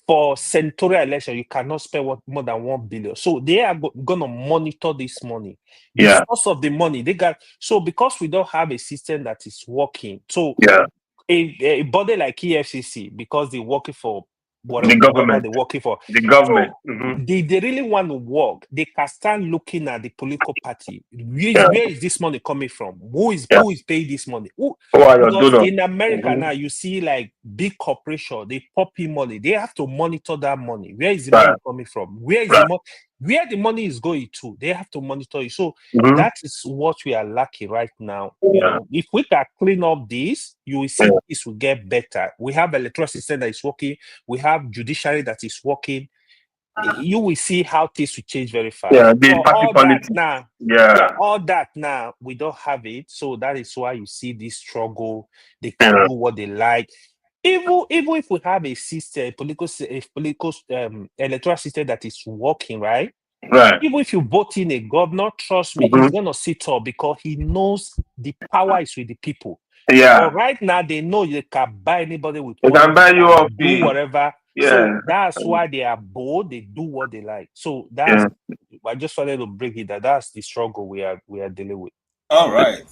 For senatorial election, you cannot spend more than 1 billion. So they are gonna monitor this money. The source of the money they got. So because we don't have a system that is working, so a body like EFCC, because they're working for whatever they're working for, the government. So they really want to work. They can start looking at the political party. Where is this money coming from? Who is paying this money? Because in America now, you see like big corporation, they pop in money. They have to monitor that money. Where is the money coming from? Where the money is going to? They have to monitor it. So that is what we are lacking right now. You know, if we can clean up this, you will see this will get better. We have electoral system that is working. We have judiciary that is working. You will see how things will change very fast. All that now we don't have it, so that is why you see this struggle. They can do what they like. Even if we have a system, political electoral system that is working, right? Even if you vote in a governor, trust me, he's gonna sit up because he knows the power is with the people. But right now they know they can buy anybody with money. They can buy you up, do whatever. So that's why they are bold. They do what they like. So that's I just wanted to bring it that's the struggle we are dealing with. All right.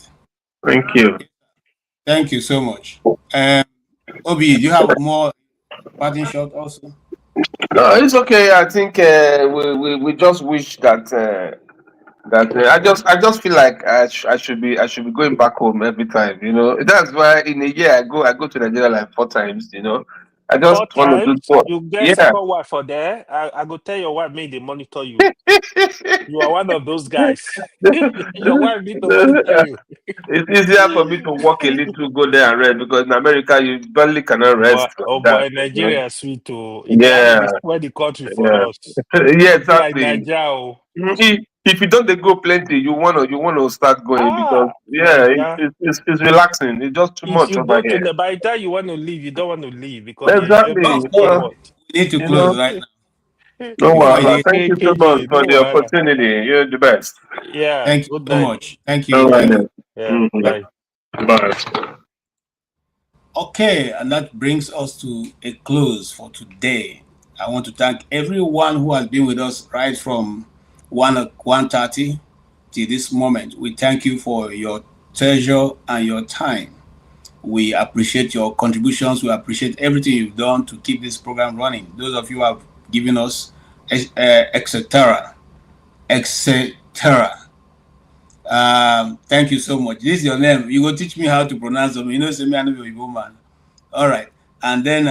Thank you so much. Obi, do you have more parting shot also? No, it's okay. I think we just wish that I just feel like I should be going back home every time. You know, that's why in a year I go to Nigeria like 4 times. You know, I just 4 want to do times. what? You get Yeah. second wife for there. I go tell your wife, make they monitor you. You are one of those guys. Your wife need to monitor you. It's easier for me to walk a little, go there and rest, because in America you barely cannot rest like that. Boy, Nigeria is sweet too. Yeah, Ghana is spoil the country yeah, for us. yeah, It's like exactly. Nigeria. If you don't dey go plenty, you wanna start going, because Nigeria. it's relaxing. It's just too If much you over go to here. the by the time you want to leave, you don't want to leave because the Exactly. enjoyment is too So, much. We need to you close know, right now. no Before wahala. you Thank you so much KJ, for no the wahala. opportunity. You're the best. Yeah, thank you good so night. much. Thank All you. right Thank then. you. Yeah, bye. Bye. Okay, and that brings us to a close for today. I want to thank everyone who has been with us right from 1:30 to this moment. We thank you for your treasure and your time. We appreciate your contributions. We appreciate everything you've done to keep this program running. Those of you who have given us etc. etc. Thank you so much. This is your name. You go teach me how to pronounce them. You know, say me, I know you're a woman. All right. And then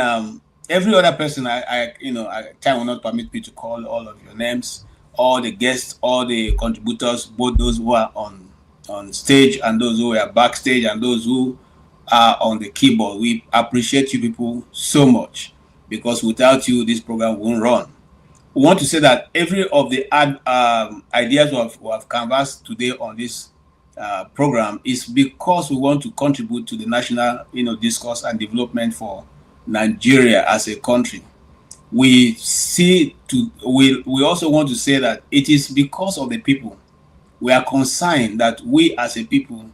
every other person, time will not permit me to call all of your names, all the guests, all the contributors, both those who are on stage and those who are backstage and those who are on the keyboard. We appreciate you people so much, because without you, this program won't run. We want to say that every of the ideas we have canvassed today on this program is because we want to contribute to the national, discourse and development for Nigeria as a country. We also want to say that it is because of the people. We are concerned that we as a people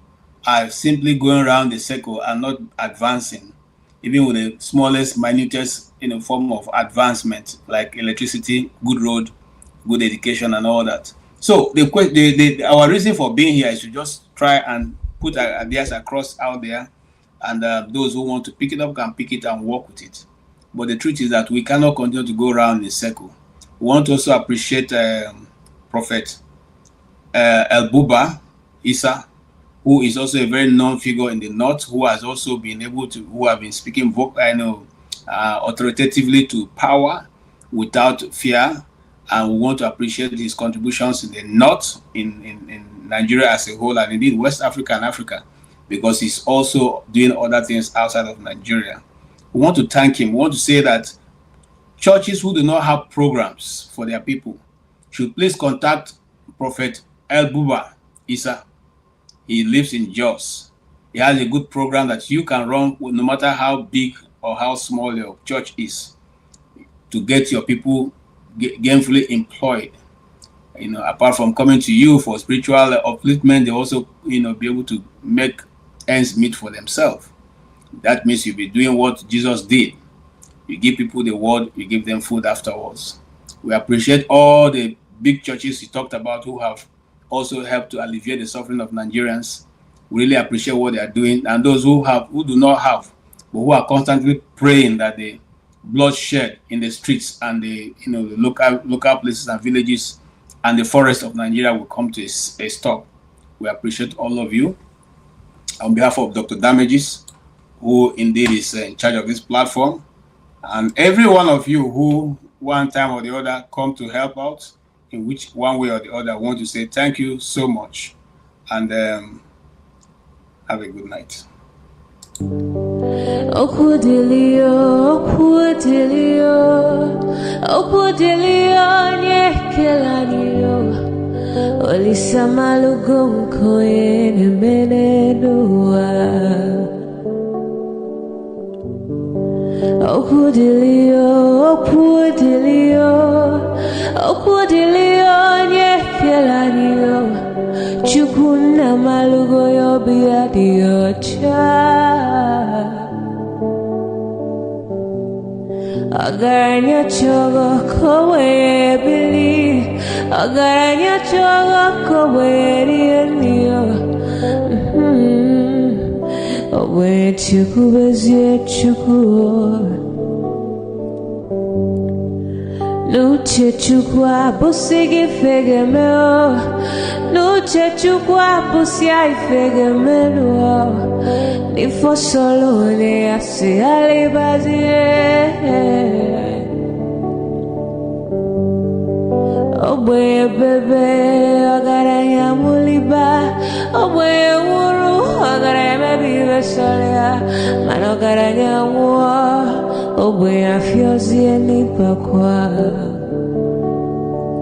are simply going around the circle and not advancing, even with the smallest, minutest, form of advancement, like electricity, good road, good education, and all that. So our reason for being here is to just try and put our ideas across out there, and those who want to pick it up can pick it and work with it. But the truth is that we cannot continue to go around in a circle. We want to also appreciate Prophet El-Buba Isa, who is also a very known figure in the north, who has also been who have been speaking authoritatively to power without fear, and we want to appreciate his contributions in the north, in Nigeria as a whole, and indeed West Africa and Africa, because he's also doing other things outside of Nigeria. We want to thank him. We want to say that churches who do not have programs for their people should please contact Prophet El-Buba Isa. He lives in Jos. He has a good program that you can run with, no matter how big or how small your church is, to get your people gainfully employed. Apart from coming to you for spiritual upliftment, they also, be able to make ends meet for themselves. That means you'll be doing what Jesus did. You give people the word, you give them food afterwards. We appreciate all the big churches you talked about who have also helped to alleviate the suffering of Nigerians. We really appreciate what they are doing, and those who do not have, but who are constantly praying that the bloodshed in the streets and the local places and villages and the forest of Nigeria will come to a stop. We appreciate all of you. On behalf of Dr. Damages, who indeed is in charge of this platform, and every one of you who one time or the other come to help out in which one way or the other, I want to say thank you so much, and have a good night. Chukuna malugo yo biadiocha Agaranya chogo kowe bili Agaranya chogo kowe rienio Owe chuku bezie chuku Nuche chukwa busigi fegemeo Nuche chukwa busia ifegemeo Ni for solo ne asi alibazie. Oboye bebe agaranya muliba. Oboye wuru agaranya mebi vesolia. Mano agaranya mua. Oboye afyozi eni pakwa.